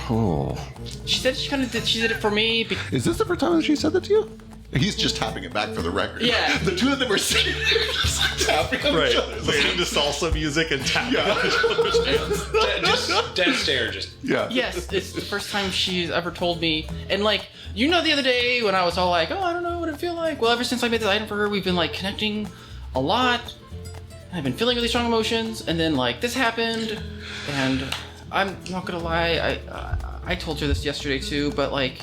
Oh, She said she kind of did. She did it for me. is this the first time that she said that to you? He's just tapping it back for the record. Yeah. The two of them are sitting there just tapping on each other. Listening to salsa music and tapping on each other's hands. Just dead stare. Just Yeah. Yes, it's the first time she's ever told me. And like, the other day when I was all like, oh, I don't know what it feel like. Well, ever since I made this item for her, we've been like connecting a lot. I've been feeling really strong emotions, and then like this happened, and I'm not gonna lie, I told her this yesterday too, but like,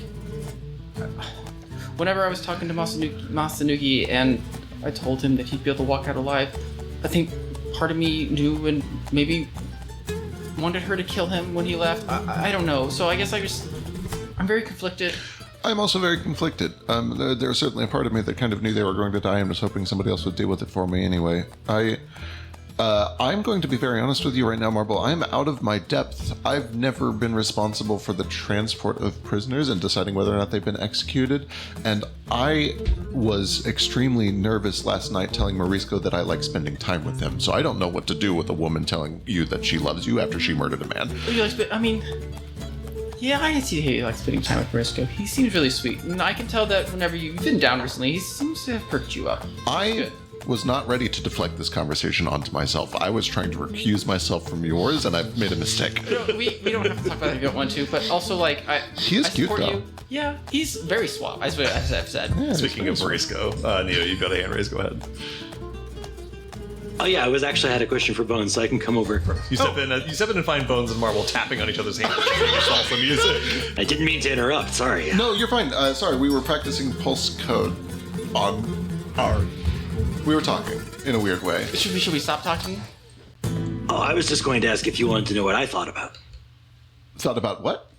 whenever I was talking to Masanuki and I told him that he'd be able to walk out alive, I think part of me knew and maybe wanted her to kill him when he left. I don't know. So I guess I'm very conflicted. I'm also very conflicted. There was certainly a part of me that kind of knew they were going to die and was hoping somebody else would deal with it for me anyway. I'm going to be very honest with you right now, Marble. I'm out of my depth. I've never been responsible for the transport of prisoners and deciding whether or not they've been executed. And I was extremely nervous last night telling Morisco that I like spending time with him. So I don't know what to do with a woman telling you that she loves you after she murdered a man. Yeah, I can see he likes spending time with Briscoe. He seems really sweet. And I can tell that whenever you've been down recently, he seems to have perked you up. I Good. was not ready to deflect this conversation onto myself. I was trying to recuse myself from yours, and I've made a mistake. We don't have to talk about it if you don't want to, but also like He is I cute, support though. you. Yeah, he's very suave. As I've said. Speaking of Morisco, Neo, you've got a hand raised. Go ahead. Oh yeah, I had a question for Bones, so I can come over. You step in and find Bones and Marble tapping on each other's hands, singing salsa music. I didn't mean to interrupt. Sorry. No, you're fine. Sorry, we were practicing pulse code on our... We were talking in a weird way. Should we stop talking? Oh, I was just going to ask if you wanted to know what I thought about. Thought about what?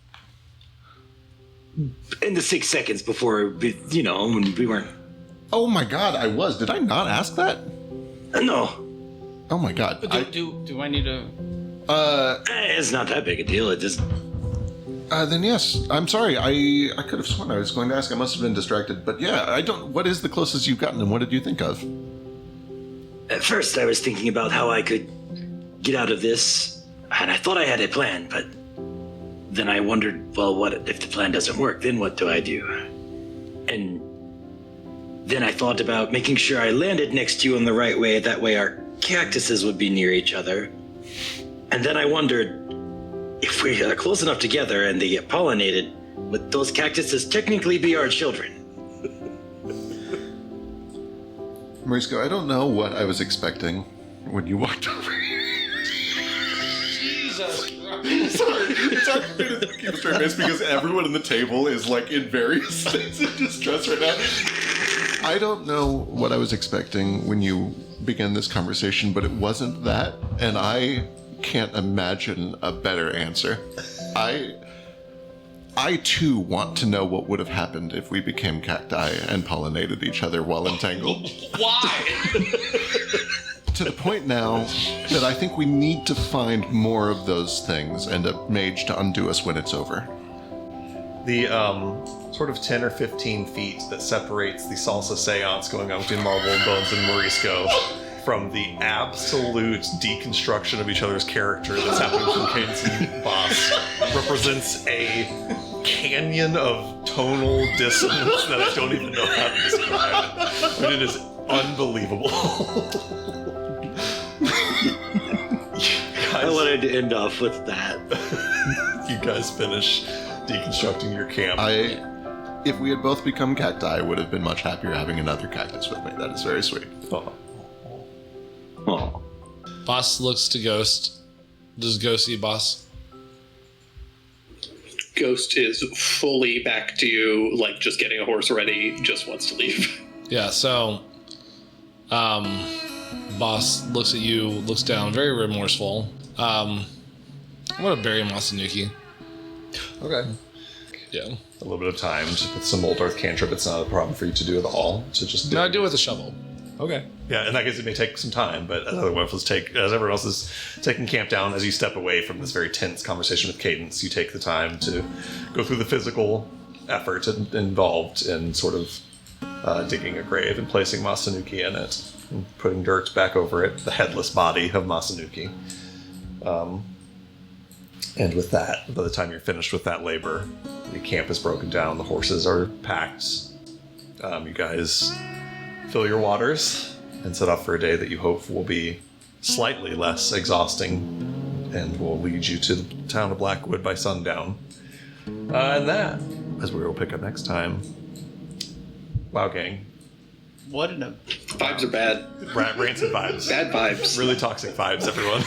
in the 6 seconds before, when we weren't. Oh my god, I was. Did I not ask that? No, Oh my god. Do I need to? it's not that big a deal. It just. Then yes. I'm sorry. I could have sworn I was going to ask. I must have been distracted. But yeah, I don't. What is the closest you've gotten, and what did you think of? At first, I was thinking about how I could get out of this, and I thought I had a plan, but then I wondered, well, what if the plan doesn't work? Then what do I do? And then I thought about making sure I landed next to you in the right way. That way our cactuses would be near each other. And then I wondered, if we are close enough together and they get pollinated, would those cactuses technically be our children? Marisco, I don't know what I was expecting when you walked over here. Jesus Christ. It's hard for me to keep a straight face because everyone in the table is like in various states of distress right now. I don't know what I was expecting when you began this conversation, but it wasn't that, and I can't imagine a better answer. I too want to know what would have happened if we became cacti and pollinated each other while entangled. Why? To the point now that I think we need to find more of those things and a mage to undo us when it's over. The sort of 10 or 15 feet that separates the salsa seance going on between Marble and Bones and Morisco from the absolute deconstruction of each other's character that's happening from Cadence and Boss represents a canyon of tonal dissonance that I don't even know how to describe. But it is unbelievable. I wanted to end off with that. You guys finish deconstructing your camp. If we had both become cacti, I would have been much happier having another cactus with me. That is very sweet. Oh. Oh. Boss looks to Ghost. Does Ghost see Boss? Ghost is fully back to you, like just getting a horse ready, just wants to leave. Yeah, so Boss looks at you, looks down, very remorseful. I'm gonna bury Masanuki. Okay. Yeah. A little bit of time with some Old Earth cantrip. It's not a problem for you to do at all. To just No, I do it with a shovel. Okay. Yeah, in that case, it may take some time, but as everyone else is taking camp down, as you step away from this very tense conversation with Cadence, you take the time to go through the physical effort involved in sort of digging a grave and placing Masanuki in it, and putting dirt back over it, the headless body of Masanuki. And with that, by the time you're finished with that labor, the camp is broken down, the horses are packed. You guys fill your waters and set off for a day that you hope will be slightly less exhausting and will lead you to the town of Blackwood by sundown. And that, as we will pick up next time, Wow Gang. What in a Vibes are bad. Rancid vibes. Bad vibes. Really toxic vibes, everyone.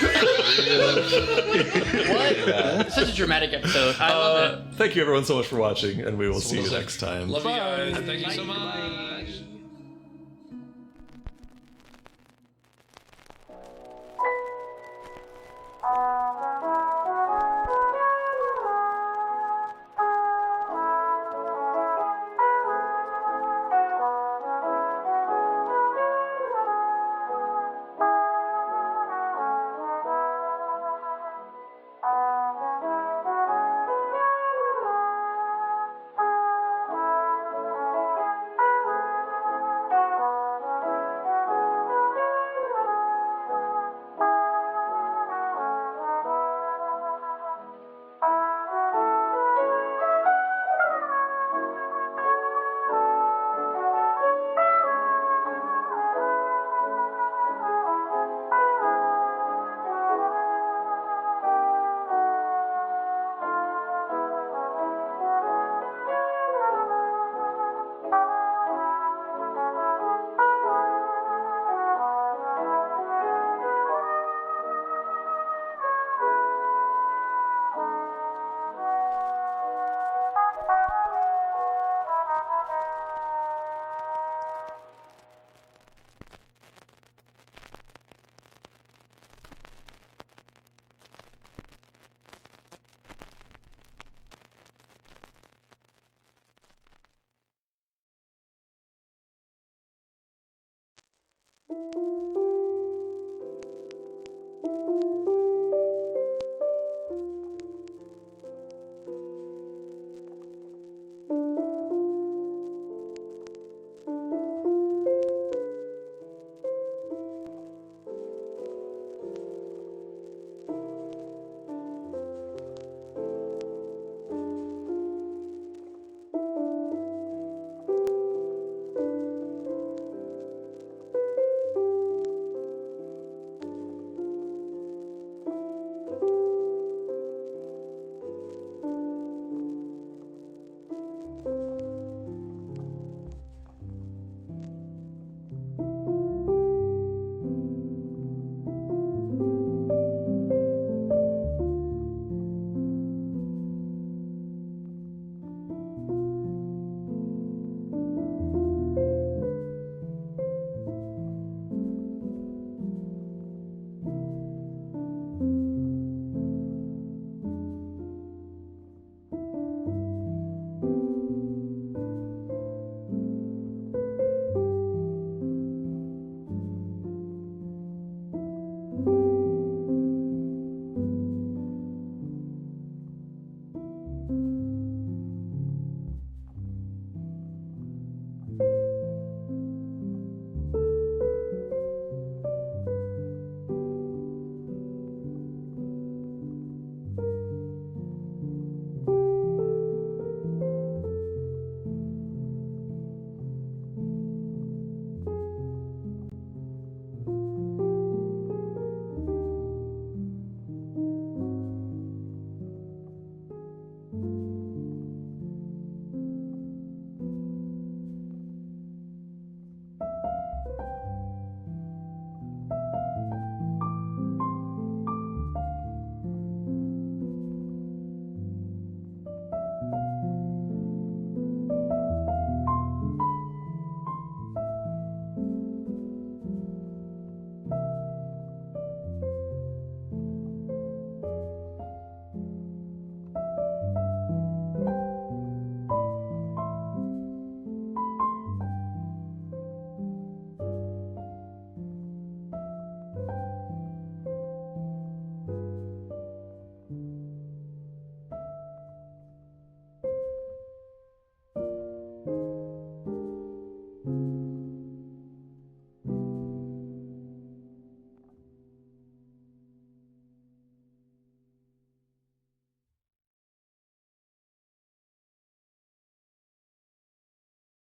what? Such a dramatic episode. I love it. Thank you everyone so much for watching, and we will see you next time. Love you guys. Thank you so much. Bye.